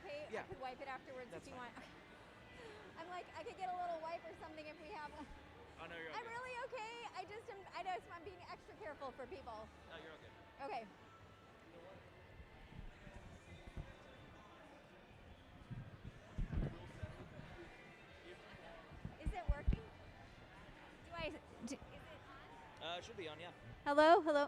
okay? Yeah. I could wipe it afterwards That's if you fine. want. I'm like, I could get a little wipe or something if we have one. Oh, no, you're I'm okay. really okay. I just I'm being extra careful for people. No, you're okay. Okay. Is it working? Is it on? It should be on, yeah. Hello? Hello?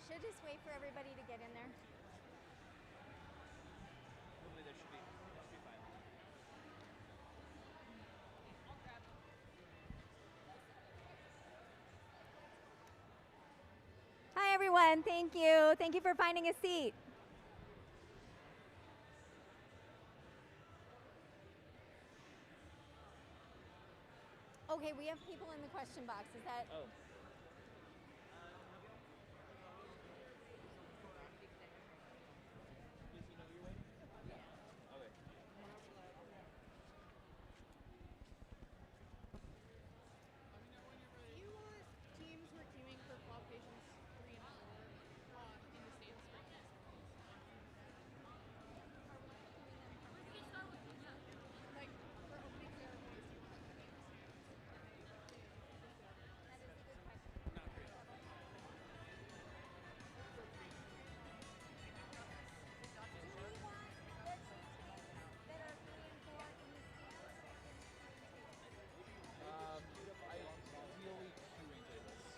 Should just wait for everybody to get in there. Hopefully there should be fine. Hi, everyone. Thank you. Thank you for finding a seat. Okay, we have people in the question box. Is that? Oh. Does he know your way? Yeah. Okay. Do you want teams who are queuing for qualifications 3 and 4 in the same sprint? Like, for opening ceremonies, do you want them to be in the stands? That is a good question. Not great. Do we want the two teams that are 3 and 4 in the stands or in the Ideally queuing tables.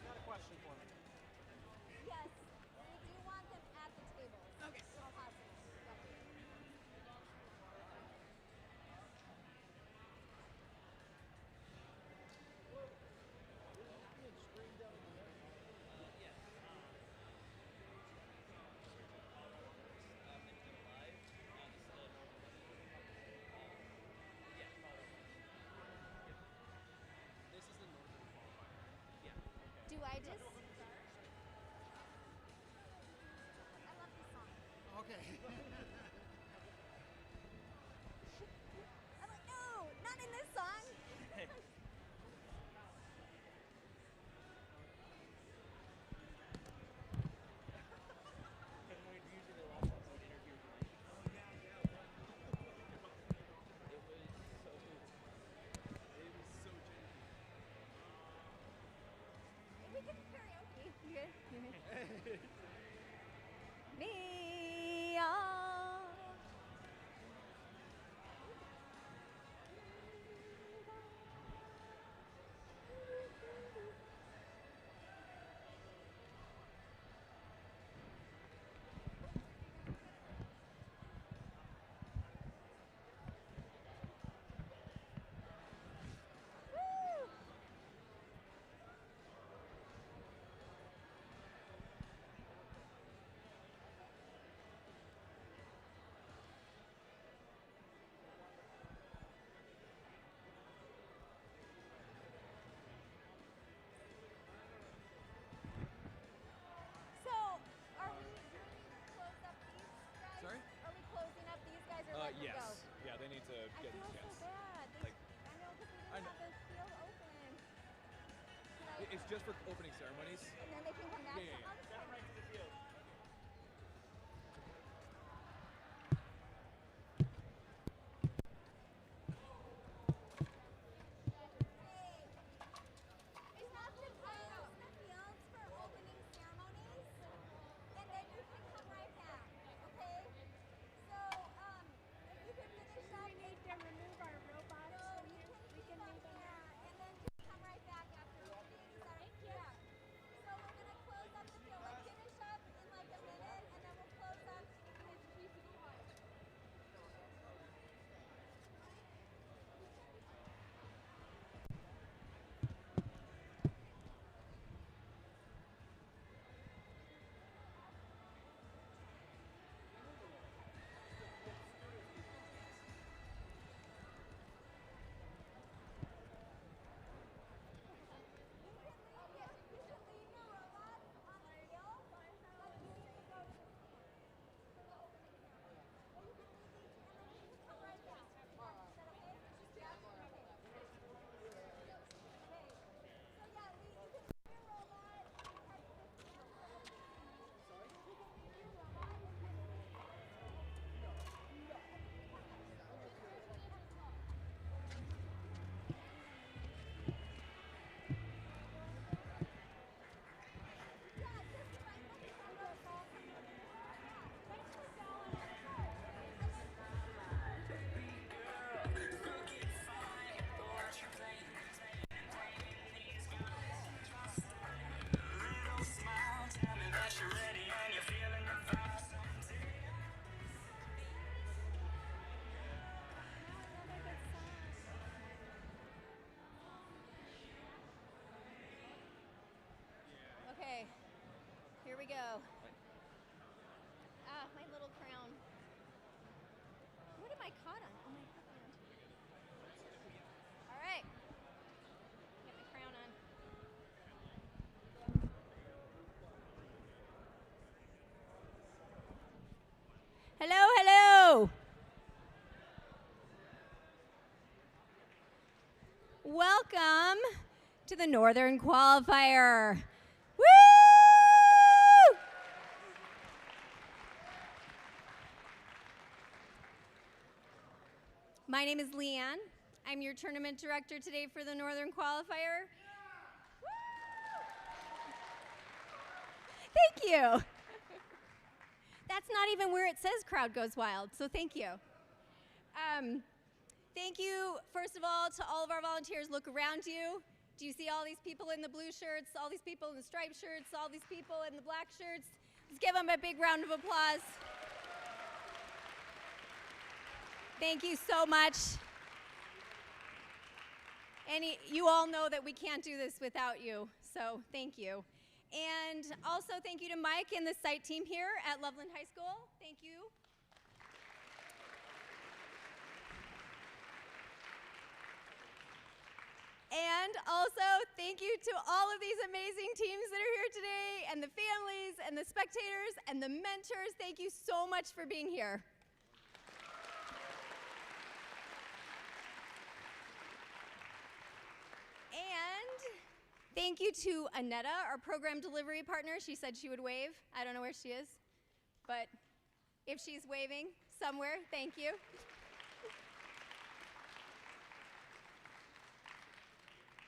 Got a question for me. Yes, we do want them at the tables. Okay. All possible. This is the northern qualifier. Yeah. Do I just? I love this song. Okay. I'm like, no, not in this song. Usually the last episode interview with Mike. Oh, yeah. It was so janky. We can karaoke. You good? You good? Me. Woo! So, are we close up these guys? Sorry? Are we closing up these guys or letting them go? Yes. Yeah, they need to I get feel the chance. so bad. Like- I know because we I didn't know. have the field open. Should I- It's just for opening ceremonies. and then they can come back. Yeah, yeah, I'll just Send him right to the field. We have to close the fields for opening ceremonies, and then you can come right back, okay? So, if you can finish up. We need to remove our robots. No, you can keep them there, and then just come right back after opening. Is that right? Yeah. So we're gonna close up we go. Ah, my little crown. What am I caught on? Oh, my headband. All right. Get my crown on. Hello, hello. Welcome to the Northern Qualifier. Woo! My name is Leanne. I'm your tournament director today for the Northern Qualifier. Woo! Thank you. That's not even where it says crowd goes wild, so thank you. Thank you, first of all, to all of our volunteers. Look around you. Do you see all these people in the blue shirts, all these people in the striped shirts, all these people in the black shirts? Let's give them a big round of applause. Thank you so much. And you all know that we can't do this without you, so thank you. And also thank you to Mike and the site team here at Loveland High School. Thank you. And also, thank you to all of these amazing teams that are here today, and the families, and the spectators, and the mentors. Thank you so much for being here. And thank you to Annetta, our program delivery partner. She said she would wave. I don't know where she is, but if she's waving somewhere, thank you.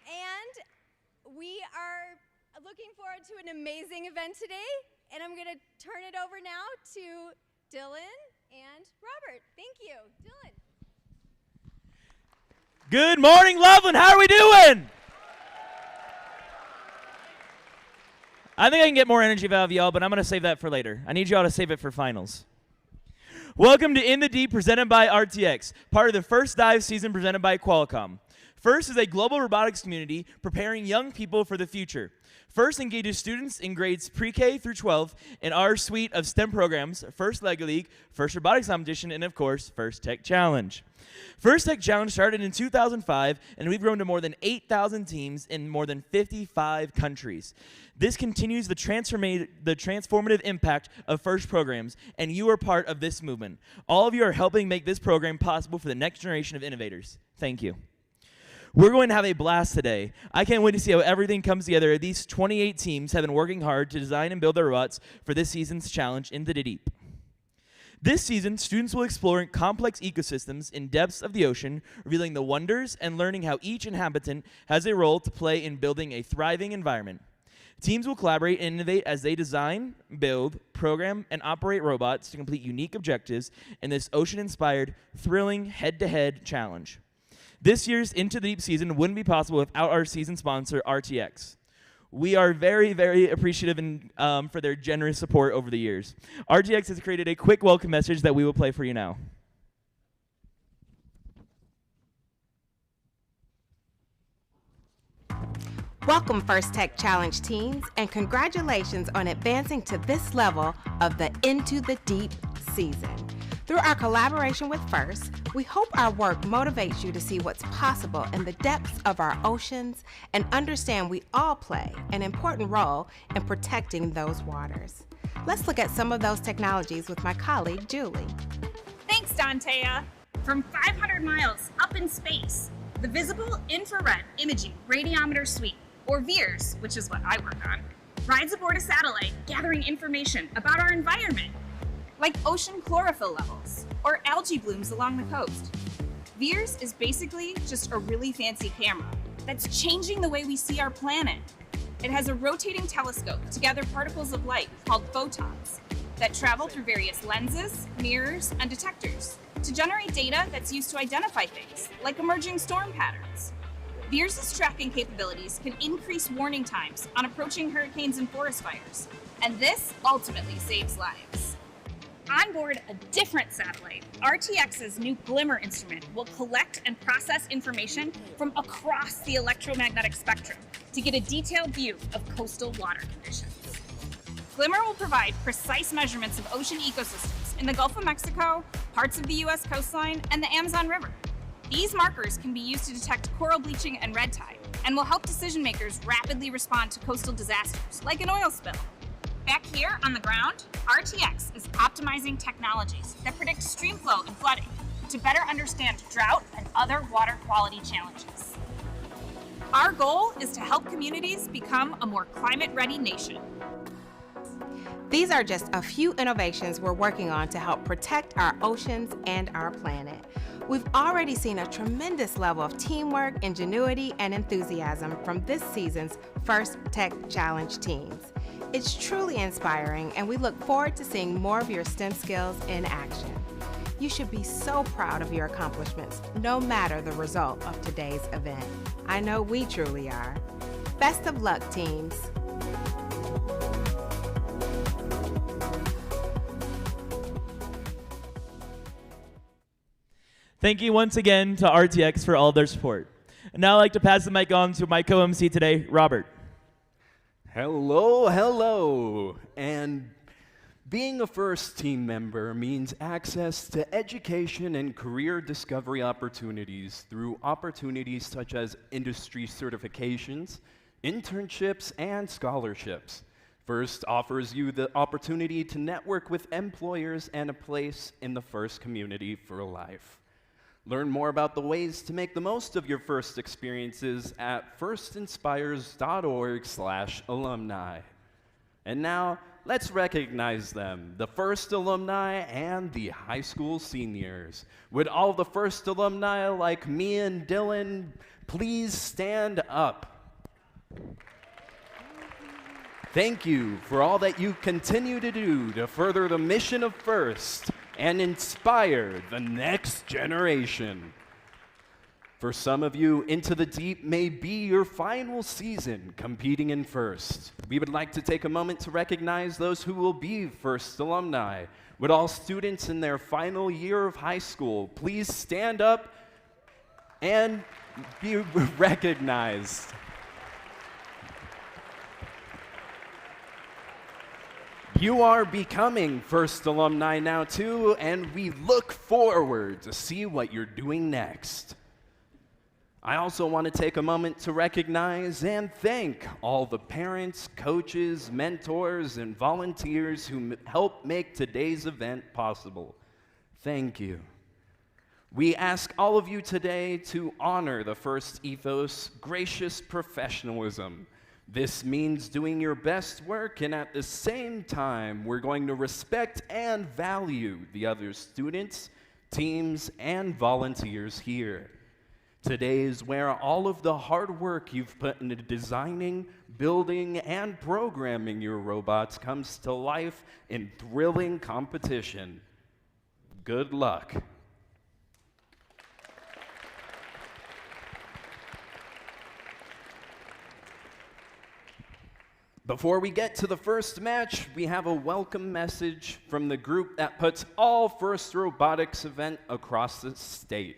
And we are looking forward to an amazing event today, and I'm going to turn it over now to Dylan and Robert. Thank you. Dylan. Good morning, Loveland. How are we doing? I think I can get more energy out of y'all, but I'm going to save that for later. I need y'all to save it for finals. Welcome to In the Deep, presented by RTX, part of the first dive season presented by Qualcomm. FIRST is a global robotics community preparing young people for the future. FIRST engages students in grades pre-K through 12 in our suite of STEM programs, FIRST LEGO League, FIRST Robotics Competition, and of course, FIRST Tech Challenge. FIRST Tech Challenge started in 2005, and we've grown to more than 8,000 teams in more than 55 countries. This continues the transformative impact of FIRST programs, and you are part of this movement. All of you are helping make this program possible for the next generation of innovators. Thank you. We're going to have a blast today. I can't wait to see how everything comes together. These 28 teams have been working hard to design and build their robots for this season's challenge in the deep. This season, students will explore complex ecosystems in depths of the ocean, revealing the wonders and learning how each inhabitant has a role to play in building a thriving environment. Teams will collaborate and innovate as they design, build, program, and operate robots to complete unique objectives in this ocean-inspired, thrilling, head-to-head challenge. This year's Into the Deep season wouldn't be possible without our season sponsor, RTX. We are very, very appreciative for their generous support over the years. RTX has created a quick welcome message that we will play for you now. Welcome, FIRST Tech Challenge teams, and congratulations on advancing to this level of the Into the Deep season. Through our collaboration with FIRST, we hope our work motivates you to see what's possible in the depths of our oceans and understand we all play an important role in protecting those waters. Let's look at some of those technologies with my colleague, Julie. Thanks, Dantea. From 500 miles up in space, the Visible Infrared Imaging Radiometer Suite, or VIIRS, which is what I work on, rides aboard a satellite gathering information about our environment, like ocean chlorophyll levels or algae blooms along the coast. VIIRS is basically just a really fancy camera that's changing the way we see our planet. It has a rotating telescope to gather particles of light called photons that travel through various lenses, mirrors, and detectors to generate data that's used to identify things, like emerging storm patterns. VIIRS' tracking capabilities can increase warning times on approaching hurricanes and forest fires, and this ultimately saves lives. On board a different satellite, RTX's new Glimmer instrument will collect and process information from across the electromagnetic spectrum to get a detailed view of coastal water conditions. Glimmer will provide precise measurements of ocean ecosystems in the Gulf of Mexico, parts of the U.S. coastline, and the Amazon River. These markers can be used to detect coral bleaching and red tide, and will help decision makers rapidly respond to coastal disasters, like an oil spill. Back here on the ground, RTX is optimizing technologies that predict stream flow and flooding to better understand drought and other water quality challenges. Our goal is to help communities become a more climate-ready nation. These are just a few innovations we're working on to help protect our oceans and our planet. We've already seen a tremendous level of teamwork, ingenuity, and enthusiasm from this season's First Tech Challenge teams. It's truly inspiring, and we look forward to seeing more of your STEM skills in action. You should be so proud of your accomplishments, no matter the result of today's event. I know we truly are. Best of luck, teams. Thank you once again to RTX for all their support. And now I'd like to pass the mic on to my co-MC today, Robert. Hello, hello. And being a first team member means access to education and career discovery opportunities through opportunities such as industry certifications, internships, and scholarships. First offers you the opportunity to network with employers and a place in the First community for life. Learn more about the ways to make the most of your First experiences at firstinspires.org/alumni. And now, let's recognize them, the First alumni and the high school seniors. Would all the First alumni like me and Dylan please stand up? Thank you for all that you continue to do to further the mission of First and inspire the next generation. For some of you, Into the Deep may be your final season competing in First. We would like to take a moment to recognize those who will be First alumni. Would all students in their final year of high school please stand up and be recognized? You are becoming First alumni now too, and we look forward to see what you're doing next. I also want to take a moment to recognize and thank all the parents, coaches, mentors, and volunteers who helped make today's event possible. Thank you. We ask all of you today to honor the First ethos, gracious professionalism. This means doing your best work, and at the same time, we're going to respect and value the other students, teams, and volunteers here. Today is where all of the hard work you've put into designing, building, and programming your robots comes to life in thrilling competition. Good luck. Before we get to the first match, we have a welcome message from the group that puts all First Robotics event across the state.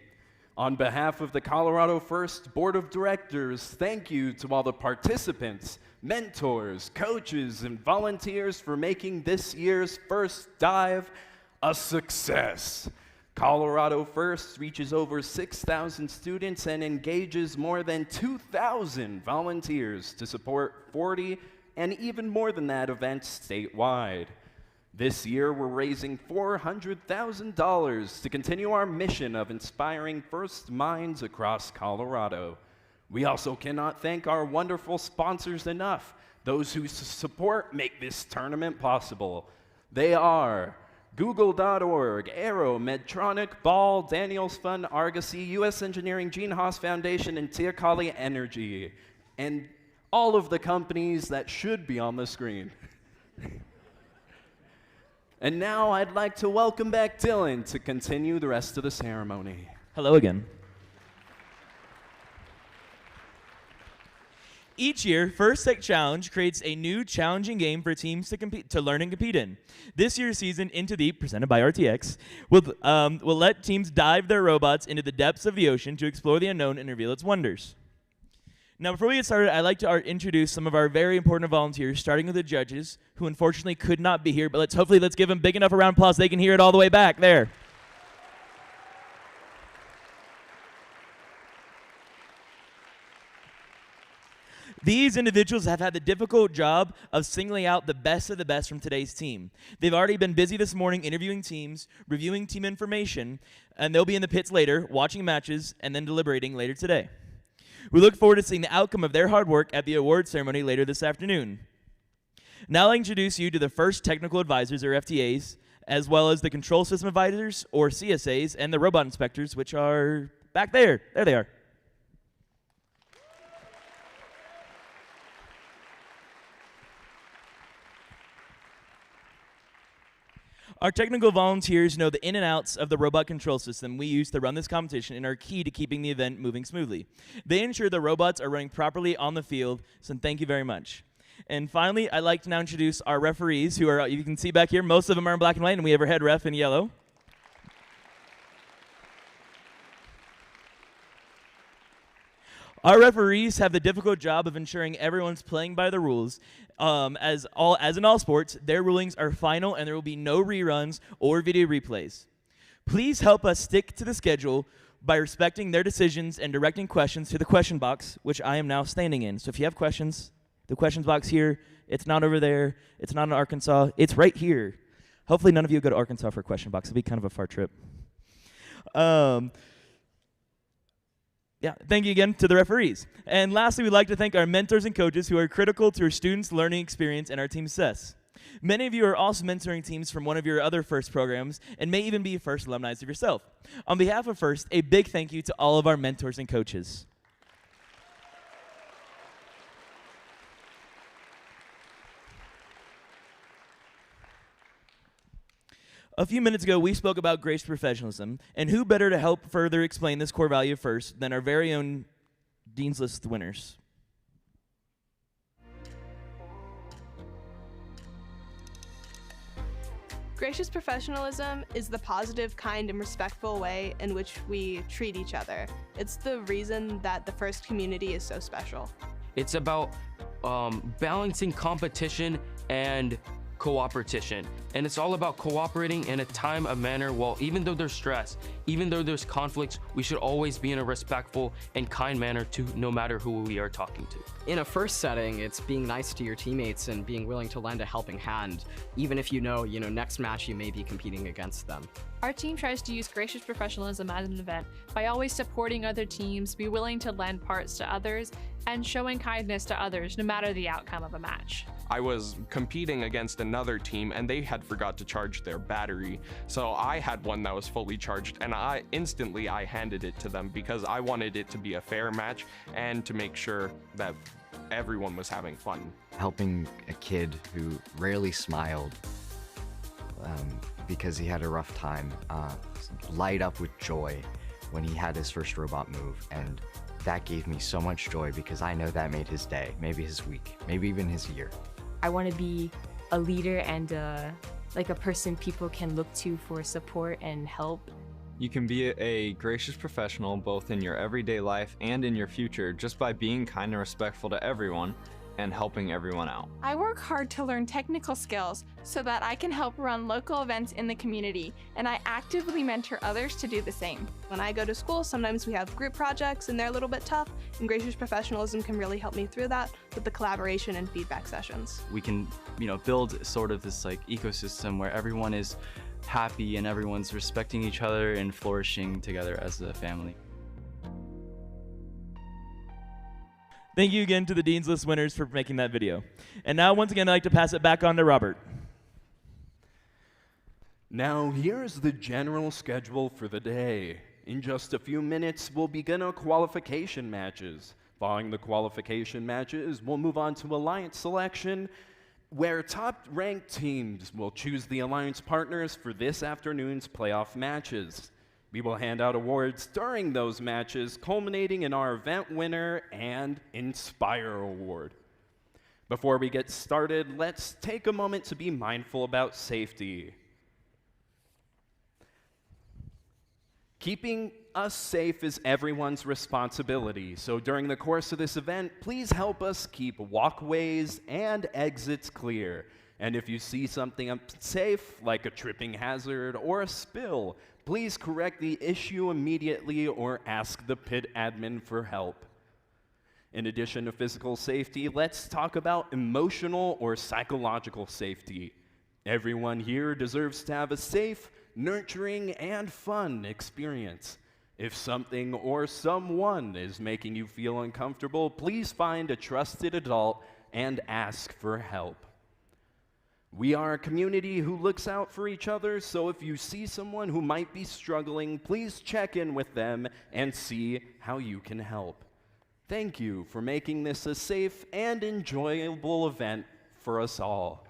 On behalf of the Colorado First Board of Directors, thank you to all the participants, mentors, coaches, and volunteers for making this year's First Dive a success. Colorado First reaches over 6,000 students and engages more than 2,000 volunteers to support 40 and even more than that events statewide. This year, we're raising $400,000 to continue our mission of inspiring First minds across Colorado. We also cannot thank our wonderful sponsors enough, those whose support make this tournament possible. They are Google.org, Aero, Medtronic, Ball, Daniels Fund, Argosy, U.S. Engineering, Gene Haas Foundation, and Teocalli Energy, and all of the companies that should be on the screen. And now I'd like to welcome back Dylan to continue the rest of the ceremony. Hello again. Each year, First Tech Challenge creates a new challenging game for teams to learn and compete in. This year's season, Into the Deep, presented by RTX, will let teams dive their robots into the depths of the ocean to explore the unknown and reveal its wonders. Now, before we get started, I'd like to introduce some of our very important volunteers, starting with the judges, who unfortunately could not be here, but let's give them big enough a round of applause they can hear it all the way back there. These individuals have had the difficult job of singling out the best of the best from today's team. They've already been busy this morning interviewing teams, reviewing team information, and they'll be in the pits later, watching matches, and then deliberating later today. We look forward to seeing the outcome of their hard work at the award ceremony later this afternoon. Now I'll introduce you to the first technical advisors, or FTAs, as well as the control system advisors, or CSAs, and the robot inspectors, which are back there. There they are. Our technical volunteers know the in and outs of the robot control system we use to run this competition and are key to keeping the event moving smoothly. They ensure the robots are running properly on the field, so thank you very much. And finally, I'd like to now introduce our referees, who are, you can see back here, most of them are in black and white, and we have our head ref in yellow. Our referees have the difficult job of ensuring everyone's playing by the rules. As in all sports, their rulings are final and there will be no reruns or video replays. Please help us stick to the schedule by respecting their decisions and directing questions to the question box, which I am now standing in. So if you have questions, the questions box here, it's not over there, it's not in Arkansas, it's right here. Hopefully none of you go to Arkansas for a question box. It'll be kind of a far trip. Yeah, thank you again to the referees. And lastly, we'd like to thank our mentors and coaches who are critical to our students' learning experience and our team success. Many of you are also mentoring teams from one of your other FIRST programs and may even be FIRST alumni of yourself. On behalf of FIRST, a big thank you to all of our mentors and coaches. A few minutes ago, we spoke about grace professionalism, and who better to help further explain this core value first than our very own Dean's List winners. Gracious professionalism is the positive, kind, and respectful way in which we treat each other. It's the reason that the FIRST community is so special. It's about balancing competition and cooperation, and it's all about cooperating in a time of manner. Well, even though there's stress, even though there's conflicts, we should always be in a respectful and kind manner to no matter who we are talking to. In a FIRST setting, it's being nice to your teammates and being willing to lend a helping hand, even if you know next match you may be competing against them. Our team tries to use gracious professionalism as an event by always supporting other teams, be willing to lend parts to others, and showing kindness to others no matter the outcome of a match. I was competing against another team and they had forgot to charge their battery. So I had one that was fully charged and I handed it to them because I wanted it to be a fair match and to make sure that everyone was having fun. Helping a kid who rarely smiled because he had a rough time light up with joy when he had his first robot move, and that gave me so much joy because I know that made his day, maybe his week, maybe even his year. I want to be a leader and like a person people can look to for support and help. You can be a gracious professional both in your everyday life and in your future just by being kind and respectful to everyone and helping everyone out. I work hard to learn technical skills so that I can help run local events in the community, and I actively mentor others to do the same. When I go to school, sometimes we have group projects and they're a little bit tough, and gracious professionalism can really help me through that with the collaboration and feedback sessions. We can, build sort of this ecosystem where everyone is happy and everyone's respecting each other and flourishing together as a family. Thank you again to the Dean's List winners for making that video. And now, once again, I'd like to pass it back on to Robert. Now, here's the general schedule for the day. In just a few minutes, we'll begin our qualification matches. Following the qualification matches, we'll move on to alliance selection, where top-ranked teams will choose the alliance partners for this afternoon's playoff matches. We will hand out awards during those matches, culminating in our event winner and Inspire Award. Before we get started, let's take a moment to be mindful about safety. Keeping us safe is everyone's responsibility, so during the course of this event, please help us keep walkways and exits clear. And if you see something unsafe, like a tripping hazard or a spill, please correct the issue immediately or ask the pit admin for help. In addition to physical safety, let's talk about emotional or psychological safety. Everyone here deserves to have a safe, nurturing, and fun experience. If something or someone is making you feel uncomfortable, please find a trusted adult and ask for help. We are a community who looks out for each other, so if you see someone who might be struggling, please check in with them and see how you can help. Thank you for making this a safe and enjoyable event for us all.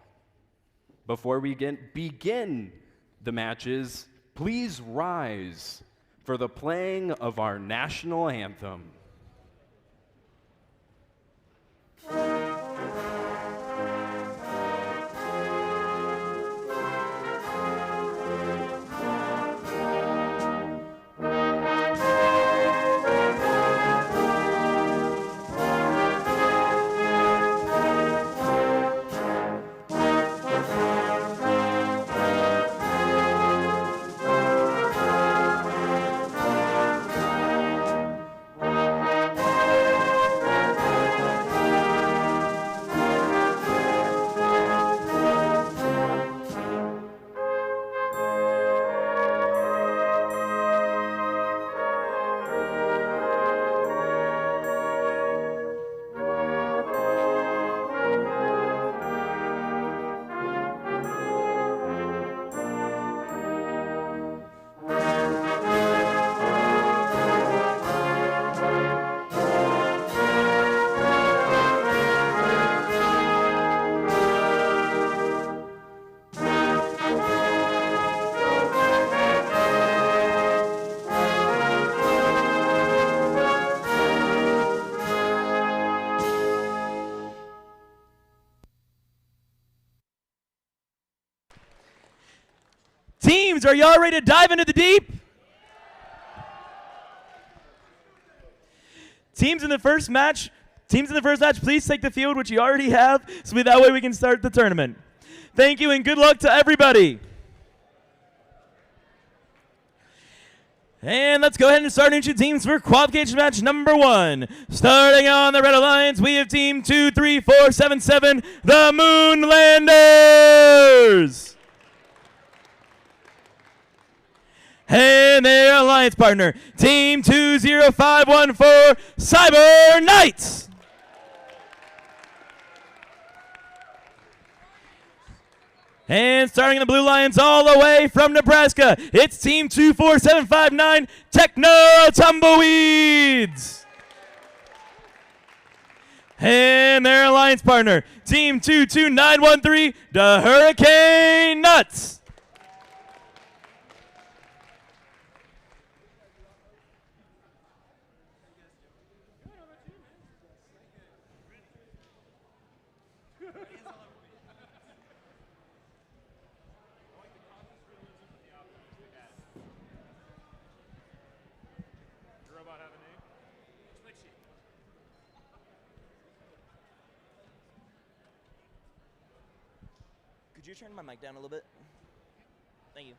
Before we begin the matches, please rise for the playing of our national anthem. Teams, are y'all ready to dive into the deep? Teams in the first match, please take the field, which you already have, so that way we can start the tournament. Thank you and good luck to everybody. And let's go ahead and start into teams for qualification match number 1. Starting on the Red Alliance, we have team 23477, the Moonlanders. And their alliance partner, team 20514, Cyber Knights. And starting in the Blue Lions all the way from Nebraska, it's team 24759, Techno Tumbleweeds. And their alliance partner, team 22913, the Hurricane Nuts. Could you turn my mic down a little bit? Thank you.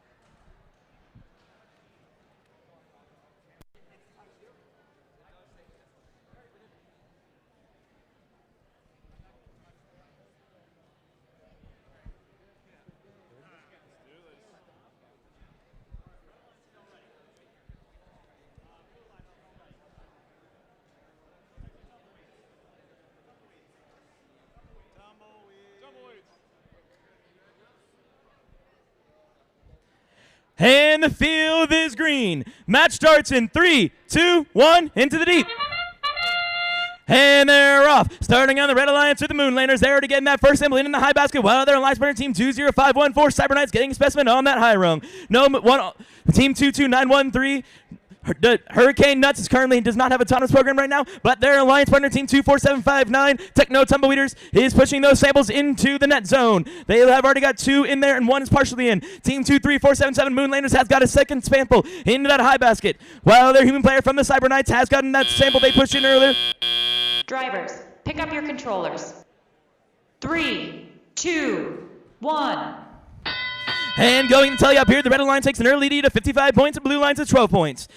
And the field is green. Match starts in 3, 2, 1, into the deep. And they're off. Starting on the Red Alliance with the Moonlanders. They're already getting that first symbol in the high basket, while their alliance partner team 20514 Cyber Knights getting a specimen on that high rung. Team 22913 The Hurricane Nuts does not have a autonomous program right now, but their alliance partner, Team 24759, Techno Tumbleweeders, is pushing those samples into the net zone. They have already got 2 in there, and 1 is partially in. Team 23477, Moonlanders, has got a second sample into that high basket, while their human player from the Cyber Knights has gotten that sample they pushed in earlier. Drivers, pick up your controllers. 3, 2, 1. And going to tell you up here, the Red Alliance takes an early lead of 55 points, and Blue Alliance at 12 points.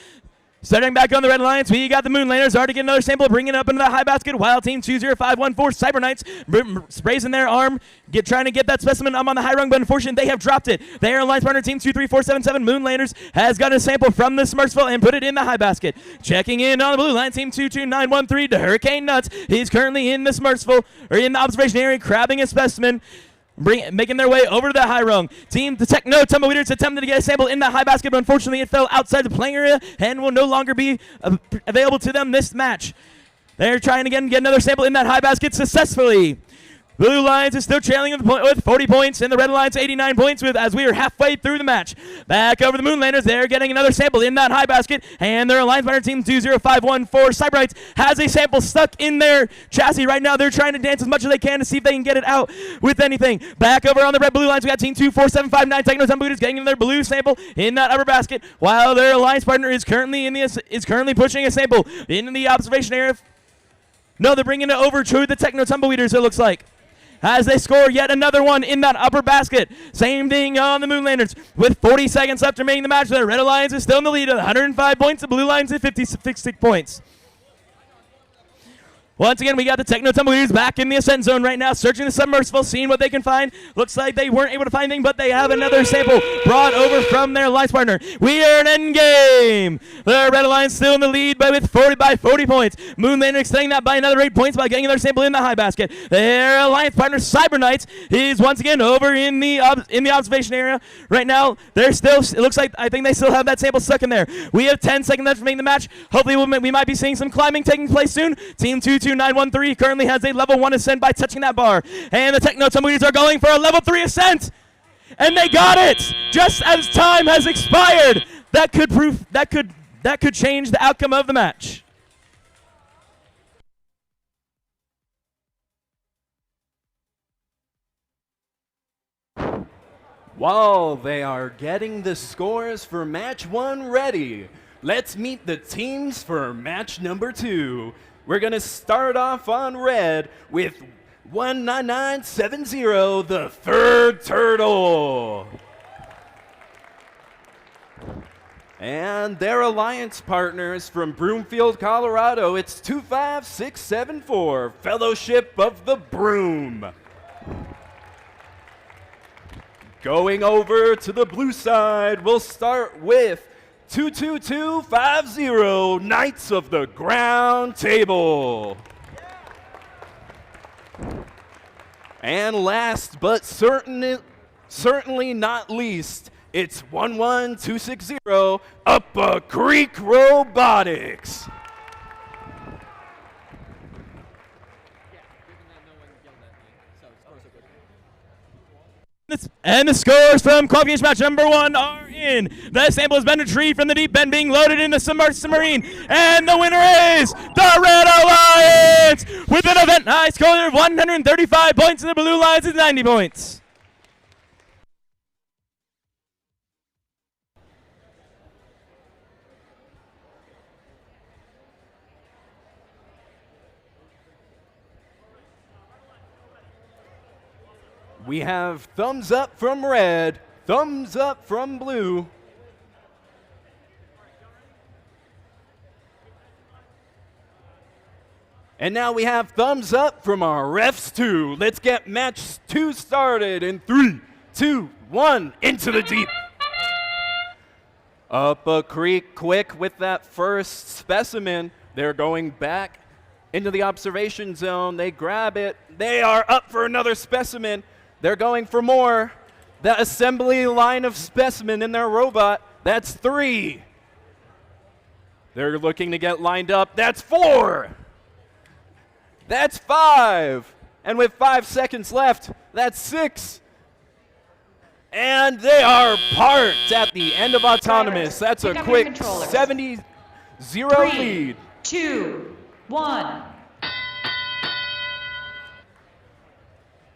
Starting back on the Red Alliance, we got the Moonlanders already getting another sample, bringing it up into the high basket, while Team 20514 Cyber Knights sprays in their arm, trying to get that specimen up on the high rung, but unfortunately they have dropped it. Their alliance partner, Team 23477 Moonlanders, has got a sample from the Smurfsville and put it in the high basket. Checking in on the blue line, Team 22913, the Hurricane Nuts. He's currently in the Smurfsville, or in the observation area, grabbing a specimen, making their way over to the high rung. The Techno Tumbleweeders attempted to get a sample in the high basket, but unfortunately it fell outside the playing area and will no longer be available to them this match. They're trying again to get another sample in that high basket successfully. Blue Lions is still trailing with 40 points, and the Red Alliance 89 points as we are halfway through the match. Back over the Moonlanders, they're getting another sample in that high basket, and their alliance partner, Team 20514 Cyber Knights, has a sample stuck in their chassis right now. They're trying to dance as much as they can to see if they can get it out with anything. Back over on the Red Blue Lines, we got Team 24759 Techno Tumbleweeders getting their blue sample in that upper basket, while their alliance partner is currently pushing a sample in the observation area. No, they're bringing it over to the Techno Tumbleweeders, it looks like, as they score yet another one in that upper basket. Same thing on the Moonlanders. With 40 seconds left remaining the match, the Red Alliance is still in the lead at 105 points. The Blue Alliance at 56 points. Once again, we got the Techno Tumbleweeders back in the ascent zone right now, searching the Submersible, seeing what they can find. Looks like they weren't able to find anything, but they have another sample brought over from their alliance partner. We are an end game. The Red Alliance still in the lead by 40 points. Moonlander extending that by another 8 points by getting their sample in the high basket. Their alliance partner, Cyber Knights, is once again over in the observation area right now. They're still, it looks like, I think they still have that sample stuck in there. We have 10 seconds left remaining the match. Hopefully we might be seeing some climbing taking place soon. Team 22913 currently has a level 1 ascent by touching that bar. And the Techno Tumbleweeders are going for a level 3 ascent. And they got it! Just as time has expired. That could change the outcome of the match. While they are getting the scores for match 1 ready, let's meet the teams for match number 2. We're going to start off on red with 19970, the Third Turtle. And their alliance partners from Broomfield, Colorado, it's 25674, Fellowship of the Broom. Going over to the blue side, we'll start with 22250, Knights of the Ground Table. And last but certainly not least, it's 11260, Upper Creek Robotics. And the scores from qualification match number 1 are in. The sample has been retrieved from the deep end, being loaded in the submarine. And the winner is the Red Alliance with an event high score of 135 points, and the Blue Alliance is 90 points. We have thumbs up from red, thumbs up from blue. And now we have thumbs up from our refs too. Let's get match 2 started in 3, 2, 1, into the deep. Up a creek quick with that first specimen. They're going back into the observation zone. They grab it. They are up for another specimen. They're going for more. The assembly line of specimen in their robot, that's 3. They're looking to get lined up. That's 4. That's 5. And with 5 seconds left, that's 6. And they are parked at the end of autonomous. That's a quick 0 3, lead. 2, 1.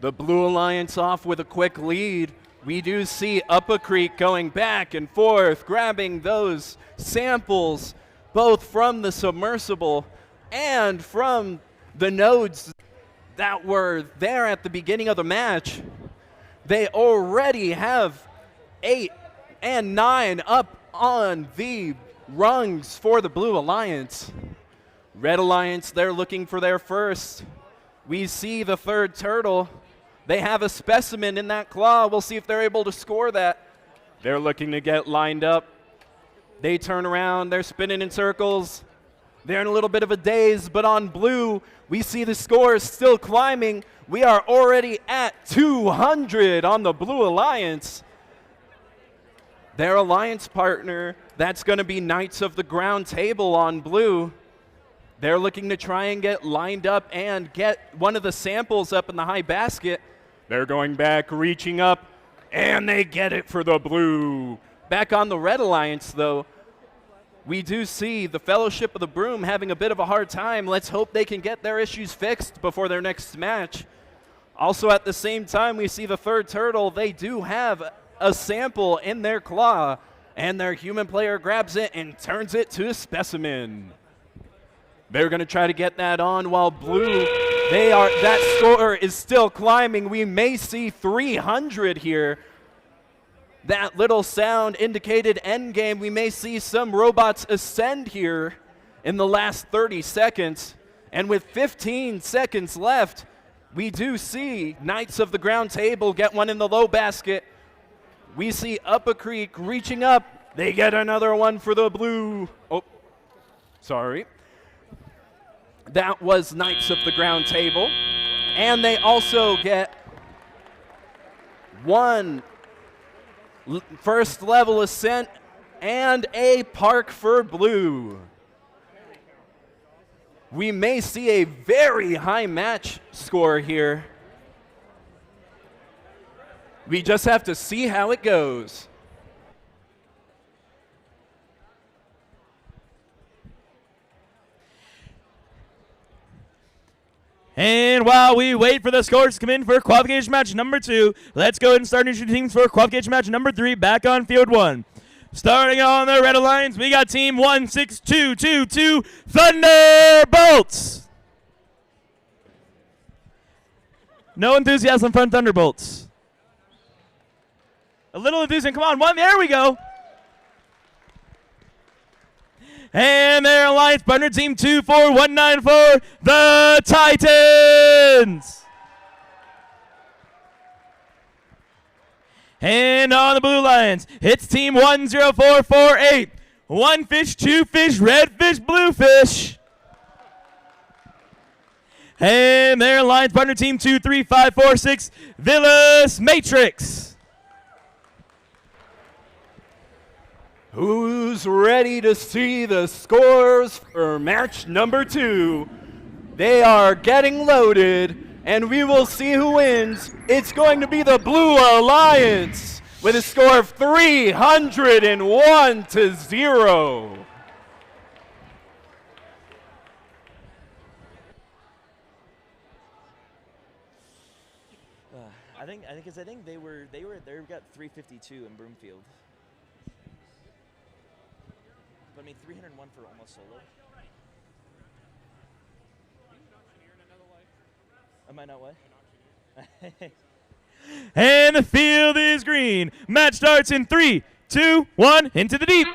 The Blue Alliance off with a quick lead. We do see Upper Creek going back and forth, grabbing those samples, both from the submersible and from the nodes that were there at the beginning of the match. They already have 8 and 9 up on the rungs for the Blue Alliance. Red Alliance, they're looking for their first. We see the third turtle. They have a specimen in that claw. We'll see if they're able to score that. They're looking to get lined up. They turn around. They're spinning in circles. They're in a little bit of a daze, but on blue, we see the scores still climbing. We are already at 200 on the Blue Alliance. Their alliance partner, that's going to be Knights of the Ground Table on blue. They're looking to try and get lined up and get one of the samples up in the high basket. They're going back, reaching up, and they get it for the blue. Back on the Red Alliance, though, we do see the Fellowship of the Broom having a bit of a hard time. Let's hope they can get their issues fixed before their next match. Also, at the same time, we see the third turtle. They do have a sample in their claw, and their human player grabs it and turns it to a specimen. They're going to try to get that on while blue, that score is still climbing. We may see 300 here. That little sound indicated endgame. We may see some robots ascend here in the last 30 seconds. And with 15 seconds left, we do see Knights of the Ground Table get one in the low basket. We see Upper Creek reaching up. They get another one for the blue. Oh, sorry. That was Knights of the Ground Table. And they also get one first level ascent and a park for blue. We may see a very high match score here. We just have to see how it goes. And while we wait for the scores to come in for qualification match number 2, let's go ahead and start introducing teams for qualification match number 3 back on field 1. Starting on the Red Alliance, we got team 16222 Thunderbolts. No enthusiasm from Thunderbolts. A little enthusiasm, come on, one, there we go. And their alliance partner, team 24194, the Titans. And on the Blue Lions, it's team 10448. One fish, two fish, red fish, blue fish. And their alliance partner, team 23546, Villas Matrix. Who's ready to see the scores for match number 2? They are getting loaded, and we will see who wins. It's going to be the Blue Alliance with a score of 301-0. I think they got 352 in Broomfield. But I mean, 301 for almost solo. Am I not what? And the field is green. Match starts in 3, 2, 1, into the deep.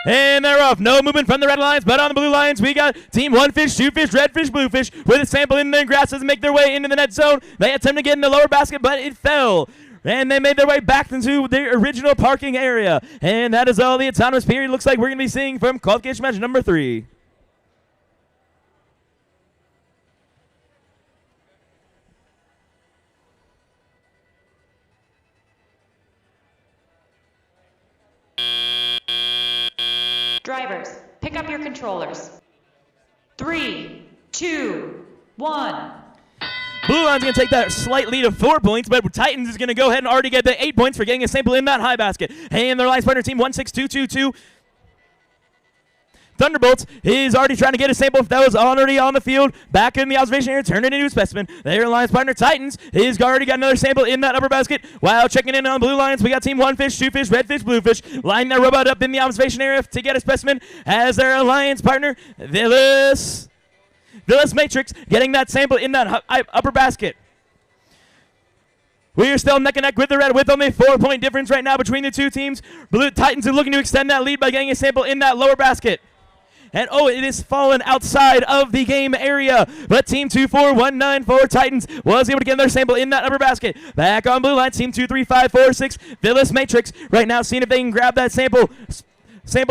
And they're off. No movement from the Red Alliance, but on the Blue Lions, we got team 1 fish, 2 fish, red fish, blue fish, with a sample in their grasses to make their way into the net zone. They attempt to get in the lower basket, but it fell. And they made their way back into their original parking area. And that is all the autonomous period looks like we're going to be seeing from qualification match number 3. Drivers, pick up your controllers. 3, 2, 1. Blue Line's going to take that slight lead of 4 points, but Titans is going to go ahead and already get the 8 points for getting a sample in that high basket. And their alliance partner, team 16222. Thunderbolts is already trying to get a sample that was already on the field. Back in the observation area, turn it into a specimen. Their Alliance partner, Titans, is already got another sample in that upper basket. While checking in on Blue Lions, we got team 1 fish, 2 fish, red fish, blue fish. Line their robot up in the observation area to get a specimen as their Alliance partner, Villas Matrix, getting that sample in that upper basket. We are still neck and neck with the red with only 4-point difference right now between the two teams. Blue Titans are looking to extend that lead by getting a sample in that lower basket. And it is fallen outside of the game area. But Team 24194 Titans was able to get their sample in that upper basket. Back on Blue Line, Team 23546 Villas Matrix right now seeing if they can grab that sample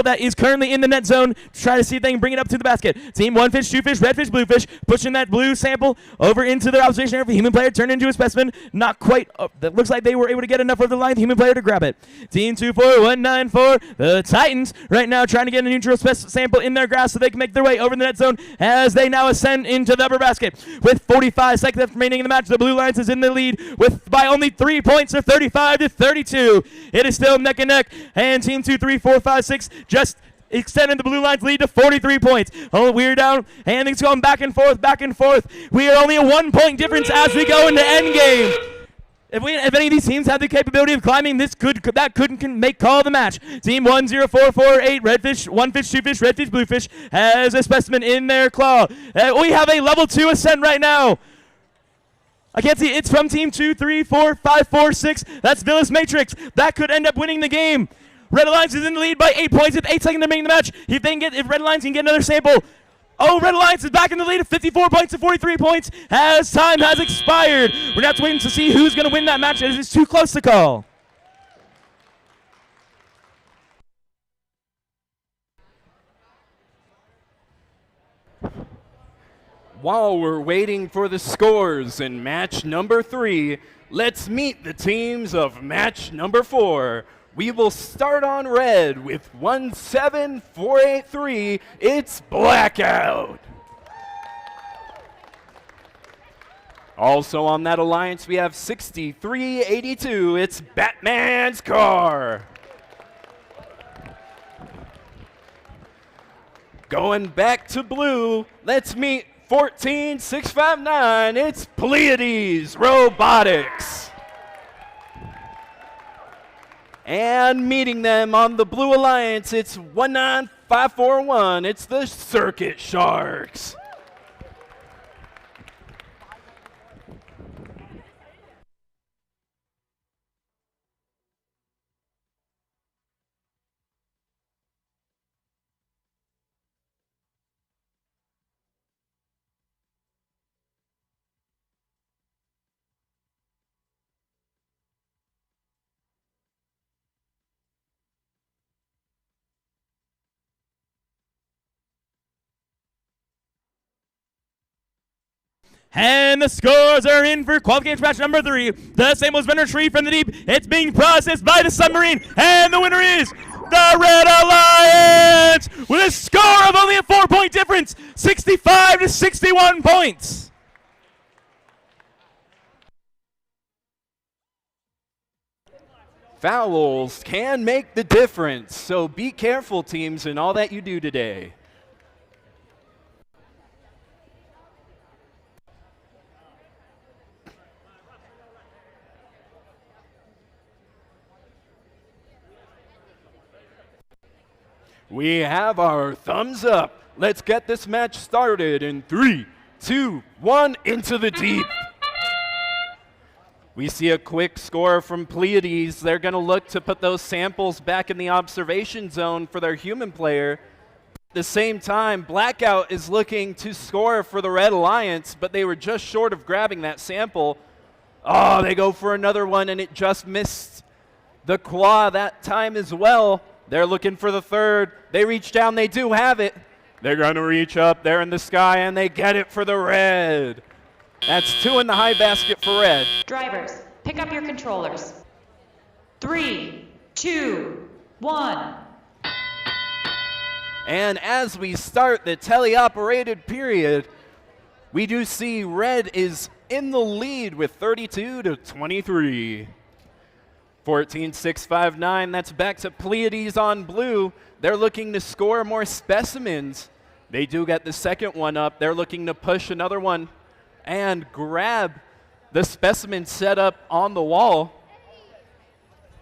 that is currently in the net zone to try to see if they can bring it up to the basket. Team 1 fish, 2 fish, red fish, blue fish, pushing that blue sample over into their observation area for the human player, turned into a specimen. Not quite. That looks like they were able to get enough of the line, the human player, to grab it. Team 24194, the Titans, right now trying to get a neutral sample in their grasp so they can make their way over the net zone as they now ascend into the upper basket. With 45 seconds remaining in the match, the Blue Lions is in the lead by only 3 points, of 35-32. It is still neck and neck, and Team 23456 just extended the Blue Lions lead to 43 points. We're down, and it's going back and forth, back and forth. We are only a 1-point difference as we go into endgame. If any of these teams have the capability of climbing, that could make call of the match. Team 10448, red fish, 1 fish, 2 fish, red fish, blue fish, has a specimen in their claw. We have a level 2 ascent right now. I can't see. It's from Team 23456. That's Villas Matrix. That could end up winning the game. Red Alliance is in the lead by 8 points with 8 seconds remaining in the match. If Red Alliance can get another sample. Red Alliance is back in the lead of 54 points to 43 points as time has expired. We're going to have to wait to see who's going to win that match as it's too close to call. While we're waiting for the scores in match number 3, let's meet the teams of match number 4. We will start on red with 17483. It's Blackout. Also on that alliance, we have 6382. It's Batman's Car. Going back to blue, let's meet 14659. It's Pleiades Robotics. And meeting them on the Blue Alliance, it's 19541. It's the Circuit Sharks. And the scores are in for qualification match number 3. The same was been retrieved from the deep. It's being processed by the submarine. And the winner is the Red Alliance with a score of only a 4-point difference, 65-61 points. Fouls can make the difference, so be careful, teams, in all that you do today. We have our thumbs up. Let's get this match started in 3, 2, 1, into the deep. We see a quick score from Pleiades. They're going to look to put those samples back in the observation zone for their human player. At the same time, Blackout is looking to score for the Red Alliance, but they were just short of grabbing that sample. Oh, they go for another one, and it just missed the claw that time as well. They're looking for the third. They reach down. They do have it. They're going to reach up there in the sky, and they get it for the red. That's 2 in the high basket for red. Drivers, pick up your controllers. 3, 2, 1. And as we start the teleoperated period, we do see red is in the lead with 32-23. 14-6-5-9, that's back to Pleiades on blue. They're looking to score more specimens. They do get the second one up. They're looking to push another one and grab the specimen set up on the wall.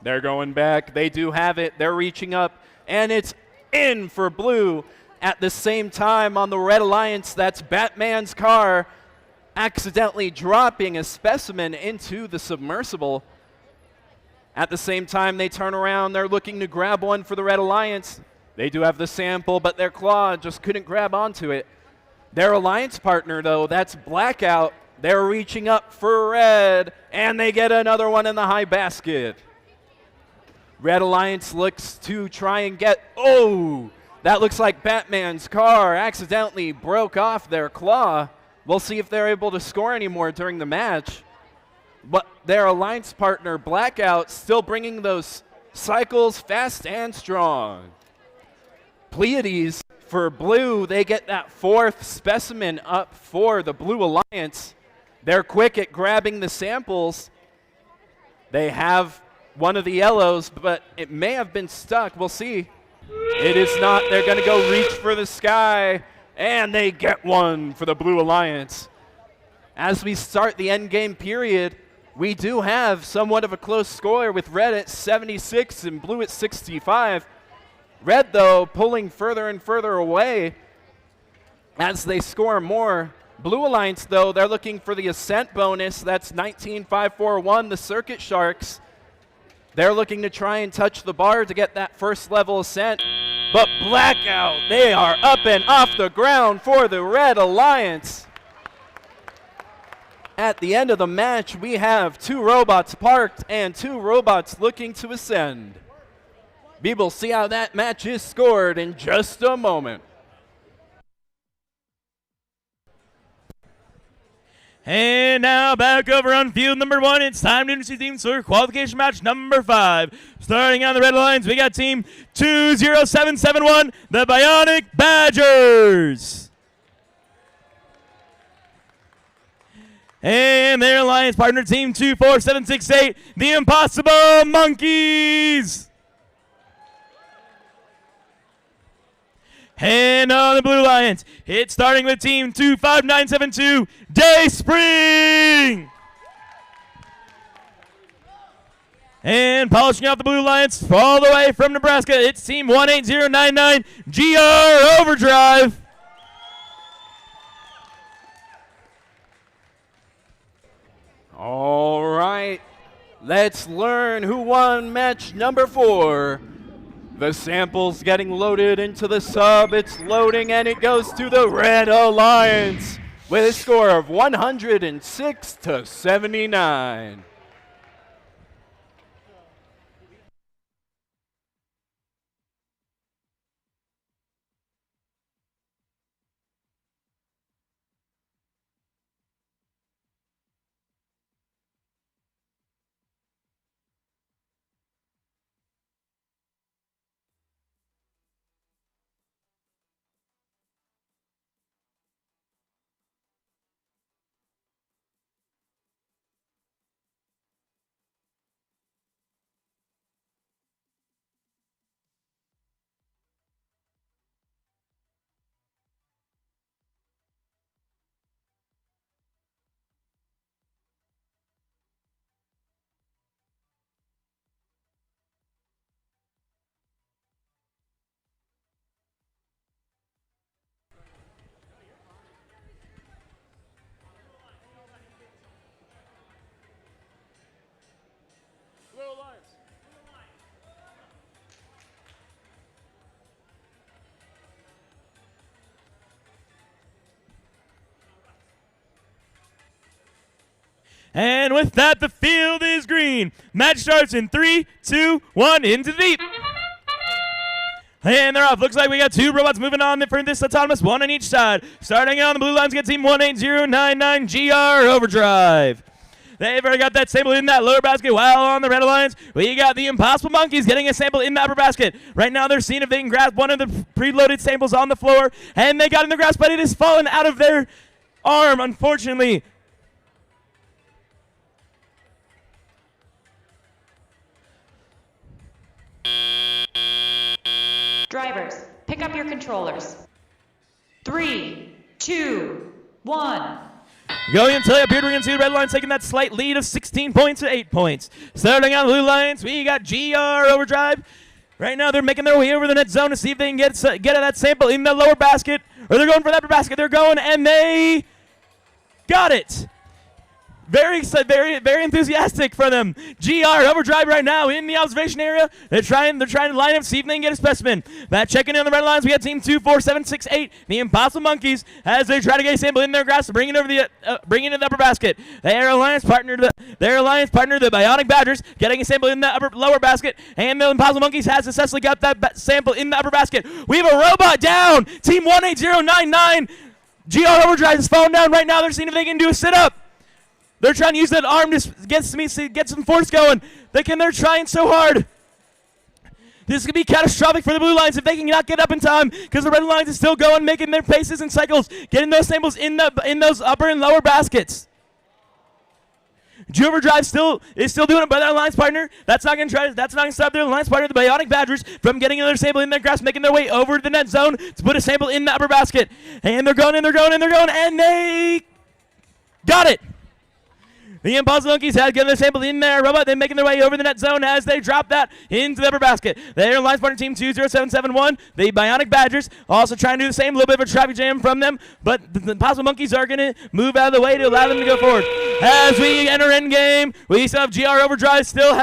They're going back. They do have it. They're reaching up, and it's in for blue. At the same time, on the Red Alliance, that's Batman's car accidentally dropping a specimen into the submersible. At the same time, they turn around. They're looking to grab one for the Red Alliance. They do have the sample, but their claw just couldn't grab onto it. Their alliance partner, though, that's Blackout. They're reaching up for red, and they get another one in the high basket. Red Alliance looks to try and get, oh, that looks like Batman's car accidentally broke off their claw. We'll see if they're able to score any more during the match. But their alliance partner, Blackout, still bringing those cycles fast and strong. Pleiades for blue, they get that fourth specimen up for the Blue Alliance. They're quick at grabbing the samples. They have one of the yellows, but it may have been stuck. We'll see. It is not. They're going to go reach for the sky, and they get one for the Blue Alliance. As we start the end game period, we do have somewhat of a close score with red at 76 and blue at 65. Red, though, pulling further and further away as they score more. Blue Alliance, though, they're looking for the ascent bonus. That's 19-5-4-1, the Circuit Sharks. They're looking to try and touch the bar to get that first level ascent. But Blackout, they are up and off the ground for the Red Alliance. At the end of the match, we have 2 robots parked and 2 robots looking to ascend. We will see how that match is scored in just a moment. And now back over on field number 1. It's time to introduce teams for qualification match number 5. Starting on the Red Alliance, we got team 20771, the Bionic Badgers. And their alliance partner, team 24768, the Impossible Monkeys. And on the Blue Alliance, it's starting with team 25972, Dayspring. And polishing off the Blue Alliance all the way from Nebraska, it's team 18099, GR Overdrive. All right, let's learn who won match number 4. The sample's getting loaded into the sub. It's loading, and it goes to the Red Alliance with a score of 106-79. And with that, the field is green. Match starts in 3, 2, 1, into the deep. And they're off. Looks like we got 2 robots moving on for this autonomous, 1 on each side. Starting on the blue lines, get team 18099, GR Overdrive. They've already got that sample in that lower basket, while on the Red Alliance, we got the Impossible Monkeys getting a sample in the upper basket. Right now, they're seeing if they can grasp one of the preloaded samples on the floor, and they got in the grasp, but it has fallen out of their arm, unfortunately. Drivers, pick up your controllers. 3, 2, 1. Going until up here, we're going to see the Red Lions taking that slight lead of 16 points to 8 points. Starting on the Blue Lions, we got GR Overdrive. Right now, they're making their way over the net zone to see if they can get at that sample in the lower basket, or they're going for the upper basket. They're going, and they got it. Very enthusiastic for them. GR Overdrive right now in the observation area. They're trying to line up, see if they can get a specimen. That checking in on the Red Lines, we got team 2, 4, 7, 6, 8. The Impossible Monkeys as they try to get a sample in their grasp, bring it over the the upper basket. Their alliance partner, the Bionic Badgers, getting a sample in the lower basket, and the Impossible Monkeys has successfully got that sample in the upper basket. We have a robot down. Team 18099. GR Overdrive is falling down right now. They're seeing if they can do a sit-up. They're trying to use that arm to get some force going. They're trying so hard. This could be catastrophic for the Blue Lions if they cannot get up in time, because the Red Lions is still going, making their paces and cycles, getting those samples in those upper and lower baskets. Overdrive is still doing it by their alliance partner. That's not going to stop their alliance partner, the Bionic Badgers, from getting another sample in their grasp, making their way over to the net zone to put a sample in the upper basket. And they're going, and they got it. The Impossible Monkeys had getting their sample in their robot, then making their way over the net zone as they drop that into the upper basket. Their alliance partner team 20771, the Bionic Badgers, also trying to do the same, a little bit of a traffic jam from them, but the Impossible Monkeys are going to move out of the way to allow them to go forward. As we enter endgame, we still have GR Overdrive still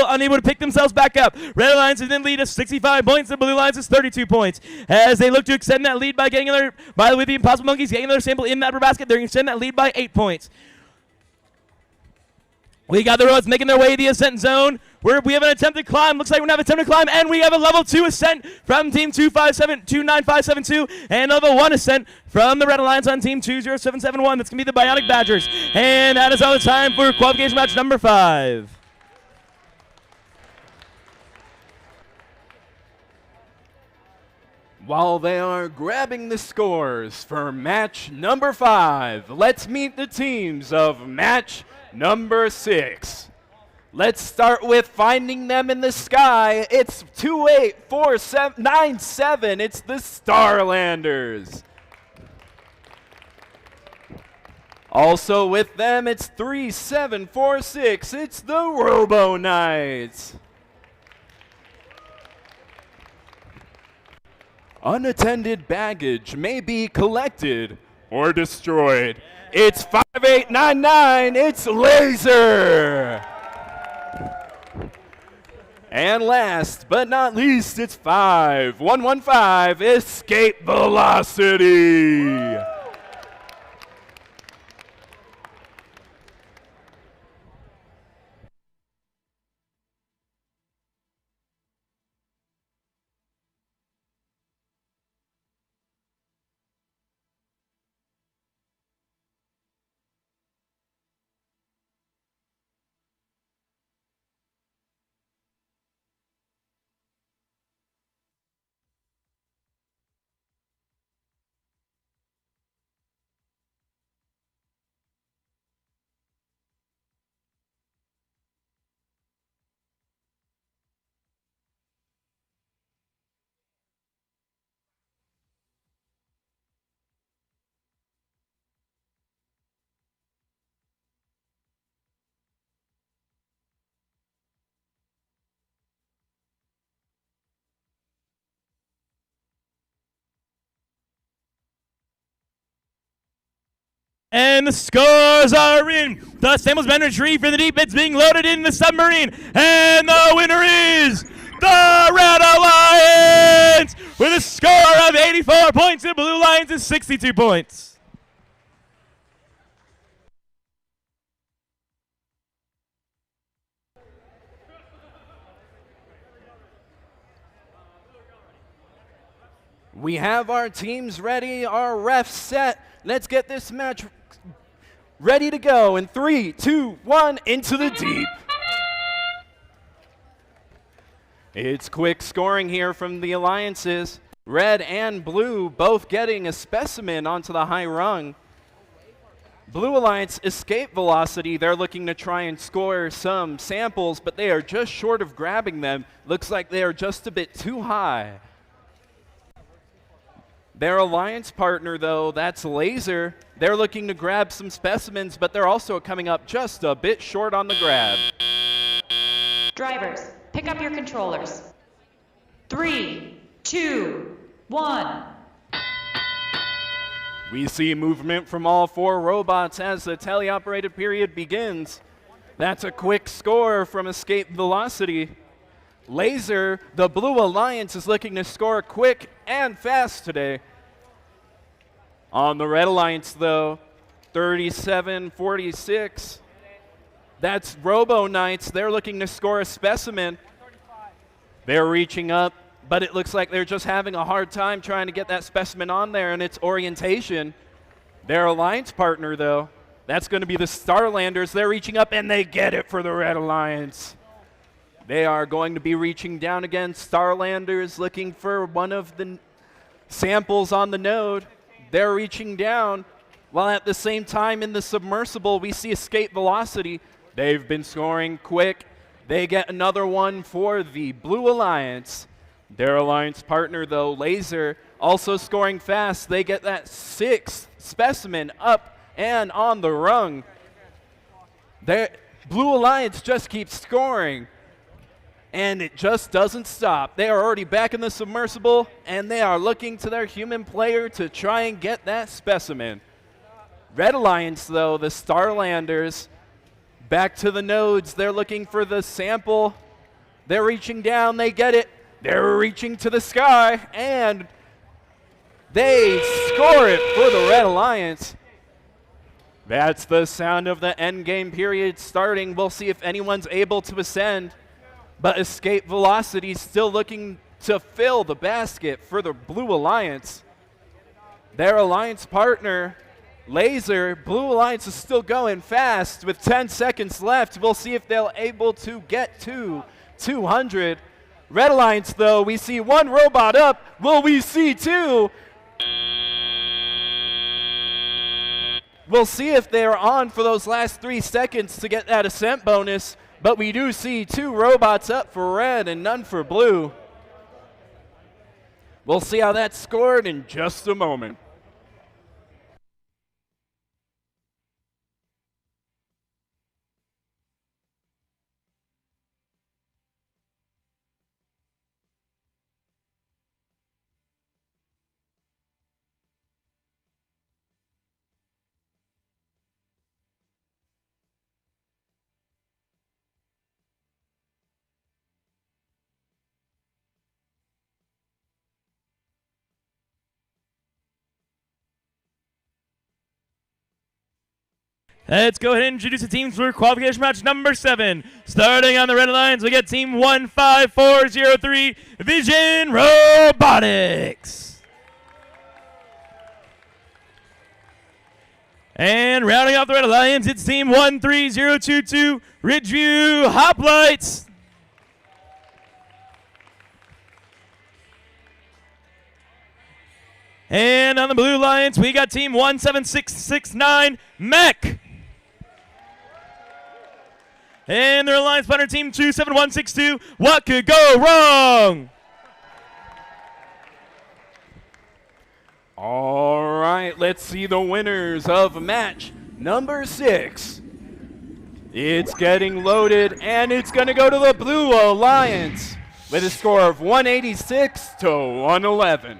unable to pick themselves back up. Red Lions is in lead of 65 points, the Blue Lions is 32 points. As they look to extend that lead with the Impossible Monkeys getting another sample in the upper basket, they're going to extend that lead by 8 points. We got the roads making their way to the ascent zone. We have an attempted climb. Looks like we're going to have an attempted climb. And we have a level 2 ascent from team 29572 and a level 1 ascent from the Red Alliance on team 20771. That's going to be the Bionic Badgers. And that is all the time for qualification match number 5. While they are grabbing the scores for match number 5, let's meet the teams of match number 6. Let's start with finding them in the sky. It's 284797. It's the Starlanders. Also with them, it's 3746. It's the Robo Knights. Unattended baggage may be collected or destroyed. It's 5899. It's Laser. And last but not least, it's 5115. Escape Velocity. And the scores are in. The sample's been retrieved for the deep. It's being loaded in the submarine. And the winner is the Red Alliance with a score of 84 points. The Blue Lions is 62 points. We have our teams ready, our refs set. Let's get this match ready to go in 3, 2, 1, into the deep. It's quick scoring here from the alliances. Red and blue both getting a specimen onto the high rung. Blue Alliance escape velocity. They're looking to try and score some samples, but they are just short of grabbing them. Looks like they are just a bit too high. Their alliance partner, though, that's Laser. They're looking to grab some specimens, but they're also coming up just a bit short on the grab. Drivers, pick up your controllers. 3, 2, 1. We see movement from all 4 robots as the teleoperated period begins. That's a quick score from Escape Velocity. Laser, the Blue Alliance, is looking to score quick and fast today. On the Red Alliance, though, 37-46. That's Robo Knights. They're looking to score a specimen. They're reaching up, but it looks like they're just having a hard time trying to get that specimen on there, and it's orientation. Their alliance partner, though, that's going to be the Starlanders. They're reaching up, and they get it for the Red Alliance. They are going to be reaching down again. Starlanders looking for one of the samples on the node. They're reaching down, while at the same time in the submersible, we see Escape Velocity. They've been scoring quick. They get another one for the Blue Alliance. Their alliance partner, though, Laser, also scoring fast. They get that 6th specimen up and on the rung. Their Blue Alliance just keeps scoring, and it just doesn't stop. They are already back in the submersible, and they are looking to their human player to try and get that specimen. Red Alliance, though, the Starlanders, back to the nodes. They're looking for the sample. They're reaching down. They get it. They're reaching to the sky, and they score it for the Red Alliance. That's the sound of the endgame period starting. We'll see if anyone's able to ascend. But Escape Velocity still looking to fill the basket for the Blue Alliance. Their alliance partner, Laser, Blue Alliance is still going fast with 10 seconds left. We'll see if they're able to get to 200. Red Alliance, though, we see 1 robot up. Will we see 2? We'll see if they're on for those last 3 seconds to get that ascent bonus. But we do see 2 robots up for Red and none for Blue. We'll see how that's scored in just a moment. Let's go ahead and introduce the teams for qualification match number 7. Starting on the Red Alliance, we get team 15403, Vision Robotics. And rounding off the Red Alliance, it's team 13022, Ridgeview Hoplites. And on the Blue Alliance, we got team 17669, Mech. And their alliance partner, team 27162, What Could Go Wrong? All right, let's see the winners of match number 6. It's getting loaded, and it's going to go to the Blue Alliance with a score of 186 to 111.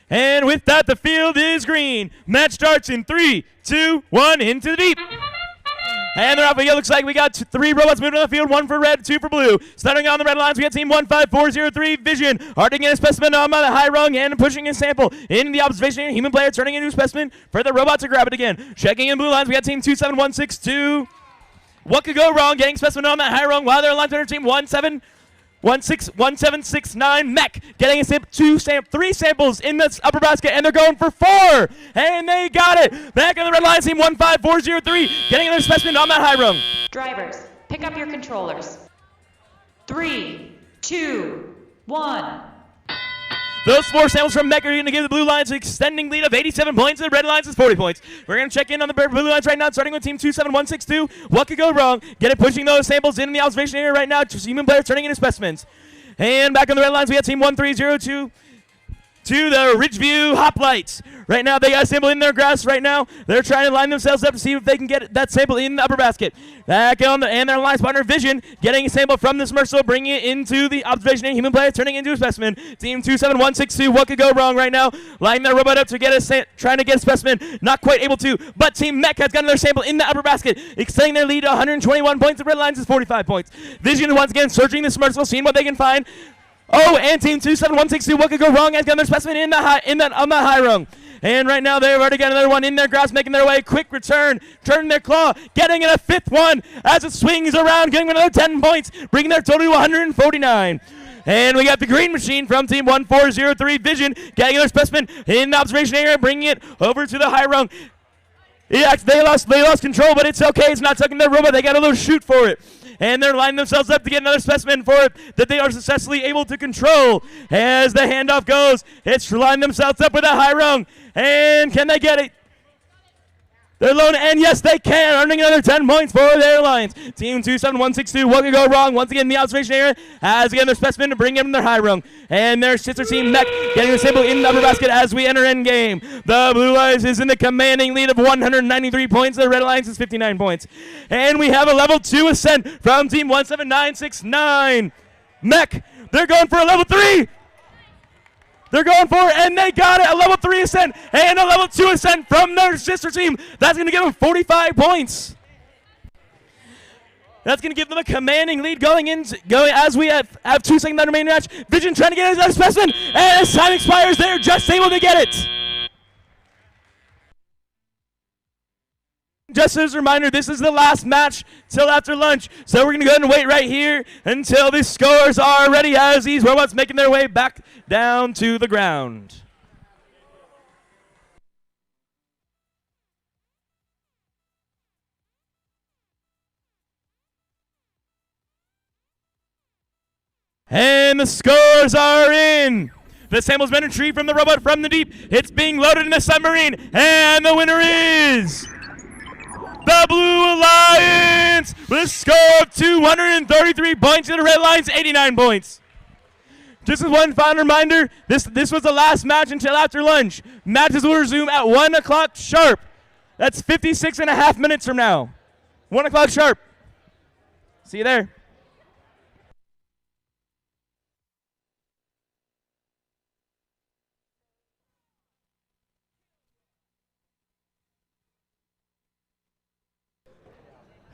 And with that, the field is green. Match starts in 3, 2, 1, into the deep. And they're off. It looks like we got 3 robots moving on the field, 1 for red, 2 for blue. Starting on the red lines, we got team 15403, Vision. Harding in a specimen on by the high rung and pushing a sample into the observation. Human player turning into a specimen for the robot to grab it again. Checking in blue lines, we got team 27162. What Could Go Wrong? Getting specimen on that high rung while they're aligned to team 1769 Mech, getting 3 samples in the upper basket, and they're going for 4, and they got it. Back on the red line, team 15403, getting another specimen on that high rung. Drivers, pick up your controllers. 3, 2, 1. Those 4 samples from Mech are going to give the Blue Lions an extending lead of 87 points, and the Red Lions is 40 points. We're going to check in on the Blue Lions right now, starting with Team 27162. What could go wrong? Get it pushing those samples in the observation area right now. Just human players turning into specimens. And back on the Red Lines, we have Team 1302. To the Ridgeview Hoplites. Right now, they got a sample in their grass right now. They're trying to line themselves up to see if they can get that sample in the upper basket. Back on and their alliance partner, Vision, getting a sample from this Merciful, bringing it into the observation area. Human player turning into a specimen. Team 27162, what could go wrong right now? Lining their robot up to get trying to get a specimen. Not quite able to, but Team Mech has gotten their sample in the upper basket, extending their lead to 121 points. The Red Lines is 45 points. Vision once again searching the Merciful, seeing what they can find. Oh, and Team 27162, what could go wrong? Has got their specimen on the high rung. And right now they've already got another one in their grasp, making their way. Quick return, turning their claw, getting in a 5th one as it swings around, getting another 10 points, bringing their total to 149. And we got the green machine from Team 1403 Vision, getting their specimen in the observation area, bringing it over to the high rung. Yeah, they lost control, but it's okay. It's not tucking their robot. They got a little shoot for it. And they're lining themselves up to get another specimen for it that they are successfully able to control. As the handoff goes, it's lining themselves up with a high rung. And can they get it? They're alone, and yes, they can, earning another 10 points for their Lions. Team 27162, what could go wrong? Once again, in the observation area, has again their specimen to bring in their high rung. And their sister team, Mech, getting the sample in the upper basket as we enter end game. The Blue Lions is in the commanding lead of 193 points. The Red Lions is 59 points. And we have a level 2 ascent from Team 17969. Mech, they're going for a level 3. They're going for it, and they got it. A level 3 ascent and a level 2 ascent from their sister team. That's going to give them 45 points. That's going to give them a commanding lead going as we have 2 seconds left remaining match. Vision trying to get another specimen, and as time expires, they're just able to get it. Just as a reminder, this is the last match till after lunch, so we're going to go ahead and wait right here until the scores are ready as these robots making their way back down to the ground. And the scores are in. The sample's been retrieved from the robot from the deep. It's being loaded in the submarine, and the winner is the Blue Alliance with a score of 233 points and the Red Lions 89 points. Just as one final reminder, this was the last match until after lunch. Matches will resume at 1 o'clock sharp. That's 56 and a half minutes from now. 1 o'clock sharp. See you there.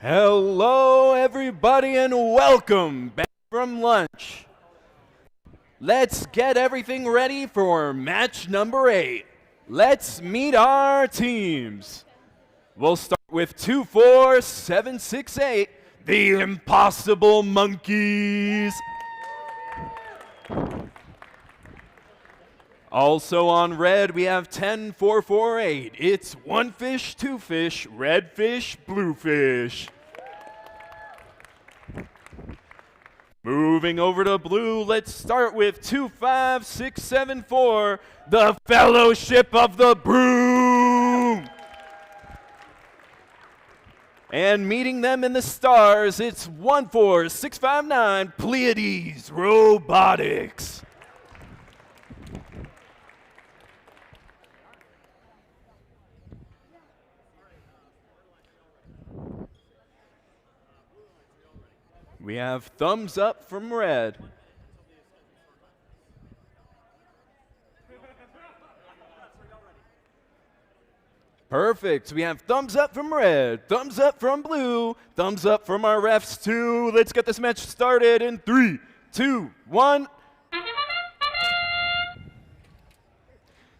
Hello, everybody, and welcome back from lunch. Let's get everything ready for match number 8. Let's meet our teams. We'll start with 24768, the Impossible Monkeys. Also on red, we have 10448. It's 1 fish, 2 fish, red fish, blue fish. Moving over to blue, let's start with 25674, the Fellowship of the Broom. And meeting them in the stars, it's 14659, Pleiades Robotics. We have thumbs up from red. Perfect. We have thumbs up from red, thumbs up from blue, thumbs up from our refs too. Let's get this match started in 3, 2, 1.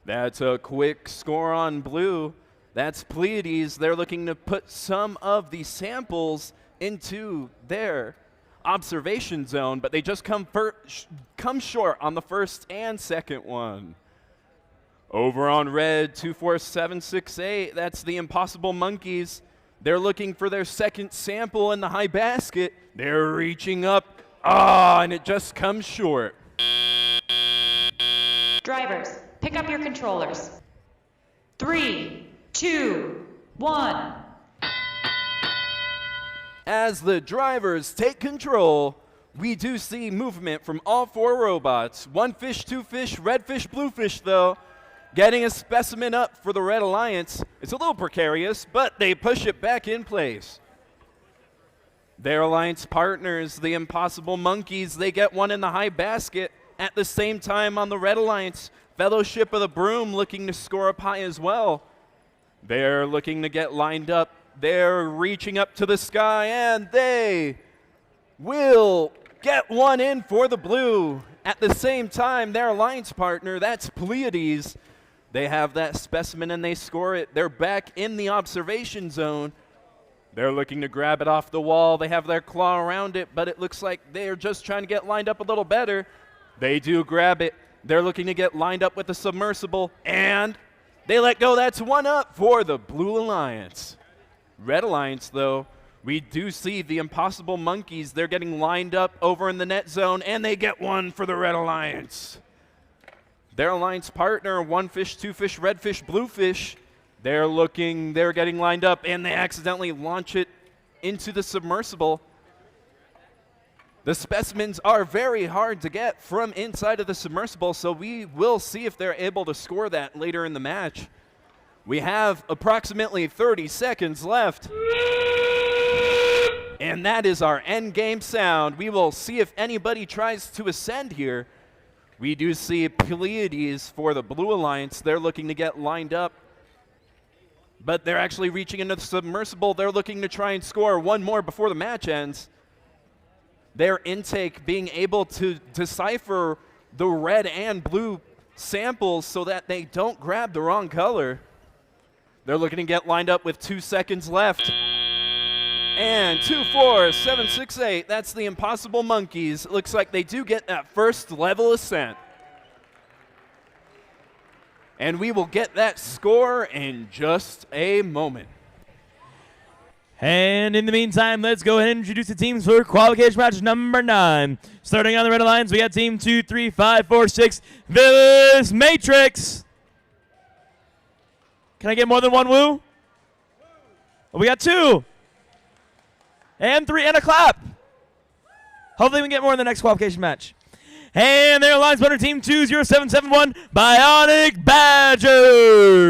That's a quick score on blue. That's Pleiades. They're looking to put some of the samples into their observation zone, but they just come short on the first and second one. Over on red, 24768, that's the Impossible Monkeys. They're looking for their second sample in the high basket. They're reaching up, and it just comes short. Drivers, pick up your controllers. 3, 2, 1. As the drivers take control, we do see movement from all 4 robots. 1 fish, 2 fish, red fish, blue fish, though. Getting a specimen up for the Red Alliance. It's a little precarious, but they push it back in place. Their alliance partners, the Impossible Monkeys, they get one in the high basket. At the same time on the Red Alliance, Fellowship of the Broom looking to score up high as well. They're looking to get lined up. They're reaching up to the sky, and they will get one in for the blue. At the same time, their alliance partner, that's Pleiades, they have that specimen and they score it. They're back in the observation zone. They're looking to grab it off the wall. They have their claw around it, but it looks like they're just trying to get lined up a little better. They do grab it. They're looking to get lined up with the submersible, and they let go. That's one up for the Blue Alliance. Red Alliance, though, we do see the Impossible Monkeys. They're getting lined up over in the net zone, and they get one for the Red Alliance. Their alliance partner, 1 fish, 2 fish, red fish, blue fish, they're getting lined up, and they accidentally launch it into the submersible. The specimens are very hard to get from inside of the submersible, so we will see if they're able to score that later in the match. We have approximately 30 seconds left. And that is our end game sound. We will see if anybody tries to ascend here. We do see Pleiades for the Blue Alliance. They're looking to get lined up. But they're actually reaching into the submersible. They're looking to try and score one more before the match ends. Their intake being able to decipher the red and blue samples so that they don't grab the wrong color. They're looking to get lined up with 2 seconds left. And 2, 4, 7, 6, 8. That's the Impossible Monkeys. It looks like they do get that first level ascent. And we will get that score in just a moment. And in the meantime, let's go ahead and introduce the teams for qualification match number 9. Starting on the Red Alliance, we got team 2, 3, 5, 4, 6, Villas Matrix. Can I get more than one woo? Oh, we got 2. And 3, and a clap. Hopefully we can get more in the next qualification match. And their alliance partner, team 20771, Bionic Badgers.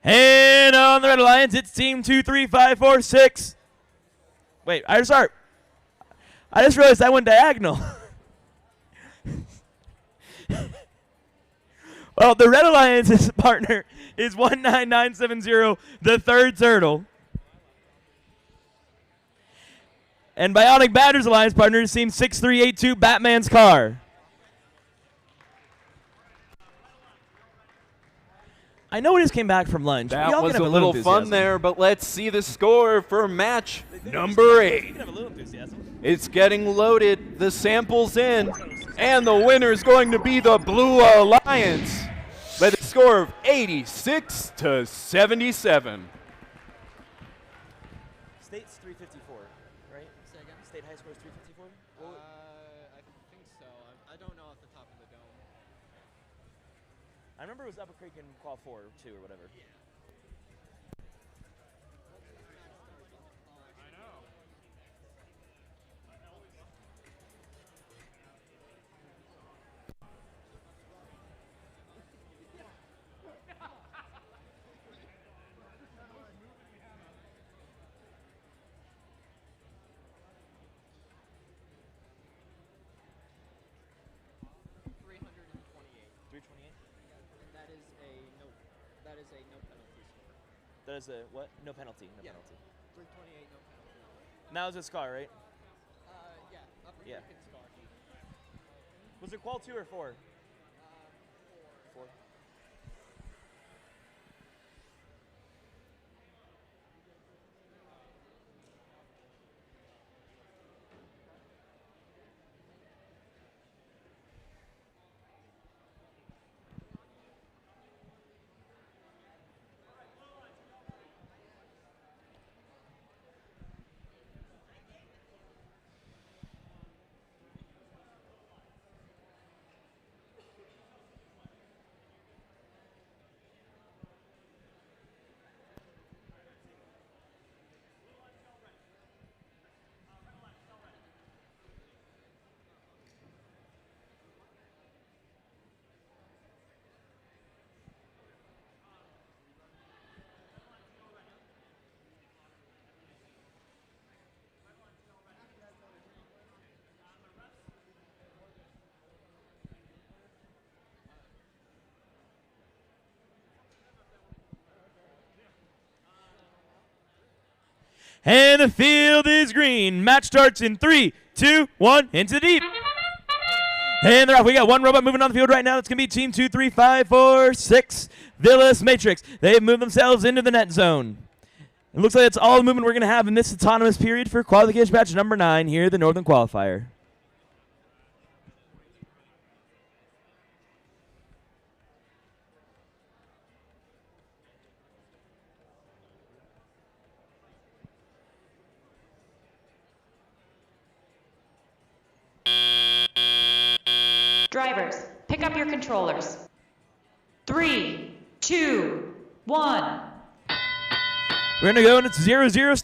And on the Red Alliance, it's team 23546. Wait, I just realized I went diagonal. Well, the Red Alliance's partner is 19970, the third turtle. And Bionic Badgers Alliance partner is team 6382, Batman's car. I know we just came back from lunch. That was a little fun there, but let's see the score for match number 8. It's getting loaded, the sample's in, and the winner is going to be the Blue Alliance by the score of 86 to 77. State's 354, right? Say again? State high score is 354? I think so. I don't know off the top of the dome. I remember it was Upper Creek in Qual 4, too, or whatever. Yeah. That is a what? No penalty. No penalty. 328, no penalty. Now it's a scar, right? Yeah. Upper Yeah. Creek and Scar. Was it Qual 2 or 4? 4. And the field is green. Match starts in 3, 2, 1, into the deep. And they're off. We got one robot moving on the field right now. It's going to be Team 2, 3, 5, 4, 6, Villas Matrix. They've moved themselves into the net zone. It looks like that's all the movement we're going to have in this autonomous period for qualification match number 9 here at the Northern Qualifier. Drivers, pick up your controllers. 3, 2, 1. We're going to go, and it's 0-0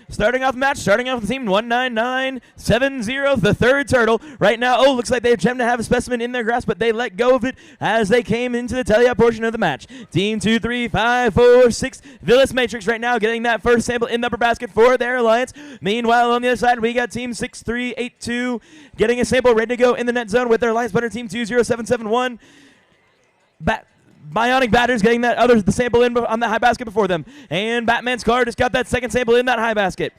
starting off the match, starting off with team 19970, the third turtle. Right now, looks like they attempt to have a specimen in their grasp, but they let go of it as they came into the teleop portion of the match. Team 2, 3, 5, 4, 6, Villas Matrix right now getting that first sample in the upper basket for their alliance. Meanwhile, on the other side, we got team 6382 getting a sample ready to go in the net zone with their alliance partner, team 20771. Bionic Batters getting the sample in on the high basket before them. And Batman's car just got that second sample in that high basket.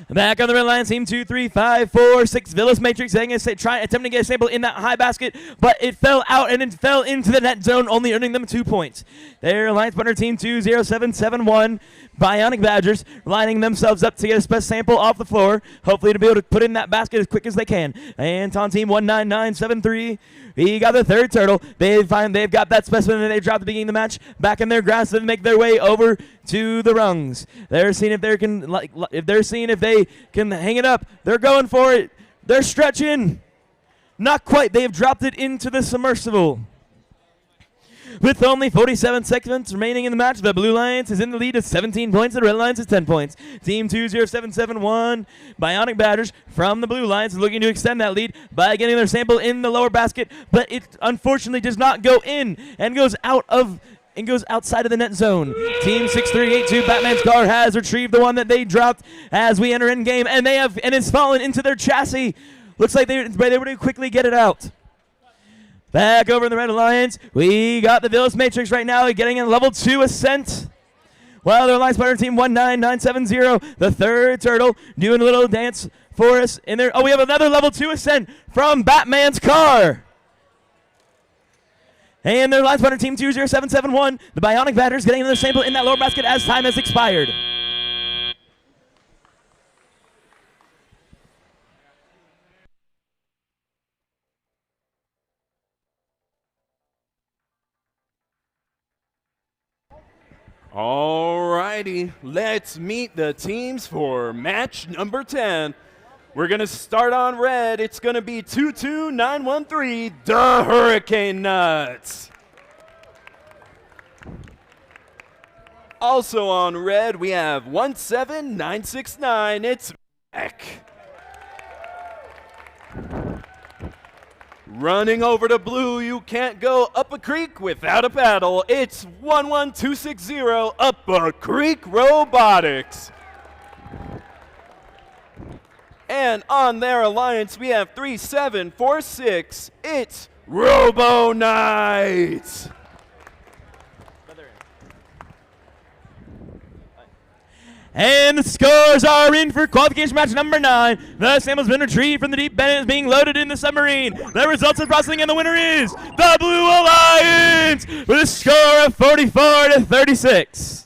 Back on the red line, team 2, 3, 5, 4, 6, Villas Matrix attempting to get a sample in that high basket, but it fell out and it fell into the net zone, only earning them 2 points. Their alliance partner, team 20771, Bionic Badgers, lining themselves up to get a special sample off the floor, hopefully to be able to put in that basket as quick as they can. And on team 19973, he got the third turtle. They've got that specimen that they dropped at the beginning of the match back in their grasp and make their way over to the rungs. They're seeing if they can hang it up. They're going for it. They're stretching. Not quite. They have dropped it into the submersible. With only 47 seconds remaining in the match, the Blue Lions is in the lead at 17 points, and the Red Lions is 10 points. Team 20771, Bionic Batters from the Blue Lions is looking to extend that lead by getting their sample in the lower basket, but it unfortunately does not go in and goes outside of the net zone. Team 6382, Batman's car, has retrieved the one that they dropped as we enter in game, and it's fallen into their chassis. Looks like they were able to quickly get it out. Back over in the Red Alliance, we got the Villas Matrix right now getting a level 2 ascent. While their alliance partner, team 19970, the third turtle, doing a little dance for us in there. We have another level 2 ascent from Batman's car. And their alliance partner, team 20771, the Bionic Batters, getting another sample in that lower basket as time has expired. Alrighty, let's meet the teams for match number 10. We're going to start on red. It's going to be 22913, the Hurricane Nuts. Also on red, we have 17969. It's Mac. Running over to blue, you can't go up a creek without a paddle. It's 11260, Up a Creek Robotics. And on their alliance, we have 3746. It's Robo Knight. And the scores are in for qualification match number 9. The sample's been retrieved from the deep bed and is being loaded in the submarine. The results are processing, and the winner is the Blue Alliance with a score of 44-36.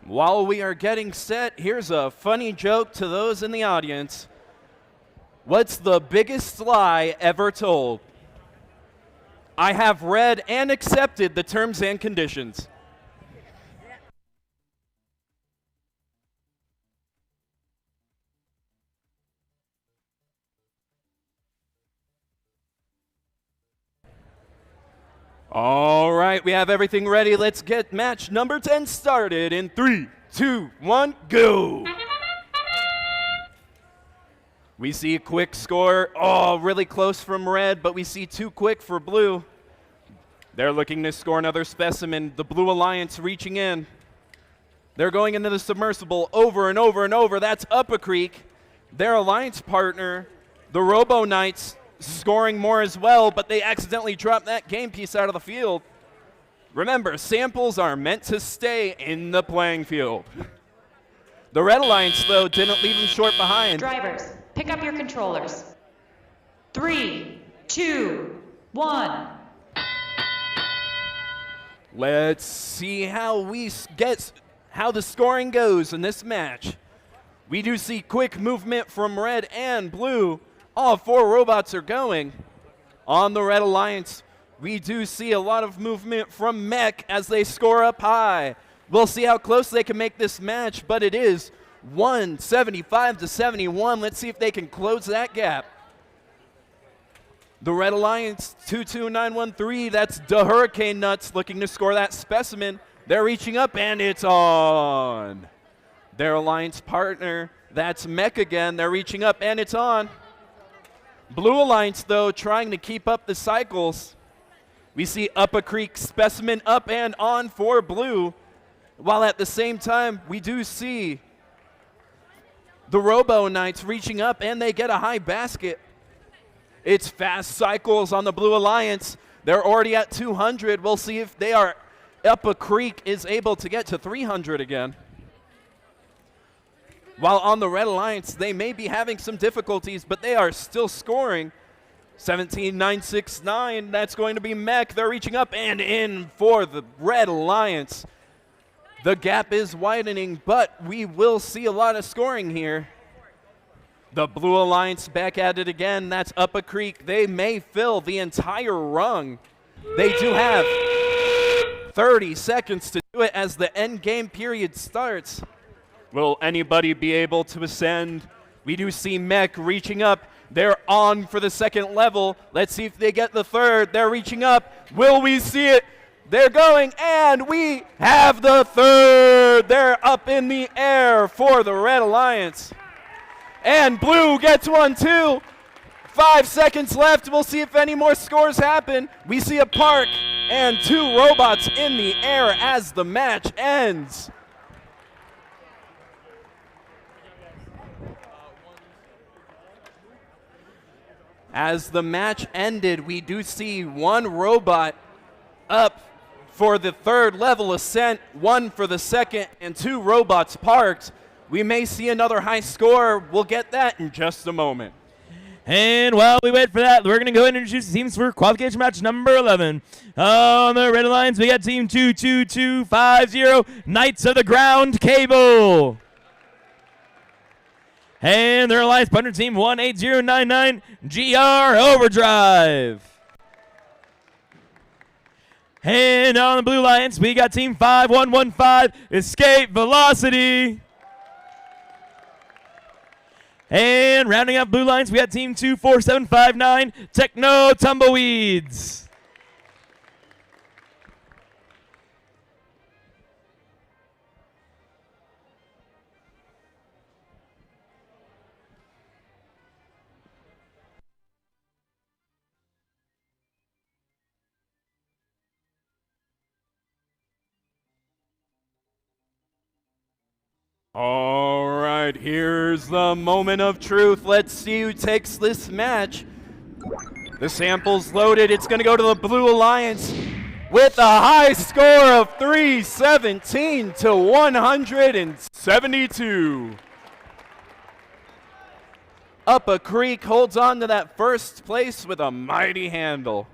While we are getting set, here's a funny joke to those in the audience. What's the biggest lie ever told? I have read and accepted the terms and conditions. All right, we have everything ready. Let's get match number 10 started in 3, 2, 1, go. We see a quick score. Oh, really close from red, but we see too quick for blue. They're looking to score another specimen. The Blue Alliance reaching in. They're going into the submersible over and over and over. That's Upper Creek. Their alliance partner, the Robo Knights, scoring more as well, but they accidentally dropped that game piece out of the field. Remember, samples are meant to stay in the playing field. The Red Alliance, though, didn't leave them short behind. Drivers, pick up your controllers. 3, 2, 1. Let's see how the scoring goes in this match. We do see quick movement from Red and Blue. All 4 robots are going. On the Red Alliance, we do see a lot of movement from Mech as they score up high. We'll see how close they can make this match, but it is 175 to 71. Let's see if they can close that gap. The Red Alliance 22913, that's the Hurricane Nuts looking to score that specimen. They're reaching up and it's on. Their alliance partner, that's Mech again. They're reaching up and it's on. Blue Alliance, though, trying to keep up the cycles. We see Upper Creek specimen up and on for Blue, while at the same time, we do see the Robo Knights reaching up and they get a high basket. It's fast cycles on the Blue Alliance. They're already at 200. We'll see if Upper Creek is able to get to 300 again. While on the Red Alliance, they may be having some difficulties, but they are still scoring. 17-9-6-9, that's going to be Mech. They're reaching up and in for the Red Alliance. The gap is widening, but we will see a lot of scoring here. The Blue Alliance back at it again. That's Upper Creek. They may fill the entire rung. They do have 30 seconds to do it as the end game period starts. Will anybody be able to ascend? We do see Mech reaching up. They're on for the second level. Let's see if they get the third. They're reaching up. Will we see it? They're going, and we have the third. They're up in the air for the Red Alliance. And Blue gets one too. 5 seconds left. We'll see if any more scores happen. We see a park and 2 robots in the air as the match ends. As the match ended, we do see 1 robot up for the 3rd level ascent, 1 for the 2nd, and 2 robots parked. We may see another high score. We'll get that in just a moment. And while we wait for that, we're going to go ahead and introduce the teams for qualification match number 11. On the Red Alliance, we got Team 22250, Knights of the Ground Cable. And their alliance partner team 18099 GR Overdrive. And on the Blue Alliance, we got team 5115 Escape Velocity. And rounding up Blue Alliance, we got team 24759 Techno Tumbleweeds. All right, here's the moment of truth. Let's see who takes this match. The sample's loaded. It's going to go to the Blue Alliance with a high score of 317 to 172. Upper Creek holds on to that first place with a mighty handle.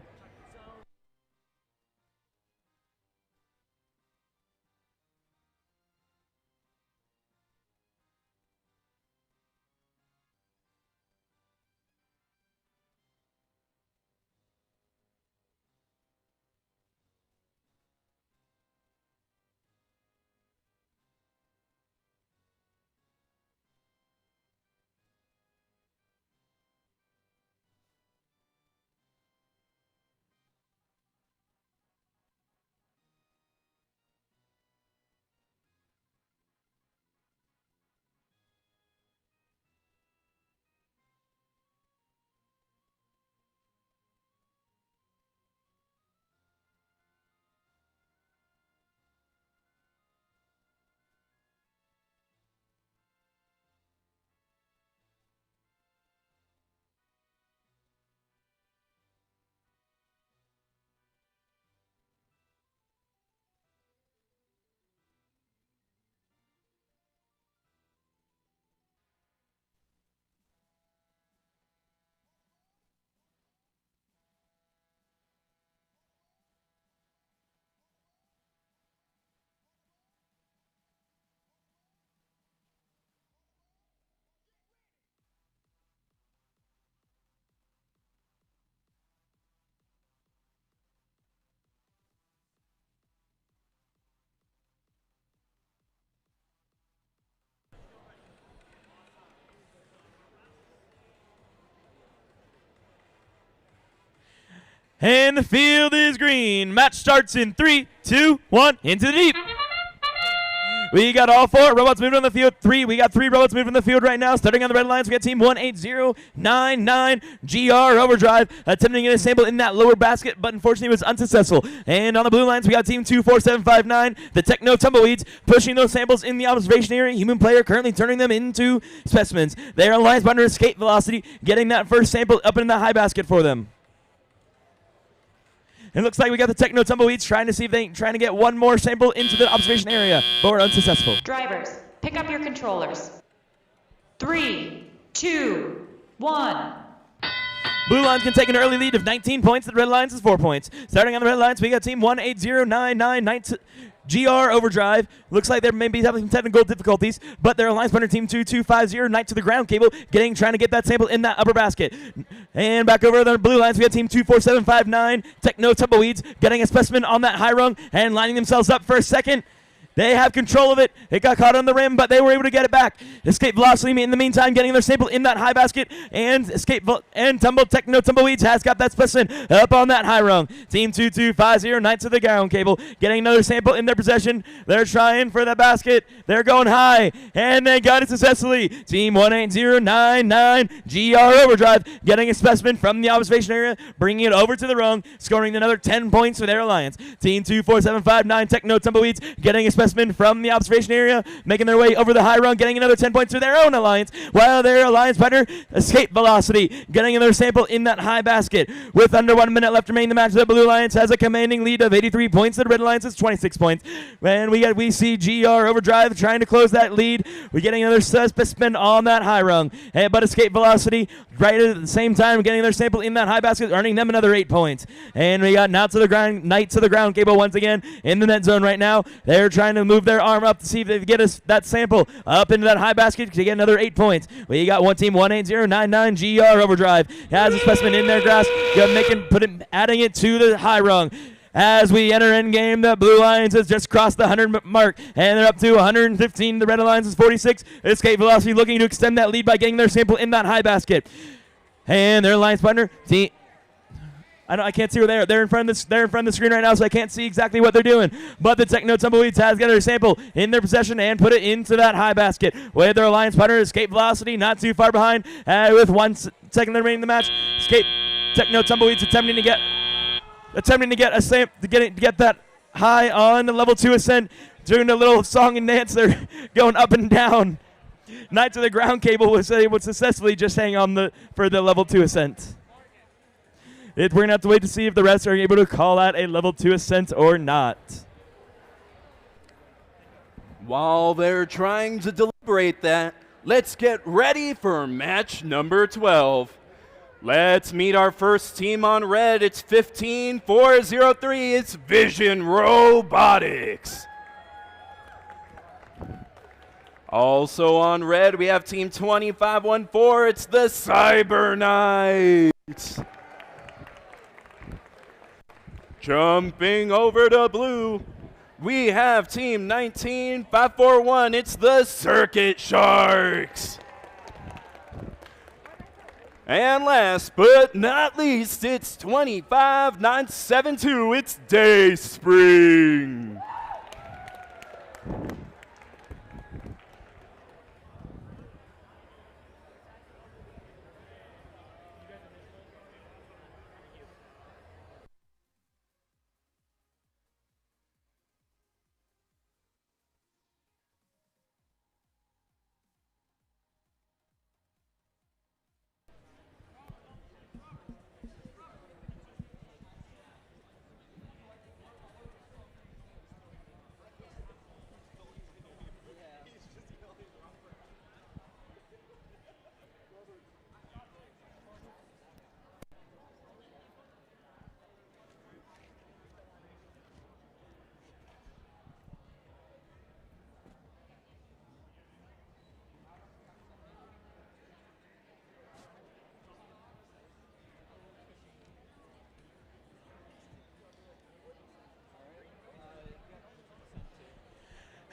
And the field is green. Match starts in 3, 2, 1, into the deep. We got all 4 robots moving on the field. We got 3 robots moving on the field right now. Starting on the red lines, we got team 18099 GR Overdrive attempting to get a sample in that lower basket, but unfortunately was unsuccessful. And on the blue lines, we got team 24759, the Techno Tumbleweeds, pushing those samples in the observation area. Human player currently turning them into specimens. They are alliance under escape velocity, getting that first sample up in the high basket for them. It looks like we got the Techno Tumbleweeds trying to see if they trying to get one more sample into the observation area, but we're unsuccessful. Drivers, pick up your controllers. 3, 2, 1. Blue Lines can take an early lead of 19 points. The red lines is 4 points. Starting on the red lines, we got team 18099 GR Overdrive. Looks like they're maybe having some technical difficulties, but their alliance partner team 2250 Knight to the ground cable, trying to get that sample in that upper basket. And back over the blue lines, we got team 24759 Techno Tumbleweeds getting a specimen on that high rung and lining themselves up for a second. They have control of it. It got caught on the rim, but they were able to get it back. Escape Velocity, in the meantime, getting their sample in that high basket, and Techno Tumbleweeds has got that specimen up on that high rung. Team 2250 Knights of the ground cable, getting another sample in their possession. They're trying for the basket. They're going high, and they got it successfully. Team 18099 GR Overdrive, getting a specimen from the observation area, bringing it over to the rung, scoring another 10 points for their alliance. Team 24759 Techno Tumbleweeds, getting a specimen from the observation area, making their way over the high rung, getting another 10 points for their own alliance, while their alliance partner, Escape Velocity, getting another sample in that high basket. With under 1 minute left remaining in the match, the Blue Alliance has a commanding lead of 83 points. The Red Alliance is 26 points. And we see GR Overdrive trying to close that lead. We're getting another specimen on that high rung. But Escape Velocity, right at the same time, getting their sample in that high basket, earning them another 8 points. And we got Knights of the ground cable once again in the net zone right now. They're trying to move their arm up to see if they can get us that sample up into that high basket to get another 8 points. We got one team 18099 GR Overdrive has a specimen in their grasp, adding it to the high rung. As we enter end game, the Blue Lions has just crossed the 100 mark, and they're up to 115. The Red Alliance is 46. Escape Velocity looking to extend that lead by getting their sample in that high basket. And their alliance partner, team. I can't see where they are. They're in front of the screen right now, so I can't see exactly what they're doing. But the Techno Tumbleweeds has got their sample in their possession and put it into that high basket. With their alliance partner, Escape Velocity, not too far behind. With 1 second remaining in the match, Techno Tumbleweeds attempting to get that high on the level 2 ascent, doing a little song and dance. They're going up and down. Knights of the ground cable was able to successfully just hang on for the level 2 ascent. We're going to have to wait to see if the rest are able to call out a level 2 ascent or not. While they're trying to deliberate that, let's get ready for match number 12. Let's meet our first team on red. It's 15403. It's Vision Robotics. Also on red, we have team 2514. It's the Cyber Knights. Jumping over to blue, we have team 19541. It's the Circuit Sharks. And last but not least, it's 25972. It's Dayspring.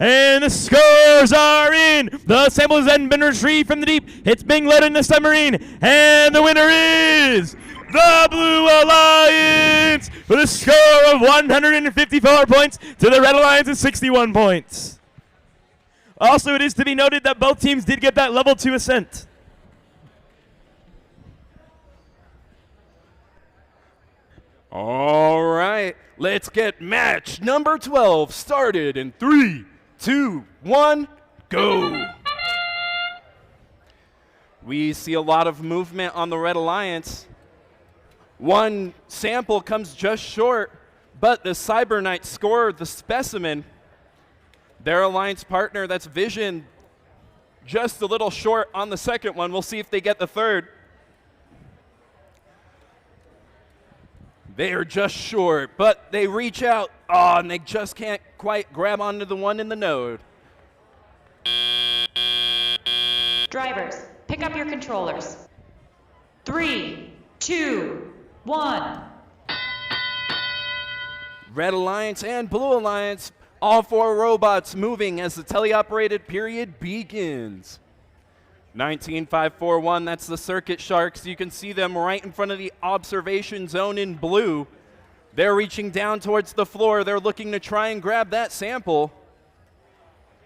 And the scores are in. The sample has then been retrieved from the deep. It's being loaded in the submarine. And the winner is the Blue Alliance. with a score of 154 points to the Red Alliance's 61 points. Also, it is to be noted that both teams did get that level 2 ascent. All right, let's get match number 12 started in 3, 2, 1, go. We see a lot of movement on the Red Alliance. One sample comes just short, but the Cyber Knights score the specimen. Their alliance partner, that's Vision, just a little short on the second one. We'll see if they get the third. They are just short, but they reach out. Oh, and they just can't quite grab onto the one in the node. Drivers, pick up your controllers. 3, 2, 1. Red Alliance and Blue Alliance, all 4 robots moving as the teleoperated period begins. 19541, that's the Circuit Sharks. You can see them right in front of the observation zone in blue. They're reaching down towards the floor. They're looking to try and grab that sample.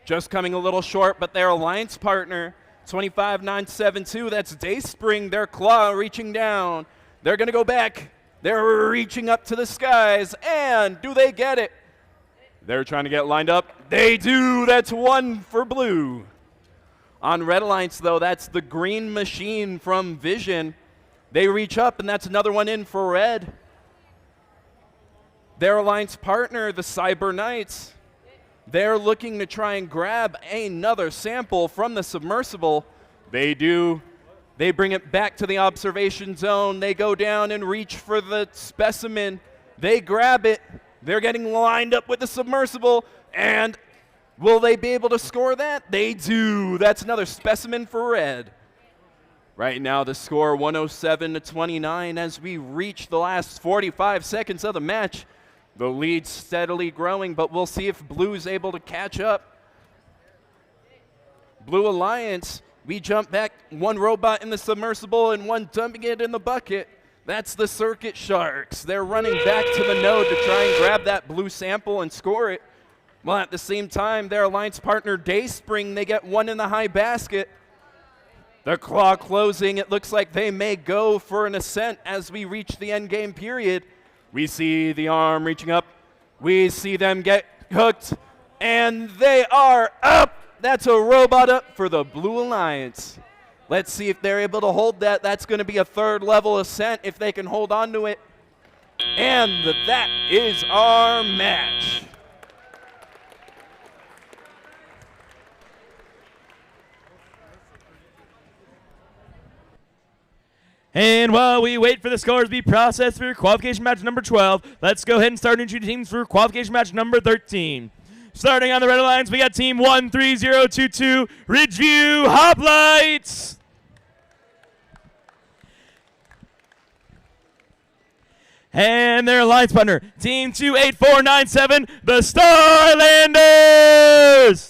Just coming a little short, but their alliance partner, 25972, that's Dayspring, their claw reaching down. They're going to go back. They're reaching up to the skies, and do they get it? They're trying to get lined up. They do. That's 1 for blue. On Red Alliance, though, that's the green machine from Vision. They reach up, and that's another one in for red. Their alliance partner, the Cyber Knights, they're looking to try and grab another sample from the submersible. They do. They bring it back to the observation zone. They go down and reach for the specimen. They grab it. They're getting lined up with the submersible, and will they be able to score that? They do. That's another specimen for red. Right now, the score 107-29 as we reach the last 45 seconds of the match. The lead steadily growing, but we'll see if Blue's able to catch up. Blue Alliance, we jump back, 1 robot in the submersible and 1 dumping it in the bucket. That's the Circuit Sharks. They're running back to the node to try and grab that blue sample and score it. Well, at the same time, their alliance partner Dayspring, they get 1 in the high basket. The claw closing. It looks like they may go for an ascent as we reach the end game period. We see the arm reaching up. We see them get hooked, and they are up. That's a robot up for the Blue Alliance. Let's see if they're able to hold that. That's going to be a 3rd level ascent if they can hold on to it. And that is our match. And while we wait for the scores to be processed for qualification match number 12, let's go ahead and start introducing teams for qualification match number 13. Starting on the Red Alliance, we got team 13022, Ridgeview Hoplites. And their alliance partner, team 28497, the Starlanders.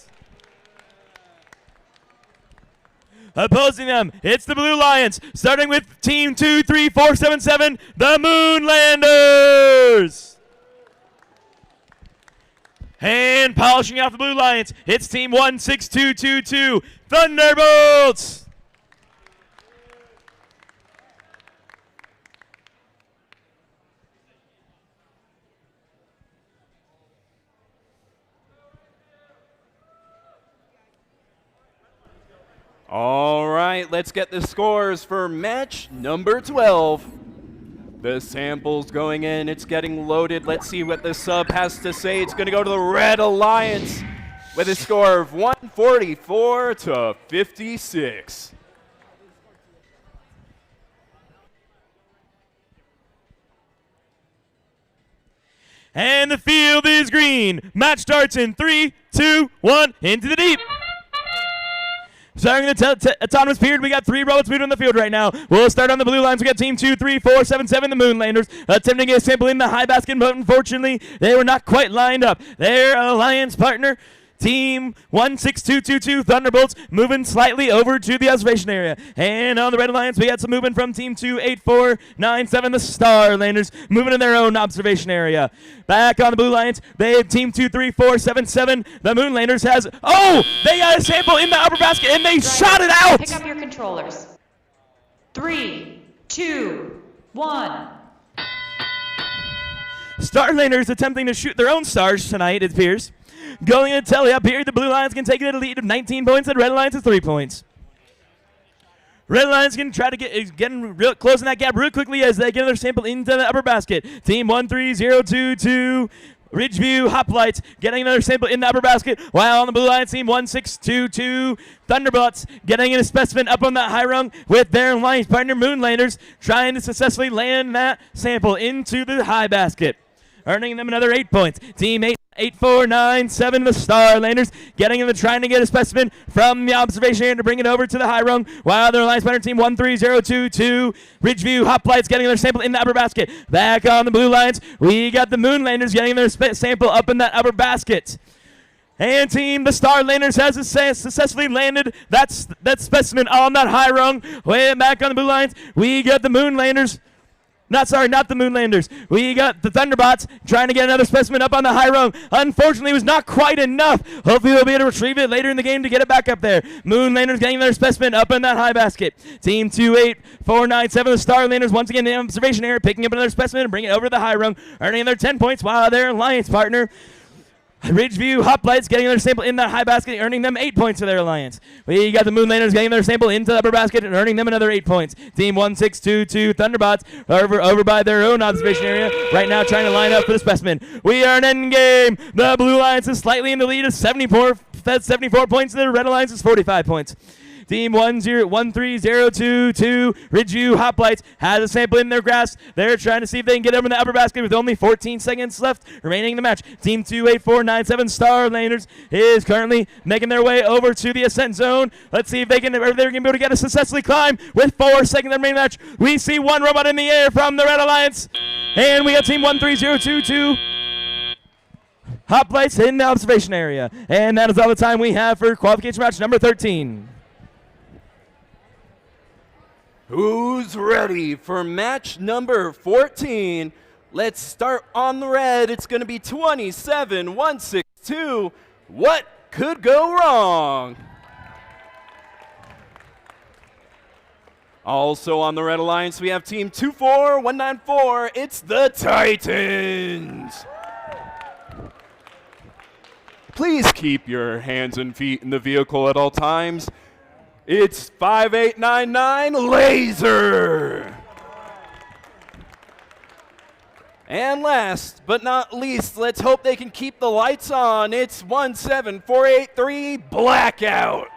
Opposing them, it's the Blue Lions, starting with team 23477, the Moonlanders. And polishing off the Blue Lions, it's team 16222, Thunderbolts. All right, let's get the scores for match number 12. The sample's going in. It's getting loaded. Let's see what the sub has to say. It's going to go to the Red Alliance with a score of 144-56. And the field is green. Match starts in 3, 2, 1, into the deep. Starting the autonomous period, we got 3 robots moving on the field right now. We'll start on the blue lines. We got team 23477, the Moonlanders, attempting to get a sample in the high basket, but unfortunately, they were not quite lined up. Their alliance partner, Team 16222 Thunderbolts moving slightly over to the observation area. And on the Red Alliance, we got some movement from Team 28497, the Starlanders, moving in their own observation area. Back on the Blue Alliance, they have Team 23477, the Moonlanders has, they got a sample in the upper basket and they shot it out! Pick up your controllers. 3, 2, 1. Starlanders attempting to shoot their own stars tonight, it appears. Going to tell you up here, the Blue Lions can take it at a lead of 19 points, and Red Lions is 3 points. Red Lions can try to getting real closing that gap real quickly as they get their sample into the upper basket. Team 13022 Ridgeview Hoplites getting another sample in the upper basket, while on the Blue Lions team 1622 Thunderbolts getting a specimen up on that high rung with their alliance partner Moonlanders trying to successfully land that sample into the high basket, earning them another 8 points. Team 8497, the Starlanders, trying to get a specimen from the observation area to bring it over to the high rung, while their alliance partner team 13022 Ridgeview Hoplites getting their sample in the upper basket. Back on the Blue Lions, we got the Moonlanders getting their sample up in that upper basket. And team, the Starlanders has successfully landed that specimen on that high rung. Way back on the Blue Lions, we got the Moonlanders. Not the Moonlanders. We got the Thunderbots trying to get another specimen up on the high rung. Unfortunately, it was not quite enough. Hopefully, they'll be able to retrieve it later in the game to get it back up there. Moonlanders getting their specimen up in that high basket. Team 28497, the Starlanders, once again in the observation area, picking up another specimen and bringing it over to the high rung, earning their 10 points, while their alliance partner, Ridgeview Hoplites, getting their sample in that high basket, earning them 8 points to their alliance. We got the Moonlanders getting their sample into the upper basket and earning them another 8 points. Team 1622 Thunderbots over by their own observation area, right now trying to line up for the specimen. We are an end game. The Blue Alliance is slightly in the lead of 74 points, and the Red Alliance is 45 points. Team 13022 Ridgeview Hoplites has a sample in their grasp. They're trying to see if they can get over in the upper basket with only 14 seconds left remaining in the match. Team 28497 Starlanders is currently making their way over to the ascent zone. Let's see if they're going to be able to get a successfully climb with 4 seconds remaining in the match. We see one robot in the air from the Red Alliance, and we got Team 13022 Hoplites in the observation area. And that is all the time we have for qualification match number 13. Who's ready for match number 14? Let's start on the red. It's going to be 27162. What could go wrong? Also on the Red Alliance, we have Team 24194. It's the Titans. Please keep your hands and feet in the vehicle at all times. It's 5899 Laser. And last but not least, let's hope they can keep the lights on. It's 17483 Blackout.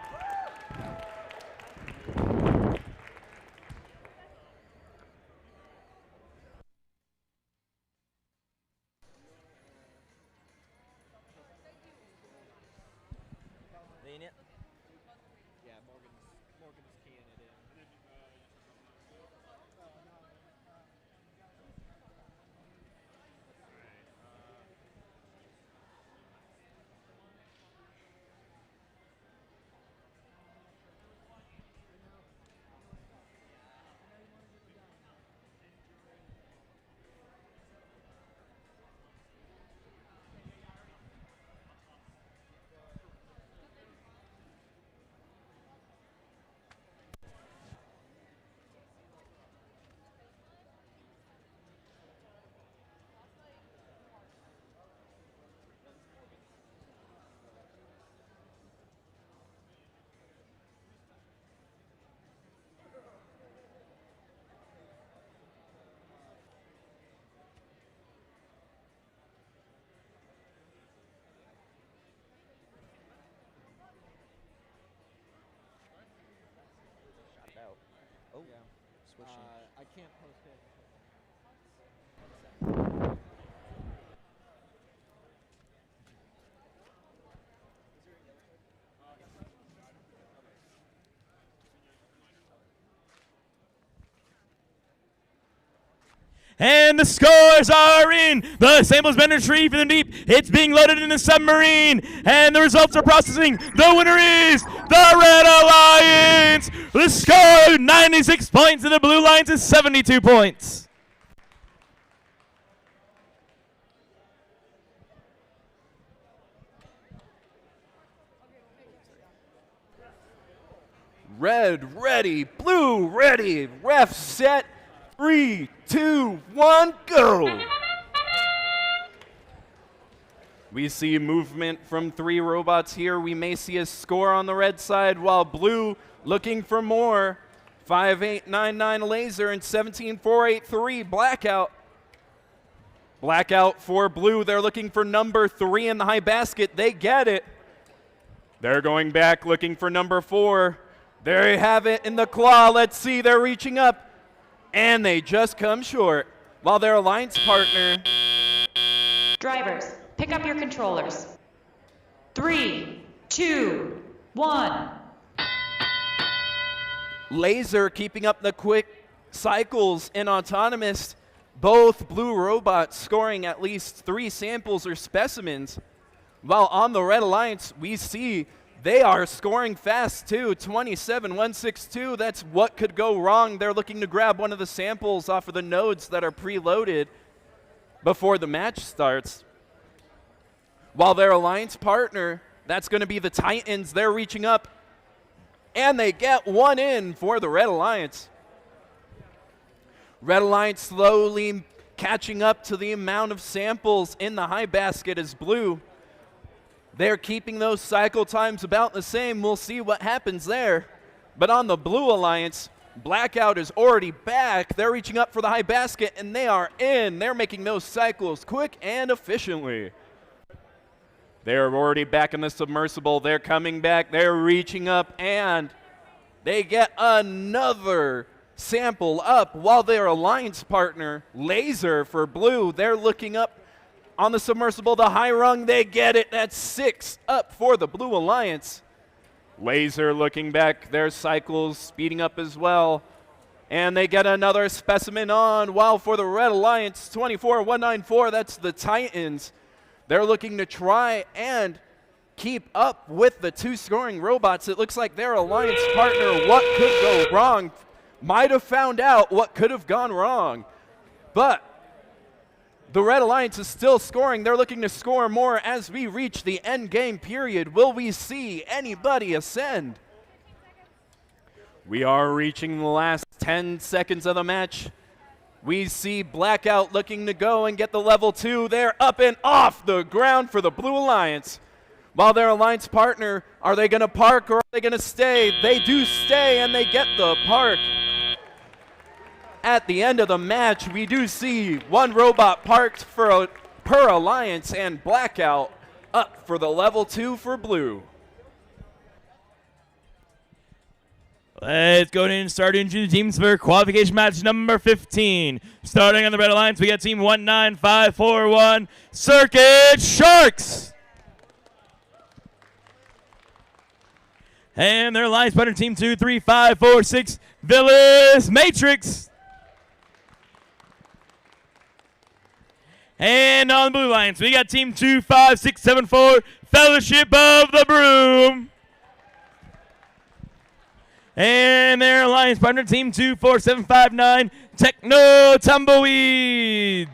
I can't post it. And the scores are in. The sample's been retrieved from the deep. It's being loaded in the submarine. And the results are processing. The winner is the Red Alliance. The score, 96 points, and the Blue Alliance is 72 points. Red ready, blue ready, ref set, 3, 2, 1, go! We see movement from 3 robots here. We may see a score on the red side while blue looking for more. 5899 laser and 17483 blackout. Blackout for blue. They're looking for number 3 in the high basket. They get it. They're going back looking for number 4. There you have it in the claw. Let's see, they're reaching up. And they just come short. While their alliance partner... Drivers, pick up your controllers. 3, 2, 1. Laser keeping up the quick cycles in autonomous. Both blue robots scoring at least 3 samples or specimens. While on the Red Alliance, we see they are scoring fast too. 27-162. That's what could go wrong. They're looking to grab one of the samples off of the nodes that are preloaded before the match starts. While their alliance partner, that's going to be the Titans, they're reaching up. And they get one in for the Red Alliance. Red Alliance slowly catching up to the amount of samples in the high basket as blue. They're keeping those cycle times about the same. We'll see what happens there. But on the Blue Alliance, Blackout is already back. They're reaching up for the high basket, and they are in. They're making those cycles quick and efficiently. They're already back in the submersible. They're coming back. They're reaching up, and they get another sample up while their alliance partner, Laser for blue, they're looking up on the submersible, the high rung, they get it. That's 6 up for the Blue Alliance. Laser looking back, their cycles speeding up as well. And they get another specimen on, while for the Red Alliance, 24-194, that's the Titans. They're looking to try and keep up with the 2 scoring robots. It looks like their alliance partner, what could go wrong, might have found out what could have gone wrong. But the Red Alliance is still scoring. They're looking to score more as we reach the end game period. Will we see anybody ascend? We are reaching the last 10 seconds of the match. We see Blackout looking to go and get the level 2. They're up and off the ground for the Blue Alliance. While their alliance partner, are they going to park or are they going to stay? They do stay and they get the park. At the end of the match, we do see 1 robot parked per alliance and Blackout up for the level 2 for blue. Let's go ahead and start into the teams for qualification match number 15. Starting on the Red Alliance, we got team 19541, Circuit Sharks. And their alliance partner, team 23546, Villas Matrix. And on the Blue Alliance, we got team 25674, Fellowship of the Broom. And their alliance partner, team 24759, Techno Tumbleweeds.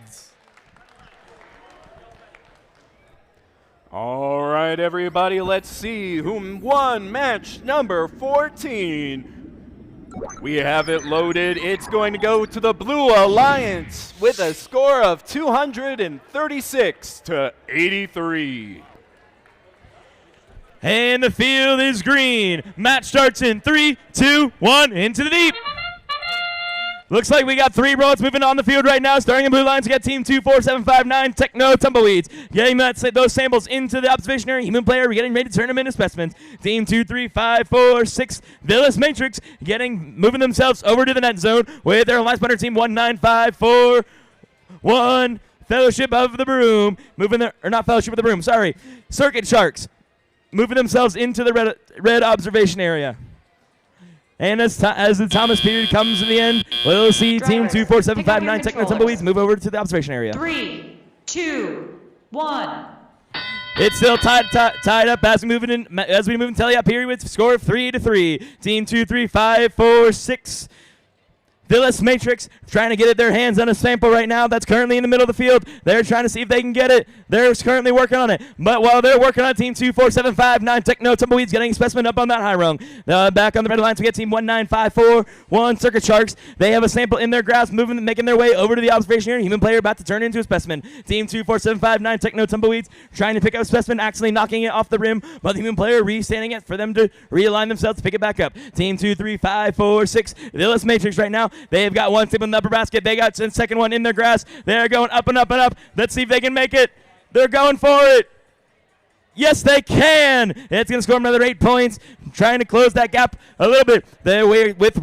All right, everybody, let's see who won match number 14. We have it loaded. It's going to go to the Blue Alliance with a score of 236-83. And the field is green. Match starts in 3, 2, 1, into the deep. Looks like we got 3 robots moving on the field right now. Starting in Blue Lines, we got team 24759, Techno Tumbleweeds. Getting those samples into the observation area. Human player, we're getting ready to turn them into specimens. Team 23546, Villas Matrix, moving themselves over to the net zone with their alliance partner, team 19541, Fellowship of the Broom. Not Fellowship of the Broom, sorry. Circuit Sharks, moving themselves into the red observation area. And as the Thomas period comes to the end, we'll see Team 2, 4, 7, 5, 9 Techno Tumbleweeds move over to the observation area. 3, 2, 1. It's still tied up as we move in teleop period with score of 3-3. Team 2, 3, 5, 4, 6. Villas Matrix trying to get their hands on a sample right now that's currently in the middle of the field. They're trying to see if they can get it. They're currently working on it. But while they're working on Team 2, 4, 7, 5, 9 Techno Tumbleweeds getting a specimen up on that high rung. Back on the red lines, we get Team 1, 9, 5, 4, 1 Circuit Sharks. They have a sample in their grasp, making their way over to the observation area. Human player about to turn it into a specimen. Team 2, 4, 7, 5, 9 Techno Tumbleweeds trying to pick up a specimen, accidentally knocking it off the rim, but the human player re-standing it for them to realign themselves to pick it back up. Team 2, 3, 5, 4, 6. Villas Matrix right now, they have got one sample in the upper basket. They got the second one in their grasp. They're going up and up and up. Let's see if they can make it. They're going for it. Yes, they can. It's going to score another 8 points, trying to close that gap a little bit. With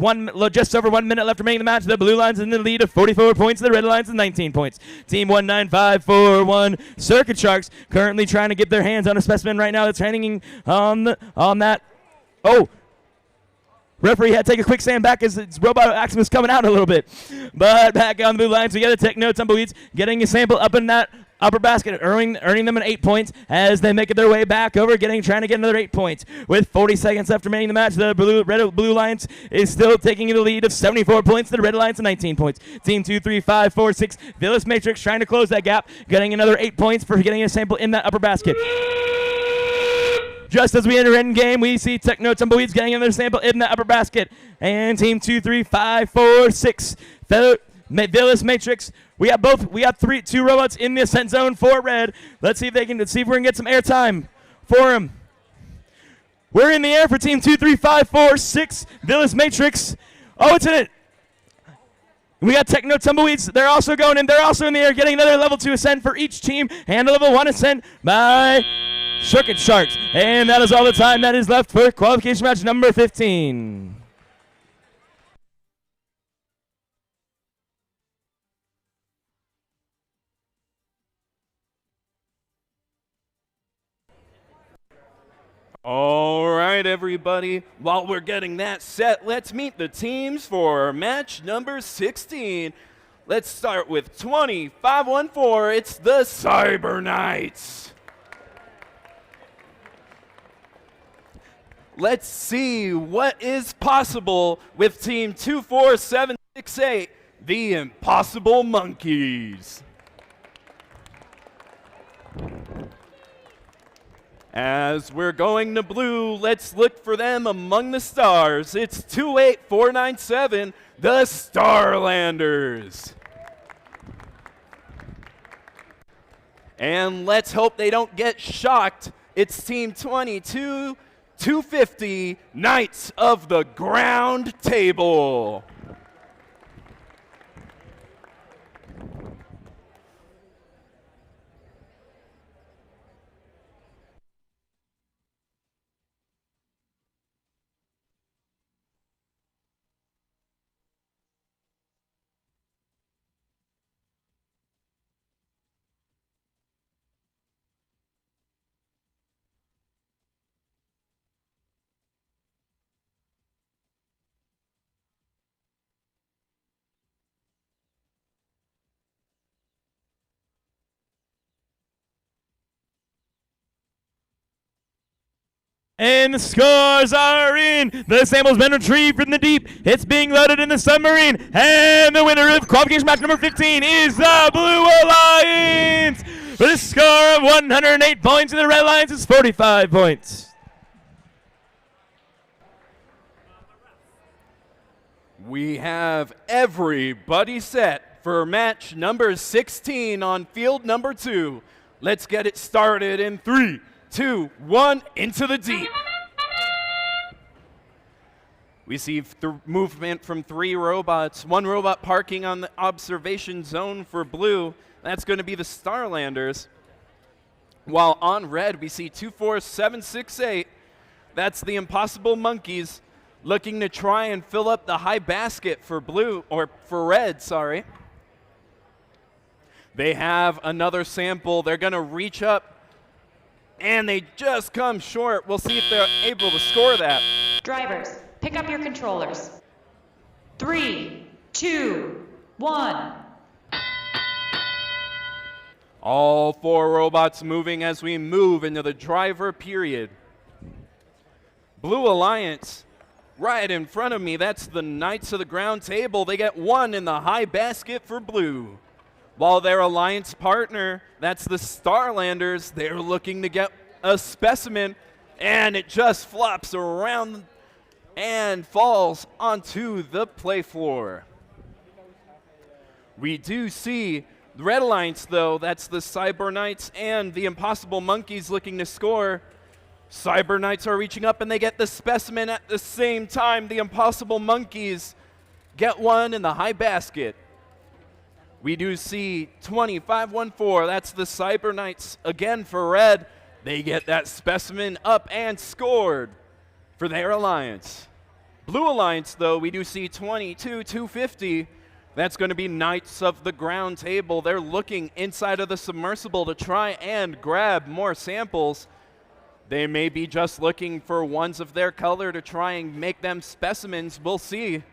just over 1 minute left remaining in the match, the blue line's in the lead of 44 points, the red line's in 19 points. Team 19541 Circuit Sharks currently trying to get their hands on a specimen right now that's hanging on that. Oh. Referee had to take a quick stand back as Robot Action was coming out a little bit. But back on the blue lines, we got the Techno Tumbleweeds getting a sample up in that upper basket, earning them an 8 points as they make it their way back over, trying to get another 8 points. With 40 seconds left remaining in the match, the blue Lions is still taking the lead of 74 points, the red Lions of 19 points. Team 2, 3, 5, 4, 6, Villas Matrix trying to close that gap, getting another 8 points for getting a sample in that upper basket. Just as we enter end game, we see Techno Tumbleweeds getting another sample in the upper basket. And Team 2, 3, 5, 4, 6, Villas Matrix. We got 2 robots in the ascent zone for red. Let's see if we can get some airtime for them. We're in the air for Team 2, 3, 5, 4, 6, Villas Matrix. Oh, it's in it. We got Techno Tumbleweeds. They're also going in. They're also in the air, getting another level 2 ascent for each team, and a level 1 ascent by Circuit Sharks. And that is all the time that is left for qualification match number 15. All right, everybody. While we're getting that set, let's meet the teams for match number 16. Let's start with 2514. It's the Cyber Knights. Let's see what is possible with Team 24768, the Impossible Monkeys. As we're going to blue, let's look for them among the stars. It's 28497, the Starlanders. And let's hope they don't get shocked. It's Team 250, Knights of the Ground Table. And the scores are in. The sample's been retrieved from the deep. It's being loaded in the submarine. And the winner of qualification match number 15 is the Blue Alliance. With a score of 108 points, and the Red Alliance is 45 points. We have everybody set for match number 16 on field number 2. Let's get it started in 3, 2, 1, into the deep. We see movement from 3 robots. 1 robot parking on the observation zone for blue. That's going to be the Starlanders. While on red, we see 24768. That's the Impossible Monkeys, looking to try and fill up the high basket for blue, or for red, sorry. They have another sample. They're going to reach up, and they just come short. We'll see if they're able to score that. Drivers, pick up your controllers. 3, 2, 1. All 4 robots moving as we move into the driver period. Blue Alliance, right in front of me, that's the Knights of the Ground Table. They get 1 in the high basket for blue. While their alliance partner, that's the Starlanders, they're looking to get a specimen, and it just flops around and falls onto the play floor. We do see the Red Alliance, though, that's the Cyber Knights and the Impossible Monkeys looking to score. Cyber Knights are reaching up and they get the specimen at the same time. The Impossible Monkeys get 1 in the high basket. We do see 25-14, that's the Cyber Knights again for red. They get that specimen up and scored for their alliance. Blue Alliance, though, we do see 22-250. That's going to be Knights of the Ground Table. They're looking inside of the submersible to try and grab more samples. They may be just looking for ones of their color to try and make them specimens. We'll see.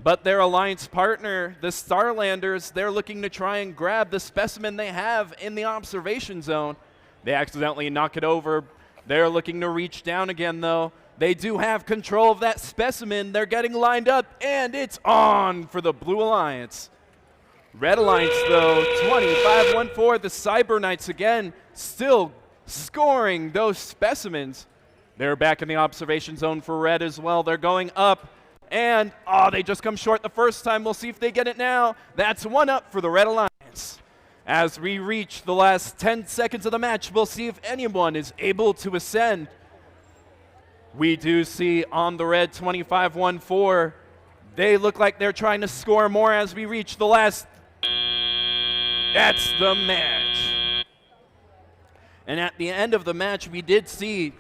But their alliance partner, the Starlanders, they're looking to try and grab the specimen they have in the observation zone. They accidentally knock it over. They're looking to reach down again, though. They do have control of that specimen. They're getting lined up, and it's on for the Blue Alliance. Red Alliance, though, 25-14. The Cyber Knights, again, still scoring those specimens. They're back in the observation zone for red as well. They're going up, and, they just come short the first time. We'll see if they get it now. That's 1 up for the Red Alliance. As we reach the last 10 seconds of the match, we'll see if anyone is able to ascend. We do see on the red 25-14. They look like they're trying to score more as we reach the last. That's the match. And at the end of the match, we did see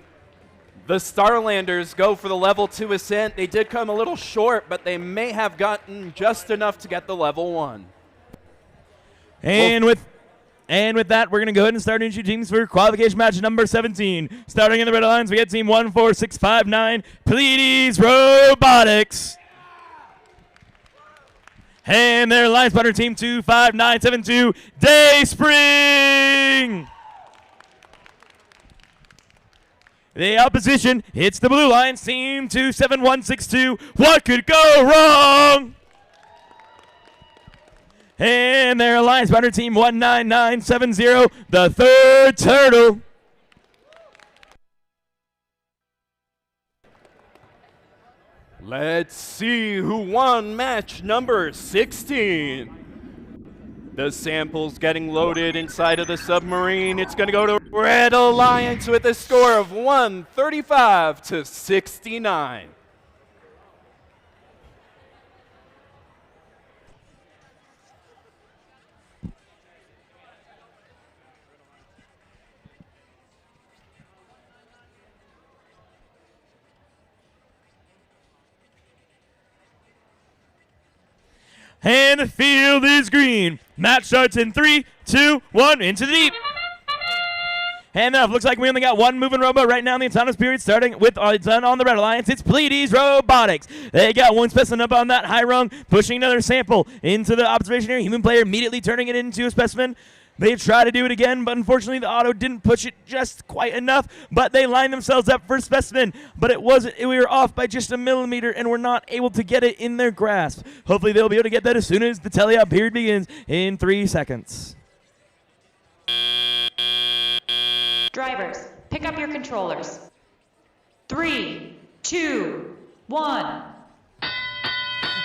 the Starlanders go for the level 2 ascent. They did come a little short, but they may have gotten just enough to get the level 1. And with that, we're going to go ahead and start into teams for qualification match number 17. Starting in the Red Alliance, we get team 14659, Pleiades Robotics. And their alliance partner, team 25972, Dayspring. The opposition hits the Blue Alliance, team 27162. What could go wrong? And their alliance partner, team 19970, the Third Turtle. Let's see who won match number 16. The sample's getting loaded inside of the submarine. It's going to go to Red Alliance with a score of 135-69. And the field is green. Match starts in 3, 2, 1, into the deep. Handoff. Looks like we only got 1 moving robot right now in the autonomous period, starting with on the Red Alliance. It's Pleiades Robotics. They got 1 specimen up on that high rung, pushing another sample into the observation area. Human player immediately turning it into a specimen. They tried to do it again, but unfortunately the auto didn't push it just quite enough, but they lined themselves up for specimen, but we were off by just a millimeter and were not able to get it in their grasp. Hopefully they'll be able to get that as soon as the teleop period begins in 3 seconds. Drivers, pick up your controllers. 3, 2, 1.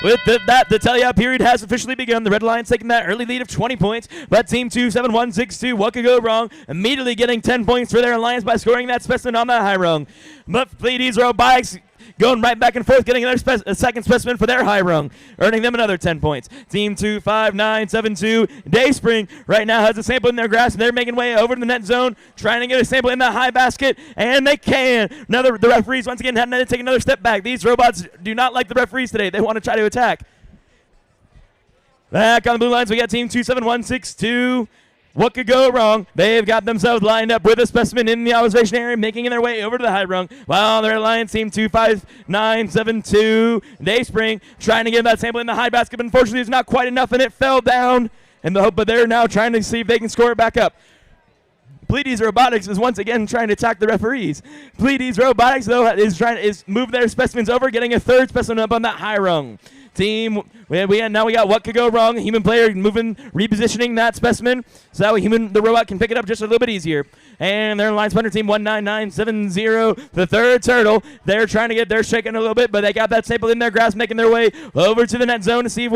With that, the teleop period has officially begun. The Red Alliance taking that early lead of 20 points, but Team 27162, what could go wrong? Immediately getting 10 points for their alliance by scoring that specimen on that high rung. But Pleiades Robotics going right back and forth, getting another second specimen for their high rung, earning them another 10 points. Team 25972, Dayspring, right now has a sample in their grasp, and they're making way over to the net zone, trying to get a sample in the high basket, and they can. Now the referees once again had to take another step back. These robots do not like the referees today. They want to try to attack. Back on the blue lines, we got Team 27162. What could go wrong? They've got themselves lined up with a specimen in the observation area, making their way over to the high rung, while their Alliance team 25972 Dayspring trying to get that sample in the high basket, but unfortunately it's not quite enough, and it fell down. But they're now trying to see if they can score it back up. Pleiades Robotics is once again trying to attack the referees. Pleiades Robotics, though, is move their specimens over, getting a third specimen up on that high rung. Team, now we got what could go wrong. Human player moving, repositioning that specimen so that way the robot can pick it up just a little bit easier. And their Alliance Partner team 19970, the third turtle. They're trying to get their shaking a little bit, but they got that sample in their grasp, making their way over to the net zone to see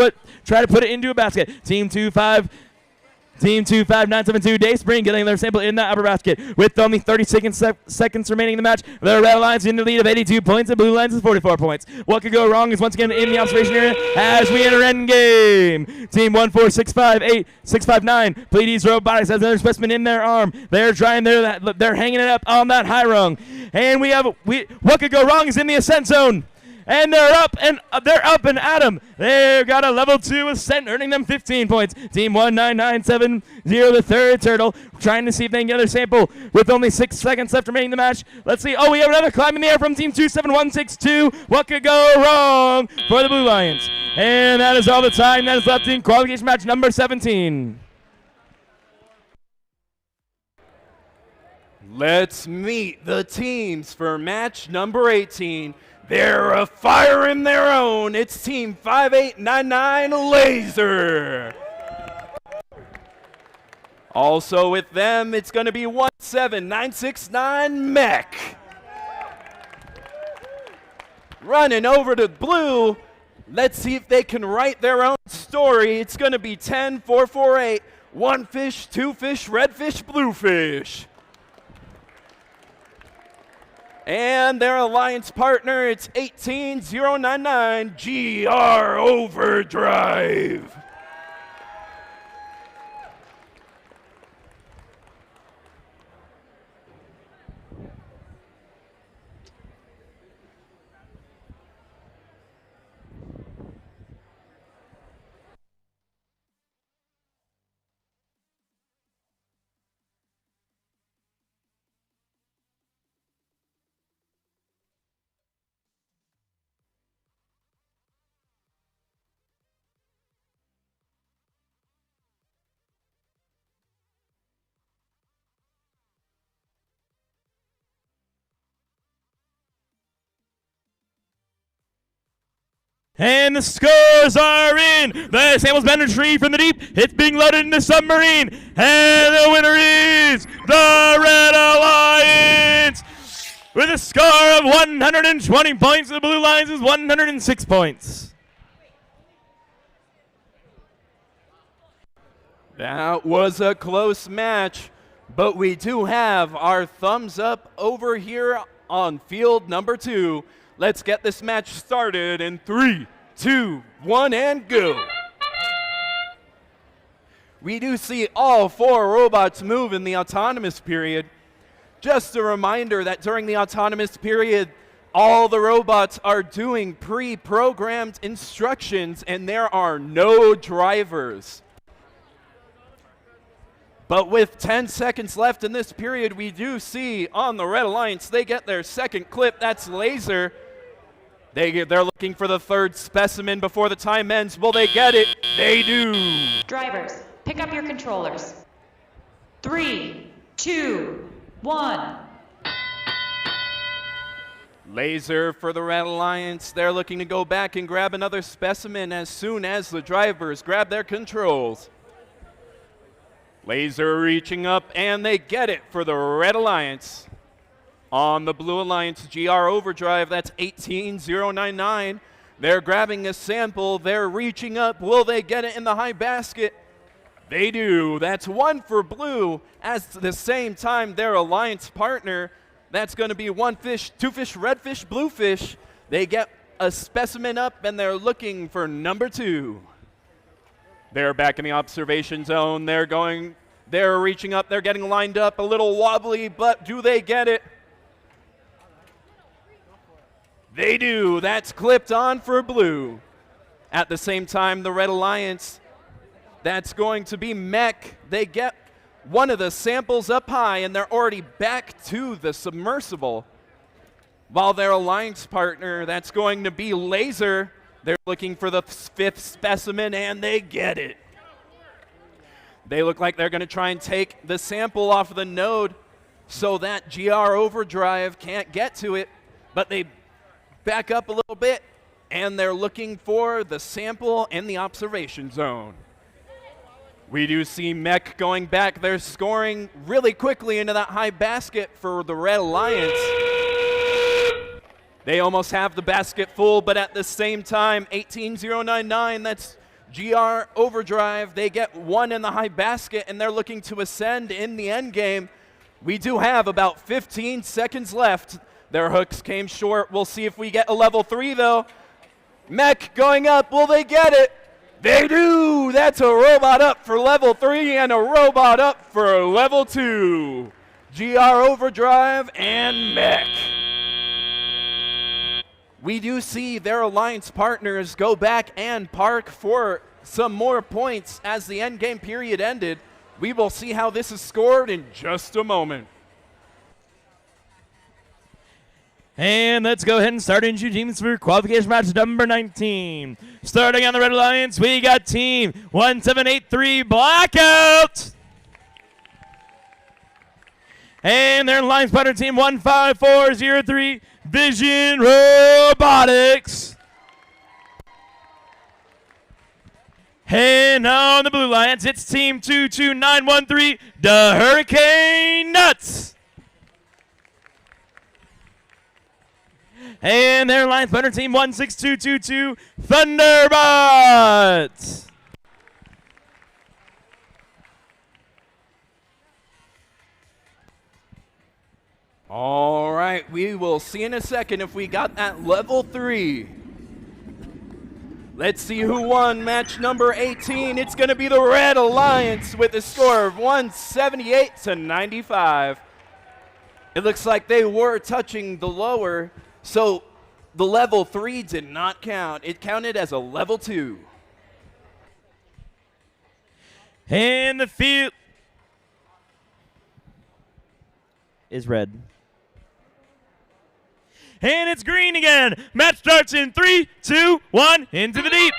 try to put it into a basket. Team 25972 Dayspring getting their sample in the upper basket with only 30 seconds remaining in the match. The Red Alliance in the lead of 82 points and Blue Alliance is 44 points. What could go wrong is once again in the observation area as we enter end game. Team 14659 Pleiades Robotics has another specimen in their arm. They're trying they're hanging it up on that high rung. And what could go wrong is in the ascent zone. And they're up and at 'em. They've got a level 2 ascent, earning them 15 points. Team 19970, the third turtle, trying to see if they can get their sample with only 6 seconds left remaining in the match. Let's see. Oh, we have another climb in the air from Team 27162. What could go wrong for the Blue Lions? And that is all the time that is left in qualification match number 17. Let's meet the teams for match number 18. They're a fire in their own. It's Team 5899 Laser. Also with them, it's going to be 17969 Mech. Running over to Blue. Let's see if they can write their own story. It's going to be 10448. One fish, two fish, red fish, blue fish. And their alliance partner, it's 18099 GR Overdrive. And the scores are in. The sample's been retrieved from the deep. It's being loaded in the submarine. And the winner is the Red Alliance with a score of 120 points. The Blue Lions is 106 points. That was a close match, but we do have our thumbs up over here on field number 2. Let's get this match started in 3, 2, 1, and go. We do see all 4 robots move in the autonomous period. Just a reminder that during the autonomous period, all the robots are doing pre-programmed instructions and there are no drivers. But with 10 seconds left in this period, we do see on the Red Alliance, they get their second clip. That's Laser. They're looking for the third specimen before the time ends. Will they get it? They do. Drivers, pick up your controllers. 3, 2, 1. Laser for the Red Alliance. They're looking to go back and grab another specimen as soon as the drivers grab their controls. Laser reaching up, and they get it for the Red Alliance. On the Blue Alliance GR Overdrive, that's 18099. They're grabbing a sample. They're reaching up. Will they get it in the high basket? They do. That's 1 for Blue. At the same time, their alliance partner, that's going to be 1 fish, 2 fish, red fish, blue fish. They get a specimen up, and they're looking for number 2. They're back in the observation zone. They're reaching up. They're getting lined up, a little wobbly, but do they get it? They do. That's clipped on for Blue. At the same time, the Red Alliance, that's going to be Mech. They get one of the samples up high, and they're already back to the submersible. While their alliance partner, that's going to be Laser, they're looking for the 5th specimen, and they get it. They look like they're going to try and take the sample off of the node so that GR Overdrive can't get to it, but they back up a little bit, and they're looking for the sample in the observation zone. We do see Mech going back. They're scoring really quickly into that high basket for the Red Alliance. They almost have the basket full, but at the same time, 18099, that's GR Overdrive. They get 1 in the high basket, and they're looking to ascend in the end game. We do have about 15 seconds left. Their hooks came short. We'll see if we get a level 3, though. Mech going up. Will they get it? They do. That's a robot up for level 3 and a robot up for level 2. GR Overdrive and Mech. We do see their alliance partners go back and park for some more points as the endgame period ended. We will see how this is scored in just a moment. And let's go ahead and start into teams for qualification match number 19. Starting on the Red Alliance, we got team 1783 Blackout. And their alliance partner team 15403 Vision Robotics. And on the Blue Alliance, it's team 22913 the Hurricane Nuts. And their alliance partner team 16222 Thunderbots. All right, we will see in a second if we got that level 3. Let's see who won match number 18. It's going to be the Red Alliance with a score of 178-95. It looks like they were touching the lower, so the level 3 did not count. It counted as a level 2. And the field is red. And it's green again. Match starts in 3, 2, 1, into the deep.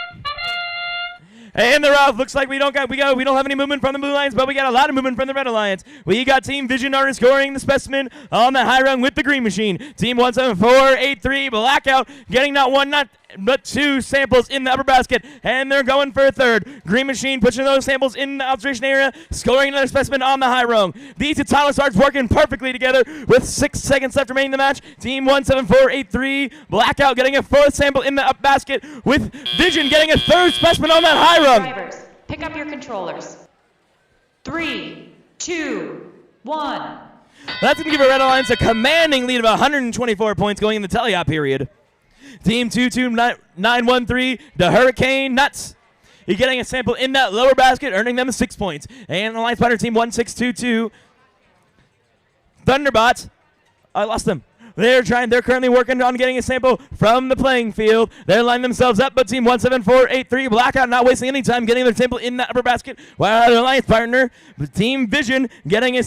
And they're off. Looks like we don't have any movement from the Blue Alliance, but we got a lot of movement from the Red Alliance. We got Team Vision scoring the specimen on the high rung with the Green Machine. Team 17483 Blackout getting not one, but 2 samples in the upper basket, and they're going for a third. Green Machine pushing those samples in the observation area, scoring another specimen on the high rung. These two titles starts working perfectly together with 6 seconds left remaining in the match. Team 17483 Blackout getting a 4th sample in the up basket, with Vision getting a 3rd specimen on that high rung. Drivers, pick up your controllers. 3, 2, 1. That's going to give the Red Alliance a commanding lead of 124 points going in the teleop period. Team 22913, the Hurricane Nuts. You're getting a sample in that lower basket, earning them 6 points. And the Alliance partner team 1622, Thunderbots. I lost them. They're currently working on getting a sample from the playing field. They're lining themselves up, but team 17483 Blackout not wasting any time getting their sample in that upper basket, while their alliance partner, Team Vision, getting a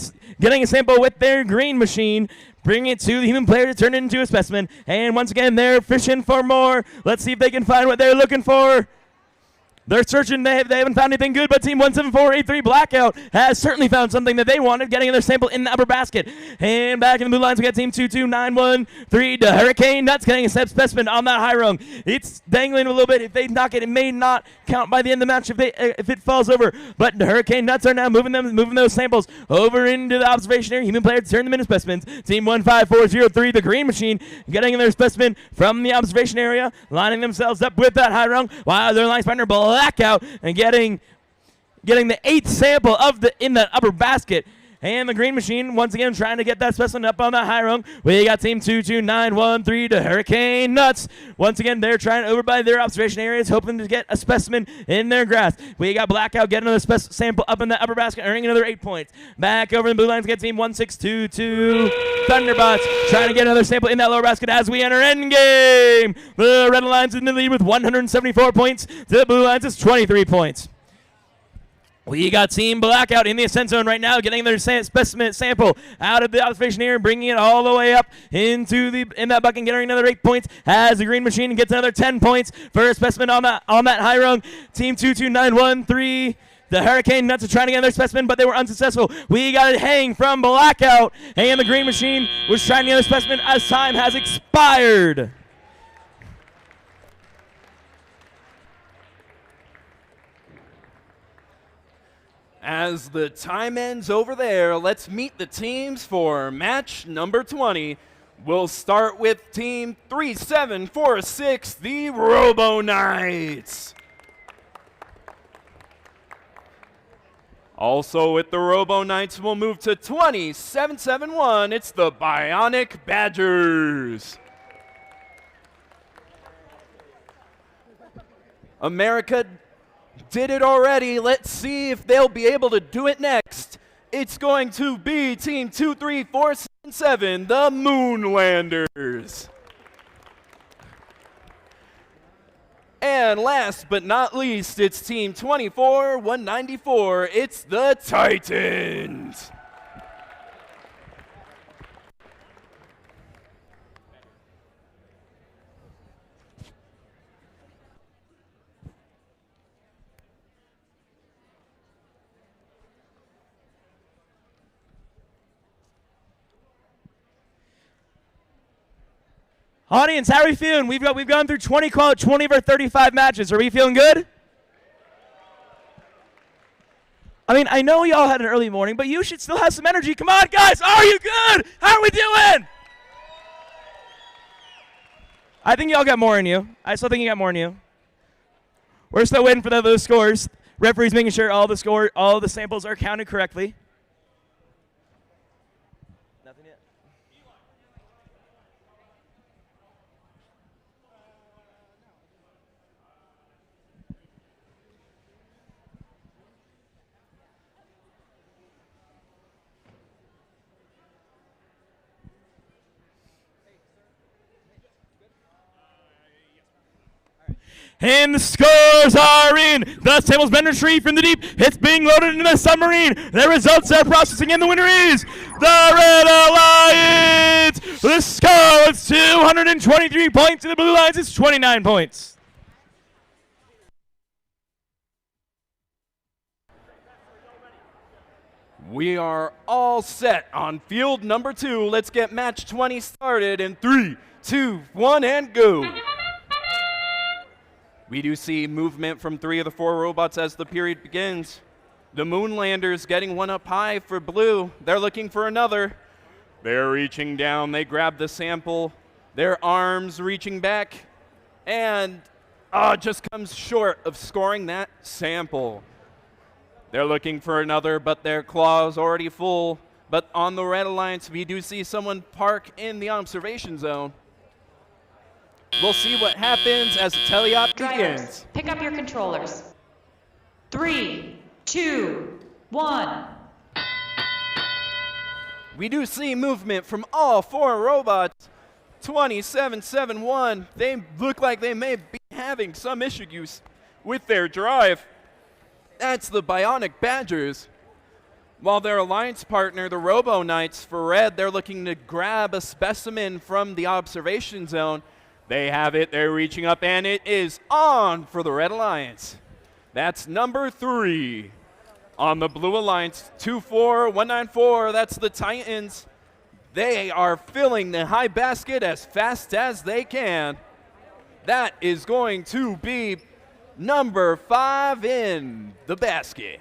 sample with their Green Machine, bringing it to the human player to turn it into a specimen. And once again, they're fishing for more. Let's see if they can find what they're looking for. They're searching. They haven't found anything good, but Team 17483 Blackout has certainly found something that they wanted, getting their sample in the upper basket. And back in the blue lines, we got Team 22913, the Hurricane Nuts, getting a specimen on that high rung. It's dangling a little bit. If they knock it, it may not count by the end of the match if it falls over. But the Hurricane Nuts are now moving those samples over into the observation area. Human player to turn them into specimens. Team 15403, the Green Machine, getting their specimen from the observation area, lining themselves up with that high rung, while their alliance partner Blackout and getting the 8th sample in the upper basket. And the Green Machine once again trying to get that specimen up on that high rung. We got Team 22913, the Hurricane Nuts. Once again, they're trying over by their observation areas, hoping to get a specimen in their grasp. We got Blackout getting another sample up in the upper basket, earning another 8 points. Back over in the blue lines, get Team 1622, Thunderbots, trying to get another sample in that lower basket as we enter endgame. The Red Alliance is in the lead with 174 points. The Blue Alliance is 23 points. We got Team Blackout in the ascent zone right now, getting their specimen sample out of the observation here, bringing it all the way up in that bucket, getting another 8 points as the green machine gets another 10 points for a specimen on that high rung. Team 22913. The Hurricane Nuts are trying to get another specimen, but they were unsuccessful. We got it hang from Blackout, and the green machine was trying to get another specimen as time has expired. As the time ends over there, let's meet the teams for match number 20. We'll start with Team 3746, the Robo Knights. Also with the Robo Knights, we'll move to 2771. It's the Bionic Badgers. America did it already. Let's see if they'll be able to do it next. It's going to be Team 23477, the Moonlanders. And last but not least, it's Team 24194. It's the Titans. Audience, how are we feeling? We've gone through 20 of our 35 matches. Are we feeling good? I mean, I know y'all had an early morning, but you should still have some energy. Come on, guys. Are you good? How are we doing? I think y'all got more in you. I still think you got more in you. We're still waiting for those scores. Referee's making sure all the samples are counted correctly. Nothing yet. And the scores are in. The sample's been retrieved from the deep. It's being loaded into the submarine. The results are processing, and the winner is the Red Alliance. The score is 223 points to the Blue Lions. It's 29 points. We are all set on field number 2. Let's get match 20 started in 3, 2, 1, and go. We do see movement from 3 of the 4 robots as the period begins. The Moonlanders getting one up high for blue. They're looking for another. They're reaching down. They grab the sample. Their arms reaching back. And just comes short of scoring that sample. They're looking for another, but their claw's already full. But on the Red Alliance, we do see someone park in the observation zone. We'll see what happens as the teleop begins. Pick up your controllers. 3, 2, 1. We do see movement from all 4 robots. 2771. They look like they may be having some issues with their drive. That's the Bionic Badgers. While their alliance partner, the Robo Knights, for red, they're looking to grab a specimen from the observation zone. They have it, they're reaching up, and it is on for the Red Alliance. That's number 3. On the Blue Alliance, 24194, that's the Titans. They are filling the high basket as fast as they can. That is going to be number 5 in the basket.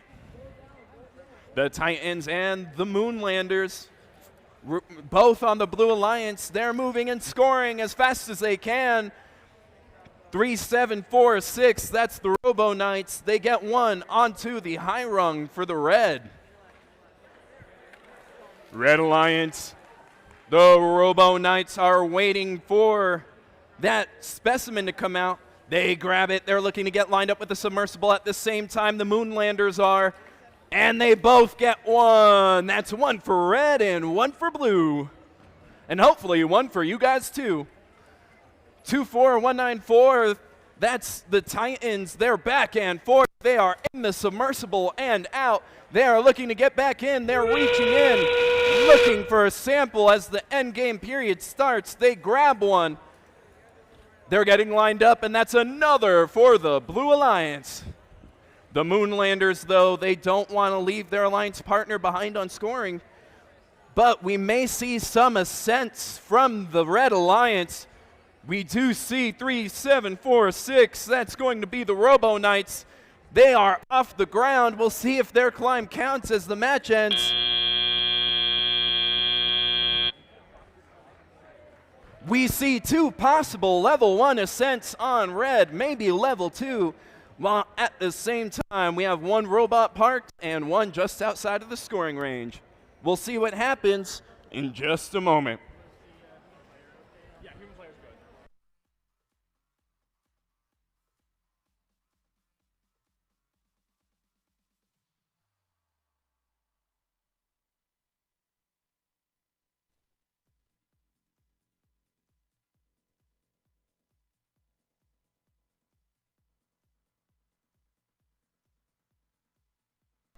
The Titans and the Moonlanders, both on the Blue Alliance, they're moving and scoring as fast as they can. 3746, that's the Robo Knights. They get one onto the high rung for the red. Red Alliance, the Robo Knights are waiting for that specimen to come out. They grab it. They're looking to get lined up with the submersible at the same time the Moonlanders are. And they both get one. That's one for red and one for blue. And hopefully one for you guys too. 24194, that's the Titans. They're back and forth. They are in the submersible and out. They are looking to get back in. They're reaching in, looking for a sample as the end game period starts. They grab one. They're getting lined up, and that's another for the Blue Alliance. The Moonlanders, though, they don't want to leave their alliance partner behind on scoring, but we may see some ascents from the Red Alliance. We do see 3, 7, 4, 6. That's going to be the Robo Knights. They are off the ground. We'll see if their climb counts as the match ends. We see 2 possible level 1 ascents on red, maybe level 2, while at the same time we have 1 robot parked and 1 just outside of the scoring range. We'll see what happens in just a moment.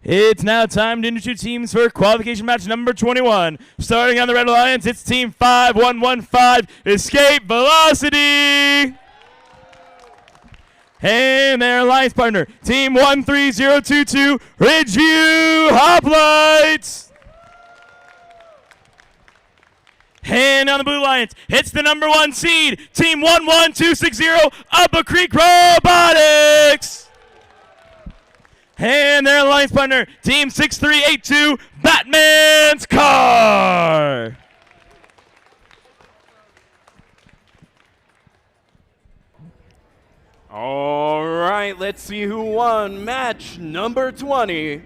It's now time to introduce teams for qualification match number 21. Starting on the Red Alliance, it's Team 5115, Escape Velocity. And their alliance partner, Team 13022, Ridgeview Hoplites. And on the Blue Alliance, it's the number 1 seed, Team 11260, Upper Creek Robotics. And their alliance partner, Team 6382, Batman's Car. All right, let's see who won match number 20.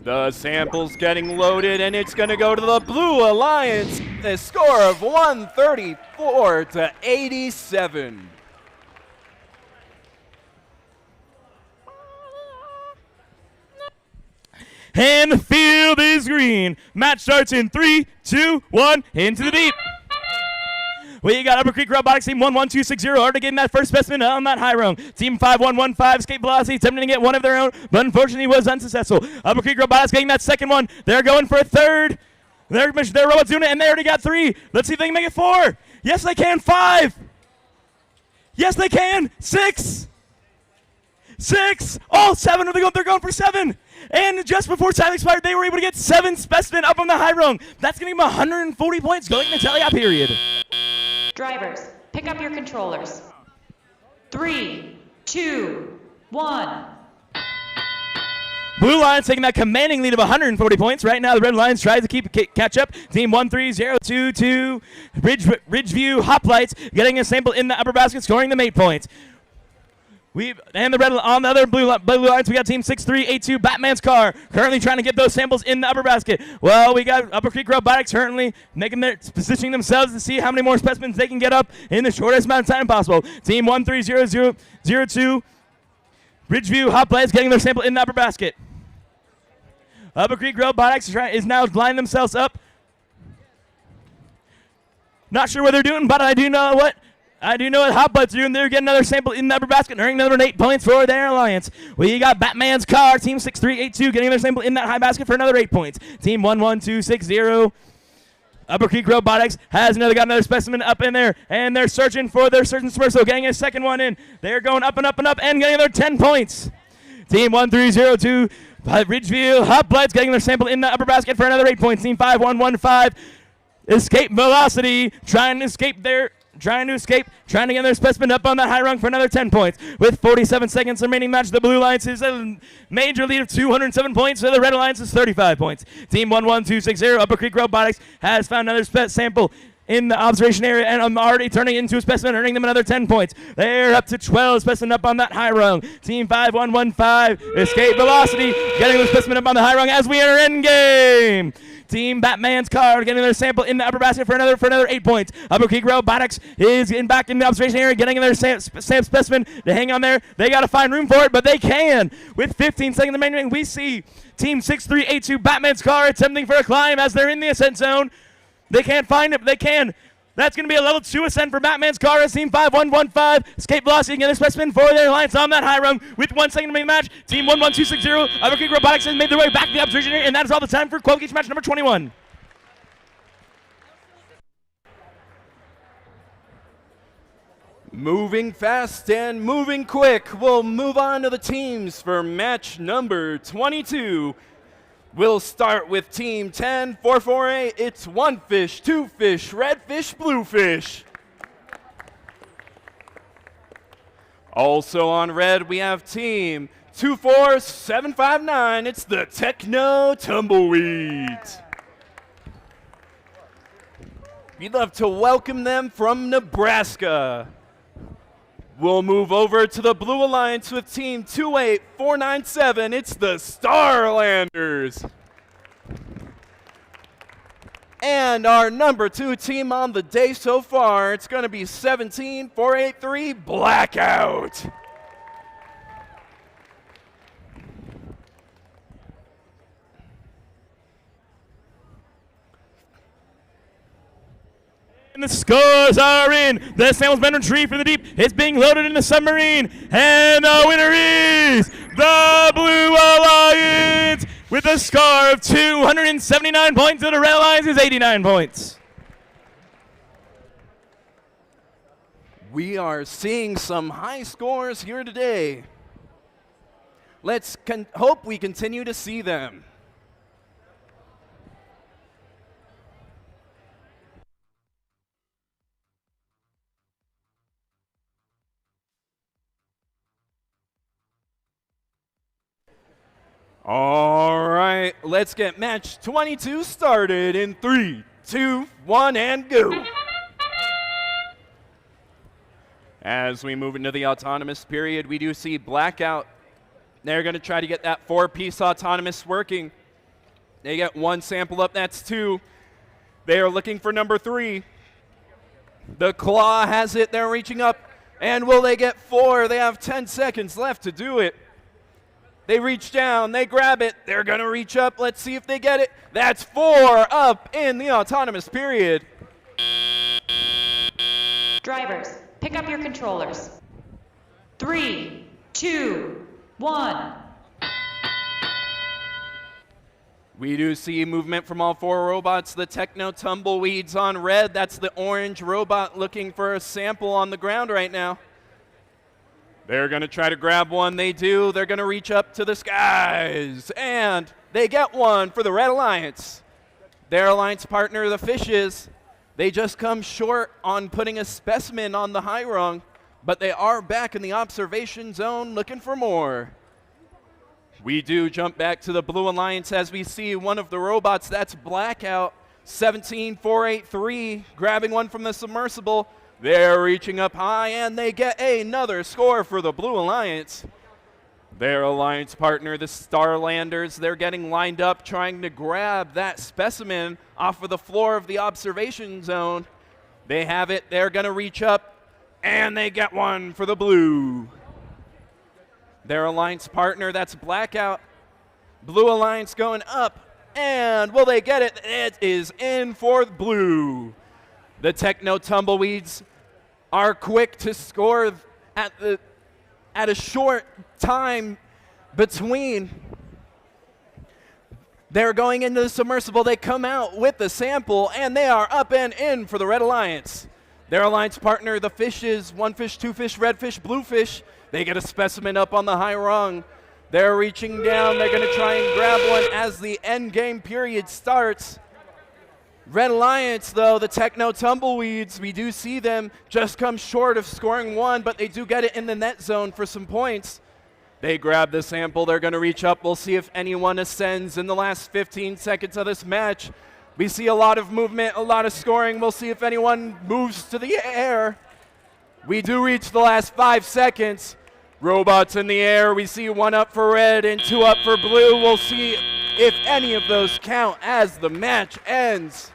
The sample's getting loaded, and it's going to go to the Blue Alliance. A score of 134 to 87. And the field is green. Match starts in 3, 2, 1, into the deep. We got Upper Creek Robotics, Team 11260, already getting that first specimen on that high rung. Team 5115, Escape Velocity, attempting to get one of their own, but unfortunately was unsuccessful. Upper Creek Robotics getting that second one. They're going for a third. Their robots doing it, and they already got 3. Let's see if they can make it 4. Yes, they can. 5. Yes, they can. 6. 6. Oh, 7. They're going for 7. And just before time expired, they were able to get 7 specimen up on the high rung. That's going to give them 140 points going into teleop period. Drivers, pick up your controllers. 3, 2, 1. Blue Lions taking that commanding lead of 140 points. Right now, the Red Lions tries to catch up. Team 13022, Ridgeview Hoplites getting a sample in the upper basket, scoring them 8 points. And the red on the other blue lines, we got Team 6382, Batman's Car, currently trying to get those samples in the upper basket. Well, we got Upper Creek Robotics currently positioning themselves to see how many more specimens they can get up in the shortest amount of time possible. Team 13002, Ridgeview Hoplites getting their sample in the upper basket. Upper Creek Robotics is now lining themselves up. Not sure what they're doing, but I do know what Hoplites are doing. They're getting another sample in the upper basket, earning another 8 points for their alliance. We got Batman's Car, Team 6382, getting their sample in that high basket for another 8 points. Team 11260, Upper Creek Robotics got another specimen up in there, and they're searching Smurso, getting a second one in. They're going up and up and up and getting another 10 points. Team 1302, Ridgeview Hoplites getting their sample in the upper basket for another 8 points. Team 5115, Escape Velocity, trying to get their specimen up on that high rung for another 10 points. With 47 seconds remaining match, the Blue Alliance is a major lead of 207 points, so the Red Alliance is 35 points. Team 11260, Upper Creek Robotics, has found another sample in the observation area, and I'm already turning it into a specimen, earning them another 10 points. They're up to 12 specimen up on that high rung. Team 5115, Escape Velocity, getting the specimen up on the high rung as we enter endgame. Team Batman's Car getting their sample in the upper basket for another 8 points. Upper Creek Robotics is getting back in the observation area, getting their specimen to hang on there. They got to find room for it, but they can. With 15 seconds remaining, we see Team 6382 Batman's Car attempting for a climb as they're in the ascent zone. They can't find it, but they can. That's going to be a level 2 ascent for Batman's car. Team 5115. Escape velocity against specimen for their alliance on that high rung with 1 second to make the match. Team 11260. Other King Robotics has made their way back to the observation area, and that is all the time for qualification match number 21. Moving fast and moving quick. We'll move on to the teams for match number 22. We'll start with Team 10448. It's 1 fish, 2 fish, red fish, blue fish. Also on red, we have Team 24759. It's the Techno Tumbleweeds. We'd love to welcome them from Nebraska. We'll move over to the Blue Alliance with Team 28497. It's the Starlanders. And our number 2 team on the day so far, it's going to be 17483 Blackout. And the scores are in. The sample's been retrieved from the deep. It's being loaded in the submarine. And the winner is the Blue Alliance with a score of 279 points. And the Red Alliance is 89 points. We are seeing some high scores here today. Let's hope we continue to see them. All right, let's get match 22 started in 3, 2, 1, and go. As we move into the autonomous period, we do see Blackout. They're going to try to get that 4-piece autonomous working. They get 1 sample up, that's 2. They are looking for number 3. The Claw has it, they're reaching up. And will they get 4? They have 10 seconds left to do it. They reach down, they grab it, they're gonna reach up, let's see if they get it. That's 4 up in the autonomous period. Drivers, pick up your controllers. 3, 2, 1. We do see movement from all 4 robots. The Techno Tumbleweeds on red, that's the orange robot looking for a sample on the ground right now. They're going to try to grab one. They do. They're going to reach up to the skies. And they get one for the Red Alliance. Their alliance partner, the Fishes, they just come short on putting a specimen on the high rung, but they are back in the observation zone looking for more. We do jump back to the Blue Alliance as we see one of the robots. That's Blackout, 17483, grabbing one from the submersible. They're reaching up high, and they get another score for the Blue Alliance. Their alliance partner, the Starlanders, they're getting lined up, trying to grab that specimen off of the floor of the observation zone. They have it. They're going to reach up, and they get one for the Blue. Their alliance partner, that's Blackout. Blue Alliance going up, and will they get it? It is in for the Blue. The Techno Tumbleweeds are quick to score at a short time between. They're going into the submersible. They come out with the sample, and they are up and in for the Red Alliance. Their alliance partner, the Fishes, 1 fish, 2 fish, red fish, blue fish. They get a specimen up on the high rung. They're reaching down. They're going to try and grab one as the end game period starts. Red Alliance, though, the Techno Tumbleweeds, we do see them just come short of scoring 1, but they do get it in the net zone for some points. They grab the sample. They're going to reach up. We'll see if anyone ascends in the last 15 seconds of this match. We see a lot of movement, a lot of scoring. We'll see if anyone moves to the air. We do reach the last 5 seconds. Robots in the air. We see 1 up for red and 2 up for blue. We'll see if any of those count as the match ends.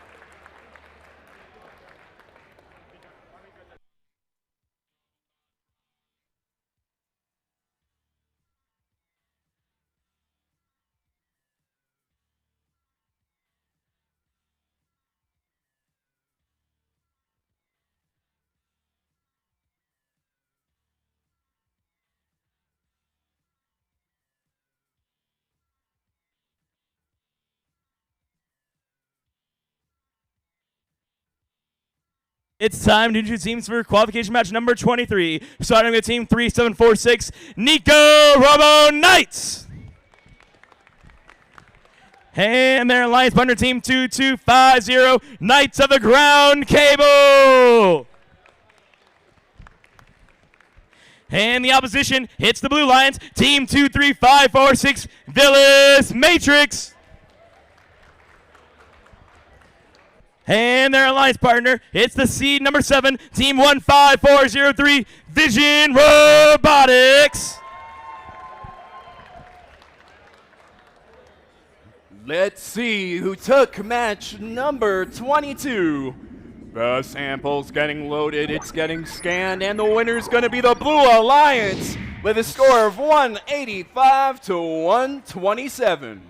It's time to introduce teams for qualification match number 23. Starting with team 3746, Nico Robo Knights. And their alliance partner, team 2250, Knights of the Ground Cable. And the opposition hits the Blue Lions, team 23546, Villas Matrix. And their alliance partner, it's the seed number 7, team 15403, Vision Robotics. Let's see who took match number 22. The sample's getting loaded, it's getting scanned, and the winner's gonna be the Blue Alliance with a score of 185 to 127.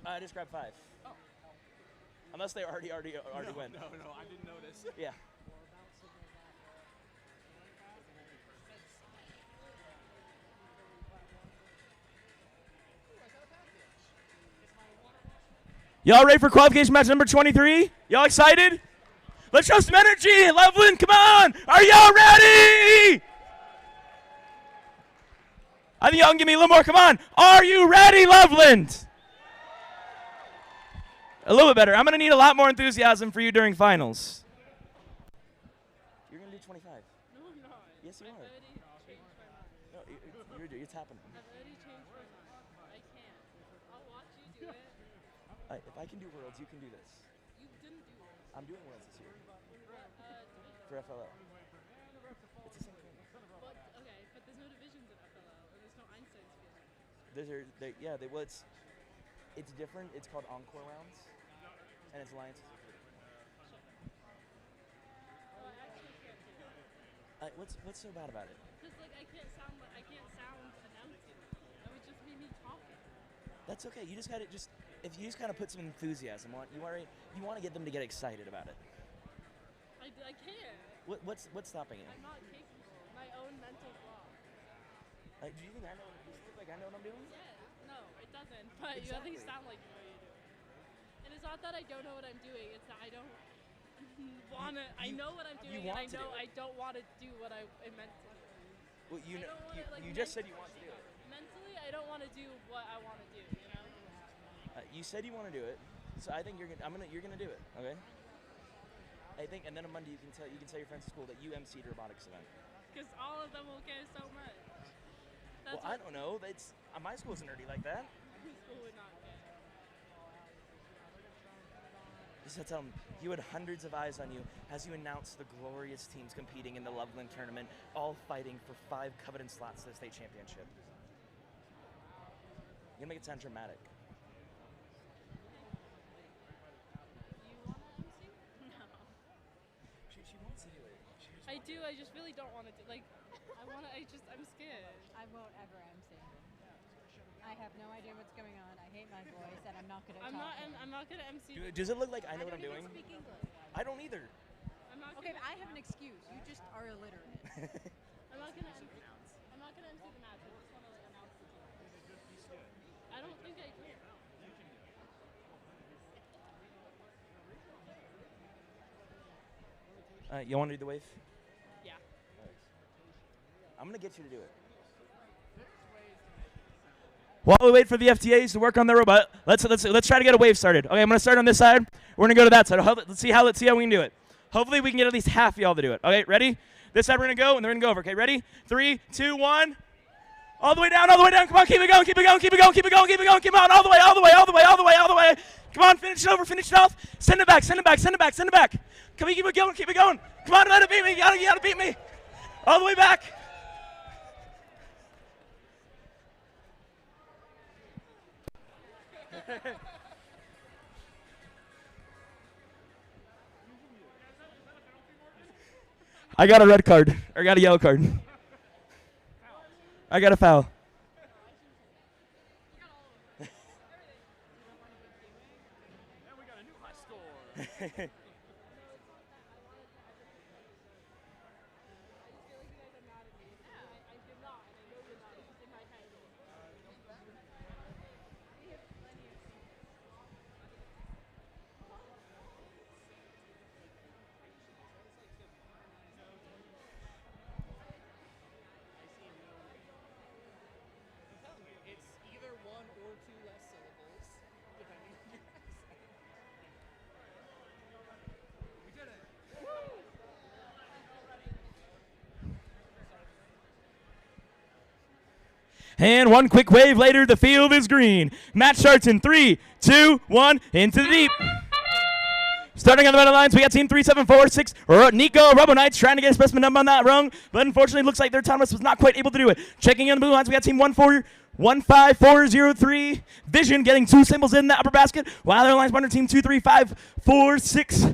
I just grabbed 5. Oh. Unless they already went. No, I didn't notice. Yeah. Y'all ready for qualification match number 23? Y'all excited? Let's show some energy. Loveland, come on. Are y'all ready? I think y'all can give me a little more. Come on. Are you ready, Loveland? A little bit better. I'm going to need a lot more enthusiasm for you during finals. You're going to do 25. No, I'm not. Yes, you are. I've already changed my mind. No, it's happening. I've already changed my mind. I can't. I'll watch you do it. If I can do Worlds, you can do this. You didn't do it. I'm doing Worlds this year. For FLL. It's the same thing. But, okay, but there's no divisions in FLL, and there's no Einstein sphere. It's different. It's called Encore Rounds. And it's alliances. What's so bad about it? Because like I can't sound announcing. That would just be me talking. That's okay. You just got to if you just kind of put some enthusiasm on, you want to get them to get excited about it. I can't. What's stopping you? I'm not capable. My own mental block. Do you think I know? Do you think I know what I'm doing? Yeah. No, it doesn't. But you at least sound like you know what you're doing. And it's not that I don't know what I'm doing. It's that I don't want to. I know what I'm doing, and I know I don't want to do what I meant to do. Well, you just said you want to do it. Mentally, I don't want to do what I want to do. You know. You said you want to do it, so I think you're gonna do it. Okay. I think, and then on Monday you can tell your friends at school that you emceed a robotics event. Because all of them will care so much. Well, I don't know. My school's nerdy like that. My school would not care. Just to tell them, you had hundreds of eyes on you as you announced the glorious teams competing in the Loveland tournament, all fighting for 5 coveted slots to the state championship. You're gonna make it sound dramatic. You want to MC? No. She wants to do it. I do. I just really don't want to do. Like, I'm scared. I won't ever MC. I have no idea what's going on. I hate my voice, and I'm not good at talking. I'm not good at MC. Does it look like I know what I'm doing? I don't even speak English. I don't either. I'm not. Okay, but I have an excuse. You just are illiterate. I'm not gonna MC. I'm not gonna MC the match. I just want to like announce the team. I don't think I can. You want to do the wave? Yeah. I'm gonna get you to do it. While we wait for the FTAs to work on their robot, let's try to get a wave started. Okay, I'm gonna start on this side. We're gonna go to that side. Let's see how we can do it. Hopefully we can get at least half y'all to do it. Okay, ready? This side we're gonna go, and then we're gonna go over. Okay, ready? 3, 2, 1. All the way down, all the way down. Come on, keep it going, keep it going, keep it going, keep it going, keep it going, keep it on, all the way, all the way, all the way, all the way, all the way. Come on, finish it over, finish it off. Send it back, send it back, send it back, send it back. Come on, keep it going, keep it going. Come on, let it beat me. You gotta beat me. All the way back. I got a red card. Or got a yellow card. I got a foul. And one quick wave later, the field is green. Match starts in 3, 2, 1, into the deep. Starting on the middle lines, we got team 3746, Nico Robo Knights trying to get a specimen up on that rung, but unfortunately looks like their Thomas was not quite able to do it. Checking in the blue lines, we got team 15403, Vision getting 2 symbols in the upper basket, while their lines partner team 23546.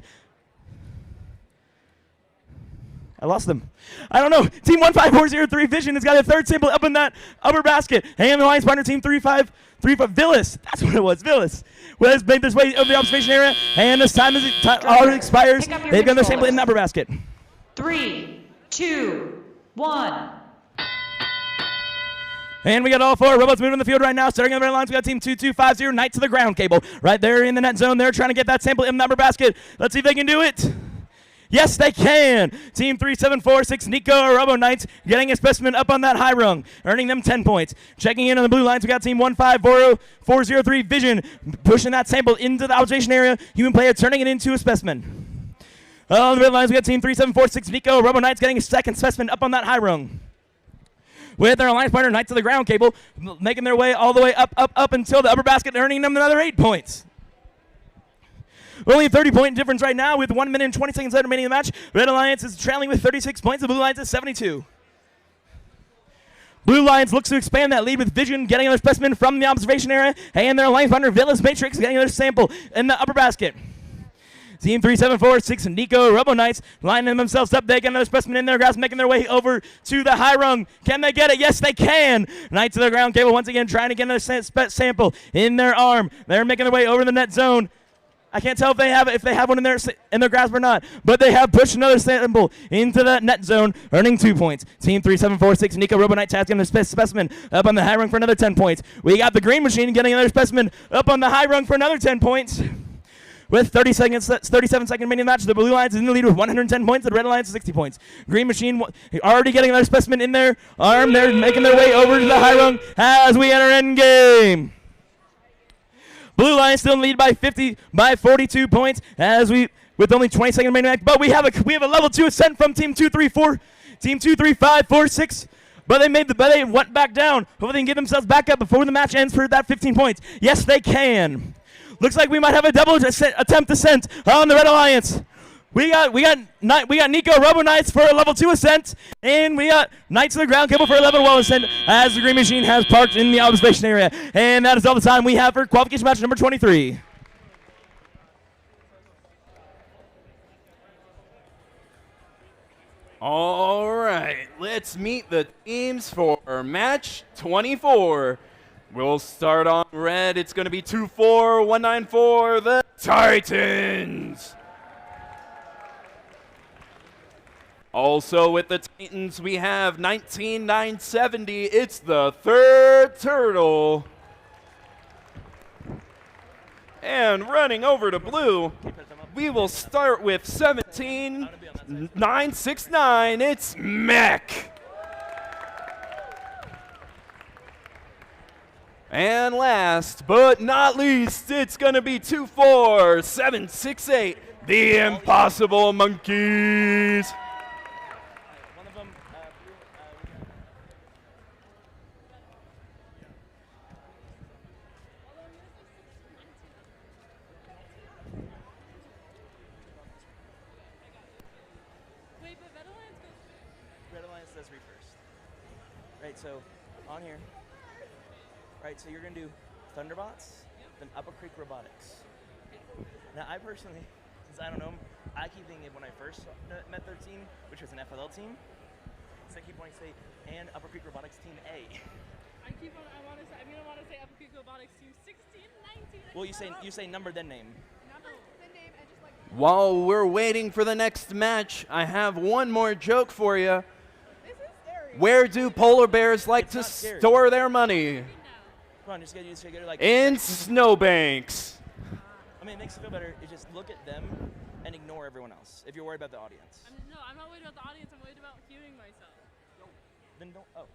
I lost them. I don't know. Team 15403 Vision has got a 3rd symbol up in that upper basket. And the Alliance partner team 3535 Villas. That's what it was. Villas. Well, has made this way over the observation area. And as time already expires, they've got their symbol in the upper basket. 3, 2, 1. And we got all 4 robots moving on the field right now. Starting on the red lines, we got team 2250 Knight to the ground cable. Right there in the net zone. They're trying to get that sample in the upper basket. Let's see if they can do it. Yes, they can. Team 3746 Nico Robo Knights getting a specimen up on that high rung, earning them 10 points. Checking in on the blue lines, we got team 15403 Vision pushing that sample into the observation area. Human player turning it into a specimen. On the red lines, we got team 3746 Nico Robo Knights getting a 2nd specimen up on that high rung. With their alliance partner Knights to the ground cable, making their way all the way up until the upper basket, earning them another 8 points. Only a 30-point difference right now with 1 minute and 20 seconds left remaining in the match. Red Alliance is trailing with 36 points. The Blue Alliance is 72. Blue Alliance looks to expand that lead with Vision getting another specimen from the observation area. And their alliance partner Villas Matrix getting another sample in the upper basket. Team 3746 Nico Robo Knights lining themselves up. They get another specimen in their grasp, making their way over to the high rung. Can they get it? Yes, they can. Knights to the ground cable once again trying to get another sample in their arm. They're making their way over the net zone. I can't tell if they have one in their grasp or not, but they have pushed another sample into the net zone, earning 2 points. Team 3746 Nico Robo Knights has getting a specimen up on the high rung for another 10 points. We got the Green Machine getting another specimen up on the high rung for another 10 points. With 37 seconds remaining in the match, the Blue Alliance is in the lead with 110 points, the Red Alliance is 60 points. Green Machine already getting another specimen in their arm. They're making their way over to the high rung as we enter end game. Blue Lions still in the lead by 42 points with only 20 seconds remaining. But we have a level 2 ascent from team 23546. But they went back down. Hopefully they can get themselves back up before the match ends for that 15 points. Yes, they can. Looks like we might have a double attempt ascent on the Red Alliance. We got Nico Robo Knights for a level 2 ascent, and we got Knights of the ground cable for a level 1 ascent as the Green Machine has parked in the observation area. And that is all the time we have for qualification match number 23. All right, let's meet the teams for match 24. We'll start on red. It's going to be 24194, the Titans. Also with the Titans, we have 19970. It's the 3rd Turtle. And running over to blue, we will start with 17969. It's Mech. And last but not least, it's going to be 24768, the Impossible Monkeys. Right, so on here. Right, so you're going to do Thunderbots, than Upper Creek Robotics. Now, I personally, since I don't know them, I keep thinking of when I first met their team, which was an FLL team. So I keep wanting to say, and Upper Creek Robotics Team A. I want to say Upper Creek Robotics Team 16, 19. Well, you say number then name. Number then name and just like. While we're waiting for the next match, I have one more joke for you. Where do polar bears like to store their money? Come on, just get like. In snowbanks. I mean, it makes you feel better. You just look at them and ignore everyone else if you're worried about the audience. No, I'm not worried about the audience. I'm worried about hearing myself. Then don't. Oh.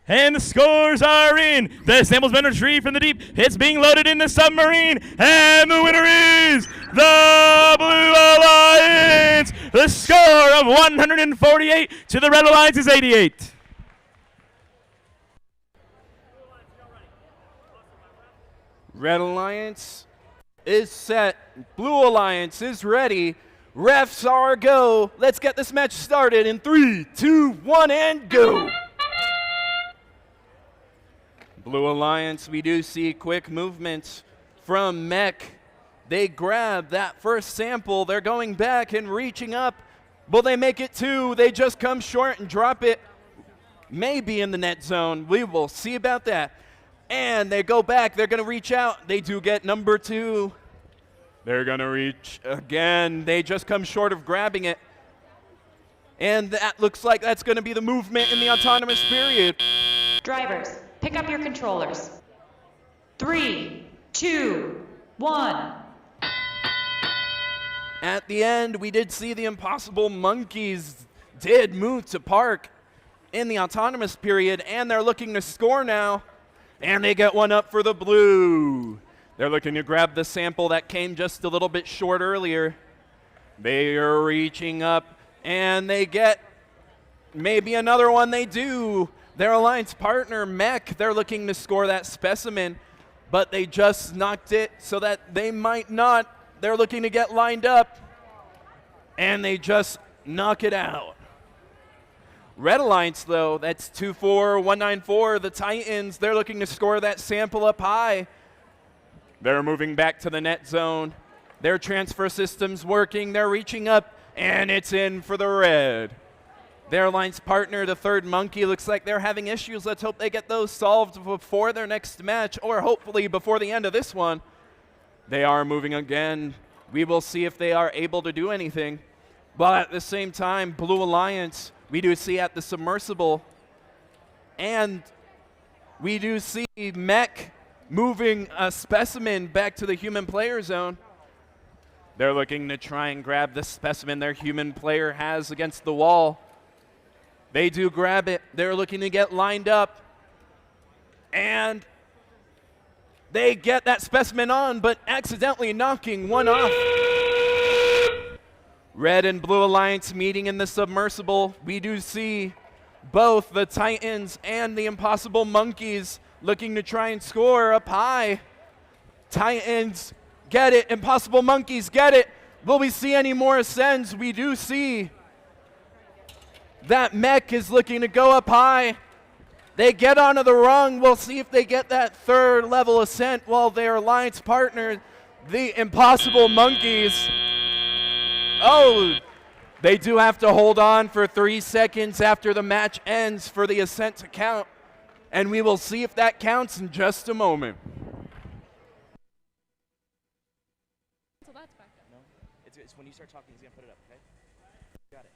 And the scores are in. The sample's been retrieved from the deep. It's being loaded in the submarine. And the winner is the Blue Alliance. The score of 148 to the Red Alliance is 88. Red Alliance is set. Blue Alliance is ready. Refs are go. Let's get this match started in 3, 2, 1, and go. Blue Alliance, we do see quick movements from Mech. They grab that first sample. They're going back and reaching up. Will they make it 2? They just come short and drop it. Maybe in the net zone. We will see about that. And they go back. They're going to reach out. They do get number 2. They're going to reach again. They just come short of grabbing it. And that looks like that's going to be the movement in the autonomous period. Drivers, pick up your controllers. 3, 2, 1. At the end, we did see the Impossible Monkeys did move to park in the autonomous period, and they're looking to score now. And they get one up for the blue. They're looking to grab the sample that came just a little bit short earlier. They are reaching up, and they get maybe another one. They do. Their alliance partner, Mech, they're looking to score that specimen, but they just knocked it so that they might not. They're looking to get lined up, and they just knock it out. Red Alliance, though, that's 24194. The Titans, they're looking to score that sample up high. They're moving back to the net zone. Their transfer system's working. They're reaching up, and it's in for the red. Their alliance partner, the third monkey, looks like they're having issues. Let's hope they get those solved before their next match, or hopefully before the end of this one. They are moving again. We will see if they are able to do anything. But at the same time, Blue Alliance, we do see at the submersible, and we do see Mech moving a specimen back to the human player zone. They're looking to try and grab the specimen their human player has against the wall. They do grab it. They're looking to get lined up, and they get that specimen on, but accidentally knocking one off. Red and Blue Alliance meeting in the submersible. We do see both the Titans and the Impossible Monkeys looking to try and score up high. Titans get it. Impossible Monkeys get it. Will we see any more ascends? We do see that Mech is looking to go up high. They get onto the rung. We'll see if they get that third level ascent while their alliance partner, the Impossible Monkeys, oh, they do have to hold on for 3 seconds after the match ends for the ascent to count. And we will see if that counts in just a moment. So that's back up. No, it's when you start talking, he's going to put it up, okay? Got it.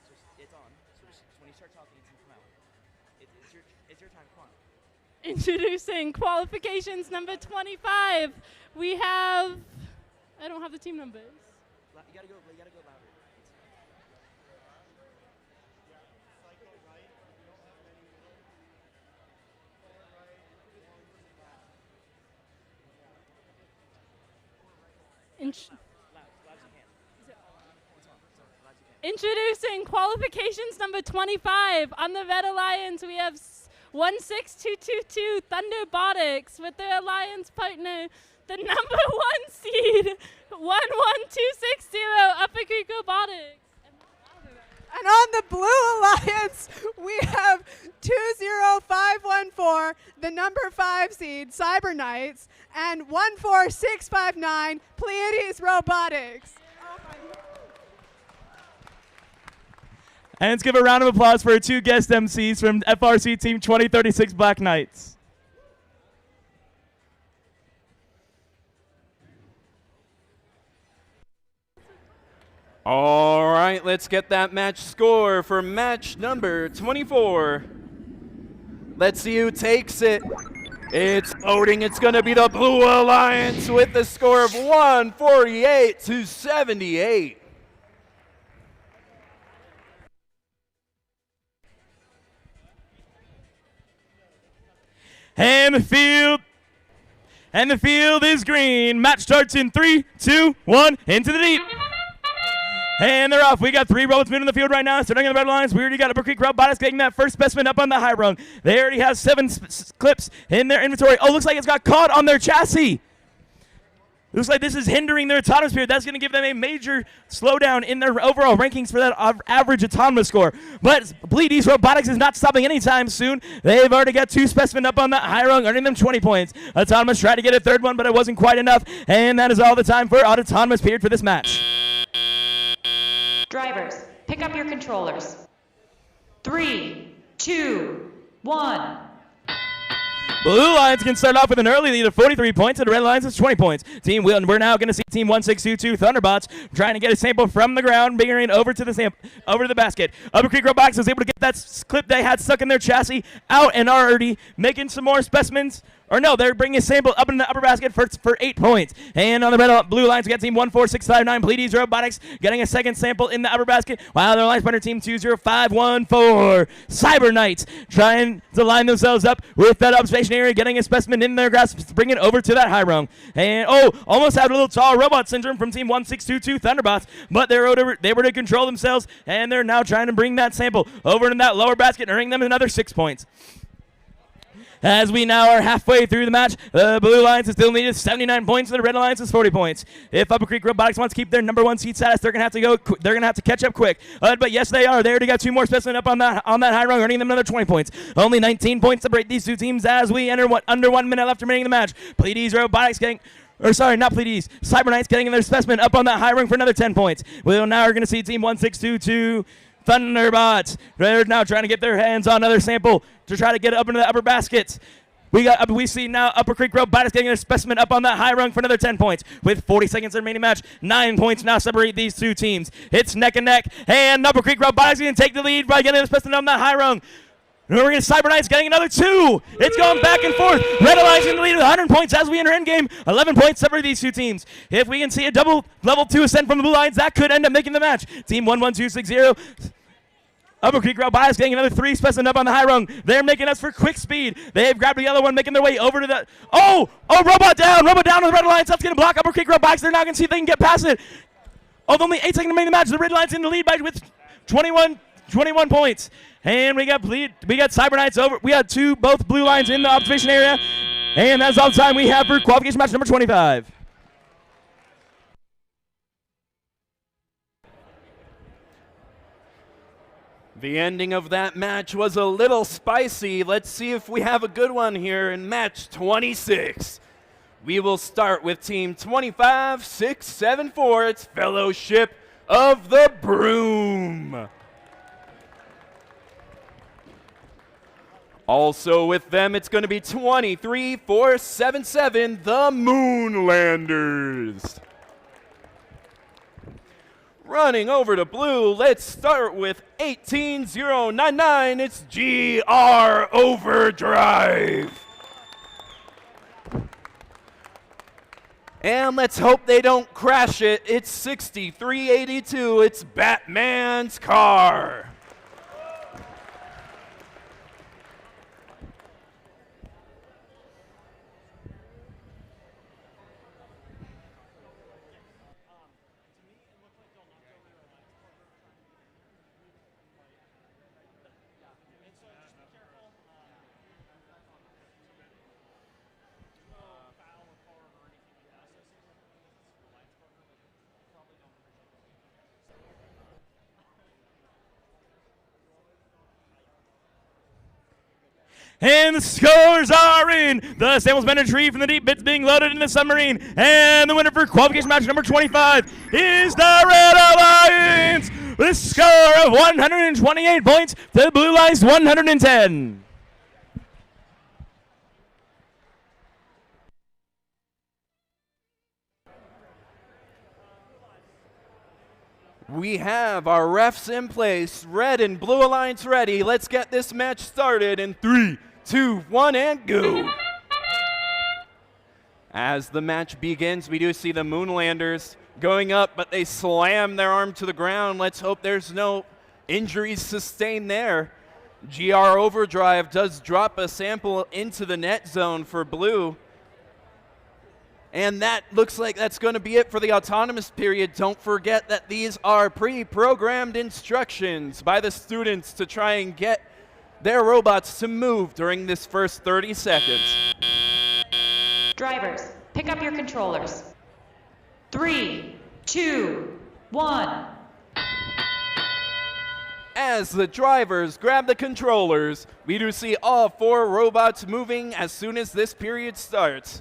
So it's on. So just when you start talking, it's going to come out. It's your time, come on. Introducing qualifications number 25. We have, I don't have the team numbers. You gotta go louder. Introducing qualifications number 25. On the Red Alliance, we have 16222 Thunderbotics with their alliance partner, the number 1 seed, 11260 Upper Creek Robotics. And on the Blue Alliance, we have 20514, the number 5 seed, Cyber Knights, and 14659, Pleiades Robotics. And let's give a round of applause for our 2 guest MCs from FRC Team 2036 Black Knights. All right, let's get that match score for match number 24. Let's see who takes it. It's loading. It's going to be the Blue Alliance with the score of 148 to 78. And the field is green. Match starts in 3, 2, 1, into the deep. And they're off. We got 3 robots moving in the field right now. Starting on the red lines, we already got Upper Creek Robotics getting that first specimen up on the high rung. They already have 7 clips in their inventory. Oh, looks like it's got caught on their chassis. Looks like this is hindering their autonomous period. That's going to give them a major slowdown in their overall rankings for that average autonomous score. But Pleiades Robotics is not stopping anytime soon. They've already got 2 specimens up on that high rung, earning them 20 points. Autonomous tried to get a 3rd one, but it wasn't quite enough. And that is all the time for autonomous period for this match. Drivers, pick up your controllers. 3, 2, 1. Blue Lions can start off with an early lead of 43 points, and the Red Lions is 20 points. We're now going to see Team 1622 Thunderbots trying to get a sample from the ground, bringing it over to the basket. Upper Creek Robotics was able to get that clip they had stuck in their chassis out and already making some more specimens. Or no, they're bringing a sample up in the upper basket for 8 points. And on the Blue Lines, we got Team 14659, Pleiades Robotics, getting a second sample in the upper basket, while their Alliance partner Team 20514, Cyber Knights, trying to line themselves up with that observation area, getting a specimen in their grasp, bring it over to that high rung. And, almost had a little tall robot syndrome from Team 1622 Thunderbots, but they were able to control themselves, and they're now trying to bring that sample over to that lower basket, earning them another 6 points. As we now are halfway through the match, the Blue Alliance is still needed 79 points, and the Red Alliance is 40 points. If Upper Creek Robotics wants to keep their number 1 seed status, they're gonna have to catch up quick. But yes, they are. They already got 2 more specimens up on that high rung, earning them another 20 points. Only 19 points separate these 2 teams as we enter under 1 minute left remaining in the match. Pleiades Robotics getting. Not Pleiades. Cyber Knights getting their specimen up on that high rung for another 10 points. We now are going to see Team 1622 Thunderbots. They're now trying to get their hands on another sample to try to get it up into the upper baskets. We see now Upper Creek Robotics getting a specimen up on that high rung for another 10 points. With 40 seconds remaining match, 9 points now separate these 2 teams. It's neck and neck, and Upper Creek Robotics going to take the lead by getting a specimen on that high rung. And we're going to Cyber Knights getting another 2. It's going back and forth. Red Alliance in the lead with 100 points as we enter endgame. 11 points separate these 2 teams. If we can see a double level 2 ascent from the Blue Lions, that could end up making the match. Team 11260. Upper Creek Robotics getting another 3 specimen up on the high rung. They're making us for quick speed. They've grabbed the other one, making their way over to the... Robot down to the Red Alliance. That's going to block Upper Creek Robotics. They're now going to see if they can get past it. Only 8 seconds remaining in the match. The Red Alliance in the lead with 21 points. And we got Cyber Knights over. We got both Blue Lines in the observation area. And that's all the time we have for qualification match number 25. The ending of that match was a little spicy. Let's see if we have a good one here in match 26. We will start with Team 25674. It's Fellowship of the Broom. Also with them, it's going to be 23477, the Moonlanders. Running over to blue, let's start with 18099. It's GR Overdrive. And let's hope they don't crash it. It's 6382. It's Batman's car. And the scores are in. The samples been retrieved from the deep, bits being loaded in the submarine. And the winner for qualification match number 25 is the Red Alliance with a score of 128 points to the Blue Lions 110. We have our refs in place, Red and Blue Alliance ready. Let's get this match started in 3, 2, 1, and go. As the match begins, we do see the Moonlanders going up, but they slam their arm to the ground. Let's hope there's no injuries sustained there. GR Overdrive does drop a sample into the net zone for Blue. And that looks like that's going to be it for the autonomous period. Don't forget that these are pre-programmed instructions by the students to try and get their robots to move during this first 30 seconds. Drivers, pick up your controllers. 3, 2, 1. As the drivers grab the controllers, we do see all 4 robots moving as soon as this period starts.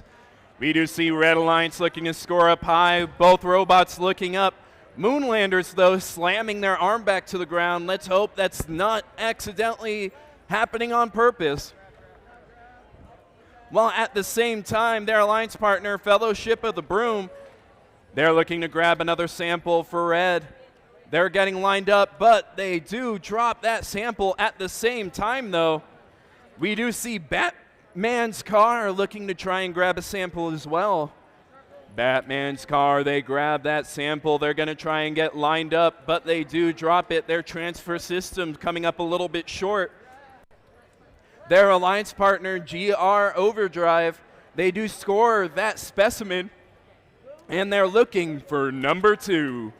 We do see Red Alliance looking to score up high, both robots looking up. Moonlanders, though, slamming their arm back to the ground. Let's hope that's not accidentally happening on purpose. While at the same time, their alliance partner, Fellowship of the Broom, they're looking to grab another sample for Red. They're getting lined up, but they do drop that sample at the same time, though. We do see Batman's car looking to try and grab a sample as well. Batman's car, they grab that sample. They're going to try and get lined up, but they do drop it. Their transfer system coming up a little bit short. Their alliance partner, GR Overdrive, they do score that specimen, and they're looking for number 2.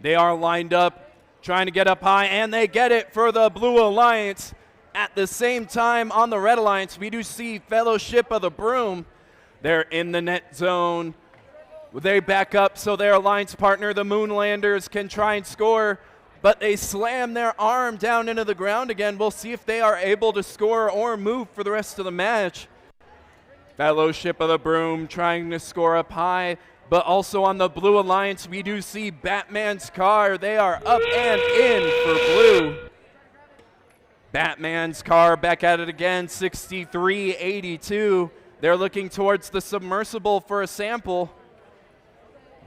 They are lined up, trying to get up high, and they get it for the Blue Alliance. At the same time, on the Red Alliance, we do see Fellowship of the Broom. They're in the net zone. They back up so their alliance partner, the Moonlanders, can try and score, but they slam their arm down into the ground again. We'll see if they are able to score or move for the rest of the match. Fellowship of the Broom trying to score up high, but also on the Blue Alliance, we do see Batman's car. They are up and in for Blue. Batman's car back at it again, 63-82. They're looking towards the submersible for a sample.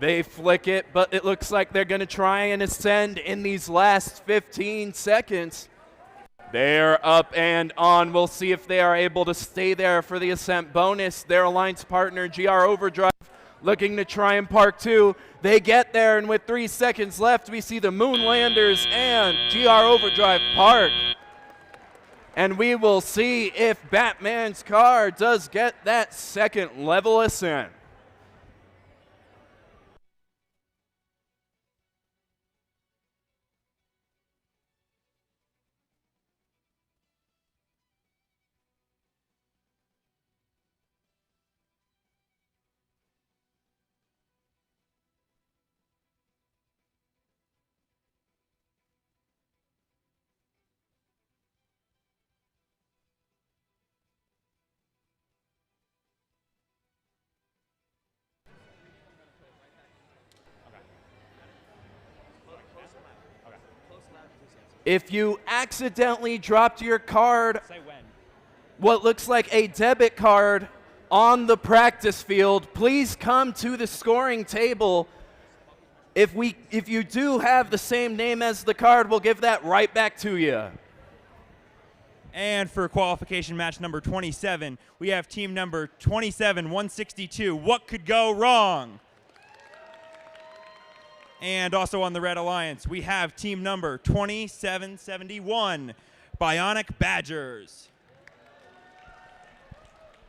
They flick it, but it looks like they're going to try and ascend in these last 15 seconds. They're up and on. We'll see if they are able to stay there for the ascent bonus. Their alliance partner, GR Overdrive, looking to try and park 2. They get there, and with 3 seconds left, we see the Moonlanders and GR Overdrive park. And we will see if Batman's car does get that second level ascent. If you accidentally dropped your card, what looks like a debit card, on the practice field, please come to the scoring table. If you do have the same name as the card, we'll give that right back to you. And for qualification match number 27, we have team number 27-162. What could go wrong? And also on the Red Alliance, we have team number 2771, Bionic Badgers.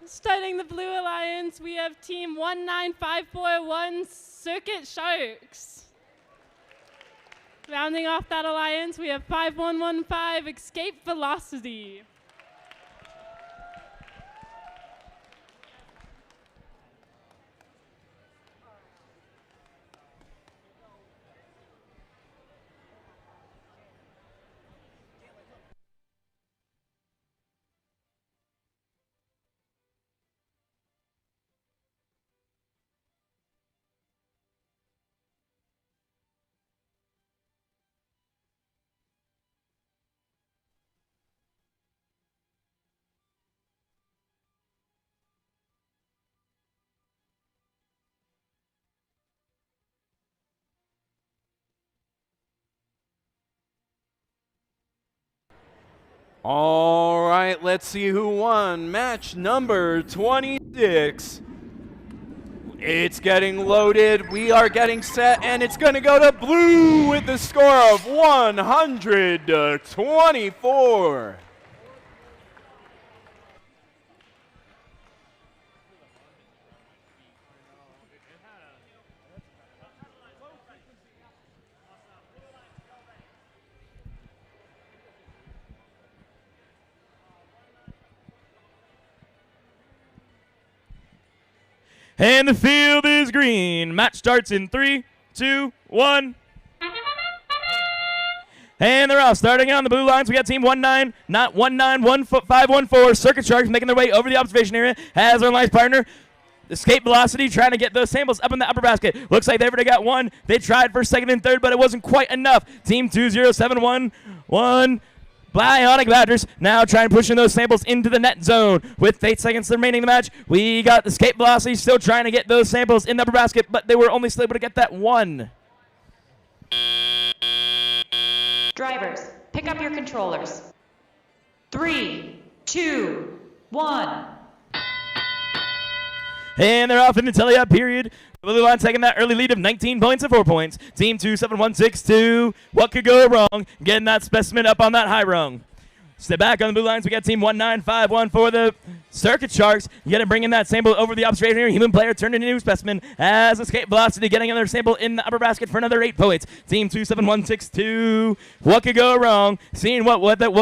Starting the Blue Alliance, we have team 19541, Circuit Sharks. Rounding off that alliance, we have 5115, Escape Velocity. All right, let's see who won. Match number 26. It's getting loaded. We are getting set, and it's going to go to blue with the score of 100-24. And the field is green. Match starts in 3, 2, 1. And they're off. Starting on the blue lines, we got team 514 Circuit Sharks making their way over the observation area. Has their lines partner Escape Velocity trying to get those samples up in the upper basket. Looks like they've already got one. They tried for second and third, but it wasn't quite enough. Team 2071 Bionic Badgers now trying to push in those samples into the net zone. With 8 seconds remaining in the match, we got the Escape Velocity still trying to get those samples in the upper basket, but they were only still able to get that one. Drivers, pick up your controllers. 3, 2, 1. And they're off in the teleop period. The blue line taking that early lead of 19 points and 4 points. Team 27162. What could go wrong? Getting that specimen up on that high rung. Step back on the blue lines. We got team 19514 for the Circuit Sharks. You got to bring in that sample over the observation area. Human player turned into a new specimen as Escape Velocity getting another sample in the upper basket for another 8 points. Team 27162. What could go wrong? Seeing what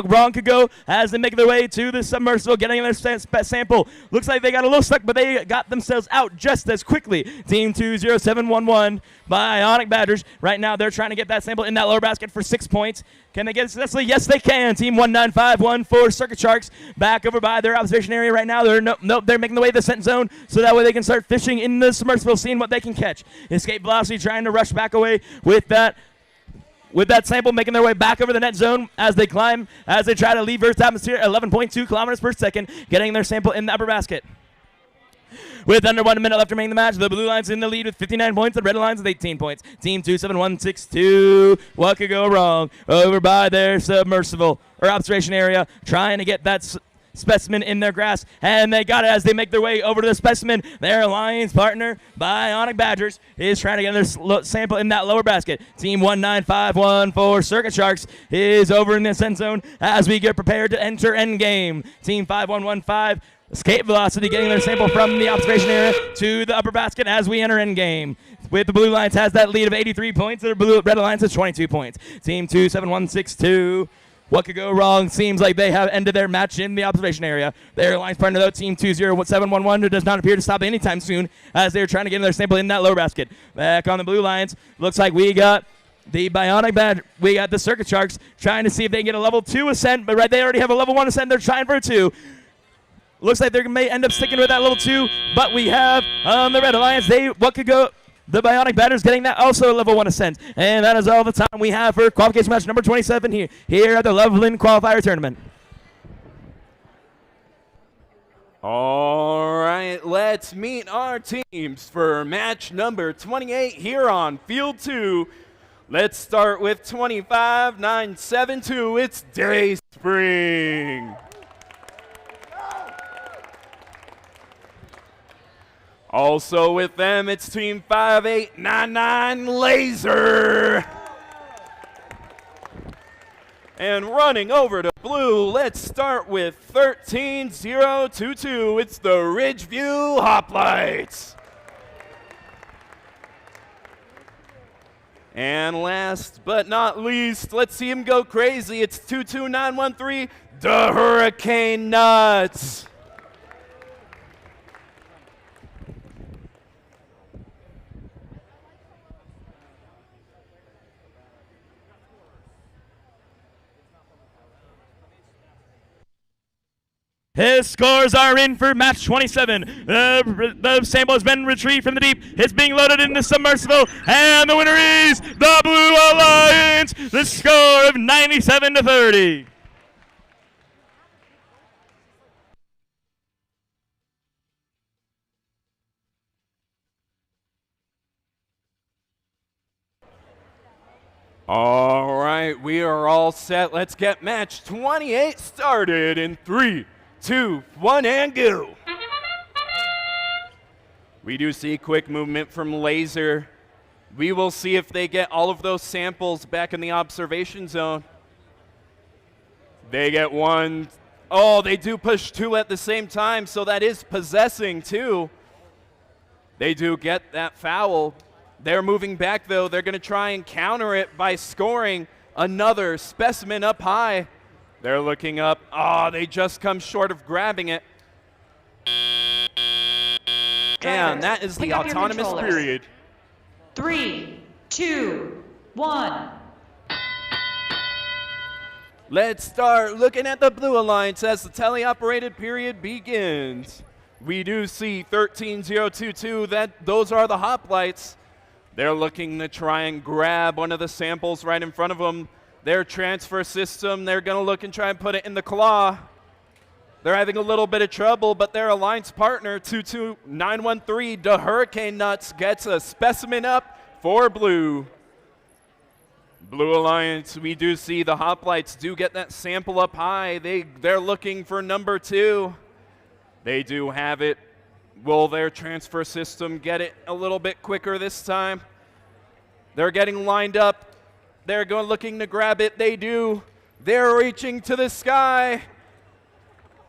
wrong could go as they make their way to the submersible, getting their sample. Looks like they got a little stuck, but they got themselves out just as quickly. Team 20711 Bionic Badgers. Right now, they're trying to get that sample in that lower basket for 6 points. Can they get it successfully? Yes, they can. Team 19514 Circuit Sharks back over by their observation area right now. They're they're making the way to the scent zone so that way they can start fishing in the submersible, seeing what they can catch. Escape Velocity trying to rush back away with that sample, making their way back over the net zone as they climb, as they try to leave Earth's atmosphere at 11.2 kilometers per second, getting their sample in the upper basket. With under 1 minute left remaining in the match, the blue line's in the lead with 59 points, the red line's with 18 points. Team 27162, what could go wrong? Over by their submersible, or observation area, trying to get that specimen in their grasp, and they got it as they make their way over to the specimen. Their alliance partner, Bionic Badgers, is trying to get their sample in that lower basket. Team 19514 Circuit Sharks is over in the end zone as we get prepared to enter endgame. Team 5115 Escape Velocity getting their sample from the observation area to the upper basket as we enter endgame. With the blue lines has that lead of 83 points, and the red alliance has 22 points. Team 27162. What could go wrong? Seems like they have ended their match in the observation area. Their alliance partner, though, Team 20711, who does not appear to stop anytime soon as they're trying to get their sample in that lower basket. Back on the blue lines, looks like we got the Bionic Badger. We got the Circuit Sharks trying to see if they can get a level 2 ascent, but they already have a level 1 ascent. They're trying for a 2. Looks like they may end up sticking with that level 2, but we have the Red Alliance. The Bionic Badgers getting that also a level 1 ascent. And that is all the time we have for qualification match number 27 here at the Loveland Qualifier Tournament. All right, let's meet our teams for match number 28 here on Field 2. Let's start with 25972. It's Dayspring. Also with them, it's Team 5899 Laser. And running over to blue, let's start with 13022. It's the Ridgeview Hoplites. And last but not least, let's see him go crazy. It's 22913, the Hurricane Nuts. His scores are in for match 27. The sample has been retrieved from the deep. It's being loaded into submersible, and the winner is the Blue Alliance. The score of 97-30. All right, we are all set. Let's get match 28 started in 3, 2, 1, and go. We do see quick movement from Laser. We will see if they get all of those samples back in the observation zone. They get one. Oh, they do push two at the same time, so that is possessing two. They do get that foul. They're moving back, though. They're going to try and counter it by scoring another specimen up high. They're looking up. Oh, they just come short of grabbing it. And that is the autonomous period. 3, 2, 1. Let's start looking at the Blue Alliance as the teleoperated period begins. We do see 13022. Those are the hoplites. They're looking to try and grab one of the samples right in front of them. Their transfer system, they're going to look and try and put it in the claw. They're having a little bit of trouble, but their alliance partner, 22913, the Hurricane Nuts, gets a specimen up for Blue. Blue Alliance, we do see the hoplites do get that sample up high. They're looking for number 2. They do have it. Will their transfer system get it a little bit quicker this time? They're getting lined up. They're looking to grab it. They do. They're reaching to the sky.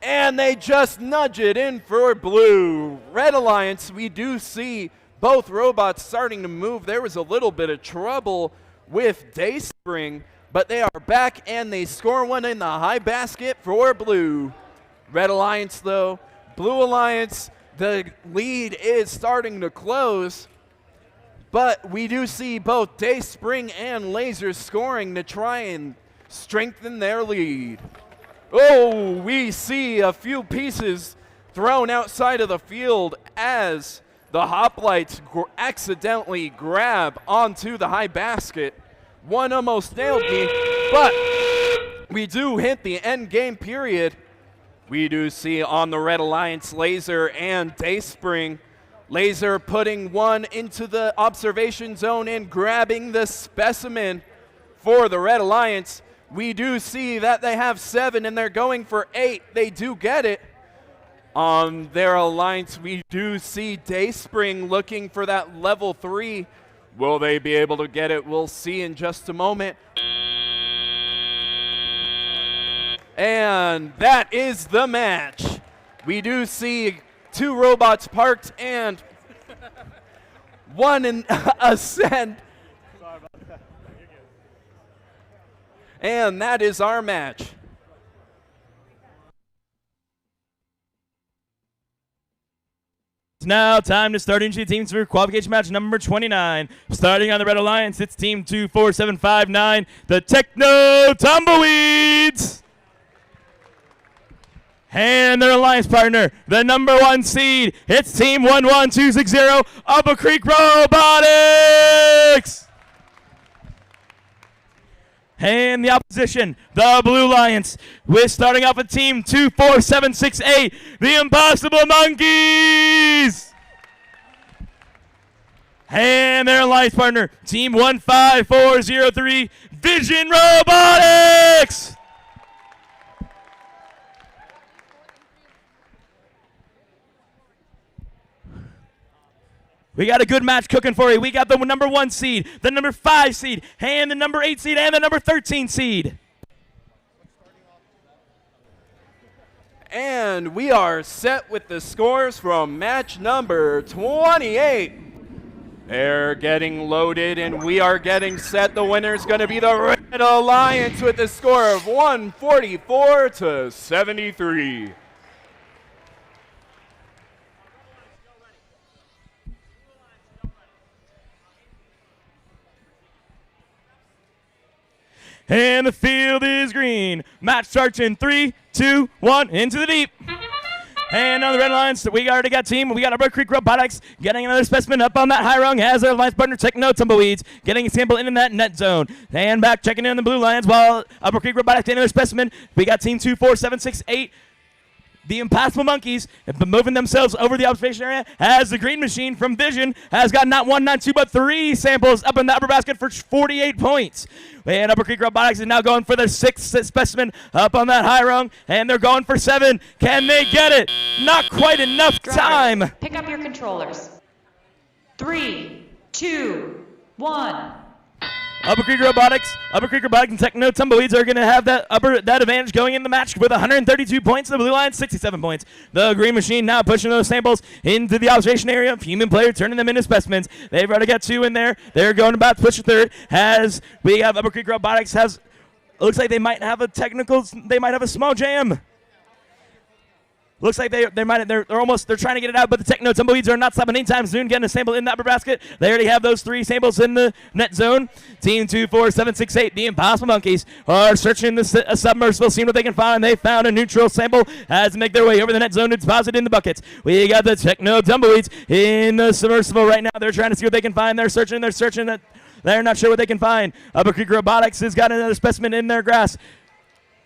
And they just nudge it in for Blue. Red Alliance, we do see both robots starting to move. There was a little bit of trouble with Dayspring, but they are back and they score one in the high basket for Blue. Red Alliance, though. Blue Alliance, the lead is starting to close, but we do see both Dayspring and Laser scoring to try and strengthen their lead. Oh, we see a few pieces thrown outside of the field as the hoplites accidentally grab onto the high basket. One almost nailed me, but we do hit the end game period. We do see on the Red Alliance Laser and Dayspring. Laser putting one into the observation zone and grabbing the specimen for the Red Alliance. We do see that they have 7 and they're going for 8. They do get it. On their alliance, we do see Dayspring looking for that level 3. Will they be able to get it? We'll see in just a moment. And that is the match. We do see 2 robots parked and 1 in ascend. And that is our match. It's now time to start into teams for qualification match number 29. Starting on the Red Alliance, it's team 24759, the Techno Tumbleweeds. And their alliance partner, the number 1 seed, it's team 11260, Upper Creek Robotics. And the opposition, the Blue Alliance, with starting off with team 24768, the Impossible Monkeys. And their alliance partner, team 15403, Vision Robotics. We got a good match cooking for you. We got the number 1 seed, the number 5 seed, and the number 8 seed, and the number 13 seed. And we are set with the scores from match number 28. They're getting loaded, and we are getting set. The winner is going to be the Red Alliance with a score of 144 to 73. And the field is green. Match starts in 3, 2, 1, into the deep. And on the Red Alliance, we already got team. We got Upper Creek Robotics getting another specimen up on that high rung as their alliance partner Techno Tumbleweeds getting a sample in that net zone. And back checking in on the Blue Alliance while Upper Creek Robotics getting another specimen. We got team 24768. The Impossible Monkeys have been moving themselves over the observation area as the Green Machine from Vision has got not one, not two, but three samples up in the upper basket for 48 points. And Upper Creek Robotics is now going for their sixth specimen up on that high rung, and they're going for 7. Can they get it? Not quite enough time. Pick up your controllers. 3, 2, 1. Upper Creek Robotics and Techno Tumbleweeds are going to have that advantage going in the match with 132 points. The Blue Lions, 67 points. The Green Machine now pushing those samples into the observation area. Human player turning them into specimens. They've already got 2 in there. They're going about to push a third. As we have Upper Creek Robotics looks like they might have a small jam. Looks like they're trying to get it out, but the Techno Tumbleweeds are not stopping anytime soon. Getting a sample in the upper basket. They already have those 3 samples in the net zone. Team 2, 4, 7, 6, 8. The Impossible Monkeys are searching the submersible, seeing what they can find. They found a neutral sample as they make their way over the net zone to deposit in the buckets. We got the Techno Tumbleweeds in the submersible right now. They're trying to see what they can find. They're searching. They're not sure what they can find. Upper Creek Robotics has got another specimen in their grasp.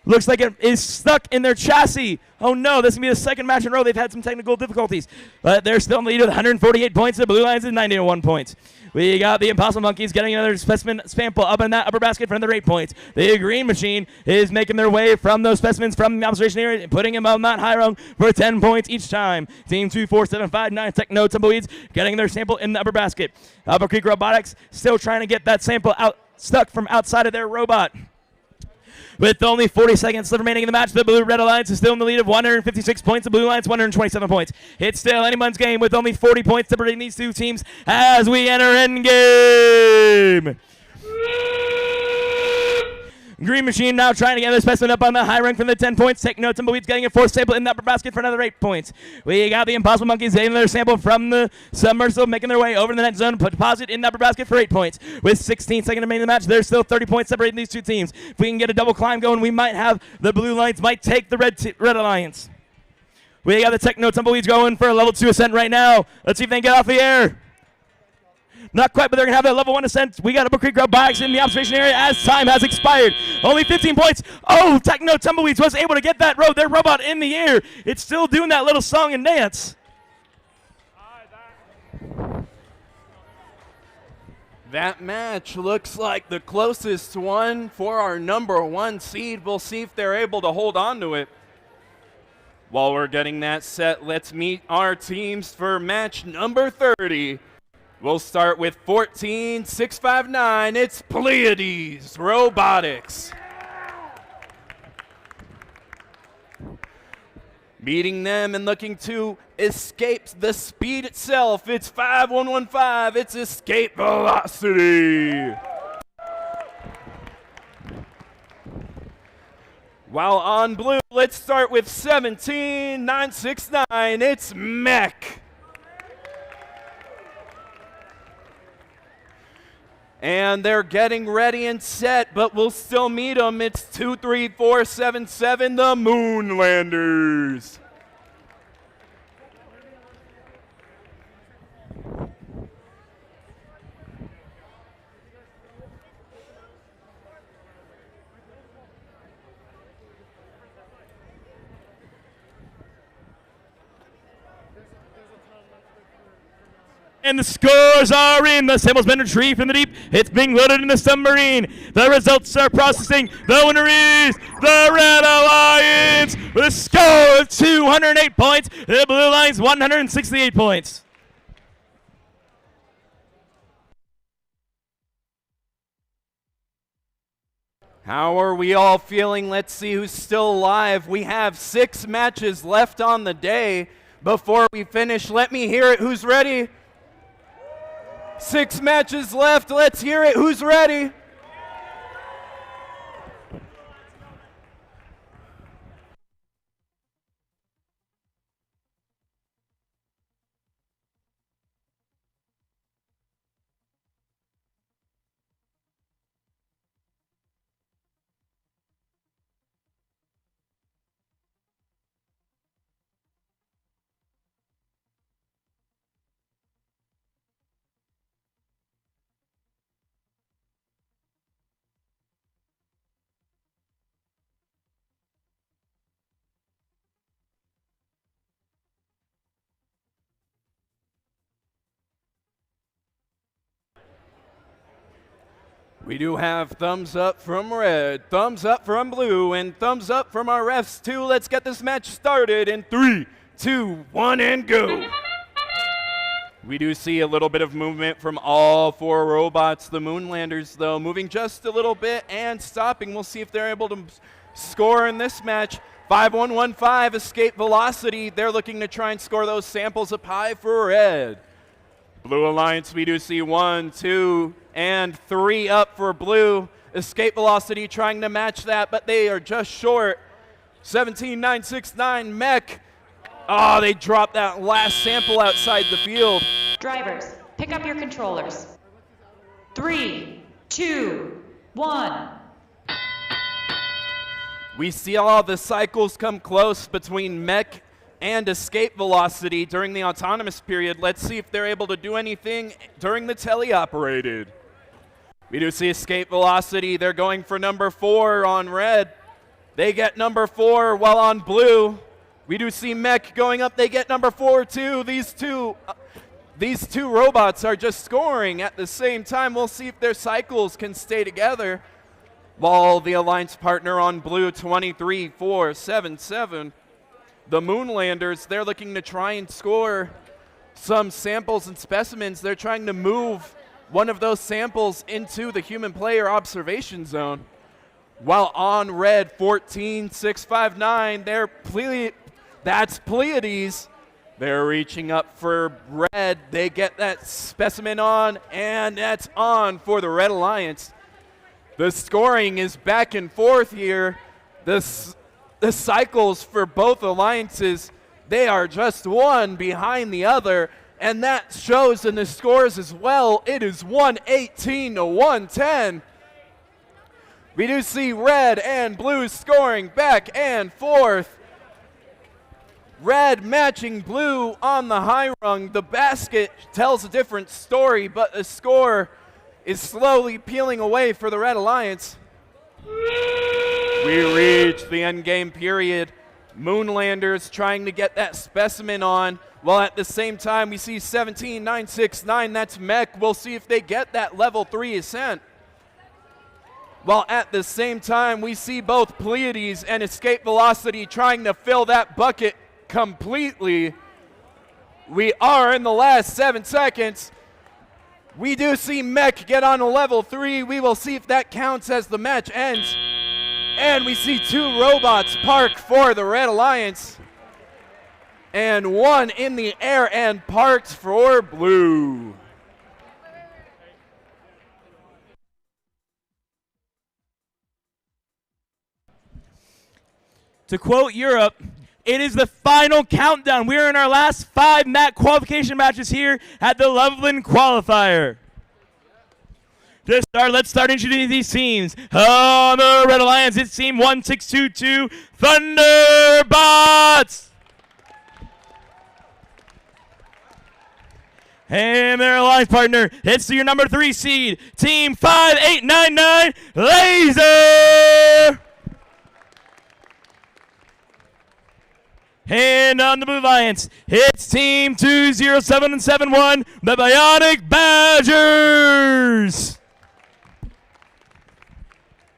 Looks like it is stuck in their chassis. Oh no, this is going to be the second match in a row. They've had some technical difficulties. But they're still in the lead with 148 points. The Blue Lions is 91 points. We got the Impossible Monkeys getting another specimen sample up in that upper basket for another 8 points. The Green Machine is making their way from those specimens from the observation area and putting them on that high rung for 10 points each time. Team 2, 4, 7, 5, 9 Techno Tumbleweeds getting their sample in the upper basket. Upper Creek Robotics still trying to get that sample stuck from outside of their robot. With only 40 seconds remaining in the match, the Blue-Red Alliance is still in the lead of 156 points. The Blue Alliance 127 points. It's still anyone's game with only 40 points separating these two teams as we enter endgame. Green Machine now trying to get this specimen up on the high rank from the 10 points. Techno Tumbleweeds getting a 4th sample in the upper basket for another 8 points. We got the Impossible Monkeys getting their sample from the submersible, making their way over the net zone, put deposit in the upper basket for 8 points. With 16 seconds remaining in the match, there's still 30 points separating these two teams. If we can get a double climb going, we might have the Blue Lions might take the Red Alliance. We got the Techno Tumbleweeds going for a level 2 ascent right now. Let's see if they can get off the air. Not quite, but they're going to have that level 1 ascent. We got Upper Creek Robotics in the observation area as time has expired. Only 15 points. Oh, Techno Tumbleweeds was able to get their robot in the air. It's still doing that little song and dance. That match looks like the closest one for our number 1 seed. We'll see if they're able to hold on to it. While we're getting that set, let's meet our teams for match number 30. We'll start with 14-659. It's Pleiades Robotics. Meeting them and looking to escape the speed itself. It's 5115. It's escape velocity. While on blue, let's start with 17-969. It's Mech. And they're getting ready and set, but we'll still meet them. It's 23477, the Moonlanders. And the scores are in. The sample's been retrieved from the deep. It's being loaded in the submarine. The results are processing. The winner is the Red Alliance with a score of 208 points. The Blue Lions 168 points. How are we all feeling? Let's see who's still alive. We have 6 matches left on the day. Before we finish, let me hear it. Who's ready? 6 matches left. Let's hear it. Who's ready? We do have thumbs up from red, thumbs up from blue, and thumbs up from our refs too. Let's get this match started in 3, 2, 1, and go. We do see a little bit of movement from all 4 robots. The Moonlanders, though, moving just a little bit and stopping. We'll see if they're able to score in this match. 5115 escape velocity. They're looking to try and score those samples up high for red. Blue Alliance, we do see 1, 2, and 3 up for blue. Escape velocity trying to match that, but they are just short. 17969 mech. Oh, they dropped that last sample outside the field. Drivers, pick up your controllers. 3, 2, 1. We see all the cycles come close between mech and escape velocity during the autonomous period. Let's see if they're able to do anything during the teleoperated. We do see escape velocity. They're going for number 4 on red. They get number 4 while on blue. We do see mech going up. They get number 4 too. These two robots are just scoring at the same time. We'll see if their cycles can stay together. While the Alliance partner on blue, 23-4-7-7. The Moonlanders, they're looking to try and score some samples and specimens. They're trying to move one of those samples into the human player observation zone. While on red, 14-6-5-9, that's Pleiades. They're reaching up for red. They get that specimen on, and that's on for the Red Alliance. The scoring is back and forth here. The cycles for both alliances, they are just one behind the other, and that shows in the scores as well. It is 118 to 110. We do see red and blue scoring back and forth. Red matching blue on the high rung. The basket tells a different story, but the score is slowly peeling away for the Red Alliance. We reach the end game period. Moonlanders trying to get that specimen on, while at the same time we see 17969, that's mech. We'll see if they get that level 3 ascent. While at the same time we see both Pleiades and escape velocity trying to fill that bucket completely. We are in the last 7 seconds. We do see mech get on a level 3. We will see if that counts as the match ends. And we see 2 robots park for the Red Alliance. And 1 in the air and parked for blue. To quote Europe, it is the final countdown. We are in our last 5 qualification matches here at the Loveland Qualifier. To start, let's start introducing these teams. On the Red Alliance, it's Team 1622 Thunderbots. And their alliance partner, it's your number 3 seed, Team 5899 Laser. And on the Blue Alliance, it's Team 20771, the Bionic Badgers.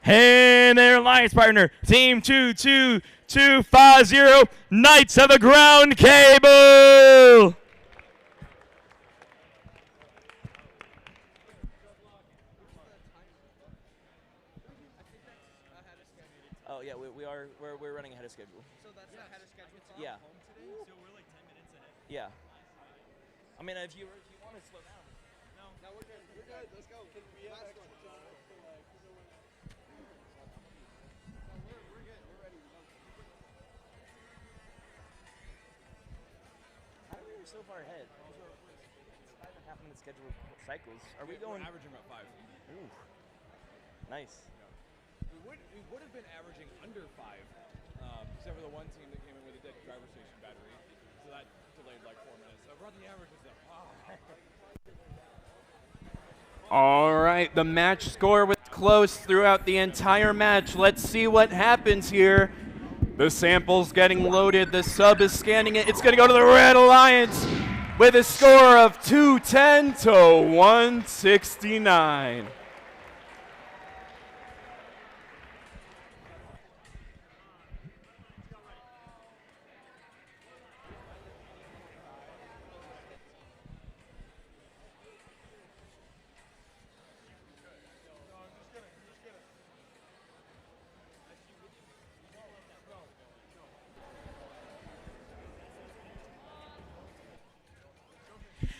And their alliance partner, Team 22250, Knights of the Ground Cable. Oh yeah, we're running ahead of schedule. So that's ahead of schedule. Yeah. Home today, so we're like 10 minutes ahead. Yeah. I mean, if you want to slow down. No, we're good. We're good. Let's go. Can we have extra time for like? No, we're good. We're ready. How are we so far ahead? It's 5.5 minute schedule cycles. Are we going? We're averaging about 5. Ooh. Nice. We would have been averaging under 5, except for the one team that came in with a dead driver station battery, so that delayed like 4 minutes. So brought the averages up. All right, the match score was close throughout the entire match. Let's see what happens here. The sample's getting loaded. The sub is scanning it. It's going to go to the Red Alliance with a score of 210 to 169.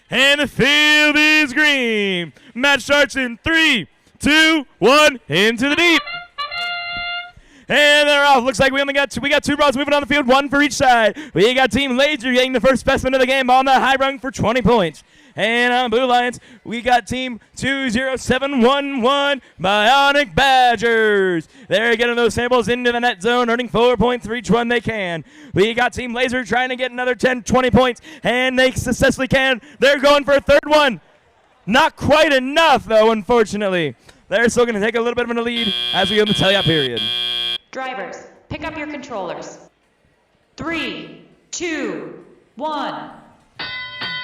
And the field is green. Match starts in 3, 2, 1, into the deep. And they're off. Looks like we got two broads moving on the field, one for each side. We got Team Laser getting the first specimen of the game on the high rung for 20 points. And on Blue Lions, we got Team 20711 Bionic Badgers. They're getting those samples into the net zone, earning 4 points for each one they can. We got Team Laser trying to get another 10, 20 points, and they successfully can. They're going for a third one. Not quite enough, though, unfortunately. They're still going to take a little bit of a lead as we go into the teleop period. Drivers, pick up your controllers. 3, 2, 1.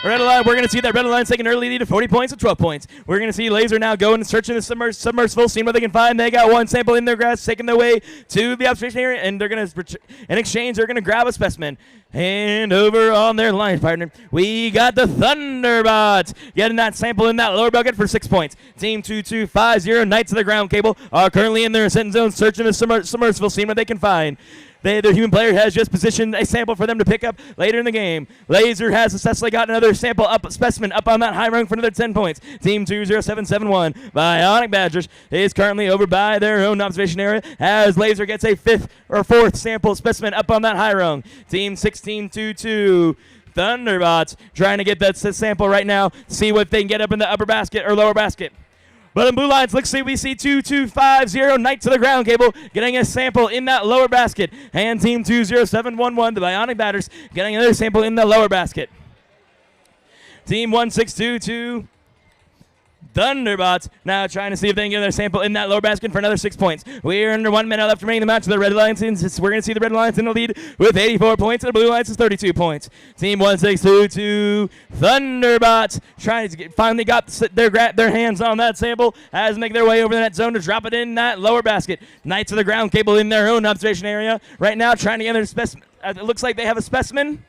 Red line, we're going to see that red line take an early lead of 40 points to 12 points. We're going to see Laser now going and searching the submersible, seeing what they can find. They got one sample in their grass, taking their way to the observation area, and they're going to, in exchange, they're going to grab a specimen. And over on their line partner, we got the Thunderbots getting that sample in that lower bucket for 6 points. Team 2250 Knights of the Ground Cable are currently in their ascent zone searching the submersible, seeing what they can find. The human player has just positioned a sample for them to pick up later in the game. Laser has successfully got another sample specimen up on that high rung for another 10 points. Team 20771 Bionic Badgers is currently over by their own observation area as Laser gets a fourth sample specimen up on that high rung. Team 1622 Thunderbots trying to get that sample right now, see what they can get up in the upper basket or lower basket. But in Blue Lines, we see 2250 Knights of the Ground Cable getting a sample in that lower basket. And Team 20711, the Bionic Badgers, getting another sample in the lower basket. Team 1622 Thunderbots now trying to see if they can get their sample in that lower basket for another 6 points. We're under 1 minute left remaining in the match. The Red Lions, we're going to see the Red Lions in the lead with 84 points, and the Blue Lions is 32 points. Team 1622 Thunderbots trying to finally got their hands on that sample as they make their way over the net zone to drop it in that lower basket. Knights of the Ground Cable in their own observation area right now trying to get their specimen. It looks like they have a specimen.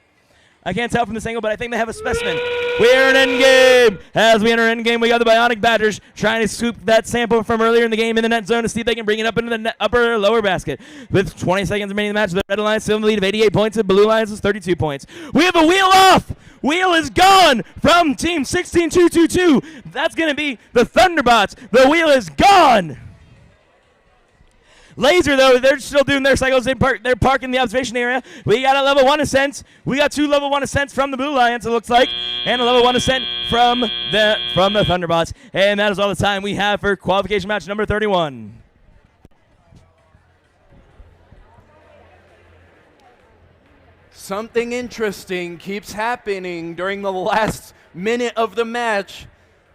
I can't tell from this angle, but I think they have a specimen. We're in endgame. As we enter endgame, we got the Bionic Badgers trying to scoop that sample from earlier in the game in the net zone to see if they can bring it up into the upper or lower basket. With 20 seconds remaining in the match, the Red Alliance still in the lead of 88 points, and Blue Alliance is 32 points. We have a wheel off. Wheel is gone from Team 16222. That's going to be the Thunderbots. The wheel is gone. Laser, though, they're still doing their cycles. They're parking the observation area. We got a level 1 ascent. We got 2 level 1 ascents from the Blue Lions, it looks like, and a level 1 ascent from the Thunderbots. And that is all the time we have for qualification match number 31. Something interesting keeps happening during the last minute of the match.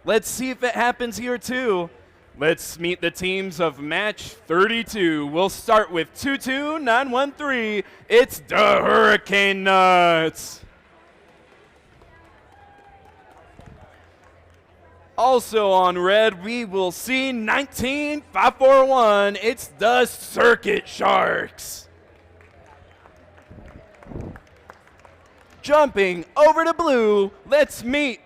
Let's see if it happens here, too. Let's meet the teams of match 32. We'll start with 22913. It's the Hurricane Nuts. Also on red, we will see 19541. It's the Circuit Sharks. Jumping over to blue, let's meet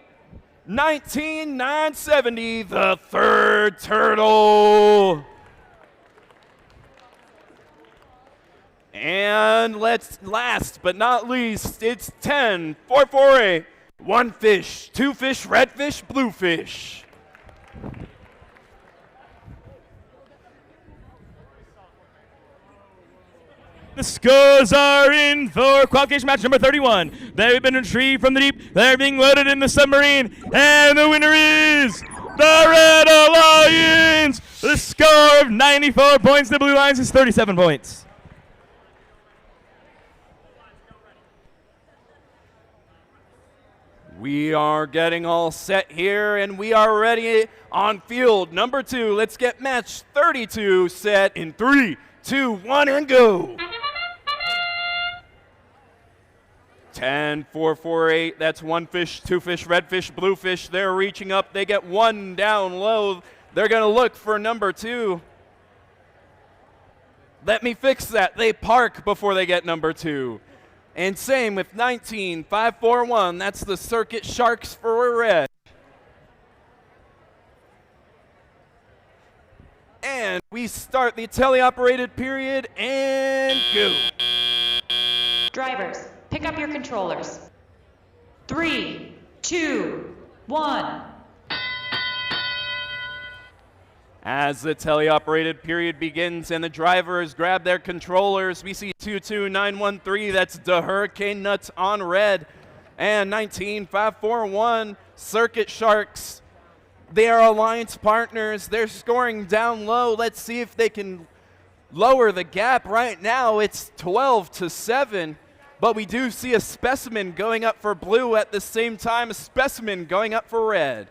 19970, the Third Turtle. And last but not least, it's 10448. 1 fish, 2 fish, red fish, blue fish. The scores are in for qualification match number 31. They've been retrieved from the deep. They're being loaded in the submarine. And the winner is the Red Alliance. The score of 94 points. The Blue Lions is 37 points. We are getting all set here, and we are ready on field number 2. Let's get match 32 set in 3, 2, 1, and go. 10448, that's 1 fish, 2 fish, red fish, blue fish. They're reaching up. They get 1 down low. They're going to look for number 2. Let me fix that. They park before they get number 2. And same with 19541. That's the Circuit Sharks for red. And we start the teleoperated period and go. Drivers, pick up your controllers. 3, 2, 1. As the teleoperated period begins and the drivers grab their controllers, we see 22913, that's the Hurricane Nuts on red, and 19541, Circuit Sharks. They are alliance partners. They're scoring down low. Let's see if they can lower the gap. Right now, it's 12-7, but we do see a Specimen going up for blue at the same time, a Specimen going up for red.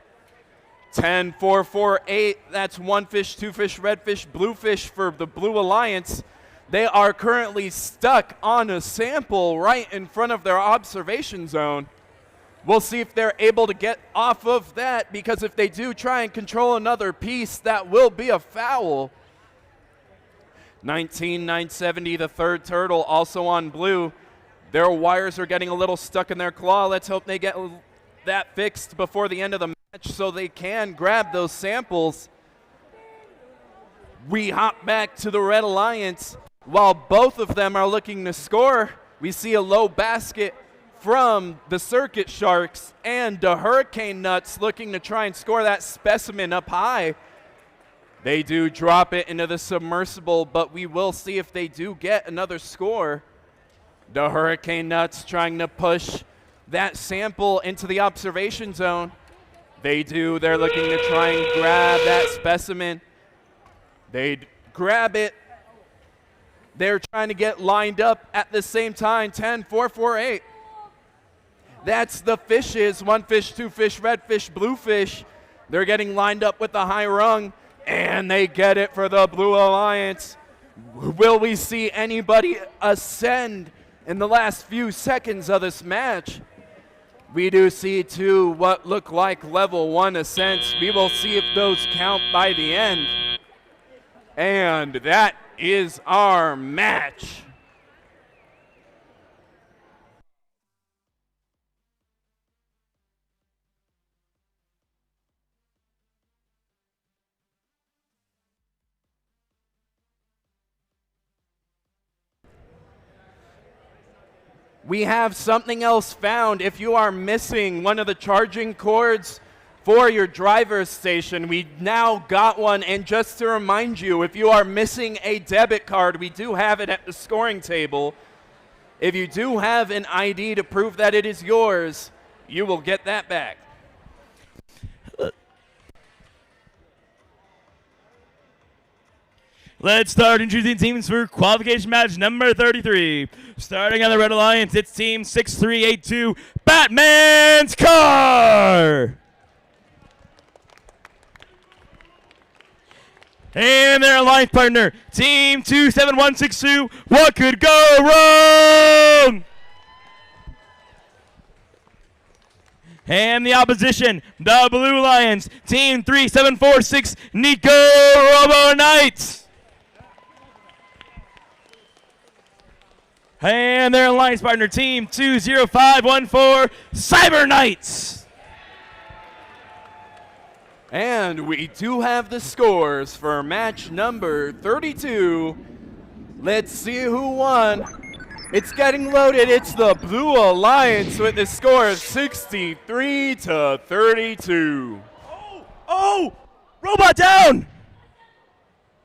10-4-4-8, that's 1 fish, 2 fish, red fish, blue fish for the Blue Alliance. They are currently stuck on a sample right in front of their observation zone. We'll see if they're able to get off of that, because if they do try and control another piece, that will be a foul. 19-970, the third turtle, also on blue. Their wires are getting a little stuck in their claw. Let's hope they get that fixed before the end of the match so they can grab those samples. We hop back to the Red Alliance. While both of them are looking to score, we see a low basket from the Circuit Sharks and the Hurricane Nuts looking to try and score that Specimen up high. They do drop it into the submersible, but we will see if they do get another score. The Hurricane Nuts trying to push that sample into the observation zone. They do. They're looking to try and grab that Specimen. They grab it. They're trying to get lined up at the same time. 10-4-4-8. That's the fishes. 1 fish, 2 fish, red fish, blue fish. They're getting lined up with the high rung, and they get it for the Blue Alliance. Will we see anybody ascend in the last few seconds of this match? We do see 2 what look like level 1 ascents. We will see if those count by the end. And that is our match. We have something else found. If you are missing one of the charging cords for your driver's station, we now got one. And just to remind you, if you are missing a debit card, we do have it at the scoring table. If you do have an ID to prove that it is yours, you will get that back. Let's start introducing teams for qualification match number 33. Starting on the Red Alliance, it's team 6382, Batman's Car. And their alliance partner, team 27162, What Could Go Wrong? And the opposition, the Blue Alliance, team 3746, Nico Robo Knights. And their alliance partner, team 20514, Cyber Knights. And we do have the scores for match number 32. Let's see who won. It's getting loaded. It's the Blue Alliance with a score of 63-32. Oh! Robot down!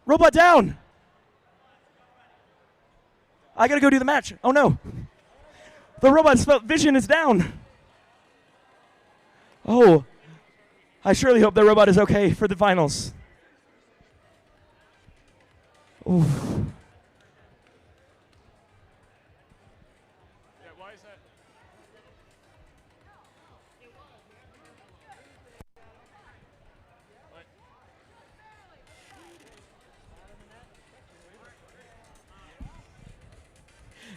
Robot down! I gotta go do the match. Oh no. The robot's vision is down. Oh. I surely hope the robot is okay for the finals. Oof.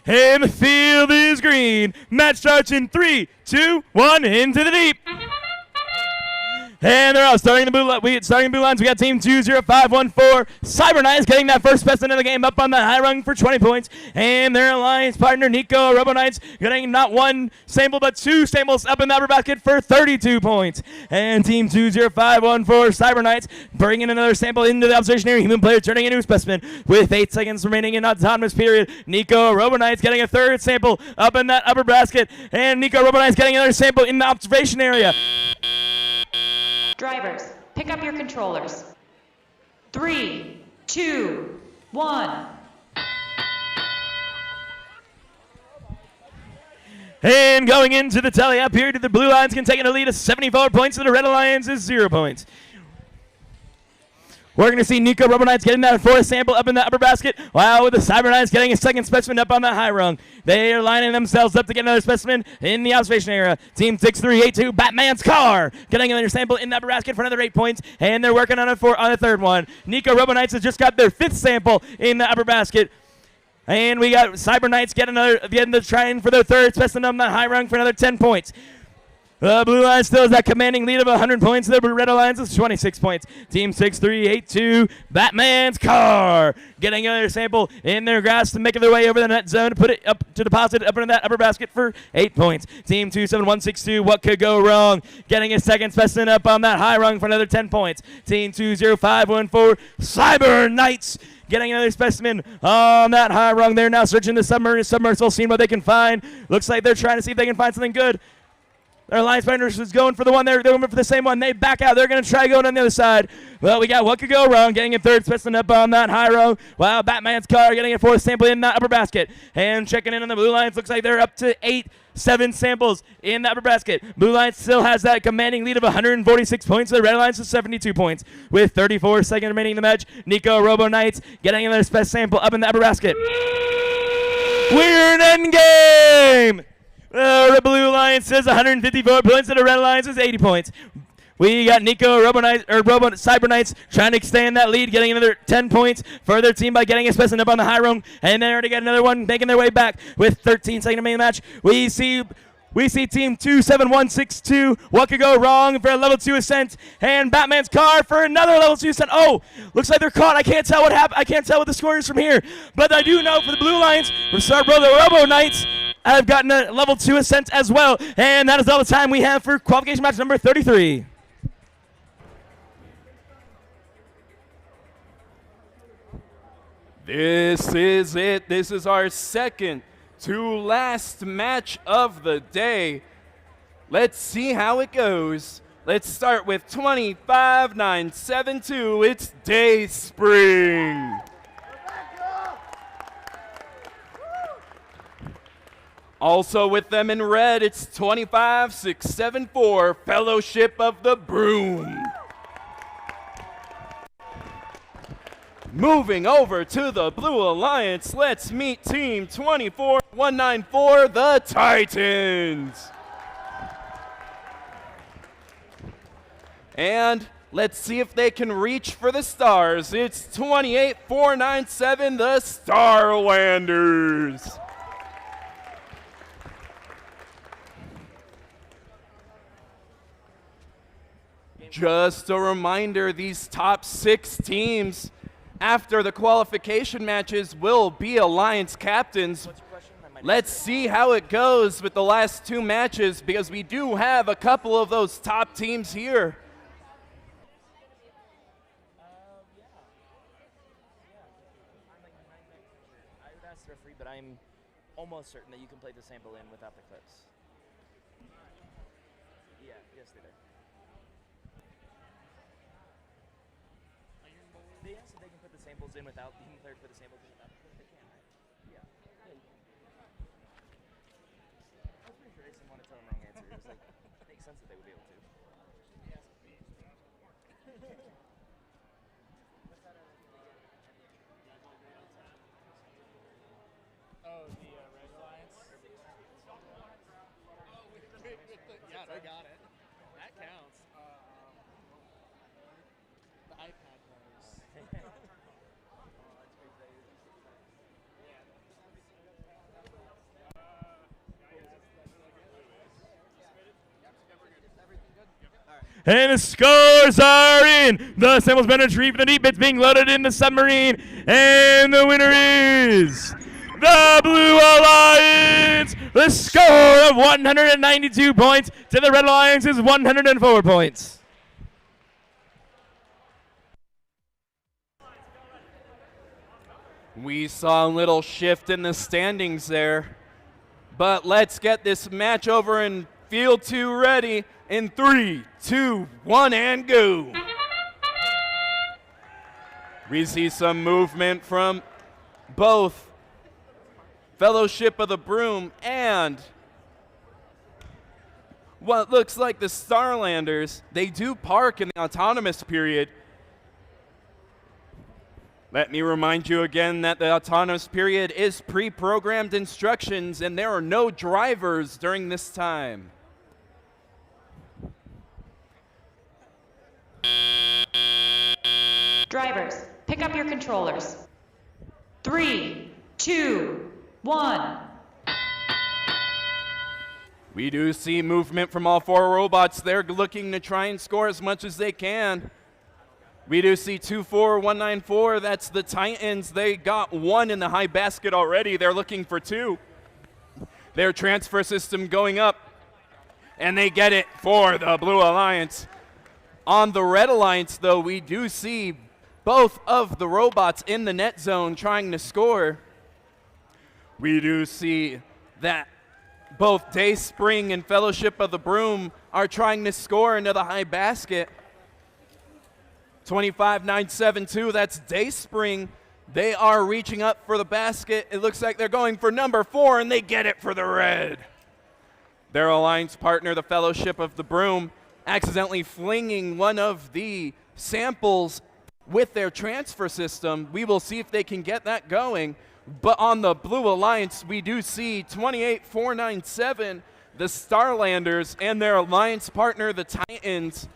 And the field is green. Match starts in 3, 2, 1, into the deep. And they're out. Starting the blue lines, we got team 20514. Cyber Knights getting that first specimen of the game up on the high rung for 20 points. And their alliance partner, Nico Robo Knights, getting not 1 sample, but 2 samples up in the upper basket for 32 points. And team 20514, Cyber Knights, bringing another sample into the observation area. Human player turning into a specimen with 8 seconds remaining in autonomous period. Nico Robo Knights getting a third sample up in that upper basket. And Nico Robo Knights getting another sample in the observation area. Drivers, pick up your controllers. 3, 2, 1. And going into the tally-up period, the Blue Lions can take in a lead of 74 points to the Red Alliance's 0 points. We're going to see Nico Robonites getting that fourth sample up in the upper basket, while with the Cyber Knights getting a second specimen up on the high rung. They are lining themselves up to get another specimen in the observation area. Team 6382, Batman's car, getting another sample in the upper basket for another 8 points, and they're working on it for on the third one. Nico Robonites has just got their fifth sample in the upper basket. And we got Cyber Knights getting the trying for their third specimen on the high rung for another 10 points. The Blue Lions still has that commanding lead of 100 points. The Red Alliance is 26 points. Team 6382, Batman's car, getting another sample in their grasp and making their way over the net zone to put it up to deposit up in that upper basket for 8 points. Team 27162, what could go wrong? Getting a second specimen up on that high rung for another 10 points. Team 20514, Cyber Knights, getting another specimen on that high rung. They're now searching the submersible, seeing what they can find. Looks like they're trying to see if they can find something good. Their Alliance Binders is going for the one. They're going for the same one. They back out. They're going to try going on the other side. Well, we got what could go wrong. Getting a third specimen up on that high row. Wow, Batman's car getting a fourth sample in that upper basket. And checking in on the Blue Lions. Looks like they're up to 7 samples in the upper basket. Blue Lions still has that commanding lead of 146 points. The Red Alliance is 72 points. With 34 seconds remaining in the match, Nico Robo Knights getting another sample up in the upper basket. We're in endgame! The Blue Lions says 154 points, and the Red Alliance is 80 points. We got Nico Cyber Knights trying to extend that lead, getting another 10 points for their team by getting a specimen up on the high rung, and they already got another one making their way back with 13 seconds remaining in the match. We see Team 27162. What could go wrong for a level 2 ascent, and Batman's car for another level 2 ascent. Oh, looks like they're caught. I can't tell what happened. I can't tell what the score is from here, but I do know for the Blue Lions, the Robo Knights have gotten a level 2 ascent as well, and that is all the time we have for qualification match number 33. This is it. This is our second to last match of the day. Let's see how it goes. Let's start with 25972. It's Dayspring. Also with them in red, it's 25674, Fellowship of the Broom. Moving over to the Blue Alliance, let's meet Team 24194, the Titans. And let's see if they can reach for the stars. It's 28497, the Starlanders. Just a reminder, these top 6 teams after the qualification matches will be Alliance captains. Let's see how it goes with the last 2 matches, because we do have a couple of those top teams here. I would ask the referee, but I'm almost certain that you can play the sample in without the clips. Yeah, yes they did. They asked if they can put the samples in without, you can clear to put the samples in without the clips. They can, right? Yeah. I was pretty sure they didn't want to tell them the wrong answer. It was like, it makes sense that they would be able to. Oh, the Red Alliance? Yeah, they got it. That counts. The iPad knows. And the scores are in. The sample's been retrieved from the deep. It's being loaded in the submarine. And the winner is the Blue Alliance. The score of 192 points to the Red Alliance is 104 points. We saw a little shift in the standings there, but let's get this match over in Field 2 ready in 3, 2, 1, and go. We see some movement from both Fellowship of the Broom and what looks like the Starlanders. They do park in the autonomous period. Let me remind you again that the autonomous period is pre-programmed instructions and there are no drivers during this time. Drivers, pick up your controllers. 3, 2, 1. We do see movement from all 4 robots. They're looking to try and score as much as they can. We do see 24194. That's the Titans. They got 1 in the high basket already. They're looking for 2. Their transfer system going up, and they get it for the Blue Alliance. On the Red Alliance, though, we do see both of the robots in the net zone trying to score. We do see that both Dayspring and Fellowship of the Broom are trying to score into the high basket. 25-9-7-2, that's Dayspring. They are reaching up for the basket. It looks like they're going for number 4, and they get it for the red. Their alliance partner, the Fellowship of the Broom, accidentally flinging one of the samples with their transfer system. We will see if they can get that going. But on the Blue Alliance, we do see 28-4-9-7, the Starlanders, and their alliance partner, the Titans,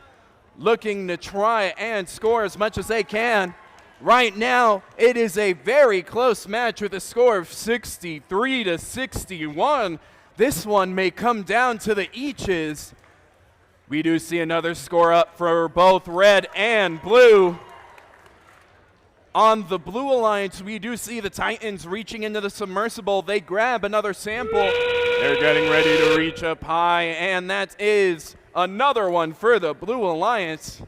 looking to try and score as much as they can. Right now, it is a very close match with a score of 63-61. This one may come down to the eaches. We do see another score up for both red and blue. On the Blue Alliance, we do see the Titans reaching into the submersible. They grab another sample. They're getting ready to reach up high, and that is another one for the Blue Alliance.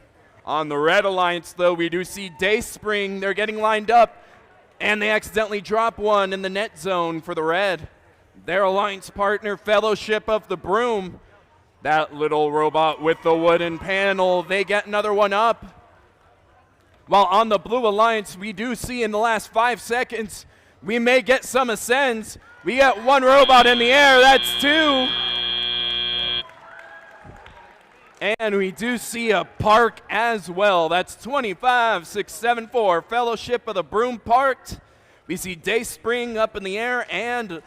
On the Red Alliance, though, we do see Dayspring. They're getting lined up, and they accidentally drop one in the net zone for the Red. Their alliance partner, Fellowship of the Broom, that little robot with the wooden panel, they get another one up. While on the Blue Alliance, we do see in the last 5 seconds, we may get some ascends. We got 1 robot in the air, that's 2. And we do see a park as well. That's 25-6-7-4. Fellowship of the Broom parked. We see Dayspring up in the air, and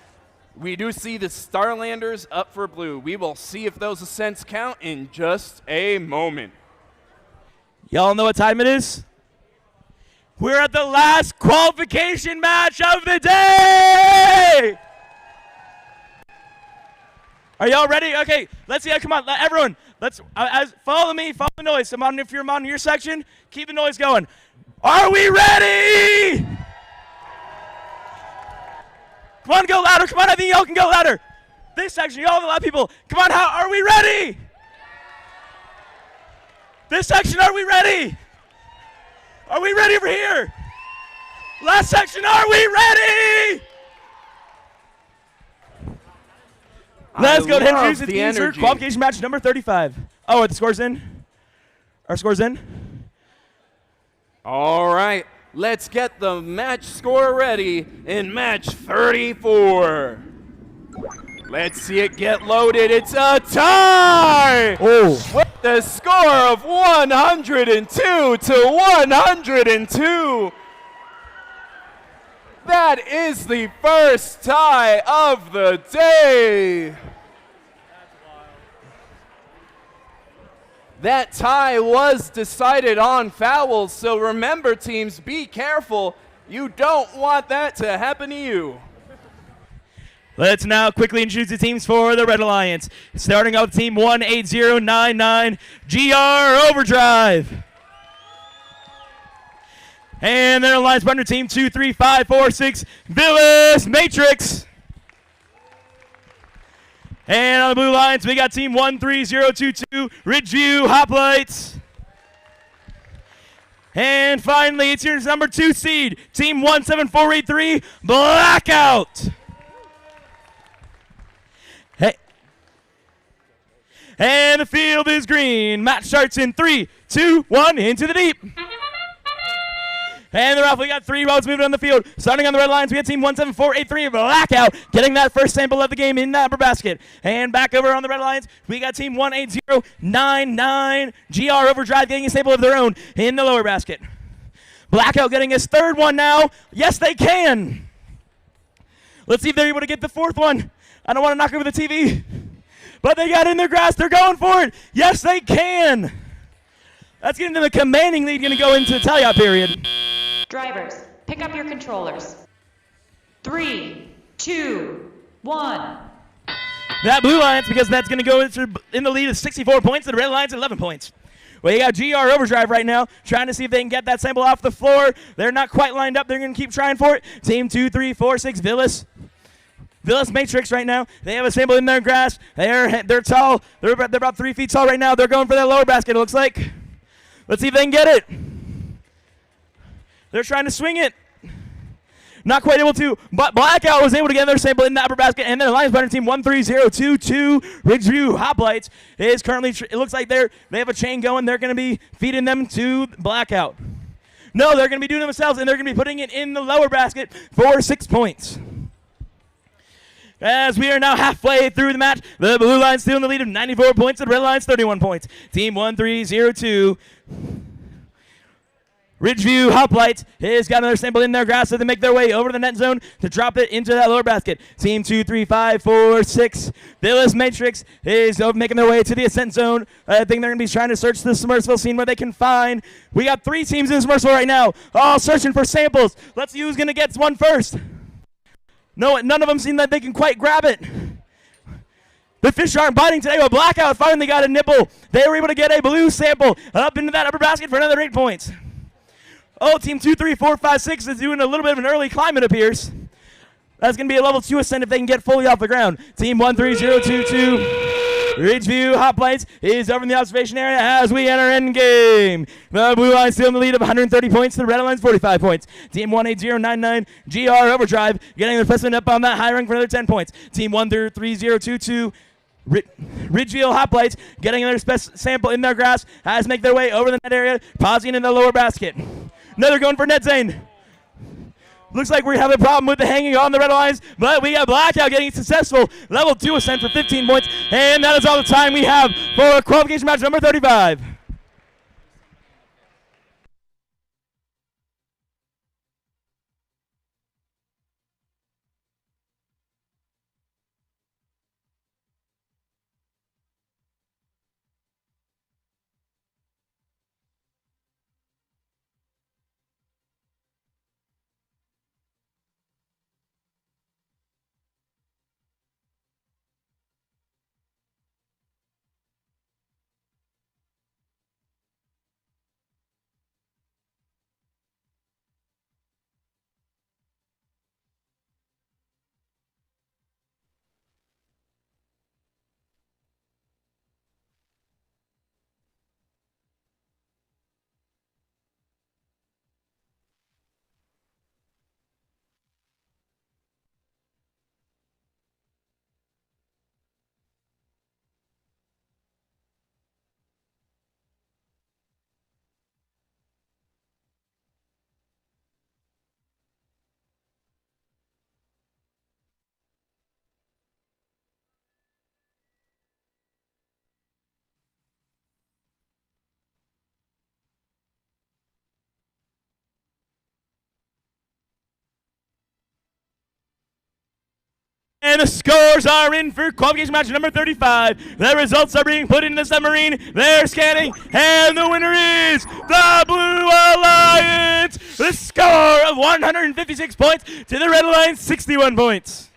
we do see the Starlanders up for blue. We will see if those ascents count in just a moment. Y'all know what time it is? We're at the last qualification match of the day! Are y'all ready? Okay, let's see. Come on, everyone. Let's follow me. Follow the noise. If you're on your section, keep the noise going. Are we ready? Come on, go louder. Come on, I think y'all can go louder. This section, y'all have a lot of people. Come on, are we ready? This section, are we ready? Are we ready over here? Last section, are we ready? Let's go ahead and introduce the teams for qualification match number 35. Oh, the score's in? Our score's in? All right, let's get the match score ready in match 34. Let's see it get loaded. It's a tie! With the score of 102-102. That is the first tie of the day. That tie was decided on fouls, so remember, teams, be careful. You don't want that to happen to you. Let's now quickly introduce the teams for the Red Alliance. Starting out with Team 18099, GR Overdrive. And their alliance partner, Team 23546, Villas Matrix. And on the Blue Alliance, we got Team 13022, Ridgeview Hoplites. And finally, it's your number 2 seed, Team 17483, Blackout. And the field is green. Match starts in 3, 2, 1, into the deep. And the ref, we got 3 routes moving on the field. Starting on the red lines, we got team 17483 Blackout getting that first sample of the game in the upper basket. And back over on the red lines, we got team 18099 GR Overdrive getting a sample of their own in the lower basket. Blackout getting his 3rd one now. Yes, they can. Let's see if they're able to get the 4th one. I don't want to knock over the TV. But they got in their grasp. They're going for it. Yes, they can. That's getting them a commanding lead, going to go into the tally-out period. Drivers, pick up your controllers. 3, 2, 1. That blue line's because that's going to go in the lead of 64 points, and the red line's 11 points. Well, you got GR Overdrive right now, trying to see if they can get that sample off the floor. They're not quite lined up. They're going to keep trying for it. Team 2, 3, 4, 6, Villas Matrix right now. They have a sample in their grasp. They're tall. They're about 3 feet tall right now. They're going for that lower basket, it looks like. Let's see if they can get it. They're trying to swing it. Not quite able to, but Blackout was able to get their sample in the upper basket, and their Lions Banner team 13022 Ridgeview Hoplites is currently, it looks like they have a chain going. They're going to be feeding them to Blackout. No, they're going to be doing it themselves, and they're going to be putting it in the lower basket for 6 points. As we are now halfway through the match, the blue line's still in the lead of 94 points, and the red line's 31 points. Team 1302 Ridgeview Hoplites has got another sample in their grasp, so they make their way over to the net zone to drop it into that lower basket. Team 2, 3, 5, 4, 6. Villas Matrix is making their way to the ascent zone. I think they're going to be trying to search the Submersible scene where they can find. We got 3 teams in the Submersible right now, all searching for samples. Let's see who's going to get one first. No, none of them seem like they can quite grab it. The fish aren't biting today, but Blackout finally got a nibble. They were able to get a blue sample up into that upper basket for another 8 points. Oh, team 2, 3, 4, 5, 6 is doing a little bit of an early climb, it appears. That's going to be a level 2 ascent if they can get fully off the ground. Team 13022 Ridgeview Hoplites is over in the observation area as we enter endgame. The blue line still in the lead of 130 points. The red line's 45 points. Team 18099 GR Overdrive getting their placement up on that high rank for another 10 points. Team 13022 Ridgeville Hoplites getting their sample in their grasp as make their way over the net area, pausing in the lower basket. No, they're going for net zone. Looks like we have a problem with the hanging on the red lines, but we got Blackout getting successful level 2 ascent for 15 points, and that is all the time we have for qualification match number 35. And the scores are in for qualification match number 35. The results are being put in the submarine. They're scanning, and the winner is the Blue Alliance. The score of 156 points to the Red Alliance, 61 points.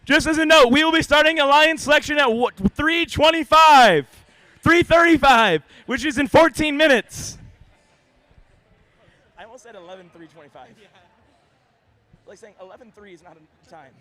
Just as a note, we will be starting Alliance selection at 3:35, which is in 14 minutes. I almost said 11:3:25. Like saying 11:3 is not a time.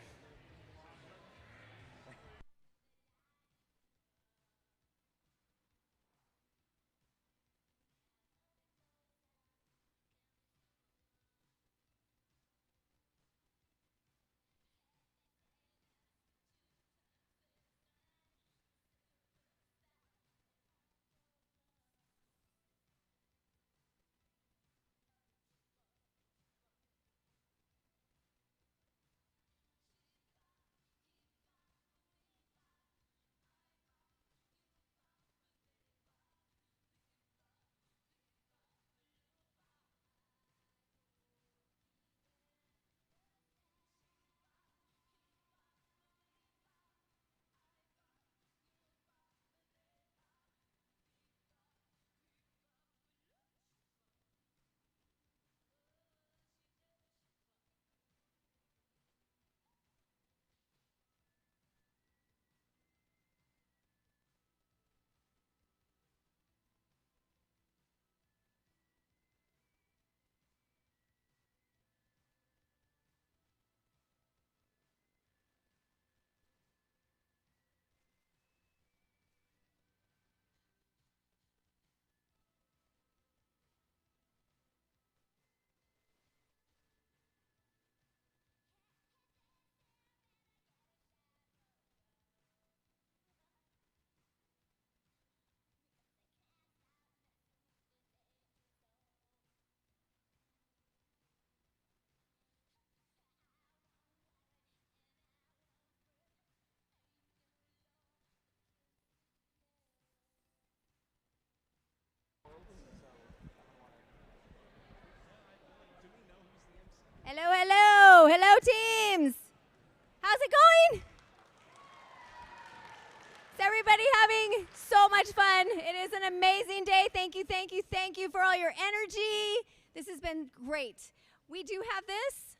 everybody having so much fun? It is an amazing day. Thank you, thank you, thank you for all your energy. This has been great. We do have this.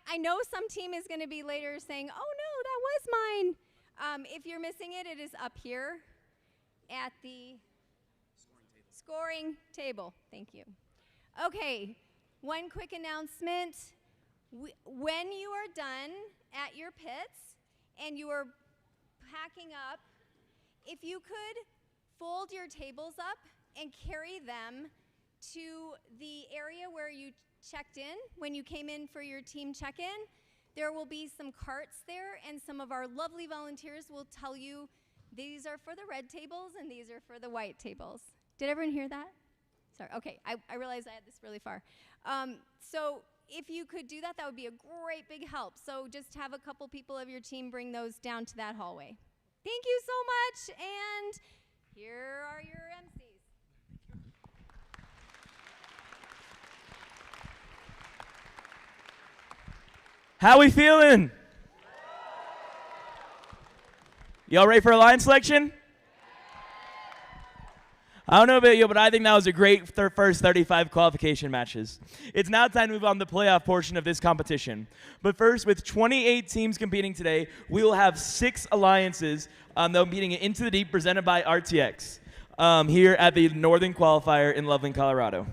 I know some team is going to be later saying, oh no, that was mine. If you're missing it, it is up here at the scoring table. Thank you. Okay, one quick announcement. When you are done at your pits and you are packing up, if you could fold your tables up and carry them to the area where you checked in when you came in for your team check-in. There will be some carts there, and some of our lovely volunteers will tell you these are for the red tables and these are for the white tables. Did everyone hear that? Sorry, okay, I realized I had this really far. So if you could do that, that would be a great big help. So just have a couple people of your team bring those down to that hallway. Thank you so much, and here are your MCs. How we feeling? Y'all ready for a line selection? I don't know about you, but I think that was a great first 35 qualification matches. It's now time to move on to the playoff portion of this competition. But first, with 28 teams competing today, we will have 6 alliances that will be competing Into the Deep presented by RTX here at the Northern Qualifier in Loveland, Colorado.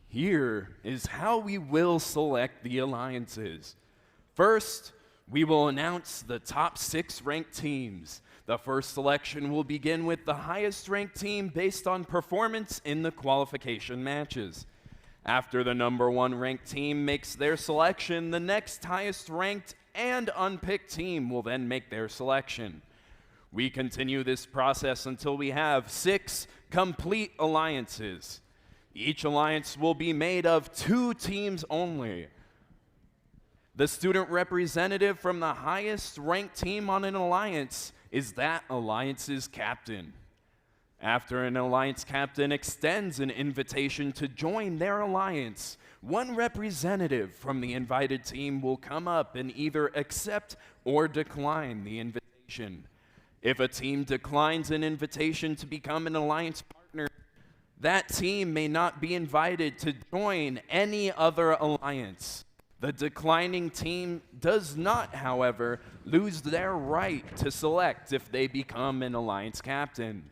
Here is how we will select the alliances. First, we will announce the top 6 ranked teams. The first selection will begin with the highest ranked team based on performance in the qualification matches. After the number 1 ranked team makes their selection, the next highest ranked and unpicked team will then make their selection. We continue this process until we have 6 complete alliances. Each alliance will be made of 2 teams only. The student representative from the highest ranked team on an alliance is that alliance's captain. After an alliance captain extends an invitation to join their alliance, one representative from the invited team will come up and either accept or decline the invitation. If a team declines an invitation to become an alliance partner, that team may not be invited to join any other alliance. The declining team does not, however, lose their right to select if they become an alliance captain.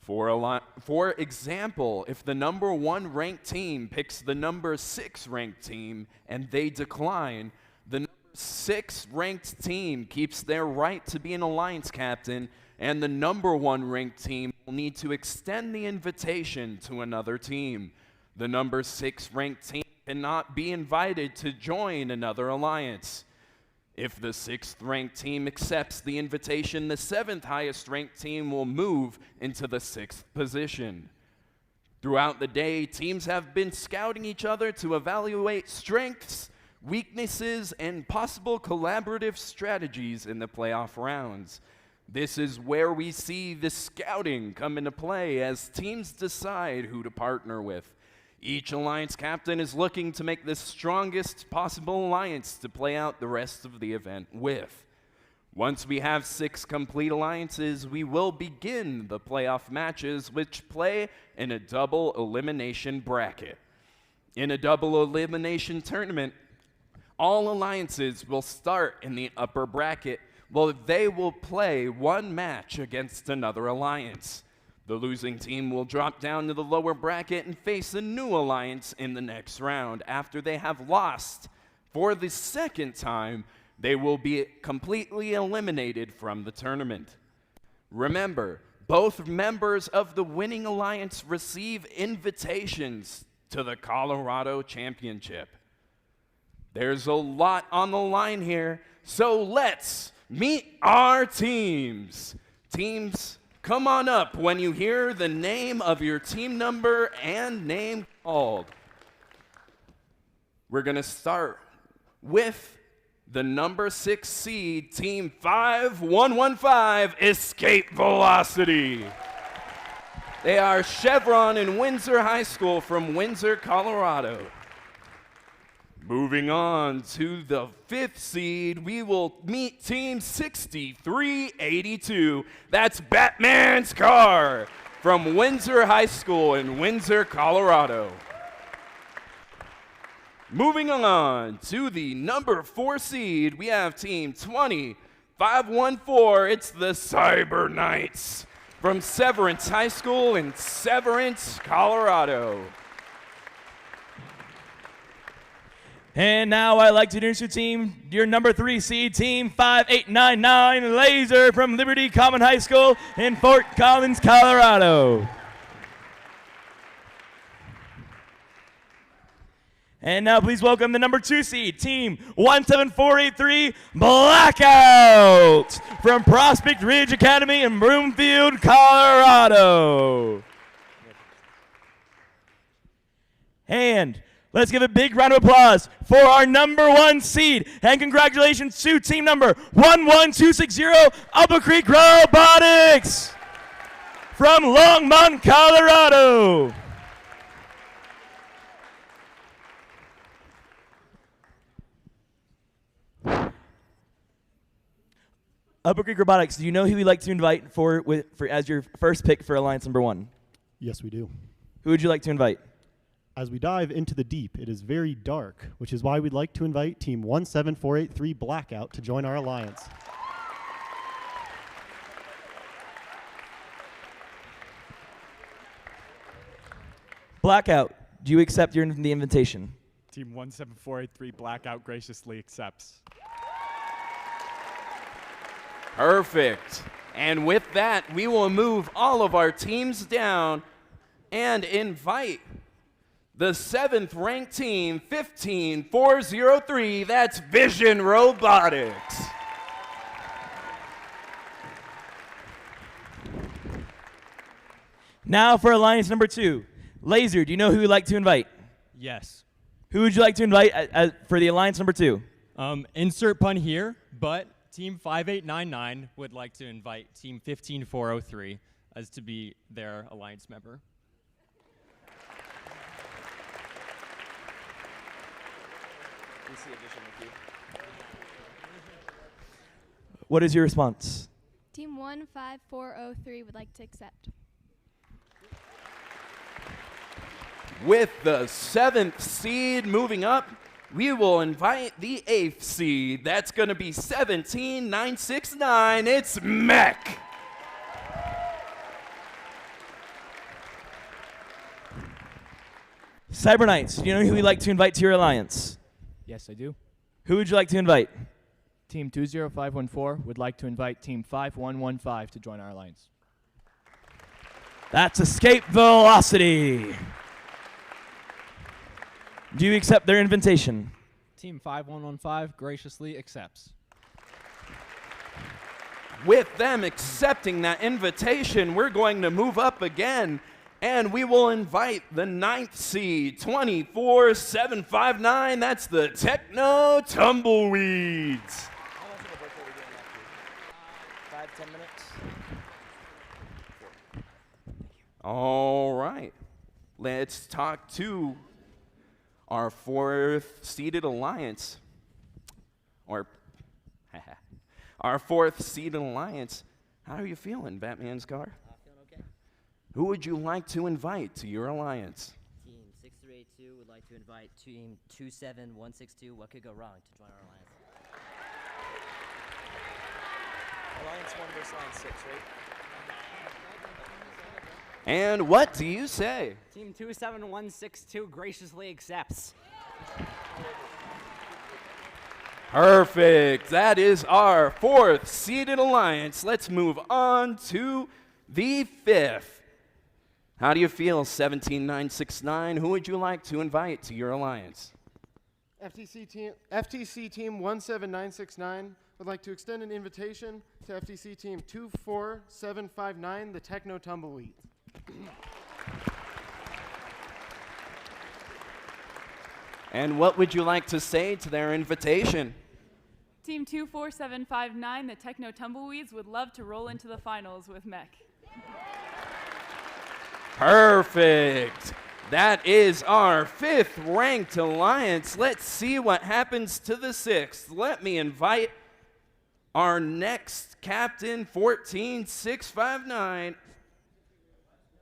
For example, if the number 1 ranked team picks the number 6 ranked team and they decline, the number 6 ranked team keeps their right to be an alliance captain, and the number 1 ranked team will need to extend the invitation to another team. The number 6 ranked team cannot be invited to join another alliance. If the 6th ranked team accepts the invitation, the 7th highest ranked team will move into the 6th position. Throughout the day, teams have been scouting each other to evaluate strengths, weaknesses, and possible collaborative strategies in the playoff rounds. This is where we see the scouting come into play as teams decide who to partner with. Each alliance captain is looking to make the strongest possible alliance to play out the rest of the event with. Once we have 6 complete alliances, we will begin the playoff matches, which play in a double elimination bracket. In a double elimination tournament, all alliances will start in the upper bracket, while they will play 1 match against another alliance. The losing team will drop down to the lower bracket and face a new alliance in the next round. After they have lost for the 2nd time, they will be completely eliminated from the tournament. Remember, both members of the winning alliance receive invitations to the Colorado Championship. There's a lot on the line here, so let's meet our teams. Teams, come on up when you hear the name of your team number and name called. We're going to start with the number 6 seed, Team 5115, Escape Velocity. They are Chevron and Windsor High School from Windsor, Colorado. Moving on to the 5th seed, we will meet Team 6382. That's Batman's Car from Windsor High School in Windsor, Colorado. Moving on to the number 4 seed, we have Team 20514. It's the Cyber Knights from Severance High School in Severance, Colorado. And now I'd like to introduce your number 3 seed, Team 5899 Laser from Liberty Common High School in Fort Collins, Colorado. And now please welcome the number 2 seed, Team 17483 Blackout from Prospect Ridge Academy in Broomfield, Colorado. And let's give a big round of applause for our number 1 seed. And congratulations to team number 11260, Upper Creek Robotics from Longmont, Colorado. Upper Creek Robotics, do you know who we'd like to invite for as your first pick for Alliance number 1? Yes, we do. Who would you like to invite? As we dive into the deep, it is very dark, which is why we'd like to invite Team 17483 Blackout to join our alliance. Blackout, do you accept the invitation? Team 17483 Blackout graciously accepts. Perfect. And with that, we will move all of our teams down and invite the 7th ranked team, 15403. That's Vision Robotics. Now for Alliance number 2. Laser, do you know who you'd like to invite? Yes. Who would you like to invite for the Alliance number 2? Insert pun here, but Team 5899 would like to invite Team 15403 as to be their alliance member. What is your response? Team 15403 would like to accept. With the 7th seed moving up, we will invite the 8th seed. That's going to be 17969. It's Mech. Cyber Knights, do you know who we'd like to invite to your alliance? Yes, I do. Who would you like to invite? Team 20514 would like to invite Team 5115 to join our alliance. That's Escape Velocity. Do you accept their invitation? Team 5115 graciously accepts. With them accepting that invitation, we're going to move up again, and we will invite the 9th seed, 24759. That's the Techno Tumbleweeds. How much of a break are we doing after? 5-10 minutes? All right. Let's talk to our 4th seeded alliance, or our 4th seeded alliance. How are you feeling, Batman's car? Feeling okay. Who would you like to invite to your alliance? Team 6382 would like to invite Team 27162. What could go wrong to join our alliance? Alliance 1 versus Alliance 6, right? And what do you say? Team 27162 graciously accepts. Perfect. That is our 4th seeded alliance. Let's move on to the 5th. How do you feel, 17969? Who would you like to invite to your alliance? FTC team 17969 would like to extend an invitation to FTC team 24759, the Techno Tumbleweed. And what would you like to say to their invitation? Team 24759, the Techno Tumbleweeds, would love to roll into the finals with Mech. Perfect. That is our 5th ranked alliance. Let's see what happens to the 6th. Let me invite our next captain, 14659.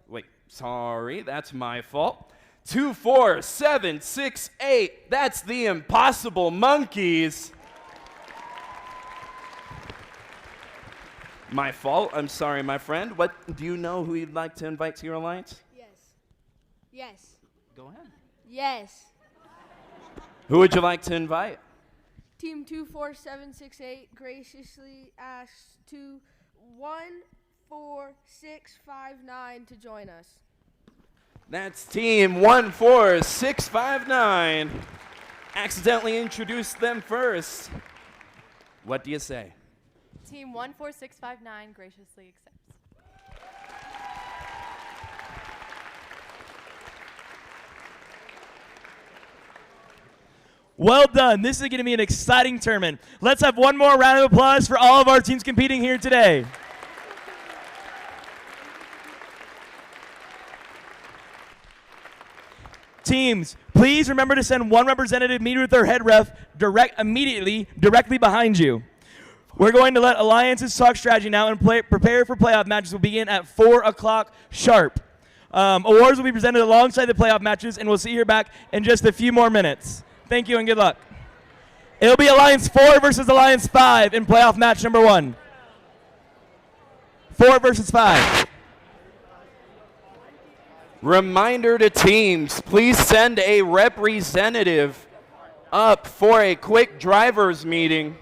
Wait, sorry, that's my fault. 24768. That's the Impossible Monkeys. My fault. I'm sorry, my friend. What do you know who you'd like to invite to your alliance? Yes. Go ahead. Yes. Who would you like to invite? Team 24768 graciously asks to 14659 to join us. That's team 14659. Accidentally introduced them first. What do you say? Team 14659 graciously accepts. Well done. This is going to be an exciting tournament. Let's have one more round of applause for all of our teams competing here today. Teams, please remember to send one representative meet with their head ref directly behind you. We're going to let alliances talk strategy now and prepare for playoff matches. Will begin at 4 o'clock sharp. Awards will be presented alongside the playoff matches, and we'll see you back in just a few more minutes. Thank you and good luck. It'll be Alliance 4 versus Alliance 5 in playoff match number 1. 4 versus 5. Reminder to teams, please send a representative up for a quick drivers meeting.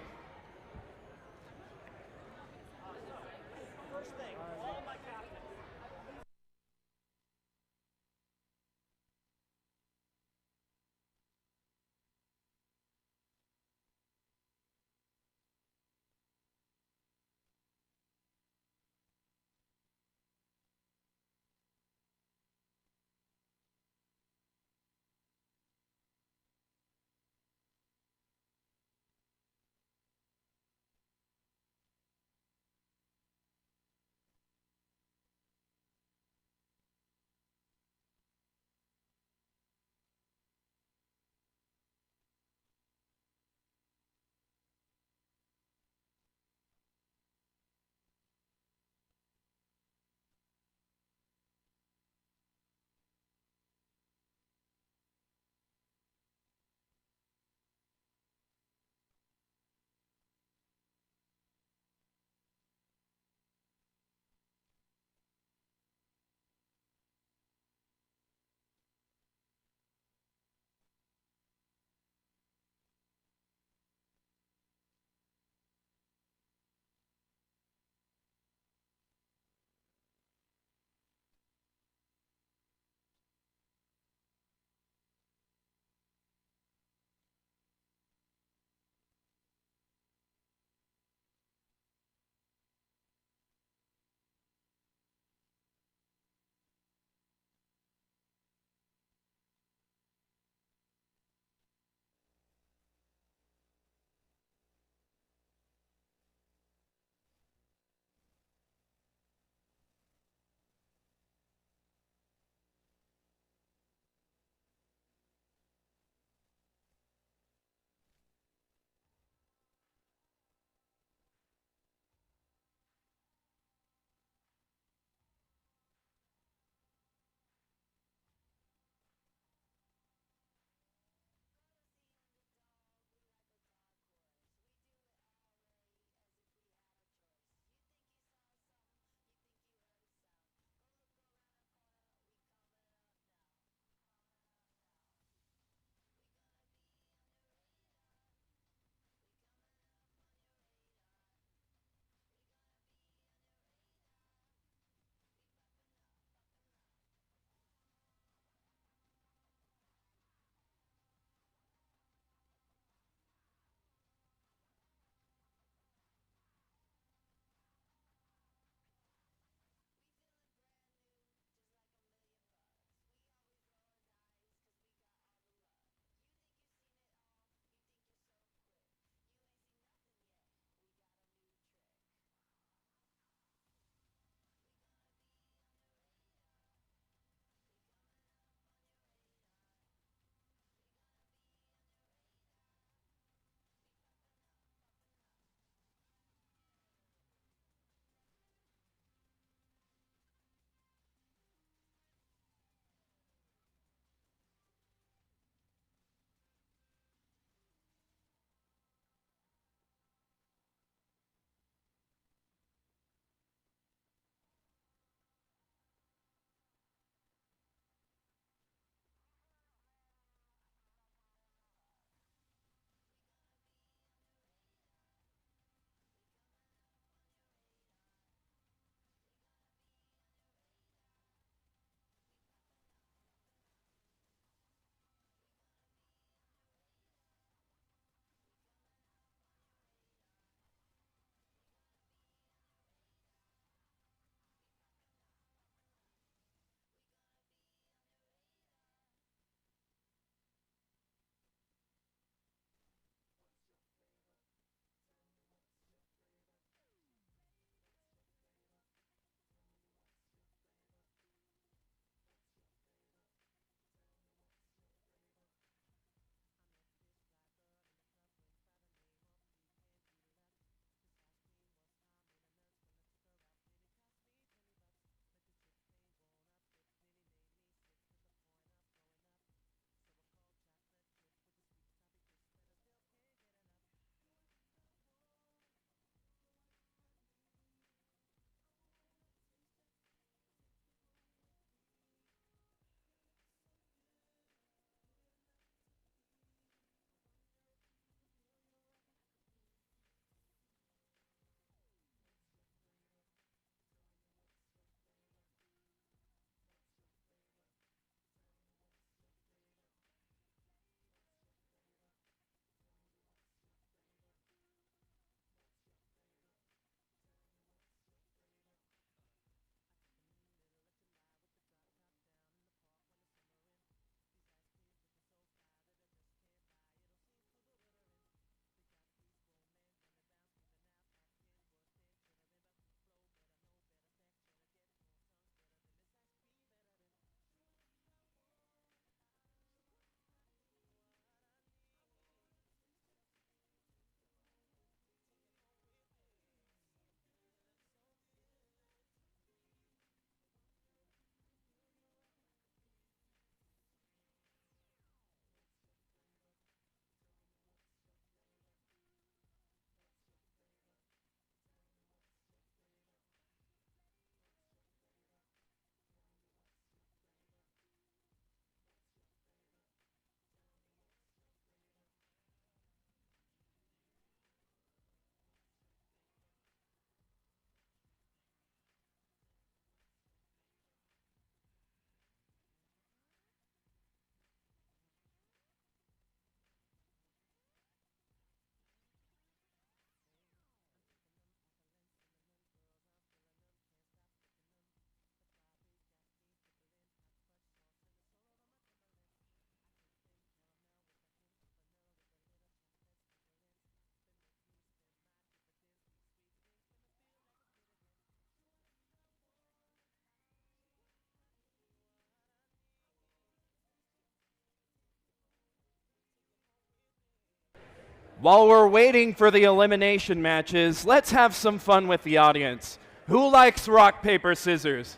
While we're waiting for the elimination matches, let's have some fun with the audience. Who likes rock, paper, scissors?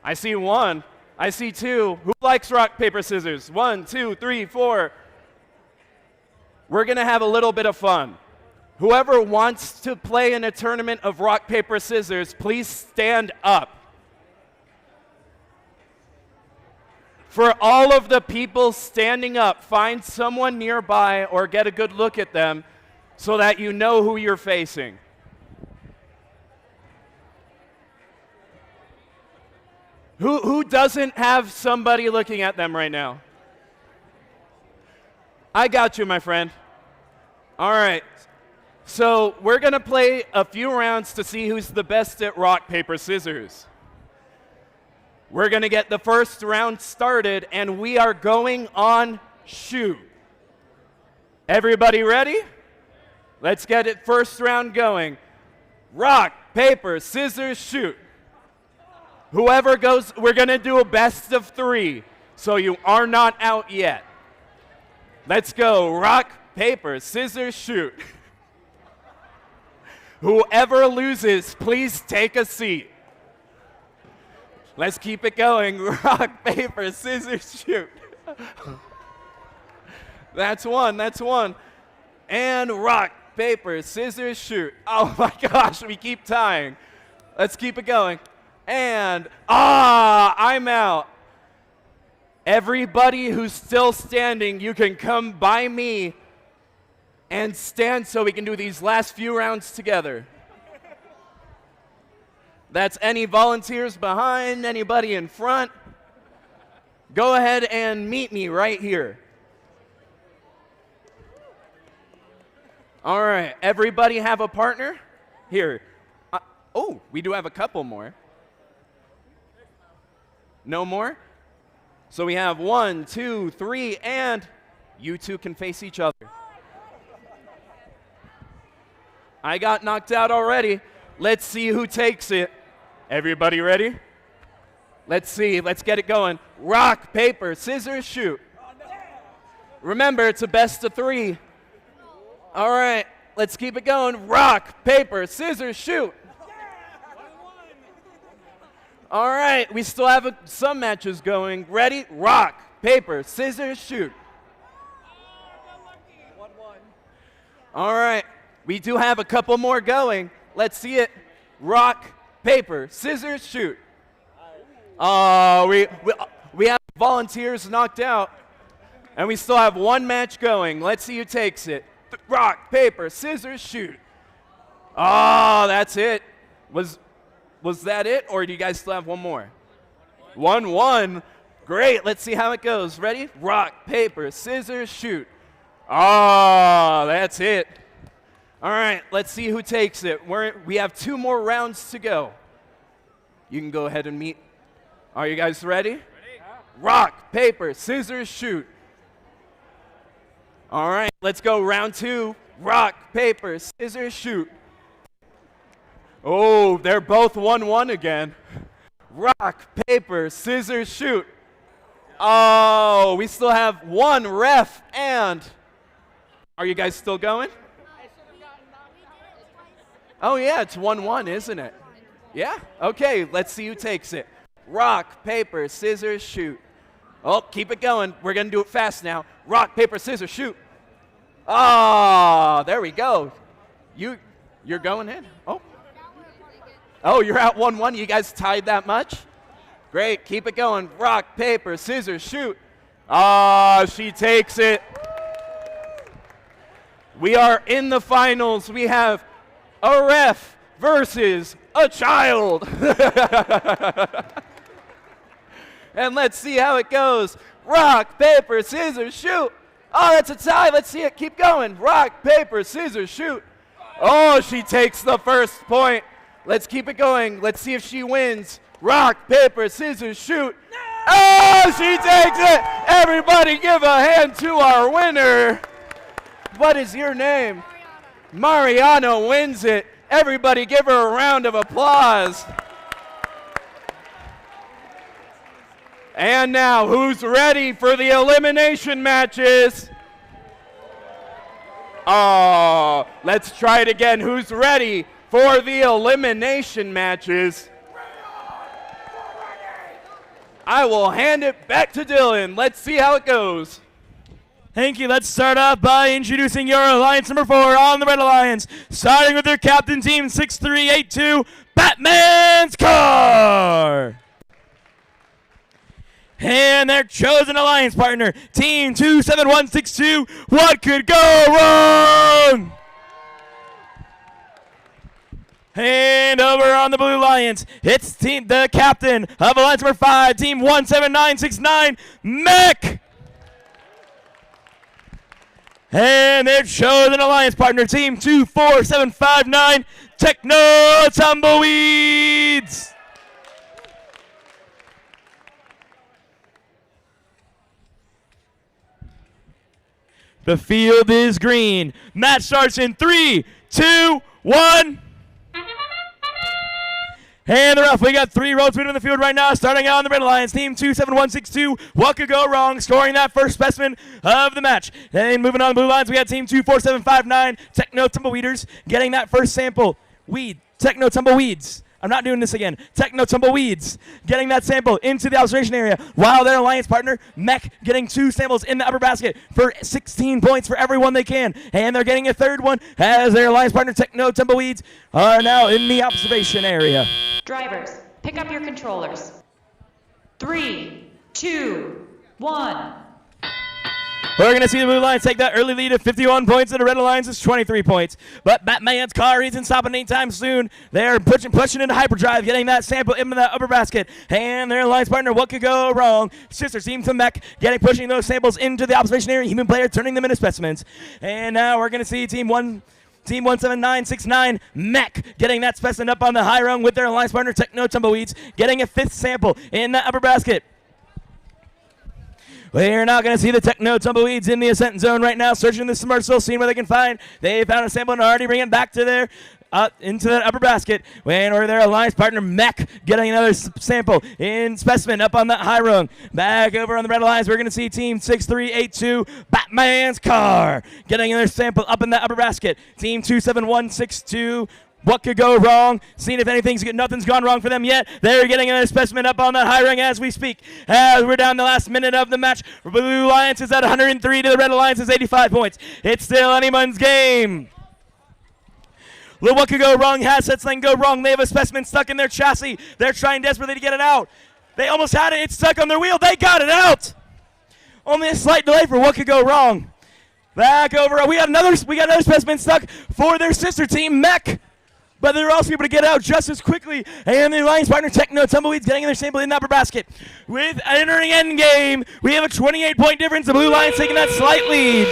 I see one. I see two. Who likes rock, paper, scissors? 1, 2, 3, 4. We're going to have a little bit of fun. Whoever wants to play in a tournament of rock, paper, scissors, please stand up. For all of the people standing up, find someone nearby or get a good look at them so that you know who you're facing. Who doesn't have somebody looking at them right now? I got you, my friend. All right. So we're going to play a few rounds to see who's the best at rock, paper, scissors. We're going to get the first round started, and we are going on shoot. Everybody ready? Let's get it first round going. Rock, paper, scissors, shoot. Whoever goes, we're going to do a best of 3, so you are not out yet. Let's go. Rock, paper, scissors, shoot. Whoever loses, please take a seat. Let's keep it going. Rock, paper, scissors, shoot. That's one. That's one. And rock, paper, scissors, shoot. Oh my gosh, we keep tying. Let's keep it going. And, I'm out. Everybody who's still standing, you can come by me and stand so we can do these last few rounds together. That's any volunteers behind, anybody in front. Go ahead and meet me right here. All right, everybody have a partner? Here. Oh, we do have a couple more. No more? So we have 1, 2, 3, and you two can face each other. I got knocked out already. Let's see who takes it. Everybody ready? Let's see. Let's get it going. Rock, paper, scissors, shoot. Remember, it's a best of 3. All right, let's keep it going. Rock, paper, scissors, shoot. All right, we still have some matches going. Ready? Rock, paper, scissors, shoot. All right, we do have a couple more going. Let's see it. Rock, paper, scissors, shoot. We have volunteers knocked out, and we still have one match going. Let's see who takes it. Rock, paper, scissors, shoot. Oh, that's it. Was that it, or do you guys still have one more? 1-1. Great. Let's see how it goes. Ready? Rock, paper, scissors, shoot. Oh, that's it. All right, let's see who takes it. We have 2 more rounds to go. You can go ahead and meet. Are you guys ready? Ready. Rock, paper, scissors, shoot. All right, let's go round 2. Rock, paper, scissors, shoot. Oh, they're both 1-1 again. Rock, paper, scissors, shoot. Oh, we still have one ref, and are you guys still going? Oh, yeah, it's 1-1, isn't it? Yeah? Okay, let's see who takes it. Rock, paper, scissors, shoot. Oh, keep it going. We're going to do it fast now. Rock, paper, scissors, shoot. Oh, there we go. You're going in? Oh, you're at 1-1. You guys tied that much? Great. Keep it going. Rock, paper, scissors, shoot. Ah, she takes it. We are in the finals. We have a ref versus a child. And let's see how it goes. Rock, paper, scissors, shoot. Oh, that's a tie. Let's see it. Keep going. Rock, paper, scissors, shoot. Oh, she takes the first point. Let's keep it going. Let's see if she wins. Rock, paper, scissors, shoot. Oh, she takes it. Everybody give a hand to our winner. What is your name? Mariana wins it. Everybody give her a round of applause. And now, who's ready for the elimination matches? Oh, let's try it again. Who's ready for the elimination matches? I will hand it back to Dylan. Let's see how it goes. Thank you. Let's start off by introducing your alliance number 4 on the Red Alliance. Starting with their captain, team 6382, Batman's Car. And their chosen alliance partner, team 27162, What Could Go Wrong? And over on the Blue Alliance, it's the captain of alliance number 5, team 17969, Mech. And their chosen alliance partner, team 24759, Techno Tumbleweeds. The field is green. Match starts in 3, 2, 1. And the ref, we got 3 roads moving in the field right now. Starting out on the Red Alliance, team 27162. What could go wrong? Scoring that first specimen of the match. And moving on the Blue Lines, we got team 24759, Techno Tumbleweeders, getting that first sample. Techno Tumbleweeds. I'm not doing this again. Techno Tumbleweeds getting that sample into the observation area, while their alliance partner, Mech, getting 2 samples in the upper basket for 16 points for every one they can. And they're getting a third one as their alliance partner, Techno Tumbleweeds, are now in the observation area. Drivers, pick up your controllers. 3, 2, 1. We're going to see the Blue Lions take that early lead of 51 points, and the Red Alliance is 23 points. But Batman's Car isn't stopping anytime soon. They're pushing into hyperdrive, getting that sample into that upper basket. And their alliance partner, What Could Go Wrong? Sister team to Mech, pushing those samples into the observation area. Human player turning them into specimens. And now we're going to see Team 17969, Mech, getting that specimen up on the high rung with their alliance partner, Techno Tumbleweeds, getting a 5th sample in that upper basket. We're not going to see the Techno Tumbleweeds in the ascent zone right now, searching the submersible, seeing what they can find. They found a sample and already bring it back to their into that upper basket. Or their alliance partner, Mech, getting another sample in specimen up on that high rung. Back over on the Red Alliance, we're going to see Team 6382, Batman's Car, getting another sample up in that upper basket. Team 27162, What Could Go Wrong? Seeing if nothing's gone wrong for them yet. They're getting another specimen up on that high rung as we speak. As we're down the last minute of the match, Blue Alliance is at 103 to the Red Alliance is 85 points. It's still anyone's game. What Could Go Wrong has said something go wrong. They have a specimen stuck in their chassis. They're trying desperately to get it out. They almost had it. It's stuck on their wheel. They got it out. Only a slight delay for What Could Go Wrong. Back over. We got another specimen stuck for their sister team, Mech. But they're also able to get out just as quickly. And the alliance partner, Techno Tumbleweeds, getting their sample in the upper basket. With entering endgame, we have a 28-point difference. The Blue Lions taking that slight lead.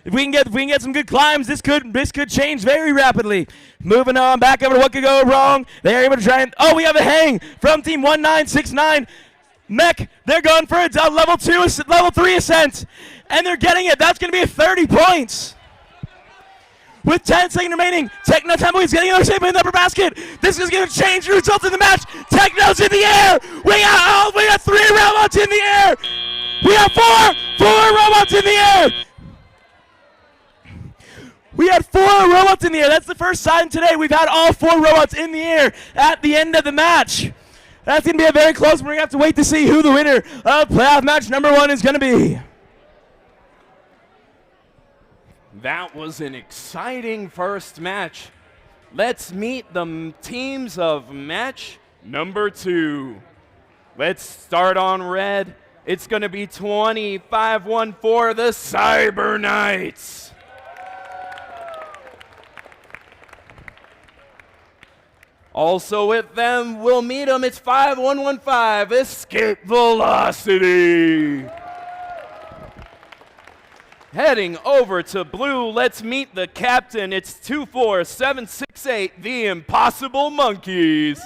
If we can get some good climbs, this could change very rapidly. Moving on back over to What Could Go Wrong. They're able to try and we have a hang from Team 1969. Mech, they're going for a level 3 ascent, and they're getting it. That's going to be 30 points. With 10 seconds remaining, Techno Tumbleweeds getting another sample in the upper basket. This is going to change the results of the match. Techno's in the air. We got 3 robots in the air. We have 4 robots in the air. We had 4 robots in the air. That's the first time today we've had all 4 robots in the air at the end of the match. That's going to be a very close one. We're going to have to wait to see who the winner of playoff match number 1 is going to be. That was an exciting first match. Let's meet the teams of match number 2. Let's start on red. It's going to be 2514, the Cyber Knights. Also with them, we'll meet them. It's 5115, Escape Velocity. Heading over to blue, let's meet the captain. It's 24768, the Impossible Monkeys.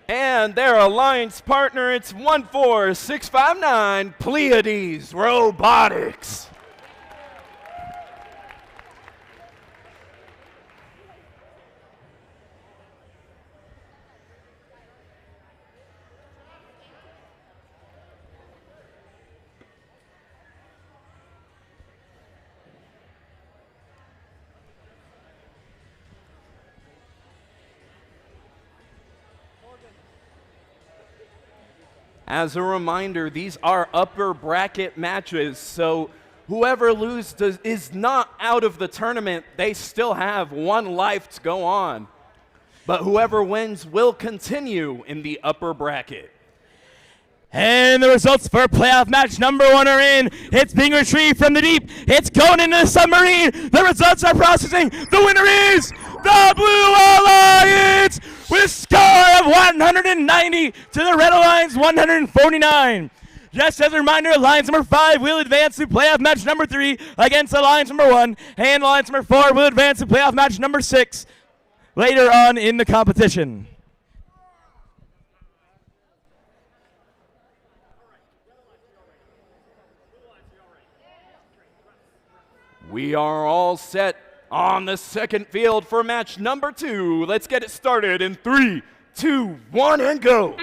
And their alliance partner, it's 14659, Pleiades Robotics. As a reminder, these are upper bracket matches, so whoever loses is not out of the tournament. They still have one life to go on. But whoever wins will continue in the upper bracket. And the results for playoff match number 1 are in. It's being retrieved from the deep. It's going into the submarine. The results are processing. The winner is the Blue Alliance with a score of 190 to the Red Alliance 149. Just as a reminder, Alliance number 5 will advance to playoff match number 3 against Alliance number 1, and Alliance number 4 will advance to playoff match number 6 later on in the competition. We are all set on the second field for match number 2. Let's get it started in 3, 2, 1, and go.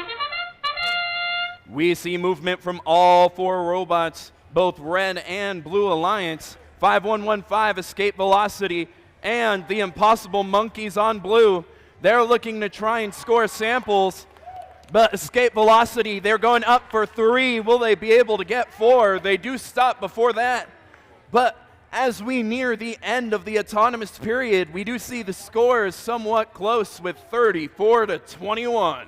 We see movement from all 4 robots, both Red and Blue Alliance. 5115 Escape Velocity and the Impossible Monkeys on Blue. They're looking to try and score samples, but Escape Velocity, they're going up for 3. Will they be able to get 4? They do stop before that, but as we near the end of the autonomous period, we do see the scores somewhat close with 34 to 21.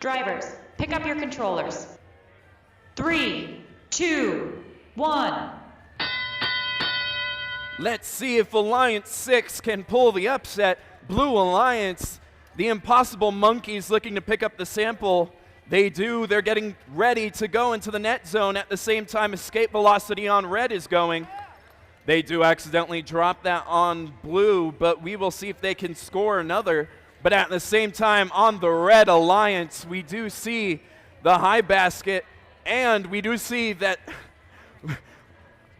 Drivers, pick up your controllers. 3, 2, 1. Let's see if Alliance 6 can pull the upset. Blue Alliance, the Impossible Monkeys looking to pick up the sample. They do. They're getting ready to go into the net zone at the same time Escape Velocity on Red is going. They do accidentally drop that on Blue, but we will see if they can score another. But at the same time, on the Red Alliance, we do see the high basket, and we do see that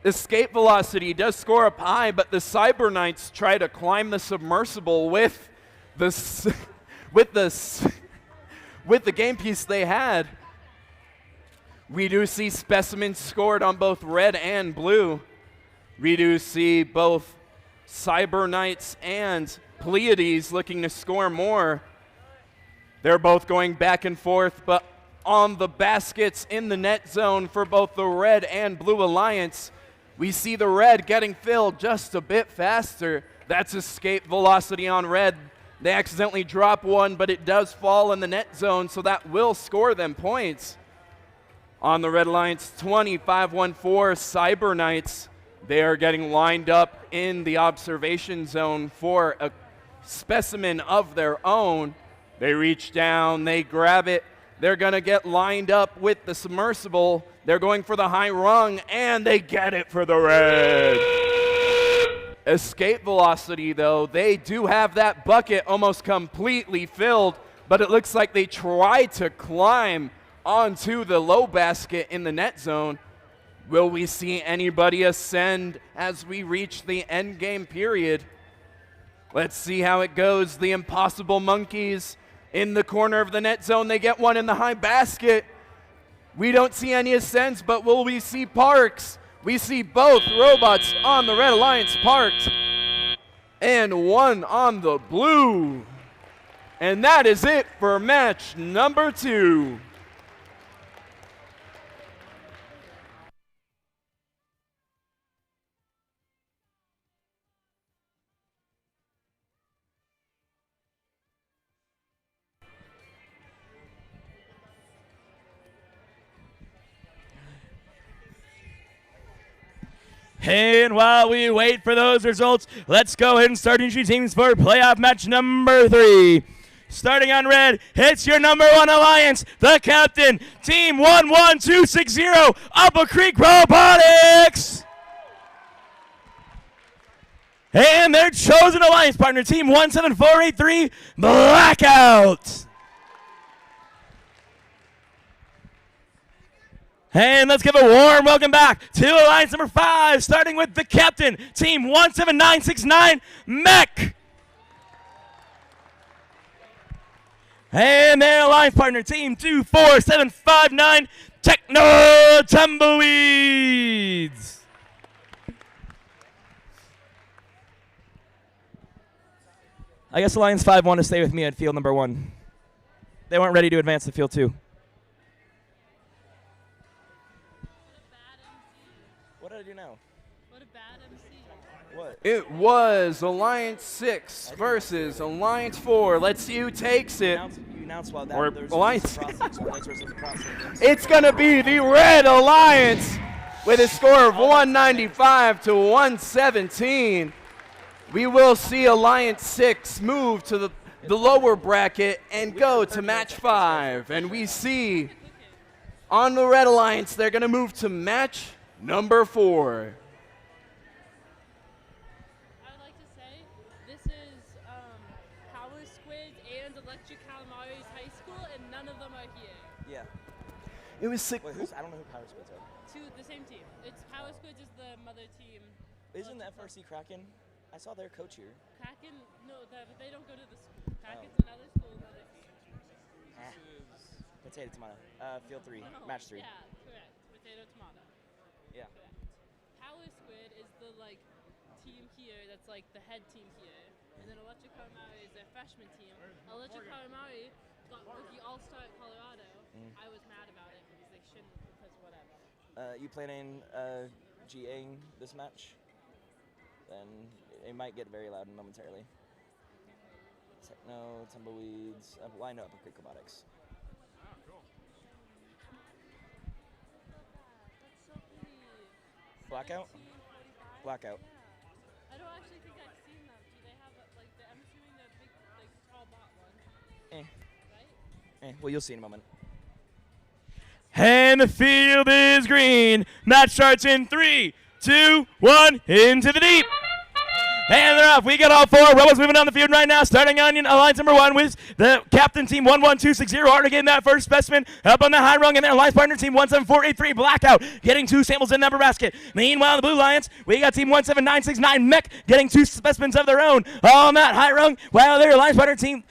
Escape Velocity does score up high, but the Cyber Knights try to climb the submersible with the game piece they had. We do see specimens scored on both Red and Blue. We do see both Cyber Knights and Pleiades looking to score more. They're both going back and forth, but on the baskets in the net zone for both the Red and Blue Alliance, we see the Red getting filled just a bit faster. That's Escape Velocity on Red. They accidentally drop one, but it does fall in the net zone, so that will score them points. On the Red Alliance, 25-14 Cyber Knights. They are getting lined up in the observation zone for a specimen of their own. They reach down, they grab it. They're going to get lined up with the submersible. They're going for the high rung, and they get it for the Red. Escape Velocity, though, they do have that bucket almost completely filled, but it looks like they tried to climb onto the low basket in the net zone. Will we see anybody ascend as we reach the end game period? Let's see how it goes. The Impossible Monkeys in the corner of the net zone. They get one in the high basket. We don't see any ascents, but will we see Parks? We see both robots on the Red Alliance parked and one on the Blue. And that is it for match number 2. And while we wait for those results, let's go ahead and start introducing teams for playoff match number 3. Starting on Red, it's your number 1 Alliance, the captain, Team 11260, Upper Creek Robotics. And their chosen alliance partner, Team 17483, Blackout. And let's give a warm welcome back to Alliance number 5, starting with the captain, Team 17969, Mech. And their alliance partner, Team 24759, Techno Tumbleweeds. I guess Alliance 5 want to stay with me at field number 1. They weren't ready to advance to field 2. What did I do now? What a bad MC. What? It was Alliance 6 versus Alliance 4. Let's see who takes it. You announced while that Or there's Alliance. process. It's going to be the Red Alliance with a score of 195 to 117. We will see Alliance 6 move to the lower bracket and go to match 5. And we see on the Red Alliance, they're going to move to match number 4. I would like to say this is Power Squids and Electric Calamari's high school, and none of them are here. Yeah. It was sick. Wait, I don't know who Power Squids are. The same team. It's Power Squids is the mother team. Isn't the FRC Kraken? I saw their coach here. Kraken, no, they don't go to the school. Kraken's Oh. another school, another team. Potato tomato. Field 3, No, match 3. Yeah, correct. Potato tomato. Yeah. Correct. Power Squid is the team here that's the head team here, and then Electric Calamari is their freshman team. Electric Calamari got rookie all-star at Colorado. I was mad about it because they shouldn't, because whatever. You planning GAing this match? Then it might get very loud momentarily. Techno, Tumbleweeds, line up Quick Robotics. Blackout? Blackout. I don't actually think I've seen them. Do they have I'm assuming the big tall bot one. Right? Well, you'll see in a moment. And the field is green. Match starts in 3, 2, 1, into the deep. And they're off. We got all 4. Robots moving down the field right now. Starting on Alliance number 1 with the captain team 11260. Hard to get that first specimen up on the high rung. And then Alliance partner team 17483 Blackout getting 2 samples in the upper basket. Meanwhile, the Blue Lions, we got team 17969 Mech getting 2 specimens of their own on that high rung. While their Alliance partner team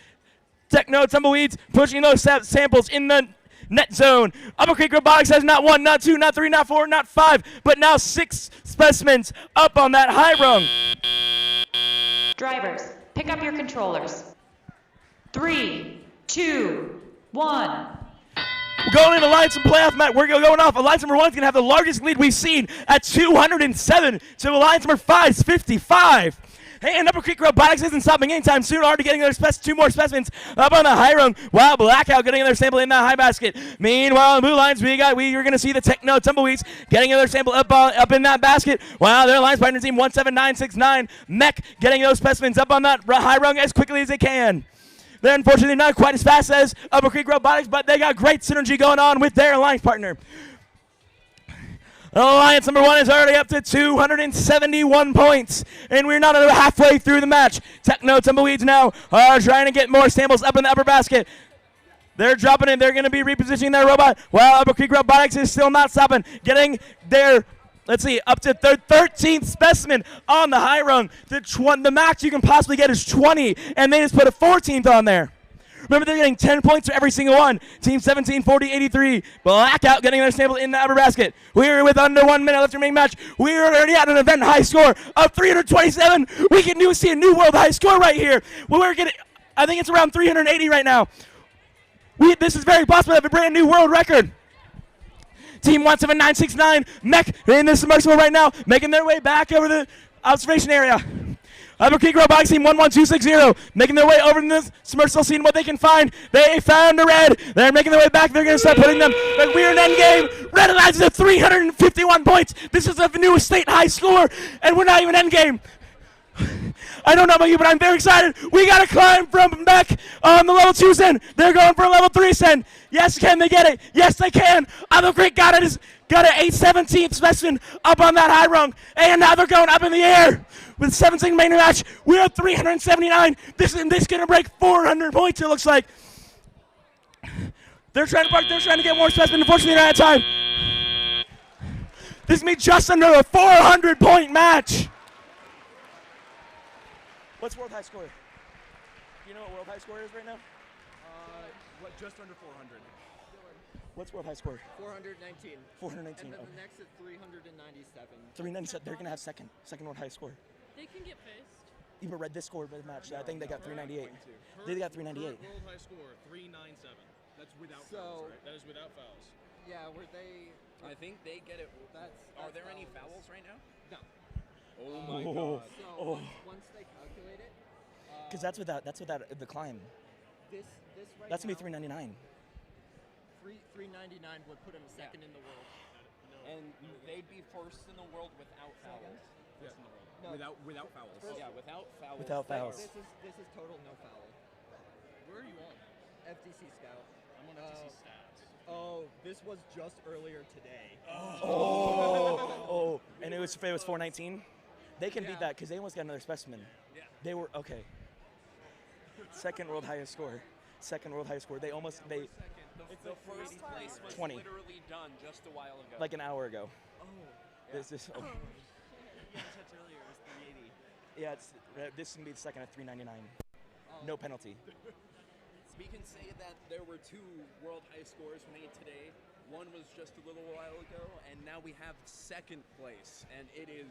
Techno Tumbleweeds pushing those samples in the net zone. Upper Creek Robotics has not 1, not 2, not 3, not 4, not 5, but now 6 specimens up on that high rung. Drivers, pick up your controllers. 3, 2, 1. We're going into Alliance and playoff match. We're going off. Alliance number 1 is going to have the largest lead we've seen at 207 to Alliance number 5's 55. And Upper Creek Robotics isn't stopping anytime soon. Already getting their 2 more specimens up on the high rung. While Blackout getting their sample in that high basket. Meanwhile, in the Blue Lines, we're going to see the Techno Tumbleweeds getting their sample up in that basket. While their Alliance partner team 17969 Mech getting those specimens up on that high rung as quickly as they can. They're unfortunately not quite as fast as Upper Creek Robotics, but they got great synergy going on with their Alliance partner. Alliance number 1 is already up to 271 points, and we're not halfway through the match. Techno Tumbleweeds now are trying to get more samples up in the upper basket. They're dropping it. They're going to be repositioning their robot, while Upper Creek Robotics is still not stopping, getting their, up to their 13th specimen on the high rung. The max you can possibly get is 20, and they just put a 14th on there. Remember, they're getting 10 points for every single one. Team 1740-83. Blackout getting their sample in the upper basket. We're with under 1 minute left to remaining match. We're already at an event high score of 327. We can see a new world high score right here. We're getting, I think it's around 380 right now. This is very possible to have a brand new world record. Team 17969 Mech in the submersible right now, making their way back over the observation area. Upper Creek Robotics team 11260 making their way over in the submersible, seeing what they can find. They found a red. They're making their way back. They're going to start putting them. We're in end game. Red Alliance at 351 points. This is a new state high score, and we're not even end game. I don't know about you, but I'm very excited. We got to climb from back on the level 2 send. They're going for a level 3 send. Yes, can they get it? Yes, they can. Upper Creek got it. Got an 817th specimen up on that high rung, and now they're going up in the air with 17 main match. We're at 379. This is going to break 400 points, it looks like. They're trying to park. They're trying to get more specimens. Unfortunately, they're out of time. This is me just under a 400-point match. What's world high score? Do you know what world high score is right now? Just under 400. What's world high score? 419. 419. And then oh. the next is 397. 397. They're going to have second world high score. They can get first. Even Red this score of the match. I think they got 398. They got 398. World high score 397. That's without fouls, right? That is without fouls. Yeah, were they? I think they get it. Are there any fouls right now? No. Oh my Oh. God. So once they calculate it, Because that's without the climb. this right That's gonna be now, 399. 399 would put him second in the world. And they'd be first in the world without fouls. Yes. No. Without fouls. Yeah, without fouls. Without fouls. This is total no foul. Where are you on? FTC Scout. I'm on FTC Stats. Oh, this was just earlier today. Oh, and it was 419. They can beat that because they almost got another specimen. Yeah. They were okay. Second world highest score. Second world highest score. They almost The first place was 20. literally done just a while ago. like an hour ago. Oh. This oh. Yeah, that's earlier. It was 380. Yeah, this can be the second at 399. No penalty. We can say that there were 2 world high scores made today. One was just a little while ago, and now we have second place, and it is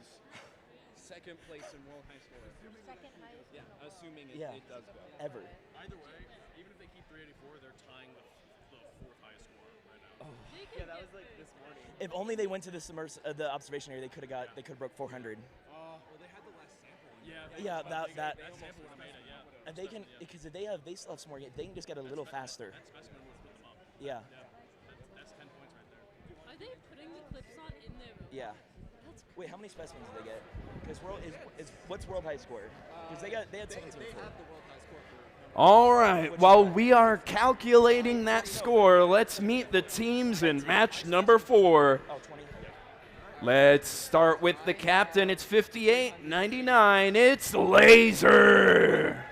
second place in world high score. Second highest. Yeah, assuming it does go. Ever. Either way, even if they keep 384, they're tying with the 4th highest score right now. Oh. Yeah, that was like this morning. If only they went to the the observation area, they could have broke 400. Well, they had the last sample. Yeah, that sample would have made it. Yeah. and they can because if they still have some more. They can just get a little faster. That specimen would put them up. Yeah. That's 10 points right there. Are they putting the clips on in there? Yeah. That's Wait, how many specimens did they get? Because what's world high score? Because they had 17 They before. have the world high score for. All right, while we are calculating that score, let's meet the teams in match number 4. Oh, 20. Let's start with the captain. It's 58-99. It's Laser.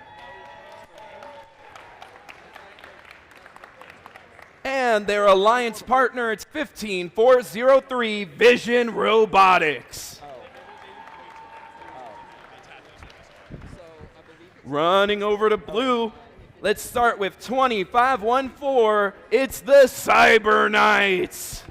And their alliance partner, it's 15403 Vision Robotics. Running over to blue. Let's start with 2514. It's the Cyber Knights.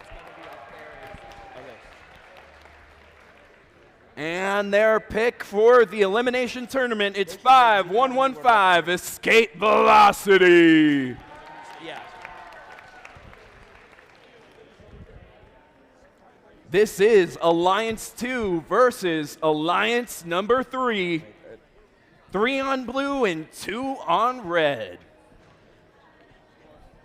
And their pick for the elimination tournament, it's 5115 Escape Velocity. Yeah. This is Alliance 2 versus Alliance number 3. 3 on blue and 2 on red.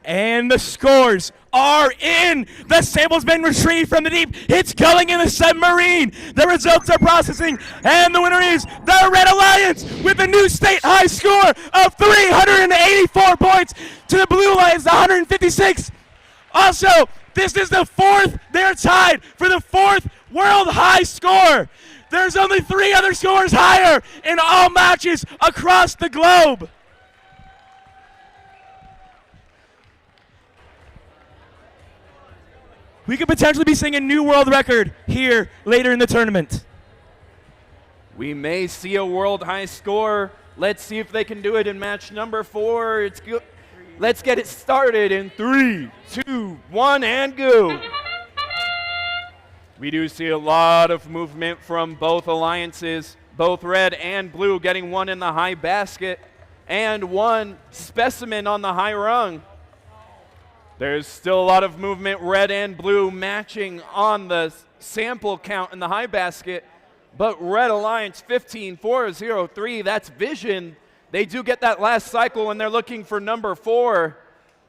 And the scores are in. The sample's been retrieved from the deep. It's going in the submarine. The results are processing. And the winner is the Red Alliance with a new state high score of 384 points to the Blue Alliance 156. Also, this is the 4th. They're tied for the 4th world high score. There's only 3 other scores higher in all matches across the globe. We could potentially be seeing a new world record here later in the tournament. We may see a world high score. Let's see if they can do it in match number 4. It's good. Let's get it started in 3, 2, 1, and go. We do see a lot of movement from both alliances, both red and blue getting one in the high basket and one specimen on the high rung. There's still a lot of movement, red and blue matching on the sample count in the high basket, but Red Alliance 15403, that's Vision. They do get that last cycle and they're looking for number 4.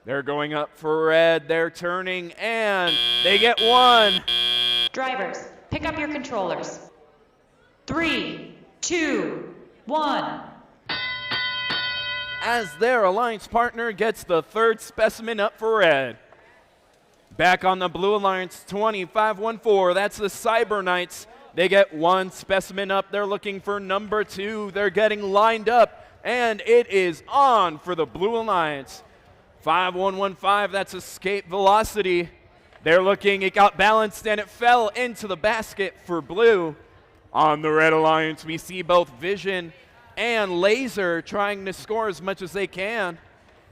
They're going up for red, they're turning, and they get one. Drivers, pick up your controllers. 3, 2, 1. As their alliance partner gets the 3rd specimen up for red. Back on the Blue Alliance 2514, that's the Cyber Knights. They get 1 specimen up. They're looking for number 2. They're getting lined up, and it is on for the Blue Alliance. 5115, that's Escape Velocity. They're looking, it got balanced, and it fell into the basket for blue. On the Red Alliance, we see both Vision and Laser trying to score as much as they can.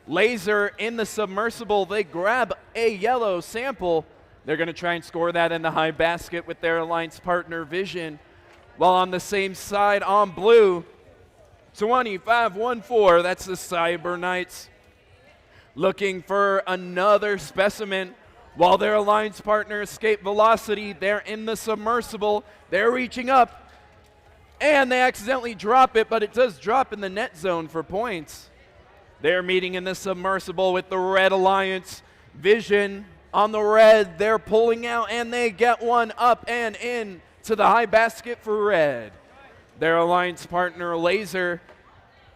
Laser in the submersible, they grab a yellow sample. They're going to try and score that in the high basket with their alliance partner Vision. While on the same side on blue, 25-14. That's the Cyber Knights looking for another specimen. While their alliance partner Escape Velocity, they're in the submersible. They're reaching up, and they accidentally drop it, but it does drop in the net zone for points. They're meeting in the submersible with the Red Alliance. Vision on the red. They're pulling out, and they get one up and in to the high basket for red. Their alliance partner Laser,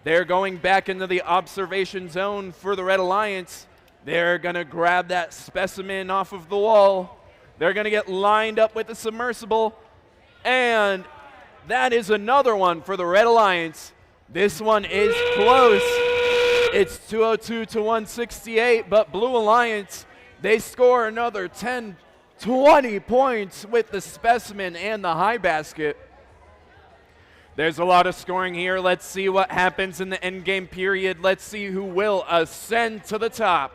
they're going back into the observation zone for the Red Alliance. They're going to grab that specimen off of the wall. They're going to get lined up with the submersible, and that is another one for the Red Alliance. This one is close. It's 202 to 168, but Blue Alliance, they score another 10, 20 points with the specimen and the high basket. There's a lot of scoring here. Let's see what happens in the endgame period. Let's see who will ascend to the top.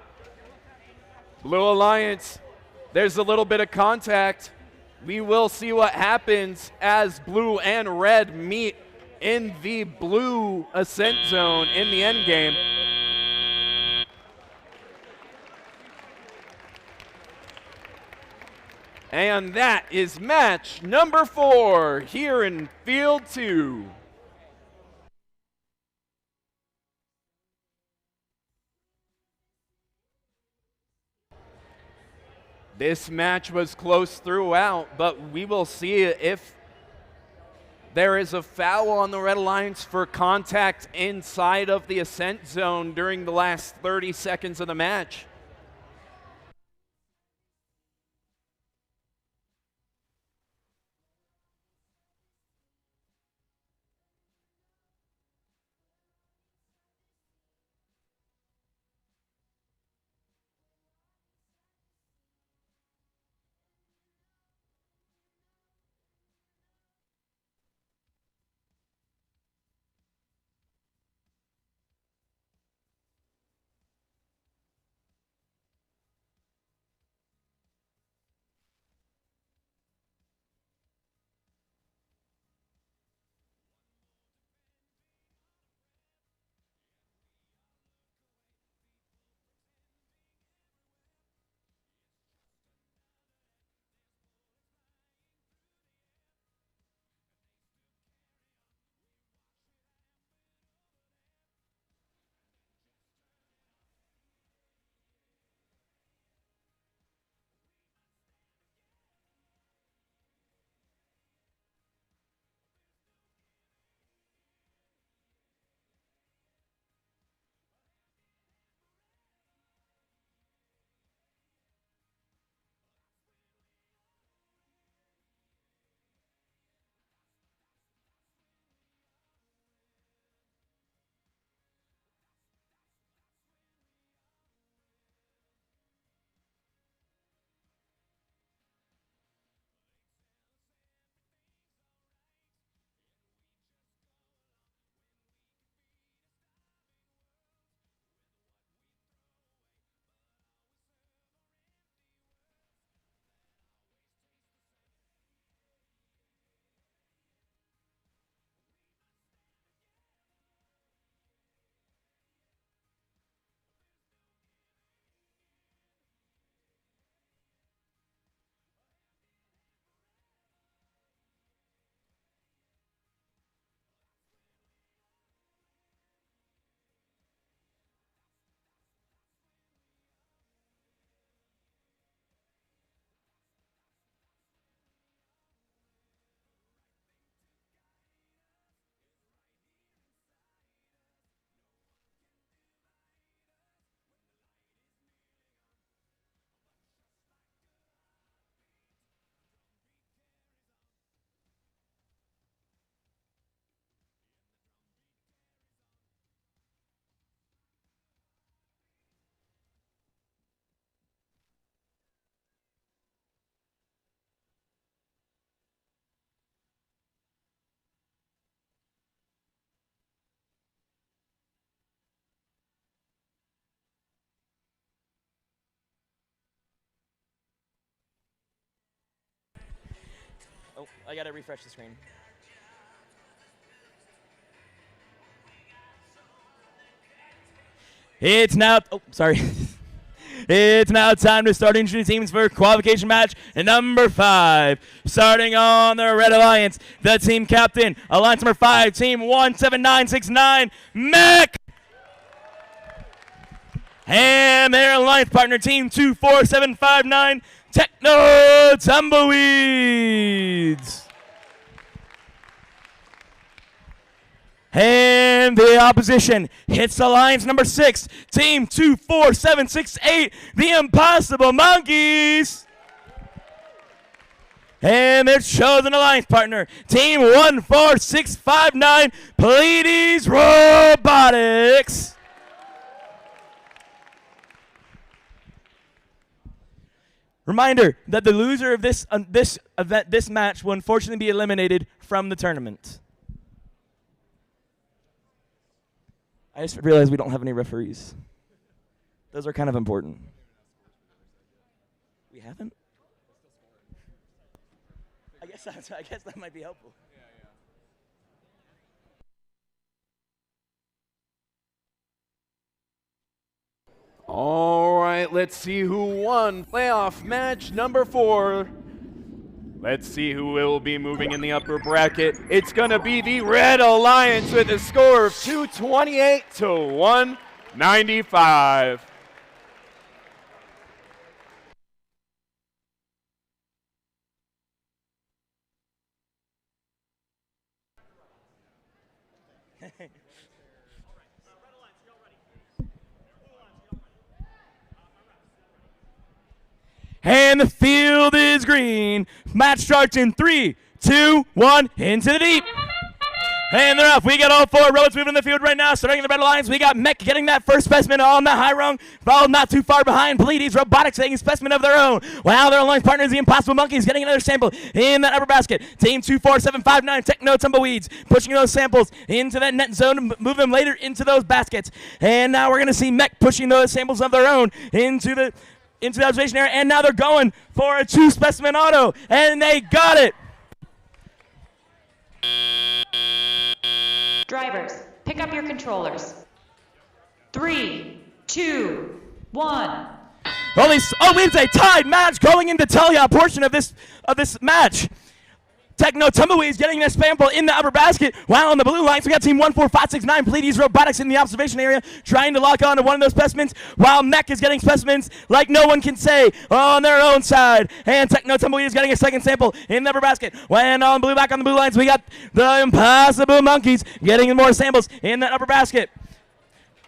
Blue Alliance, there's a little bit of contact. We will see what happens as blue and red meet in the blue ascent zone in the endgame. And that is match number 4 here in Field 2. This match was close throughout, but we will see if there is a foul on the Red Alliance for contact inside of the ascent zone during the last 30 seconds of the match. Oh, I gotta refresh the screen. It's now, oh, sorry. It's now time to start introducing teams for qualification match number 5. Starting on the Red Alliance, the team captain, Alliance number 5, team 17969, Mech. And their alliance partner, team 24759, Techno Tumbleweeds. And the opposition hits alliance number 6, team 24768, the Impossible Monkeys. And their chosen alliance partner, team 14659, Pleiades Robotics. Reminder that the loser of this match will unfortunately be eliminated from the tournament. I just realized we don't have any referees. Those are kind of important. We haven't? I guess that might be helpful. All right, let's see who won playoff match number 4. Let's see who will be moving in the upper bracket. It's going to be the Red Alliance with a score of 228 to 195. And the field is green. Match starts in 3, 2, 1, into the deep. And they're off. We got all 4 robots moving in the field right now. Starting in the Red Alliance, we got Mech getting that first specimen on the high rung. Followed not too far behind, Pleiades Robotics taking a specimen of their own. Wow, their alliance partners, the Impossible Monkeys, getting another sample in that upper basket. Team 24759, Techno Tumbleweeds, pushing those samples into that net zone, move them later into those baskets. And now we're going to see Mech pushing those samples of their own into the observation area, and now they're going for a 2-specimen auto, and they got it. Drivers, pick up your controllers. 3, 2, 1. It's a tied match going into Talia portion of this match. Techno Tumbleweeds getting this sample in the upper basket. Wow, on the blue lines, we got team 14569, Pleiades Robotics in the observation area, trying to lock on to one of those specimens, while Mech is getting specimens like no one can say on their own side. And Techno Tumbleweed is getting a second sample in the upper basket. When on blue, back on the blue lines, we got the Impossible Monkeys getting more samples in that upper basket.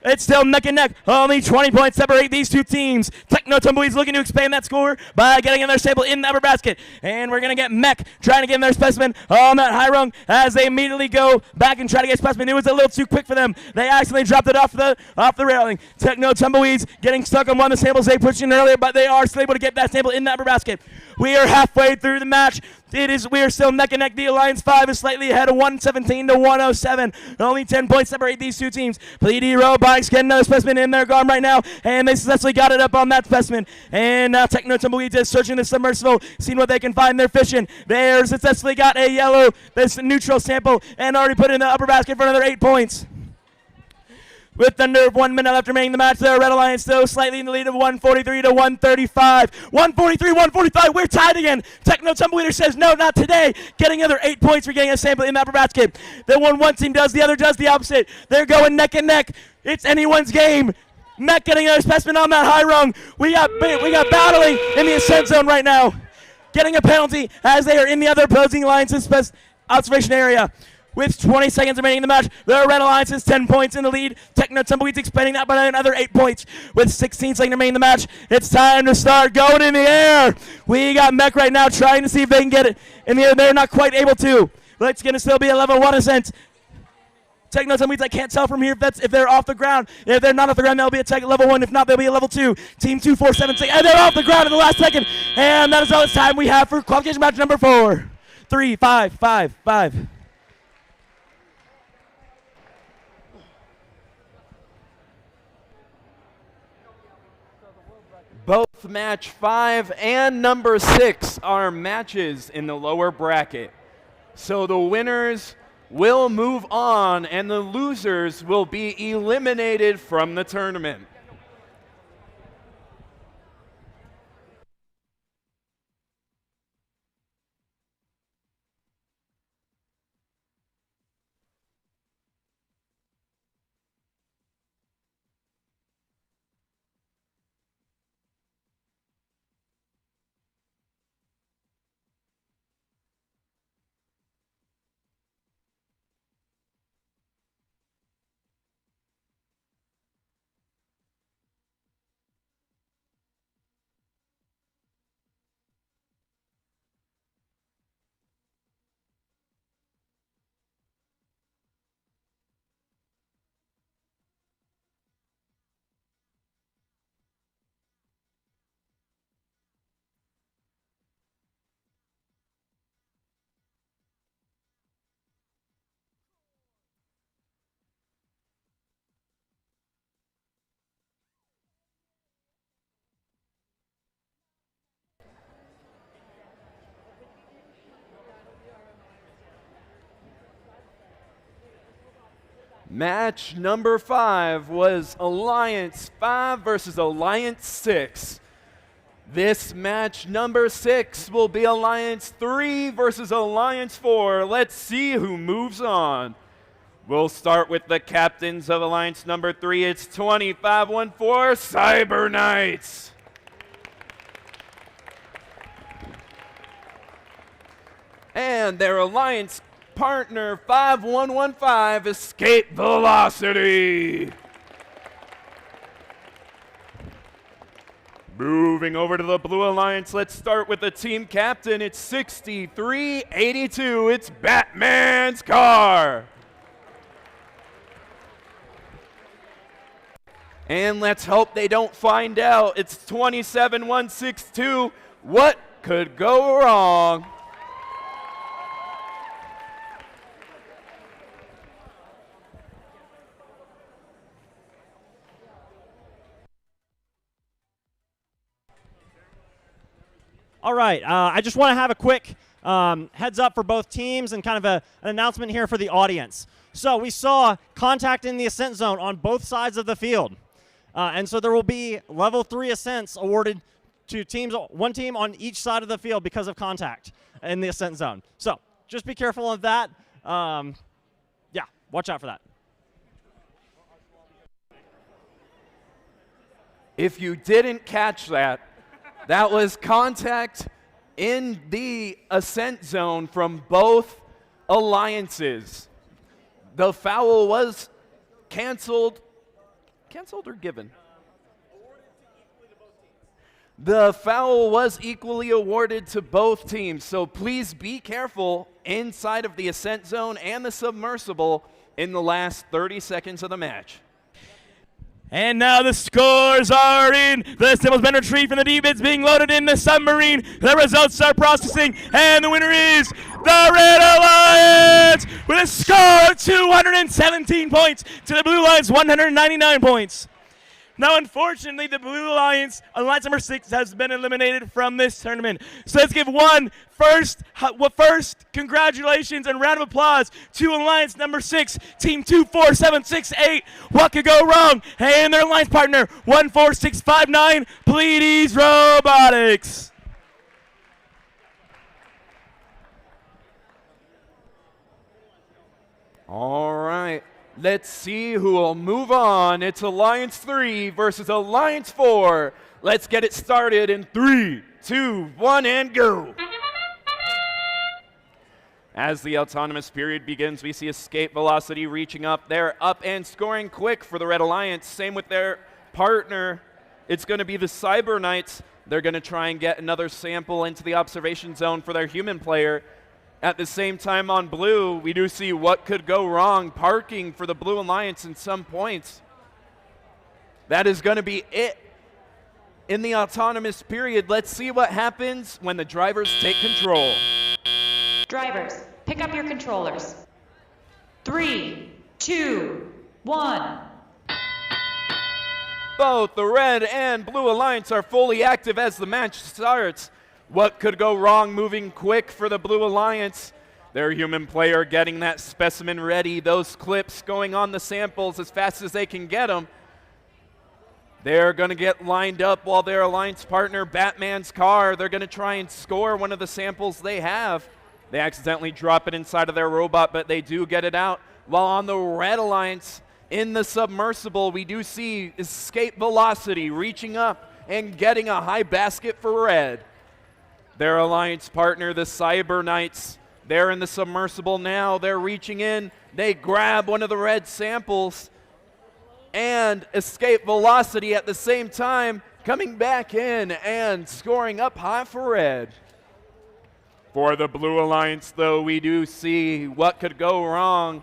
It's still neck and neck. Only 20 points separate these two teams. Techno Tumbleweeds looking to expand that score by getting in their sample in the upper basket. And we're going to get Mech trying to get in their specimen on that high rung as they immediately go back and try to get specimen. It was a little too quick for them. They accidentally dropped it off the railing. Techno Tumbleweeds getting stuck on one of the samples they pushed in earlier, but they are still able to get that sample in the upper basket. We are halfway through the match. We are still neck and neck. The Alliance 5 is slightly ahead of 117 to 107. Only 10 points separate these two teams. Pleiades Robotics getting another specimen in their arm right now, and they successfully got it up on that specimen. And now Techno Tumbleweeds is searching the submersible, seeing what they can find. They're fishing. They successfully got a yellow, this neutral sample, and already put it in the upper basket for another 8 points. With under 1 minute left remaining in the match, the Red Alliance still slightly in the lead of 143 to 135. 143, 145, we're tied again. Techno Tumbleweeder says, no, not today. Getting another 8 points for getting a sample in the upper basket. Then one team does, the other does the opposite. They're going neck and neck. It's anyone's game. Mech getting another specimen on that high rung. We got battling in the ascent zone right now. Getting a penalty as they are in the other opposing alliance's observation area. With 20 seconds remaining in the match, the Red Alliance is 10 points in the lead. Techno Tumbleweeds expanding that by another 8 points. With 16 seconds remaining in the match, it's time to start going in the air. We got Mech right now trying to see if they can get it in the air. They're not quite able to. But it's going to still be a level 1 ascent. Techno Tumbleweeds, I can't tell from here if they're off the ground. If they're not off the ground, they'll be a level 1. If not, they'll be a level 2. Team 2476, and they're off the ground in the last second. And that is all the time we have for qualification match number 4. 3, 5, 5, 5. Both match 5 and number 6 are matches in the lower bracket. So the winners will move on, and the losers will be eliminated from the tournament. Match number 5 was Alliance 5 versus Alliance 6. This match number 6 will be Alliance 3 versus Alliance 4. Let's see who moves on. We'll start with the captains of Alliance number 3. It's 2514 Cyber Knights. And their Alliance partner 5115 Escape Velocity. Moving over to the Blue Alliance, let's start with the team captain. It's 6382. It's Batman's car. And let's hope they don't find out. It's 27162. What could go wrong? All right, I just want to have a quick heads up for both teams and kind of an announcement here for the audience. So we saw contact in the ascent zone on both sides of the field. And so there will be level 3 ascents awarded to teams, one team on each side of the field because of contact in the ascent zone. So just be careful of that. Yeah, watch out for that. If you didn't catch that, that was contact in the ascent zone from both alliances. The foul was canceled. Canceled or given? The foul was equally awarded to both teams, so please be careful inside of the ascent zone and the submersible in the last 30 seconds of the match. And now the scores are in. The symbol's been retrieved from the deep. It's being loaded in the submarine. The results are processing, and the winner is the Red Alliance with a score of 217 points to the Blue Alliance 199 points. Now, unfortunately, the Blue Alliance, Alliance number 6, has been eliminated from this tournament. So let's give first congratulations and round of applause to Alliance number 6, Team 24768. What could go wrong? And their alliance partner, 14659, Pleiades Robotics. All right. Let's see who will move on. It's Alliance 3 versus Alliance 4. Let's get it started in 3, 2, 1, and go. As the autonomous period begins, we see Escape Velocity reaching up. They're up and scoring quick for the Red Alliance. Same with their partner. It's going to be the Cyber Knights. They're going to try and get another sample into the observation zone for their human player. At the same time on blue, we do see what could go wrong, parking for the Blue Alliance in some points. That is going to be it in the autonomous period. Let's see what happens when the drivers take control. Drivers, pick up your controllers. 3, 2, 1. Both the Red and Blue Alliance are fully active as the match starts. What could go wrong? Moving quick for the Blue Alliance. Their human player getting that specimen ready, those clips going on the samples as fast as they can get them. They're going to get lined up while their alliance partner, Batman's car, they're going to try and score one of the samples they have. They accidentally drop it inside of their robot, but they do get it out. While on the red alliance, in the submersible, we do see Escape Velocity reaching up and getting a high basket for red. Their alliance partner, the Cyber Knights, they're in the submersible now. They're reaching in. They grab one of the red samples, and Escape Velocity at the same time coming back in and scoring up high for red. For the blue alliance, though, we do see what could go wrong,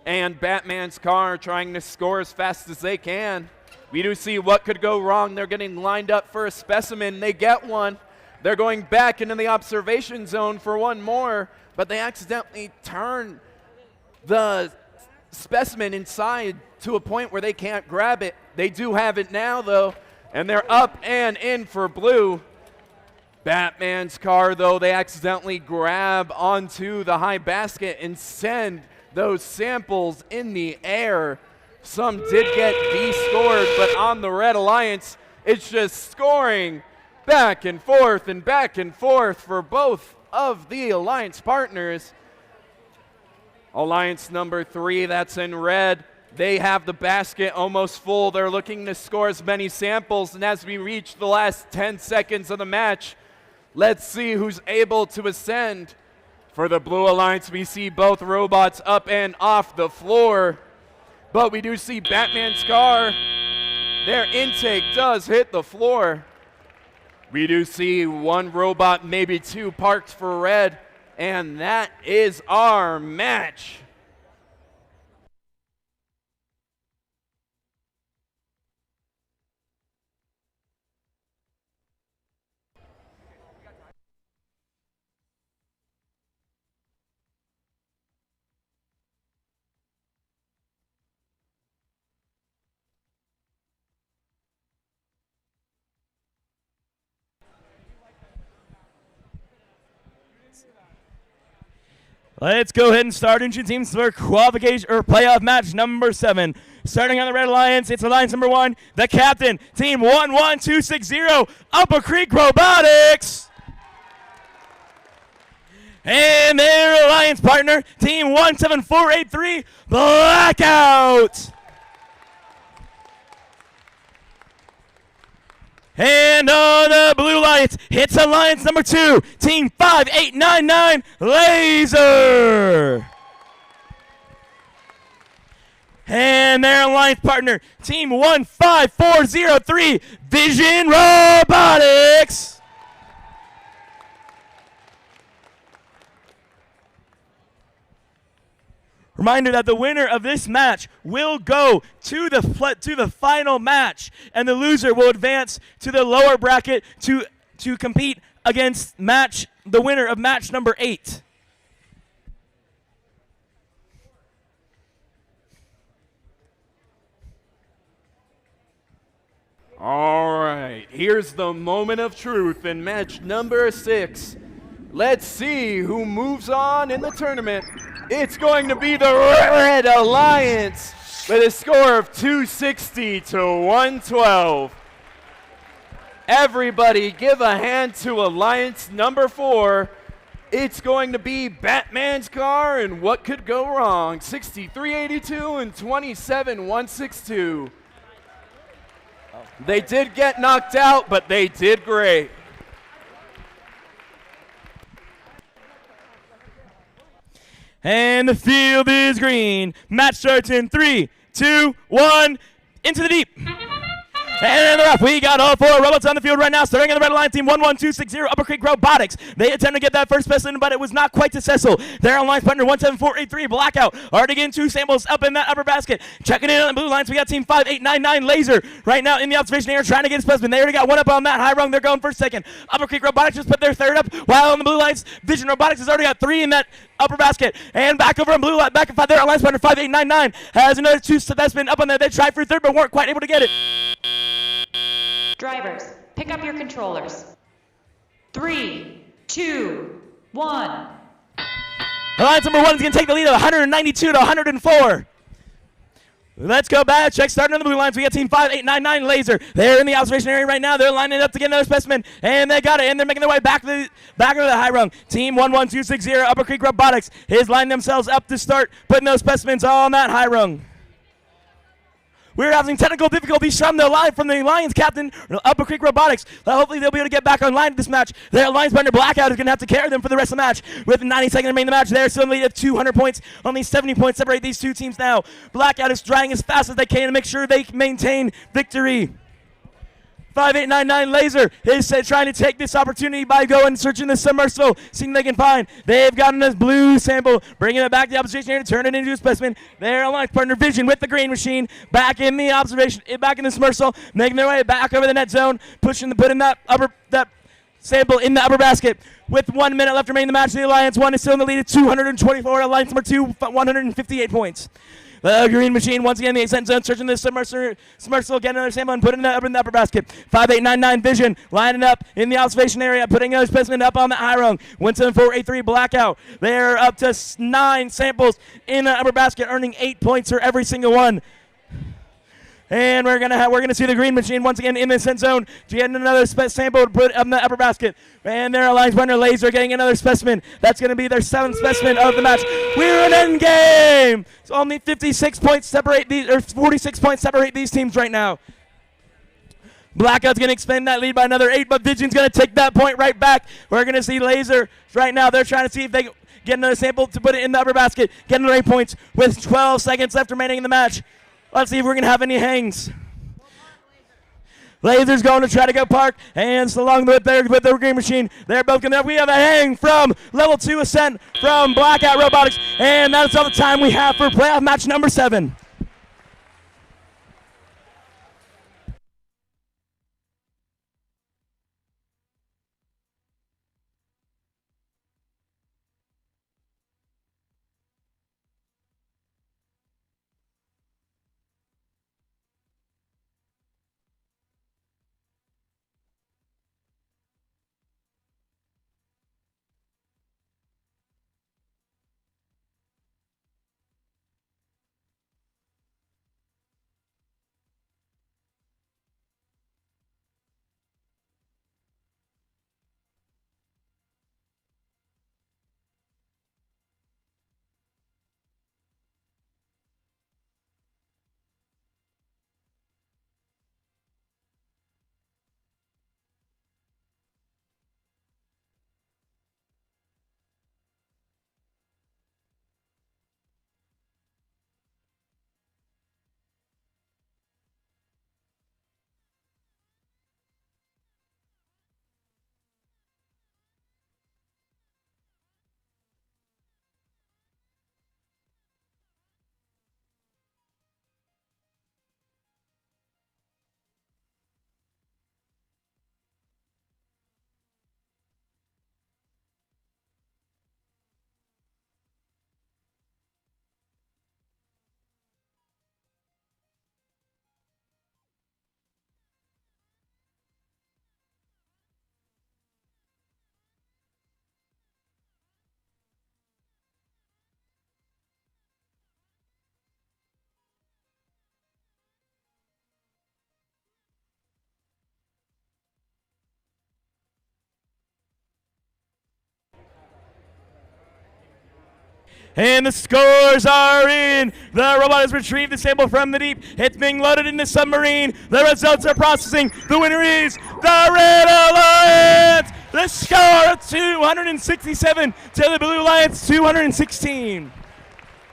and Batman's car trying to score as fast as they can. We do see what could go wrong. They're getting lined up for a specimen. They get one. They're going back into the observation zone for one more, but they accidentally turn the specimen inside to a point where they can't grab it. They do have it now, though, and they're up and in for blue. Batman's car, though, they accidentally grab onto the high basket and send those samples in the air. Some did get de-scored, but on the Red Alliance, it's just scoring back and forth for both of the alliance partners. Alliance number 3, that's in red. They have the basket almost full. They're looking to score as many samples, and as we reach the last 10 seconds of the match, let's see who's able to ascend. For the blue alliance, we see both robots up and off the floor, but we do see Batman's car. Their intake does hit the floor. We do see one robot, maybe two, parked for red, and that is our match. Let's go ahead and start entering teams for qualification or playoff match number 7. Starting on the Red Alliance, it's Alliance number 1, the captain, team 11260, Upper Creek Robotics. And their alliance partner, team 17483, Blackout. And on the blue alliance, it's alliance number 2, team 5899, Laser. And their alliance partner, team 15403, Vision Robotics. Reminder that the winner of this match will go to the final match, and the loser will advance to the lower bracket to compete against the winner of match number 8. All right, here's the moment of truth in match number 6. Let's see who moves on in the tournament. It's going to be the Red Alliance with a score of 260 to 112. Everybody give a hand to Alliance number 4. It's going to be Batman's car and what could go wrong. 6382 and 27162. They did get knocked out, but they did great. And the field is green. Match starts in 3, 2, 1, into the deep. And in the ref, we got all 4 robots on the field right now. Starting on the Red Alliance team, 11260, Upper Creek Robotics. They attempt to get that first specimen, but it was not quite successful. Their alliance partner, 17483, Blackout. Already getting 2 samples up in that upper basket. Checking in on the blue lines, we got team 5899, Laser. Right now in the observation area, trying to get a specimen. They already got 1 up on that high rung. They're going for 2nd. Upper Creek Robotics just put their 3rd up, while on the blue lines, Vision Robotics has already got 3 in that upper basket. And back over on blue line, back in 5, their alliance partner, 5899, has another 2 specimen up on there. They tried for 3rd, but weren't quite able to get it. Drivers, pick up your controllers. 3, 2, 1. Alliance number 1 is going to take the lead of 192 to 104. Let's go back. Check starting on the blue lines. We got team 5899 Laser. They're in the observation area right now. They're lining up to get another specimen, and they got it, and they're making their way back to the high rung. Team 11260 Upper Creek Robotics is lining themselves up to start putting those specimens on that high rung. We're having technical difficulties from the Lions captain, Upper Creek Robotics. Hopefully they'll be able to get back online this match. Their Alliance partner Blackout is going to have to carry them for the rest of the match. With 90 seconds remaining in the match, they're still in the lead of 200 points. Only 70 points separate these two teams now. Blackout is trying as fast as they can to make sure they maintain victory. 5899 Laser is trying to take this opportunity by going searching the submersible, seeing they can find. They've gotten this blue sample, bringing it back to the observation area to turn it into a specimen. Their Alliance partner Vision with the green machine back in the observation, back in the submersible, making their way back over the net zone, putting that sample in the upper basket. With 1 minute left remaining in the match, the Alliance 1 is still in the lead at 224. Alliance number 2, 158 points. The green machine once again in the ascent zone, searching the submersible, getting another sample and putting it up in the upper basket. 5899 Vision lining up in the observation area, putting another specimen up on the high rung. 17483 Blackout. They're up to 9 samples in the upper basket, earning 8 points for every single one. And we're gonna see the green machine once again in the ascent zone to get another sample to put up in the upper basket. And their Alliance partner Laser getting another specimen. That's gonna be their 7th specimen of the match. We're in end game. So only 56 points separate these, or 46 points separate these teams right now. Blackout's gonna expand that lead by another 8, but Vision's gonna take that point right back. We're gonna see Laser right now. They're trying to see if they get another sample to put it in the upper basket. Get another 8 points with 12 seconds left remaining in the match. Let's see if we're going to have any hangs. Laser's going to try to go park, and along with their green machine, they're both going to. We have a hang from level 2 ascent from Blackout Robotics, and that's all the time we have for playoff match number 7. And the scores are in. The robot has retrieved the sample from the deep. It's being loaded in the submarine. The results are processing. The winner is the Red Alliance. The score of 267 to the Blue Alliance 216.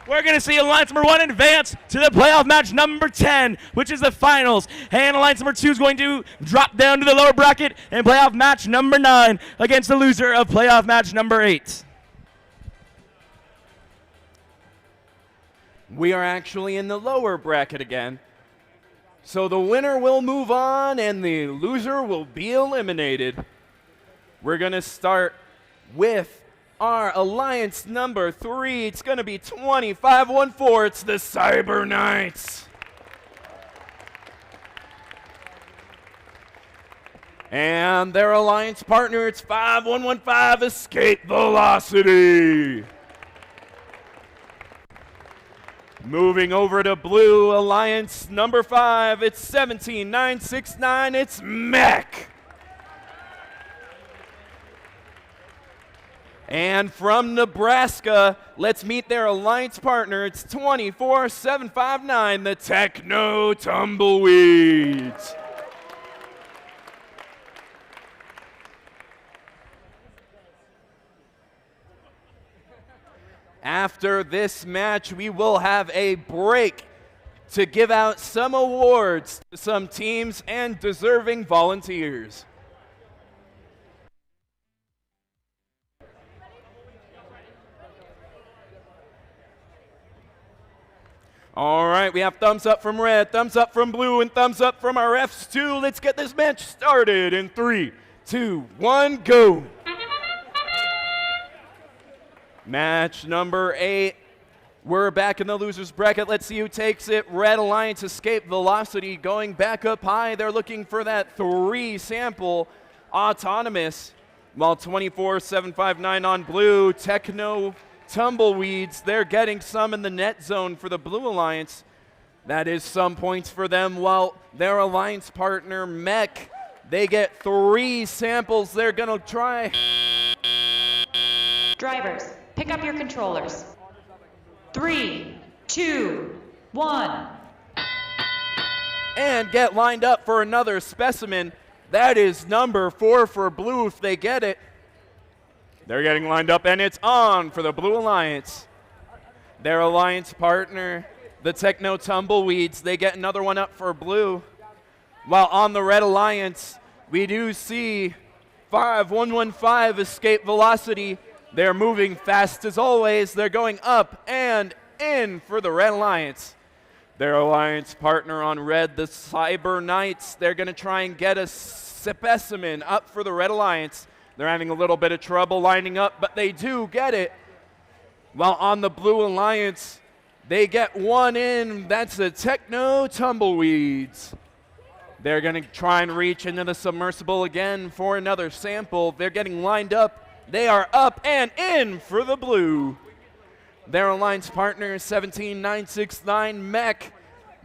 We're going to see Alliance number 1 advance to the playoff match number 10, which is the finals. And Alliance number 2 is going to drop down to the lower bracket and playoff match number 9 against the loser of playoff match number 8. We are actually in the lower bracket again. So the winner will move on and the loser will be eliminated. We're going to start with our Alliance number 3. It's going to be 2514. It's the Cyber Knights. And their Alliance partner, it's 5115 Escape Velocity. Moving over to Blue Alliance number 5, it's 17-969, it's Mech. And from Nebraska, let's meet their alliance partner. It's 24-759, the Techno Tumbleweeds. After this match, we will have a break to give out some awards to some teams and deserving volunteers. All right, we have thumbs up from red, thumbs up from blue, and thumbs up from our refs too. Let's get this match started in 3, 2, 1, go. Match number 8. We're back in the loser's bracket. Let's see who takes it. Red Alliance Escape Velocity going back up high. They're looking for that 3 sample autonomous. While 24-759 on blue, Techno Tumbleweeds, they're getting some in the net zone for the Blue Alliance. That is some points for them, while their alliance partner, Mech, they get 3 samples. They're going to try. Drivers, pick up your controllers. 3, 2, 1. And get lined up for another specimen. That is number 4 for blue if they get it. They're getting lined up, and it's on for the Blue Alliance. Their alliance partner, the Techno Tumbleweeds, they get another one up for blue. While on the Red Alliance, we do see 5115 Escape Velocity. They're moving fast as always. They're going up and in for the Red Alliance. Their alliance partner on red, the Cyber Knights, they're going to try and get a specimen up for the Red Alliance. They're having a little bit of trouble lining up, but they do get it. While on the Blue Alliance, they get one in. That's the Techno Tumbleweeds. They're going to try and reach into the submersible again for another sample. They're getting lined up. They are up and in for the blue. Their alliance partner, 17969 Mech.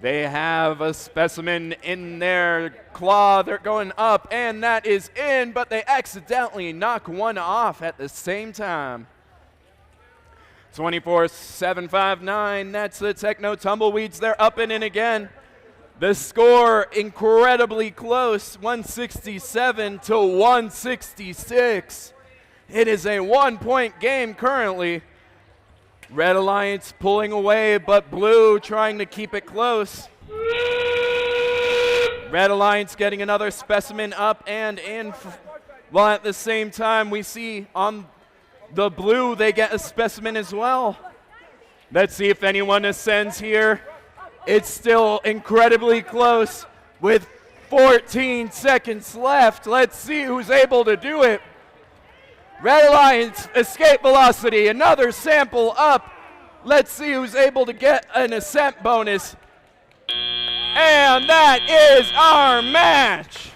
They have a specimen in their claw. They're going up, and that is in, but they accidentally knock one off at the same time. 24-759, that's the Techno Tumbleweeds. They're up and in again. The score incredibly close, 167 to 166. It is a 1-point game currently. Red Alliance pulling away, but blue trying to keep it close. Red Alliance getting another specimen up and in. While at the same time, we see on the blue, they get a specimen as well. Let's see if anyone ascends here. It's still incredibly close with 14 seconds left. Let's see who's able to do it. Red Alliance Escape Velocity, another sample up. Let's see who's able to get an ascent bonus. And that is our match.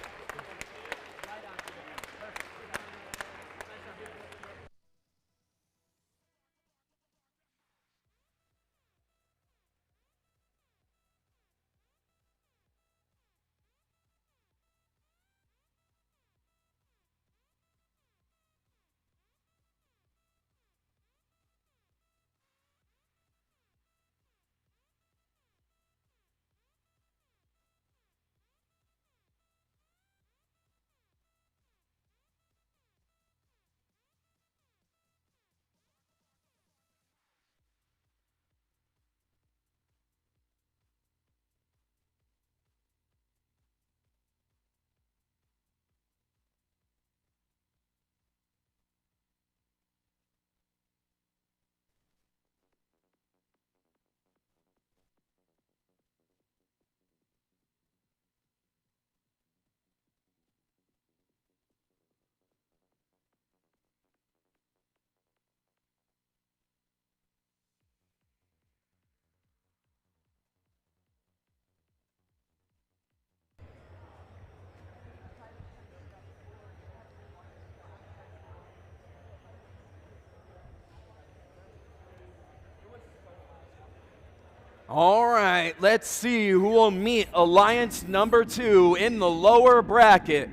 All right, let's see who will meet Alliance number 2 in the lower bracket.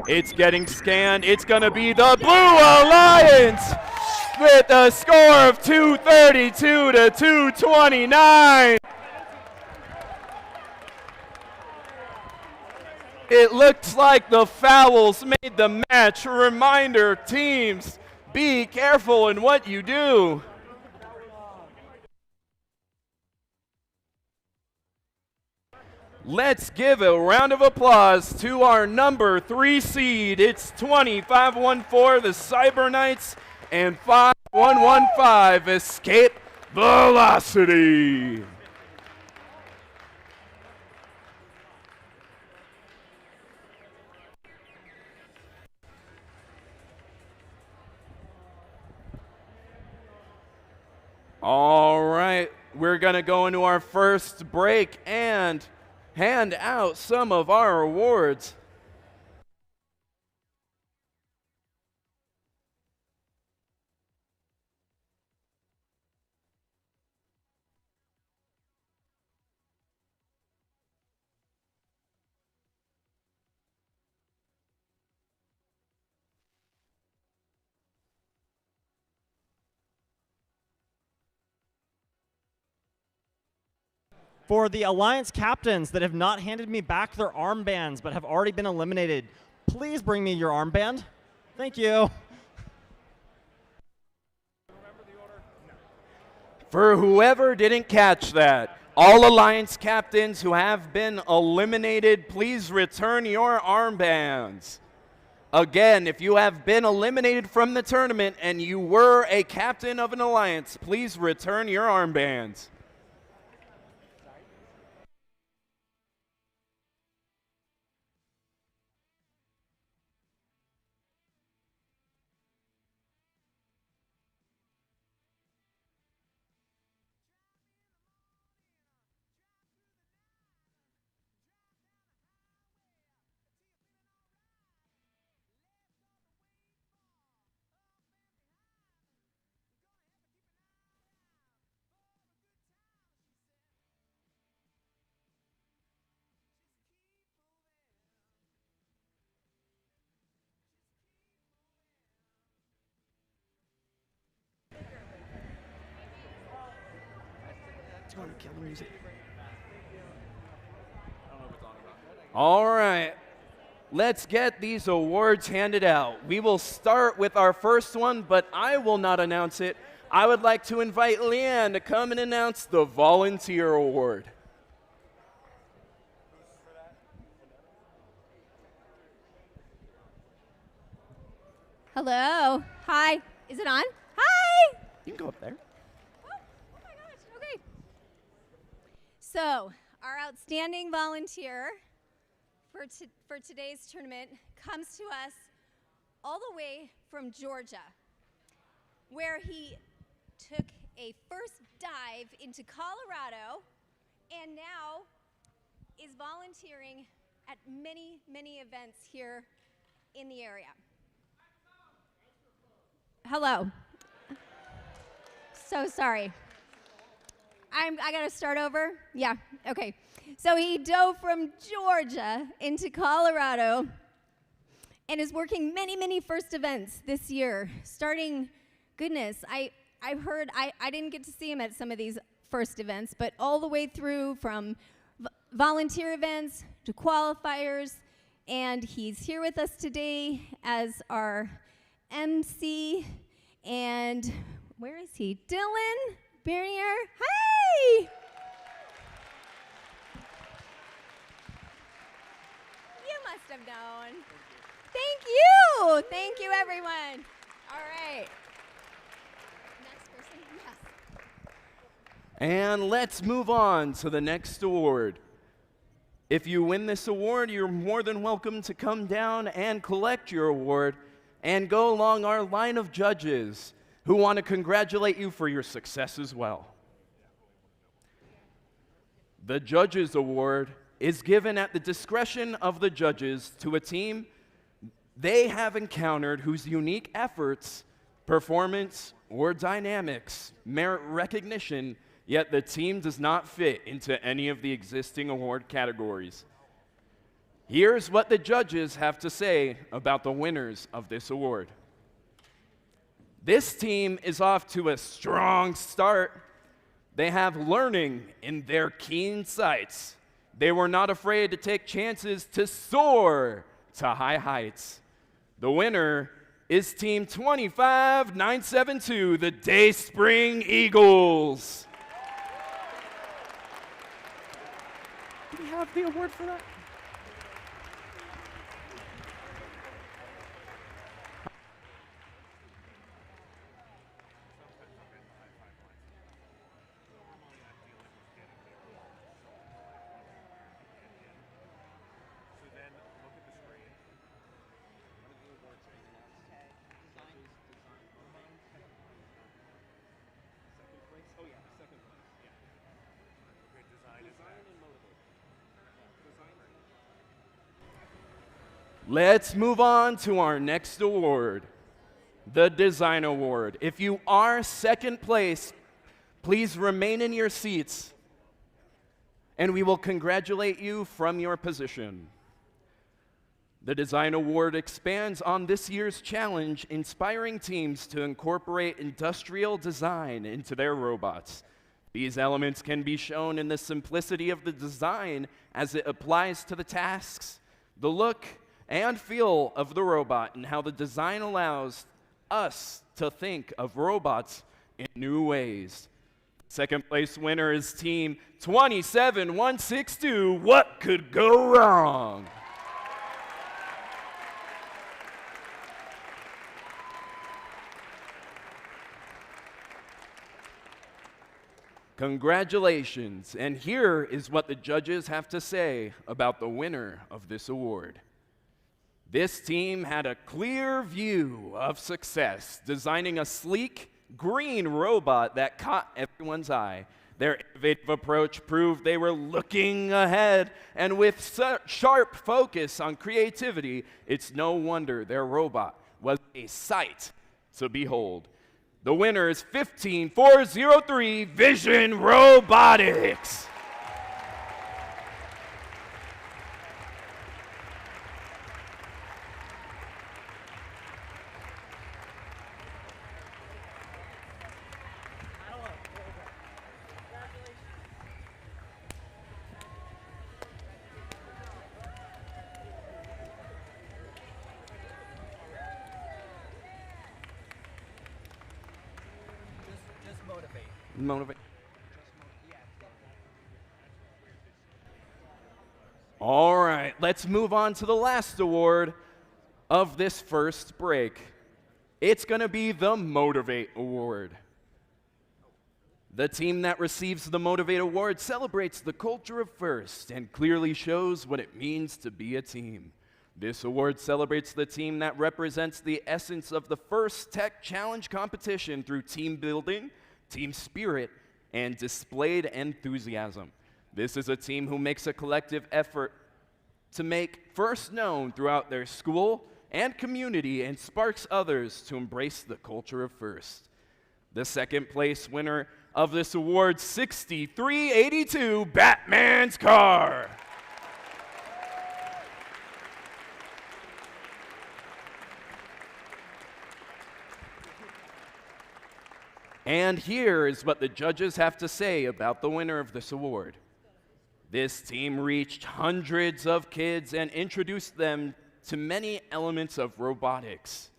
It's getting scanned. It's going to be the Blue Alliance with a score of 232 to 229. It looks like the fouls made the match. Reminder, teams, be careful in what you do. Let's give a round of applause to our number 3 seed. It's 2514, the Cyber Knights, and 5115, Escape Velocity. All right, we're going to go into our first break and hand out some of our awards. For the Alliance captains that have not handed me back their armbands but have already been eliminated, please bring me your armband. Thank you. For whoever didn't catch that, all Alliance captains who have been eliminated, please return your armbands. Again, if you have been eliminated from the tournament and you were a captain of an Alliance, please return your armbands. All right, let's get these awards handed out. We will start with our first one, but I will not announce it. I would like to invite Leanne to come and announce the Volunteer Award. Hello. Hi. Is it on? Hi. You can go up there. Oh my gosh. Okay. So, our outstanding volunteer for today's tournament comes to us all the way from Georgia, where he took a first dive into Colorado and now is volunteering at many, many events here in the area. Hello. So sorry. I gotta start over? Yeah, okay. So he dove from Georgia into Colorado and is working many, many first events this year. Starting, goodness, I've heard, I didn't get to see him at some of these first events, but all the way through from volunteer events to qualifiers, and he's here with us today as our MC, and where is he? Dylan Bernier. Hey! You must have known. Thank you. Thank you, everyone. All right. Next person. Yes. And let's move on to the next award. If you win this award, you're more than welcome to come down and collect your award and go along our line of judges who want to congratulate you for your success as well. The Judges Award is given at the discretion of the judges to a team they have encountered whose unique efforts, performance, or dynamics merit recognition yet the team does not fit into any of the existing award categories. Here's what the judges have to say about the winners of this award. This team is off to a strong start. They have learning in their keen sights. They were not afraid to take chances to soar to high heights. The winner is Team 25972, the Dayspring Eagles. Do we have the award for that? Let's move on to our next award, the Design Award. If you are second place, please remain in your seats, and we will congratulate you from your position. The Design Award expands on this year's challenge, inspiring teams to incorporate industrial design into their robots. These elements can be shown in the simplicity of the design as it applies to the tasks, the look and feel of the robot, and how the design allows us to think of robots in new ways. Second place winner is Team 27162. What could go wrong? Congratulations, and here is what the judges have to say about the winner of this award. This team had a clear view of success, designing a sleek, green robot that caught everyone's eye. Their innovative approach proved they were looking ahead, and with sharp focus on creativity, it's no wonder their robot was a sight to behold. The winner is 15403 Vision Robotics. Motivate. All right, let's move on to the last award of this first break. It's going to be the Motivate Award. The team that receives the Motivate Award celebrates the culture of FIRST and clearly shows what it means to be a team. This award celebrates the team that represents the essence of the FIRST Tech Challenge competition through team building, team spirit, and displayed enthusiasm. This is a team who makes a collective effort to make FIRST known throughout their school and community and sparks others to embrace the culture of FIRST. The second place winner of this award, 6382 Batman's Car. And here is what the judges have to say about the winner of this award. This team reached hundreds of kids and introduced them to many elements of robotics.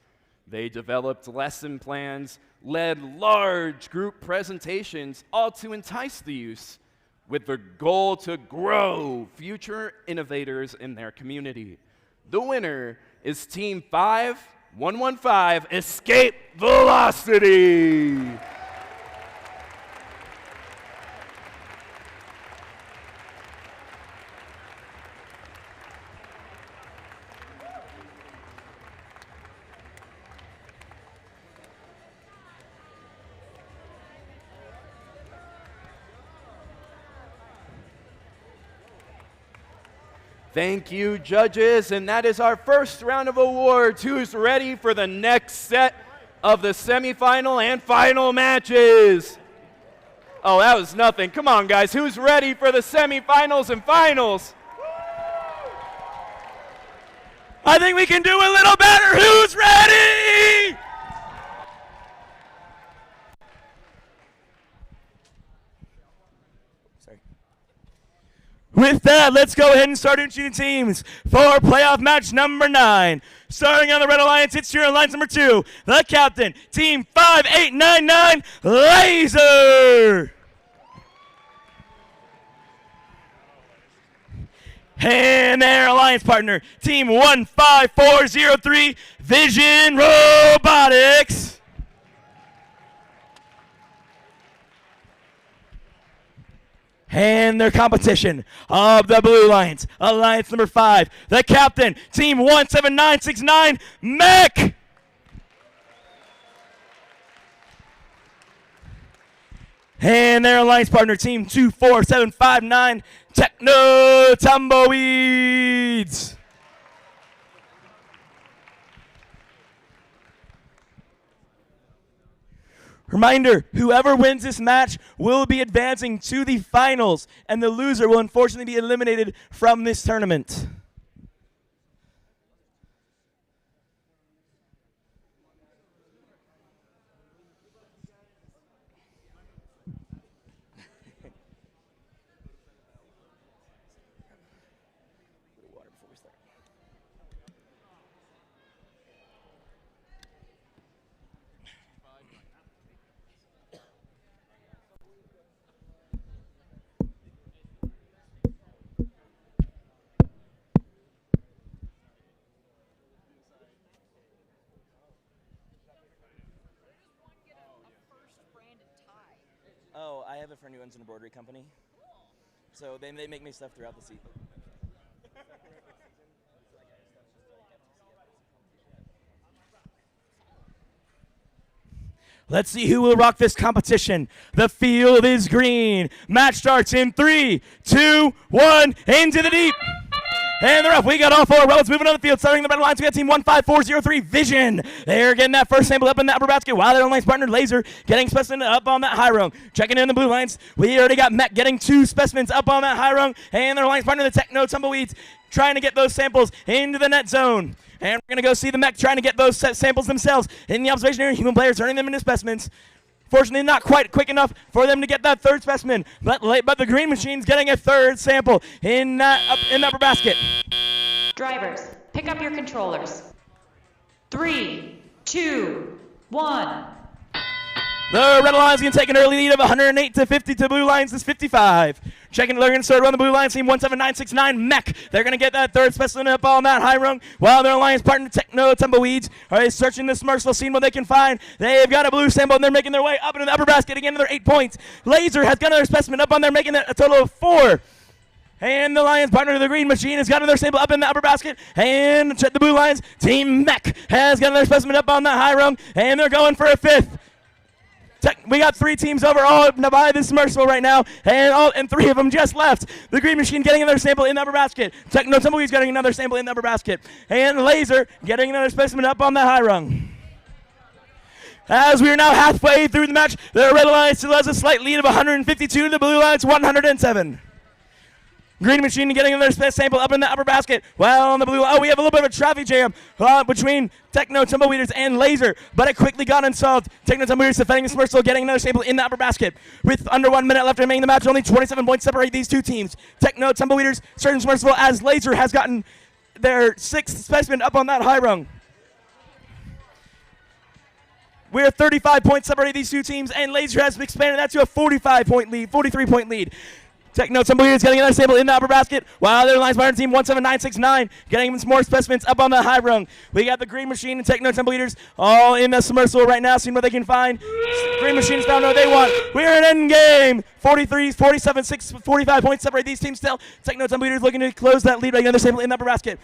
They developed lesson plans, led large group presentations, all to entice the youth, with the goal to grow future innovators in their community. The winner is Team 5115, Escape Velocity. Thank you, judges, and that is our first round of awards. Who's ready for the next set of the semifinal and final matches? Oh, that was nothing. Come on, guys. Who's ready for the semifinals and finals? I think we can do a little better. Who's ready? With that, let's go ahead and start introducing teams for playoff match number 9. Starting on the Red Alliance, it's your alliance number 2, the captain, Team 5899, Laser. And their alliance partner, Team 15403, Vision Robotics. And their competition of the Blue Alliance, alliance number 5, the captain, Team 17969, Mech. And their alliance partner, Team 24759, Techno Tumbleweeds. Reminder, whoever wins this match will be advancing to the finals, and the loser will unfortunately be eliminated from this tournament. Oh, I have a friend who owns an embroidery company. So they make me stuff throughout the season. Let's see who will rock this competition. The field is green. Match starts in 3, 2, 1, into the deep. And they're up. We got all 4 rows moving on the field. Starting the red lines, we got Team 15403, Vision. They're getting that first sample up in the upper basket while their alliance partner, Laser, getting specimen up on that high rung. Checking in the blue lines, we already got Mech getting 2 specimens up on that high rung. And their alliance partner, the Techno Tumbleweeds, trying to get those samples into the net zone. And we're going to go see the Mech trying to get those samples themselves in the observation area. Human players turning them into specimens. Fortunately, not quite quick enough for them to get that third specimen. But the green machine's getting a third sample in the upper basket. Drivers, pick up your controllers. 3, 2, 1. The Red Alliance can take an early lead of 108 to 50 to Blue Lions is 55. Checking, they're going to start on the Blue Lions team 17969 Mech. They're going to get that third specimen up on that high rung while their alliance partner Techno Tumbleweeds are searching the Smurfsville scene what they can find. They've got a blue sample and they're making their way up into the upper basket again. Another 8 points. Laser has got another specimen up on there, making that a total of 4. And the Lions partner, the Green Machine, has got another sample up in the upper basket. And the Blue Lions team Mech has got another specimen up on that high rung, and they're going for a 5th. We got 3 teams overall by this Smurfsville right now, and 3 of them just left. The Green Machine getting another sample in the upper basket. Techno Tumbleweed's getting another sample in the upper basket. And Laser getting another specimen up on the high rung. As we are now halfway through the match, the Red Alliance still has a slight lead of 152 to the Blue Alliance 107. Green Machine getting another sample up in the upper basket. Well, on the blue, we have a little bit of a traffic jam between Techno Tumbleweeders and Laser, but it quickly got unsolved. Techno Tumbleweeders defending the Smurfsville, getting another sample in the upper basket. With under 1 minute left remaining in the match, only 27 points separate these 2 teams. Techno Tumbleweeders starting Smurfsville as Laser has gotten their 6th specimen up on that high rung. We're 35 points separating these 2 teams, and Laser has expanded that to a 43-point lead. Techno Tumbleweeds getting another sample in the upper basket, while their Alliance partner team 17969 getting some more specimens up on the high rung. We got the Green Machine and Techno Tumbleweeds all in the Smurfsville right now, seeing what they can find. Green Machine's found what they want. We're in end game. 43, 47, 6, 45 points separate these teams still. Techno Tumbleweeds looking to close that lead by another sample in the upper basket.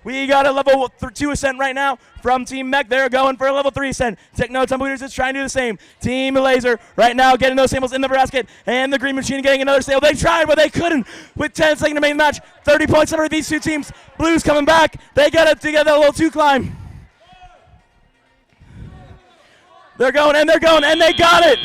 We got a level 2 ascent right now from Team Mech. They're going for a level 3 ascent. Techno Tumbleweeds is trying to do the same. Team Laser right now getting those samples in the basket. And the Green Machine getting another sample. They tried, but they couldn't. With 10 seconds to make the match. 30 points separate these 2 teams. Blues coming back. They got it together, a little 2 climb. They're going, and they got it.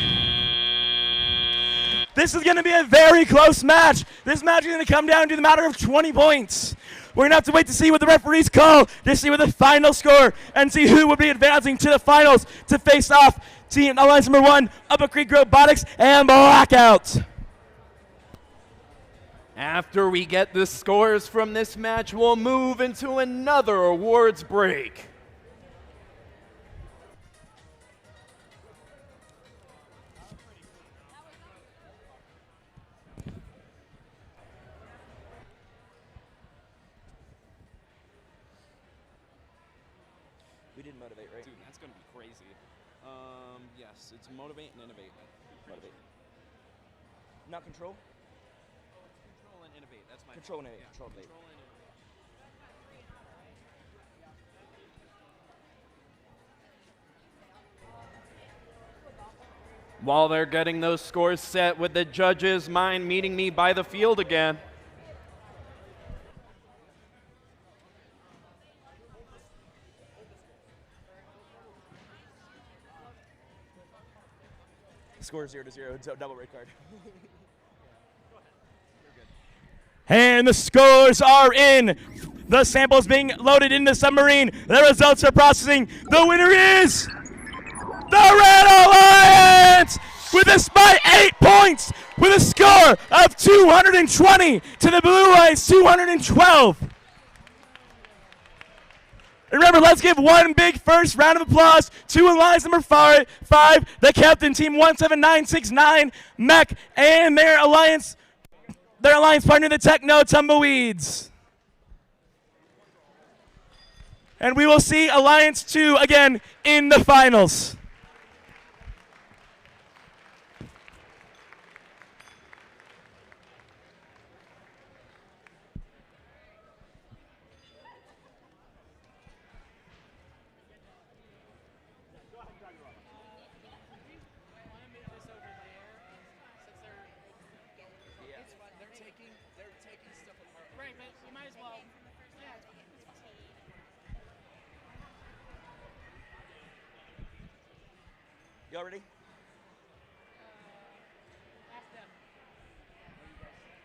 This is going to be a very close match. This match is going to come down to the matter of 20 points. We're going to have to wait to see what the referees call, to see what the final score, and see who will be advancing to the finals to face off Team Alliance number 1, Upper Creek Robotics and Blackout. After we get the scores from this match, we'll move into another awards break. We did motivate, right? Dude, that's going to be crazy. Yes, it's motivate and innovate. Motivate. Not control? Control and innovate. That's my Control and innovate. yeah, Control and innovate. and innovate. While they're getting those scores set with the judges, mind meeting me by the field again. Score 0-0, double red card. And the scores are in. The samples being loaded in the submarine. The results are processing. The winner is the Red Alliance with a by 8 points with a score of 220 to the Blue Alliance 212. Remember, let's give one big first round of applause to Alliance number 5, the captain, Team 17969, Mech, and their alliance partner, the Techno Tumbleweeds. And we will see Alliance 2 again in the finals. Y'all ready?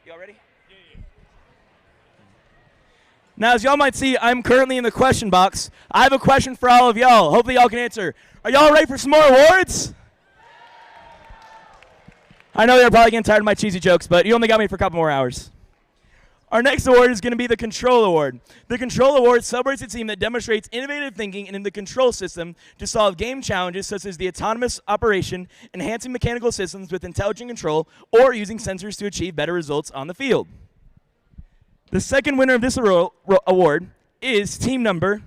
Y'all ready? Now, as y'all might see, I'm currently in the question box. I have a question for all of y'all. Hopefully y'all can answer. Are y'all ready for some more awards? I know they're probably getting tired of my cheesy jokes, but you only got me for a couple more hours. Our next award is going to be the Control Award. The Control Award celebrates a team that demonstrates innovative thinking in the control system to solve game challenges such as the autonomous operation, enhancing mechanical systems with intelligent control, or using sensors to achieve better results on the field. The second winner of this award is team number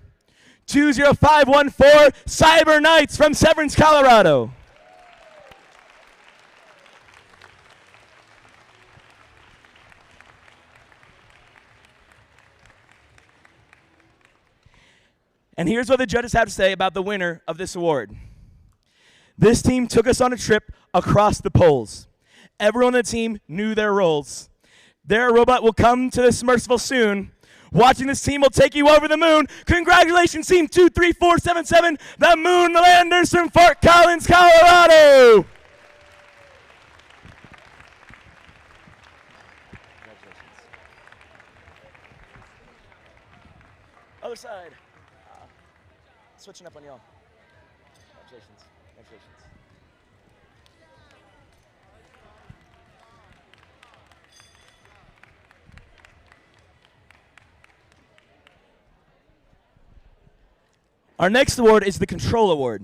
20514, Cyber Knights from Severance, Colorado. And here's what the judges have to say about the winner of this award. This team took us on a trip across the poles. Everyone on the team knew their roles. Their robot will come to the submersible soon. Watching this team will take you over the moon. Congratulations, Team 23477, the Moon Landers from Fort Collins, Colorado. Congratulations. Other side. Switching up on y'all. Congratulations. Congratulations. Our next award is the Control Award.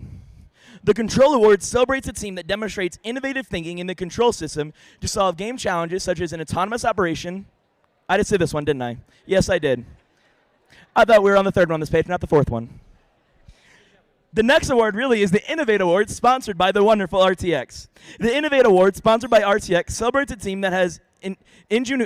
The Control Award celebrates a team that demonstrates innovative thinking in the control system to solve game challenges such as an autonomous operation. I just did this one, didn't I? Yes, I did. I thought we were on the third one on this page, not the fourth one. The next award really is the Innovate Award, sponsored by the wonderful RTX. The Innovate Award, sponsored by RTX, celebrates a team that has ingenuity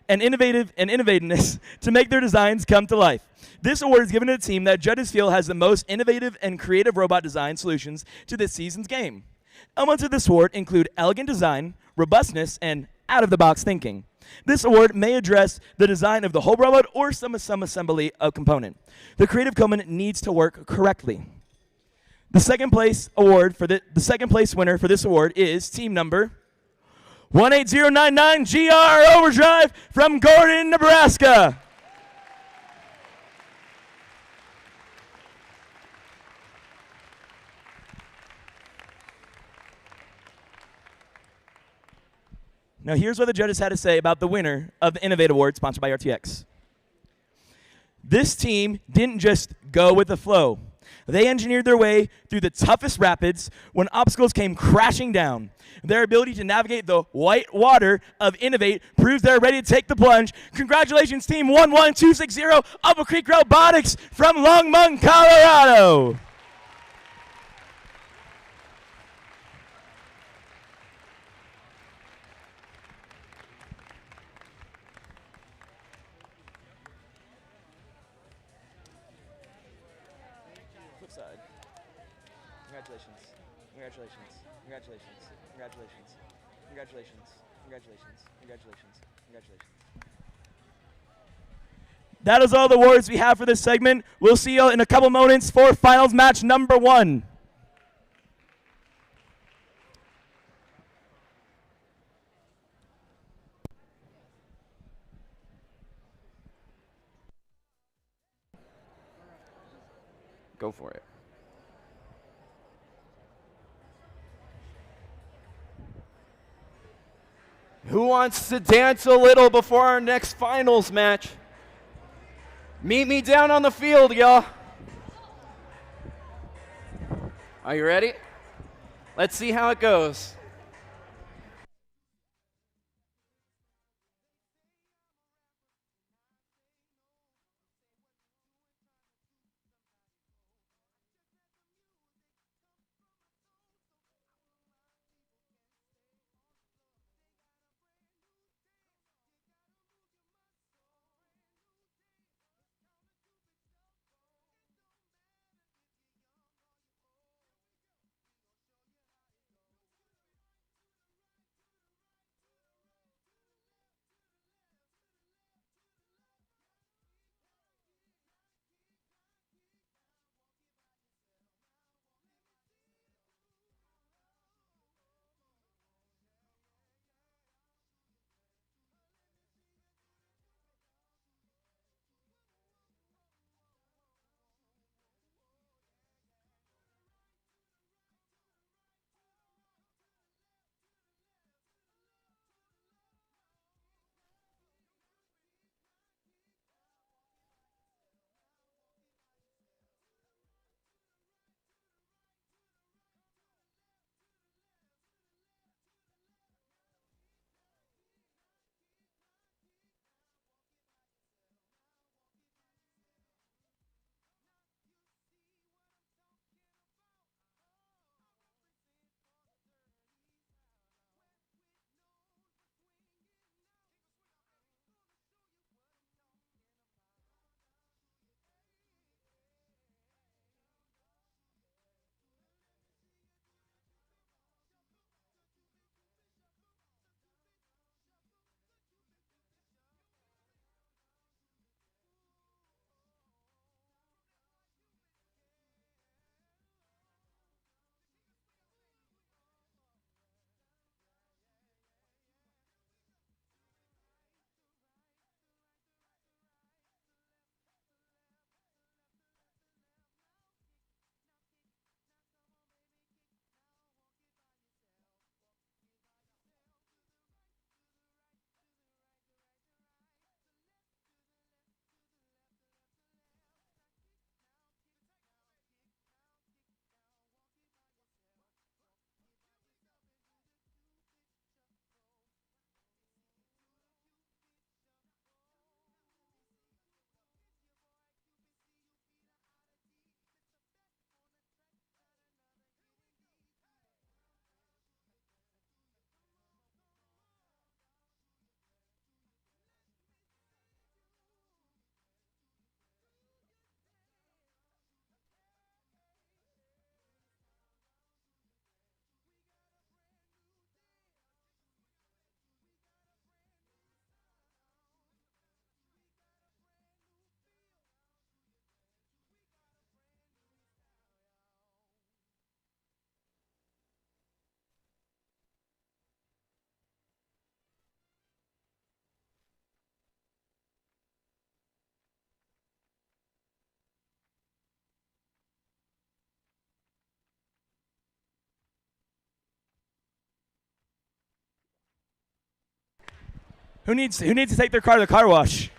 and innovativeness to make their designs come to life. This award is given to a team that judges feel has the most innovative and creative robot design solutions to this season's game. Elements of this award include elegant design, robustness, and out-of-the-box thinking. This award may address the design of the whole robot or some assembly of component. The creative component needs to work correctly. The second place award for the second place winner for this award is team number 18099 GR Overdrive from Gordon, Nebraska. Now here's what the judges had to say about the winner of the Innovate Award sponsored by RTX. This team didn't just go with the flow. They engineered their way through the toughest rapids when obstacles came crashing down. Their ability to navigate the white water of Innovate proves they're ready to take the plunge. Congratulations, Team 11260 Upper Creek Robotics from Longmont, Colorado. Flip side. Congratulations. Congratulations. Congratulations. Congratulations. Congratulations. Congratulations. Congratulations. Congratulations. That is all the awards we have for this segment. We'll see you in a couple moments for finals match number 1. Go for it. Who wants to dance a little before our next finals match? Meet me down on the field, y'all. Are you ready? Let's see how it goes. Who needs to take their car to the car wash?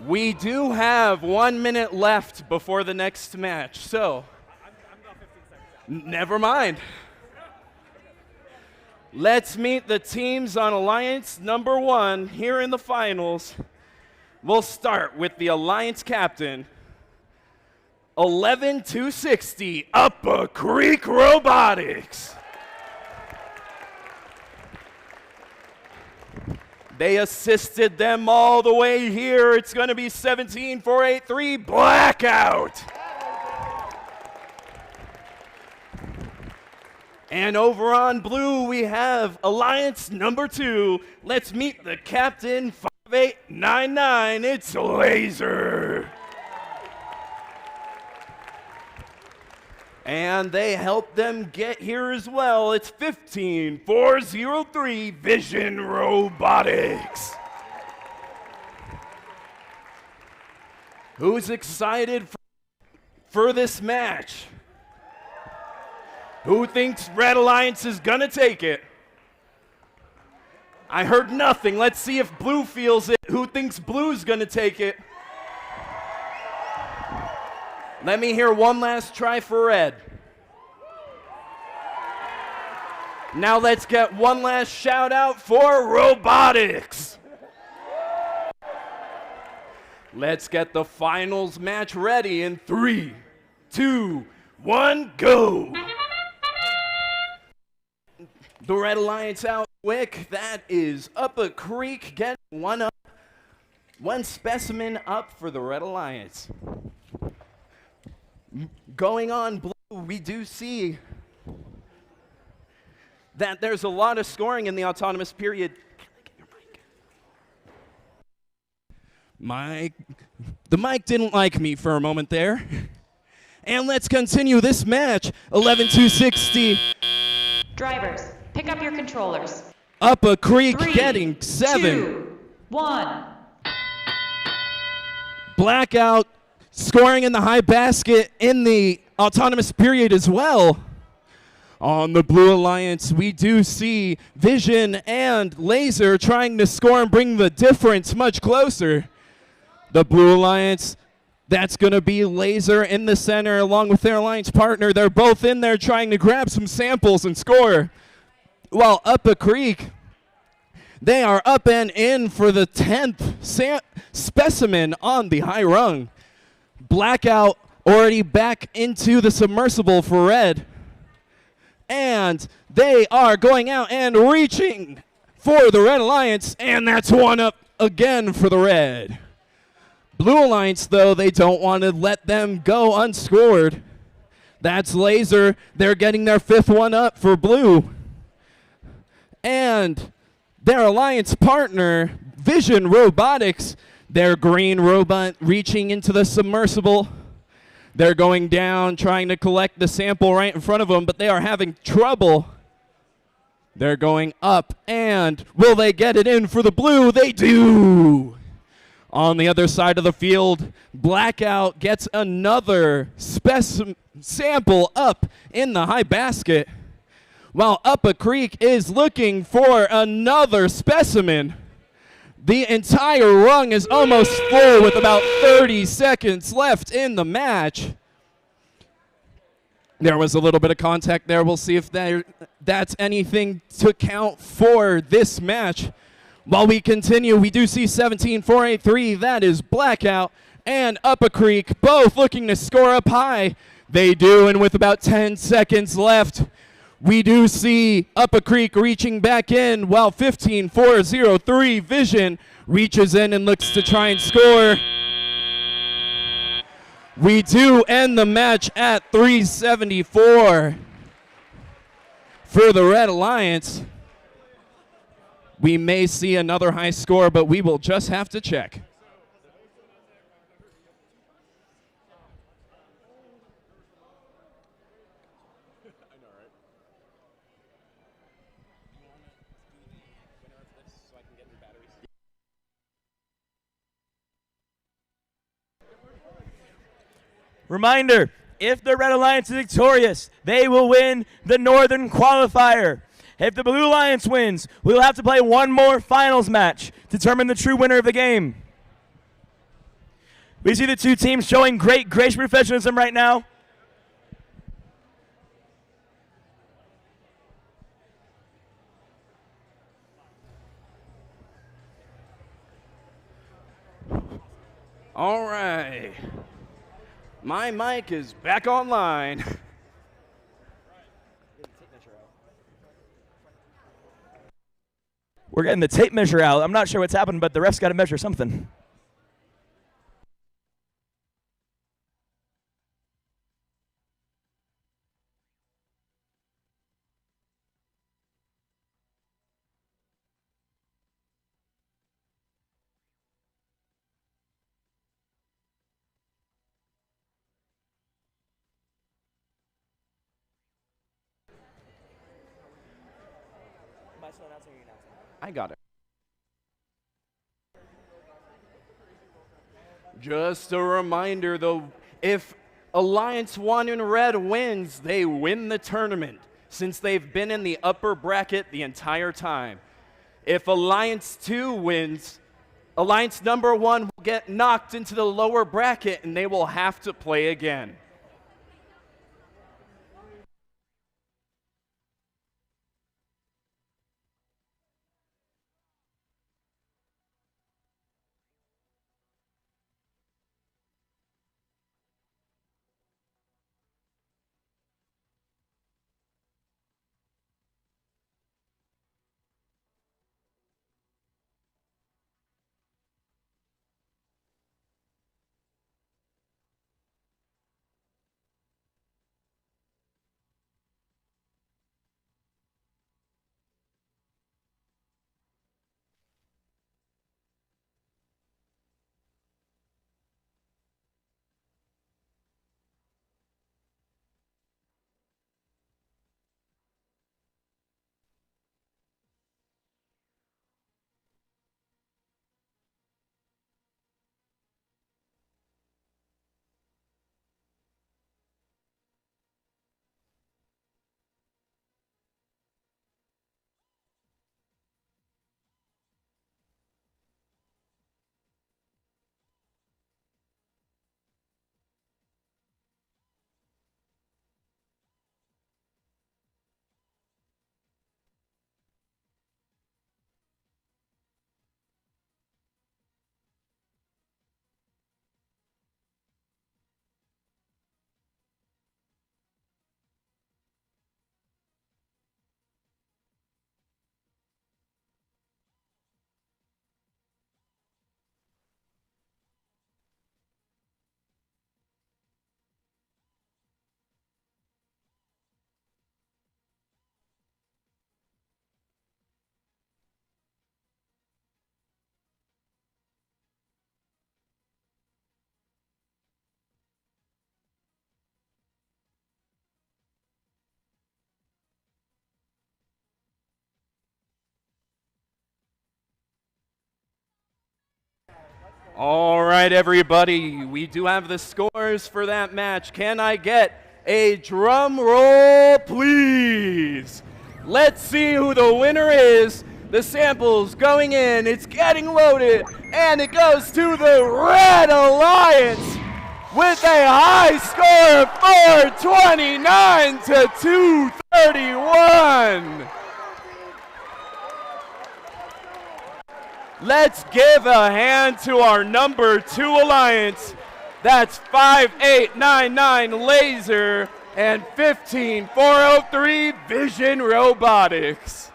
We do have 1 minute left before the next match, so never mind. Let's meet the teams on Alliance number 1 here in the finals. We'll start with the Alliance captain, 11260 Upper Creek Robotics. They assisted them all the way here. It's going to be 17483 Blackout. And over on blue, we have Alliance number 2. Let's meet the captain, 5899. It's Laser. And they helped them get here as well. It's 15403 Vision Robotics. Who's excited for this match? Who thinks Red Alliance is gonna take it? I heard nothing. Let's see if Blue feels it. Who thinks Blue's gonna take it? Let me hear one last try for Red. Now let's get one last shout out for Robotics. Let's get the finals match ready in 3, 2, 1, go. The Red Alliance out quick. That is Upper Creek getting one up. One specimen up for the Red Alliance. Going on blue, we do see that there's a lot of scoring in the autonomous period. The mic didn't like me for a moment there. And let's continue this match. 11260. Drivers, pick up your controllers. Upper Creek 3, getting 7. 2, 1. Blackout scoring in the high basket in the autonomous period as well. On the Blue Alliance, we do see Vision and Laser trying to score and bring the difference much closer. The Blue Alliance, that's going to be Laser in the center along with their alliance partner. They're both in there trying to grab some samples and score. While Upper Creek, they are up and in for the 10th specimen on the high rung. Blackout already back into the submersible for Red. And they are going out and reaching for the Red Alliance, and that's one up again for the Red. Blue Alliance, though, they don't want to let them go unscored. That's Laser. They're getting their 5th one up for Blue. and their alliance partner, Vision Robotics, their green robot reaching into the submersible. They're going down, trying to collect the sample right in front of them, but they are having trouble. They're going up, and will they get it in for the blue? They do! On the other side of the field, Blackout gets another sample up in the high basket, while Upper Creek is looking for another specimen. The entire rung is almost full with about 30 seconds left in the match. There was a little bit of contact there. We'll see if that's anything to count for this match. While we continue, we do see 17-4-8-3. That is Blackout and Upper Creek both looking to score up high. They do, and with about 10 seconds left, we do see Upper Creek reaching back in while 15-4-0-3 Vision reaches in and looks to try and score. We do end the match at 374 for the Red Alliance. We may see another high score, but we will just have to check. Reminder, if the Red Alliance is victorious, they will win the Northern Qualifier. If the Blue Alliance wins, we'll have to play one more finals match to determine the true winner of the game. We see the two teams showing great gracious professionalism right now. All right. My mic is back online. We're getting the tape measure out. I'm not sure what's happened, but the ref's got to measure something. I got it. Just a reminder, though, if Alliance 1 in red wins, they win the tournament, since they've been in the upper bracket the entire time. If Alliance 2 wins, Alliance number 1 will get knocked into the lower bracket, and they will have to play again. All right, everybody, we do have the scores for that match. Can I get a drum roll, please? Let's see who the winner is. The sample's going in, it's getting loaded, and it goes to the Red Alliance with a high score of 429 to 231. Let's give a hand to our number 2 alliance. That's 5899 Laser and 15403 Vision Robotics.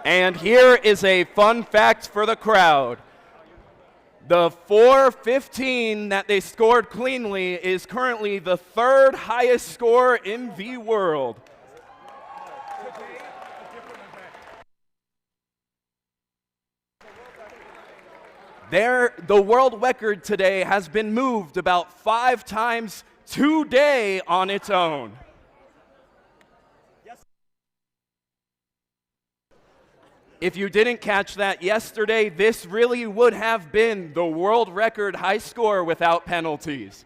And here is a fun fact for the crowd. The 415 that they scored cleanly is currently the 3rd highest score in the world. The world record today has been moved about 5 times today on its own. If you didn't catch that yesterday, this really would have been the world record high score without penalties.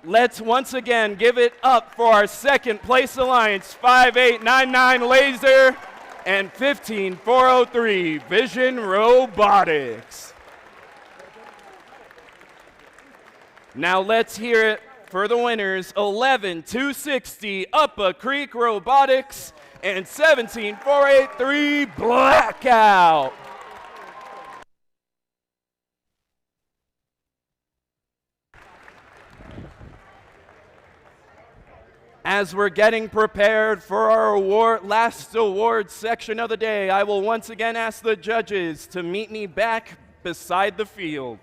Let's once again give it up for our 2nd place alliance, 5899 Laser and 15403 Vision Robotics. Now let's hear it for the winners, 11260 Upper Creek Robotics and 17483 Blackout. As we're getting prepared for our last award section of the day, I will once again ask the judges to meet me back beside the field.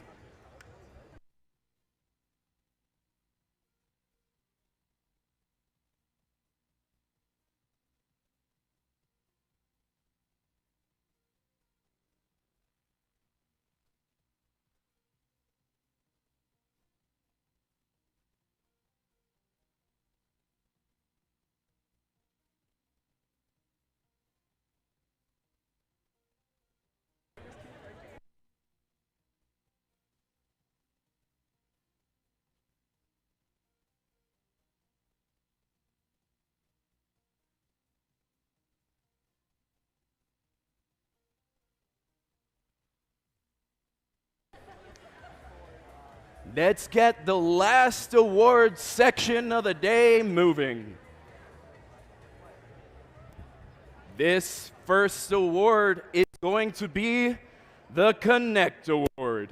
Let's get the last award section of the day moving. This first award is going to be the Connect Award.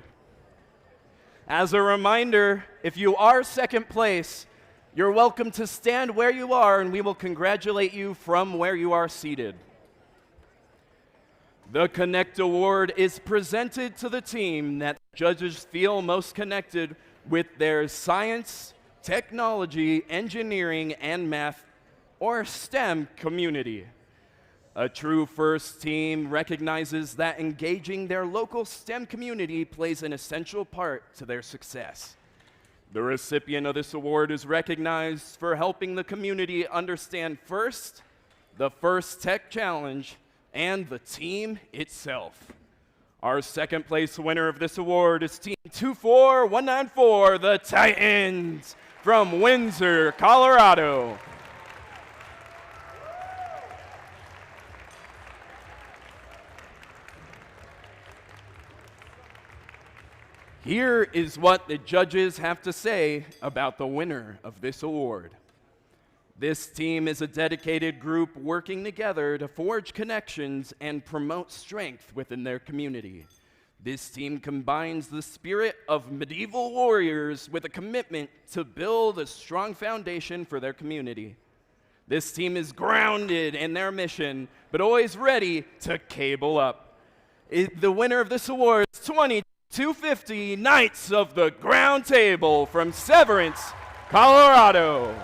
As a reminder, if you are 2nd place, you're welcome to stand where you are and we will congratulate you from where you are seated. The Connect Award is presented to the team that judges feel most connected with their science, technology, engineering, and math, or STEM community. A true FIRST team recognizes that engaging their local STEM community plays an essential part to their success. The recipient of this award is recognized for helping the community understand FIRST, the FIRST Tech Challenge, and the team itself. Our 2nd place winner of this award is Team 24194, the Titans from Windsor, Colorado. Here is what the judges have to say about the winner of this award. This team is a dedicated group working together to forge connections and promote strength within their community. This team combines the spirit of medieval warriors with a commitment to build a strong foundation for their community. This team is grounded in their mission, but always ready to cable up. The winner of this award is 2250 Knights of the Ground Table from Severance, Colorado.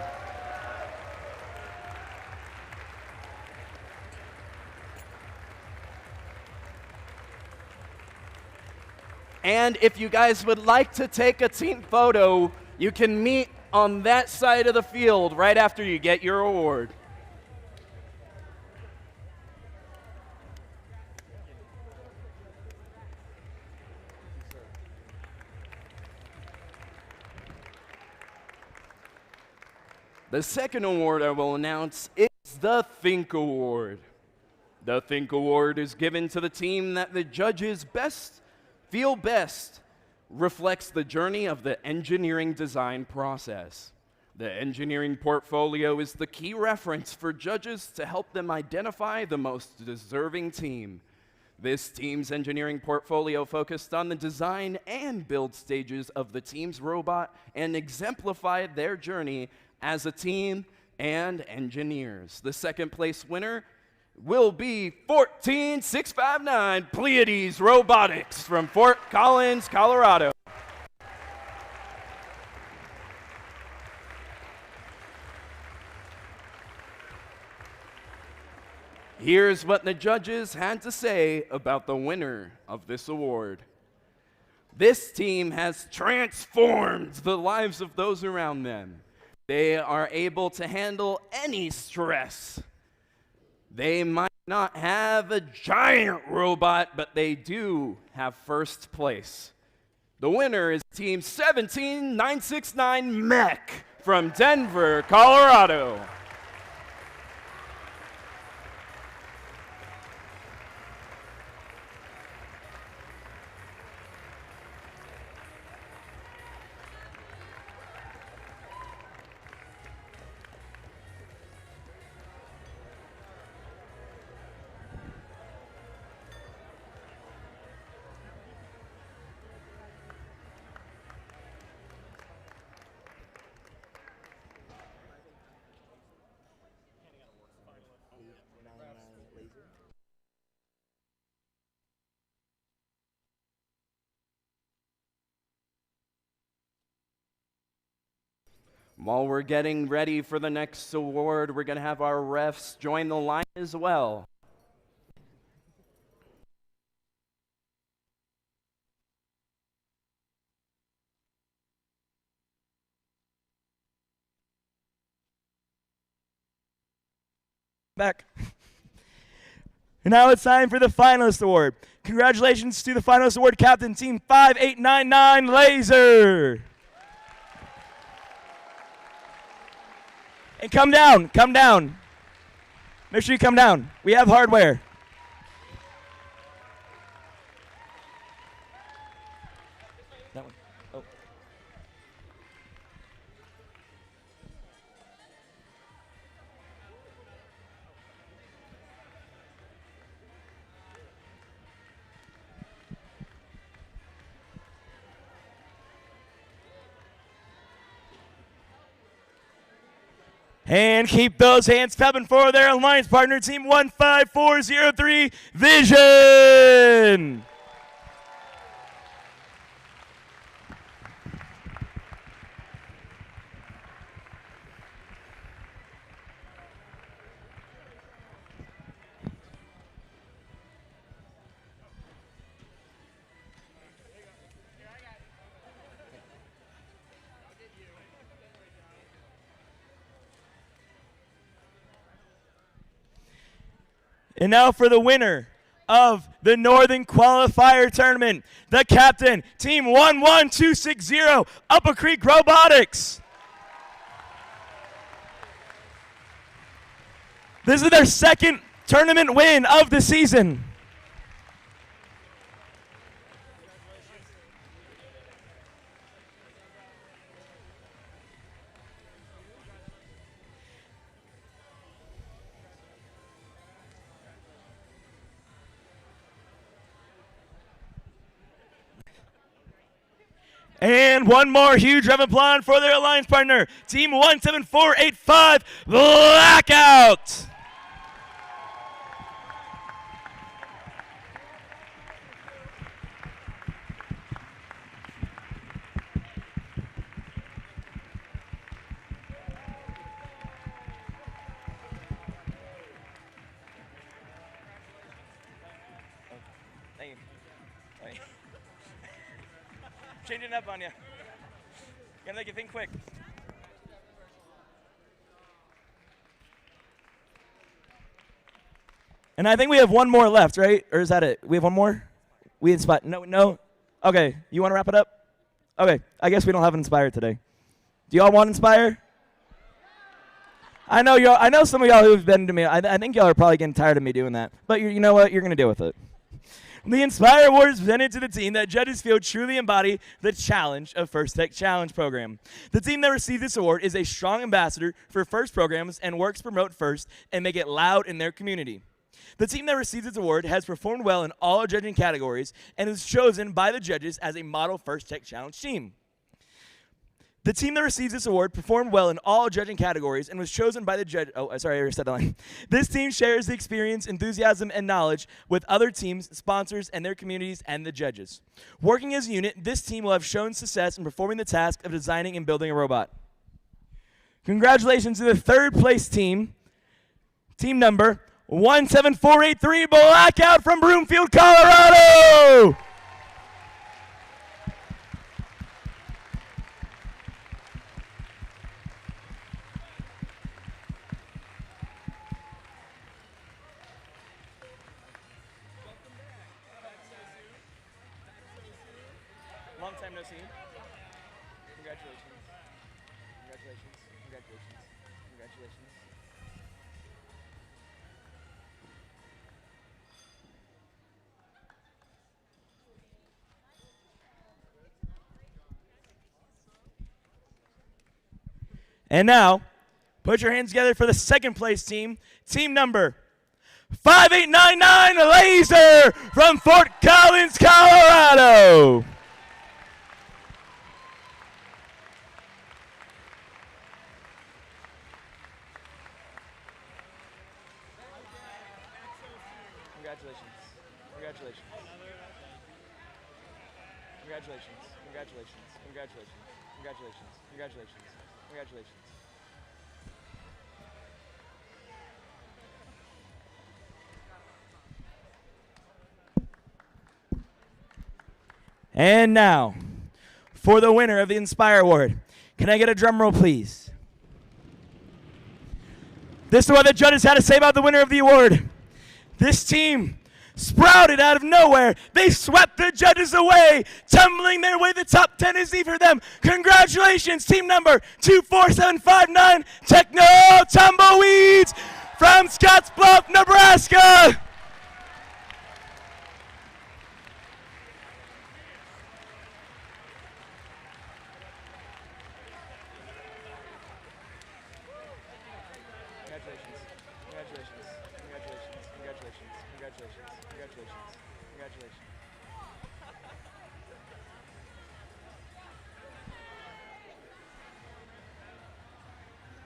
And if you guys would like to take a team photo, you can meet on that side of the field right after you get your award. The second award I will announce is the Think Award. The Think Award is given to the team that the judges feel best reflects the journey of the engineering design process. The engineering portfolio is the key reference for judges to help them identify the most deserving team. This team's engineering portfolio focused on the design and build stages of the team's robot and exemplified their journey as a team and engineers. The second place winner will be 14659 Pleiades Robotics from Fort Collins, Colorado. Here's what the judges had to say about the winner of this award. This team has transformed the lives of those around them. They are able to handle any stress. They might not have a giant robot, but they do have first place. The winner is Team 17969 Mech from Denver, Colorado. While we're getting ready for the next award, we're going to have our refs join the line as well. Back. And now it's time for the finalist award. Congratulations to the finalist award captain, Team 5899 Laser. And come down, come down. Make sure you come down. We have hardware. That one. Oh. And keep those hands clapping for their alliance partner, Team 15403 Vision. And now for the winner of the Northern Qualifier Tournament, the captain, Team 11260, Upper Creek Robotics. This is their second tournament win of the season. And one more huge round of applause for their alliance partner, Team 17485 Blackout. Thank you. Thank you. Changing up on you. Gonna make you think quick. And I think we have one more left, right? Or is that it? We have one more? We inspire. No. Okay. You want to wrap it up? Okay. I guess we don't have Inspire today. Do you all want Inspire? I know y'all. I know some of y'all who've been to me. I think y'all are probably getting tired of me doing that. But you know what? You're gonna deal with it. The Inspire Award is presented to the team that judges feel truly embody the challenge of First Tech Challenge program. The team that received this award is a strong ambassador for FIRST programs and works to promote FIRST and make it loud in their community. The team that received this award has performed well in all judging categories and was chosen by the judges as a model First Tech Challenge team. The team that receives this award performed well in all judging categories and was chosen by the judge. Oh, sorry, I already said that line. This team shares the experience, enthusiasm, and knowledge with other teams, sponsors, and their communities and the judges. Working as a unit, this team will have shown success in performing the task of designing and building a robot. Congratulations to the third place team, team number 17483, Blackout from Broomfield, Colorado. Long time no see. Congratulations. Congratulations. Congratulations. Congratulations. And now, put your hands together for the second place team, team number 5899 Laser from Fort Collins, Colorado. Congratulations. Congratulations. Congratulations. Congratulations. Congratulations. Congratulations. Congratulations. Congratulations. And now, for the winner of the Inspire Award, can I get a drum roll, please? This is what the judges had to say about the winner of the award. This team sprouted out of nowhere. They swept the judges away, tumbling their way. The top 10 is easy for them. Congratulations, team number 24759, Techno Tumbleweeds from Scottsbluff, Nebraska.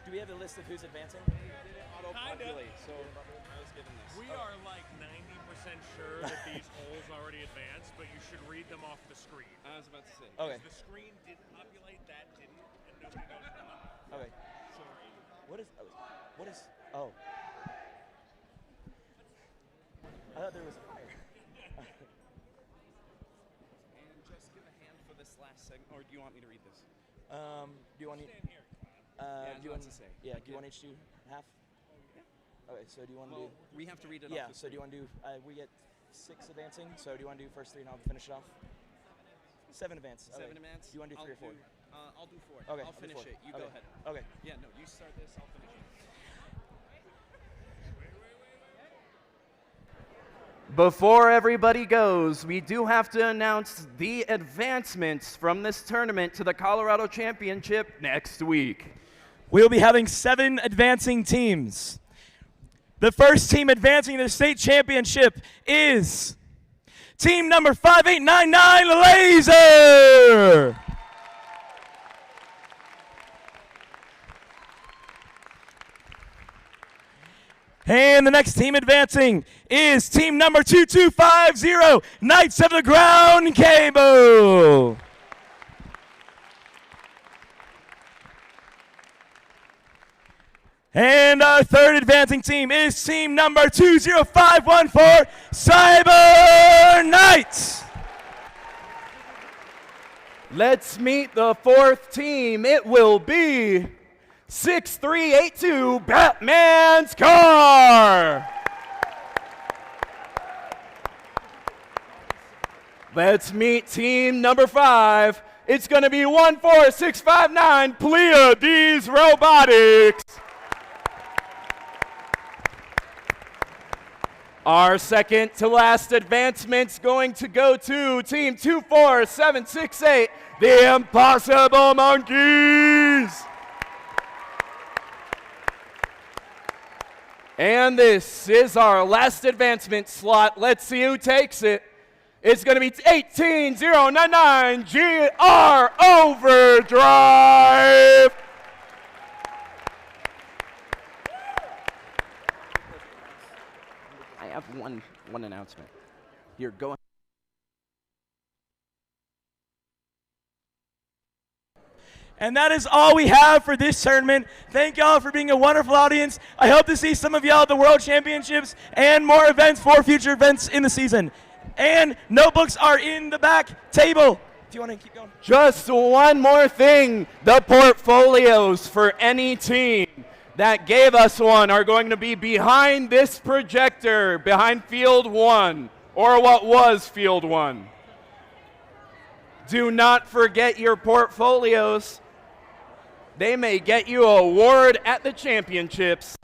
Do we have a list of who's advancing? Auto-populate, so I was given this. We are like 90% sure that these holes already advanced, but you should read them off the screen. I was about to say. Because the screen didn't populate, that didn't, and nobody knows why. Okay. Sorry. What is, oh. I thought there was a fire. And just give a hand for this last segment, or do you want me to read this? Do you want to? Yeah, do you want to say. Yeah. Do you want each to half? Yeah. Okay. So do you want to do? We have to read it. Yeah. Off the So do you want to do? We get 6 advancing. So do you want to do first 3 and I'll finish it off? 7 advance. 7 okay. advance. Do you want to do 3 or 4? I'll do 4. Okay. I'll finish it. You okay. go ahead. Okay. Yeah. No. You start this. I'll finish it. Before everybody goes, we do have to announce the advancements from this tournament to the Colorado Championship next week. We'll be having 7 advancing teams. The first team advancing to the state championship is team number 5899 Laser. And the next team advancing is team number 2250, Knights of the Ground Cable. And our third advancing team is team number 20514, Cyber Knights. Let's meet the fourth team. It will be 6382 Batman's Car. Let's meet team number 5. It's going to be 14659 Pleiades Robotics. Our second to last advancement's going to go to Team 24768, the Impossible Monkeys. And this is our last advancement slot. Let's see who takes it. It's going to be 18099 GR Overdrive. I have one announcement. Here, go ahead. And that is all we have for this tournament. Thank y'all for being a wonderful audience. I hope to see some of y'all at the World Championships and more events for future events in the season. And notebooks are in the back table. Do you want to keep going? Just one more thing. The portfolios for any team that gave us one are going to be behind this projector, behind Field 1, or what was Field 1. Do not forget your portfolios. They may get you an award at the championships.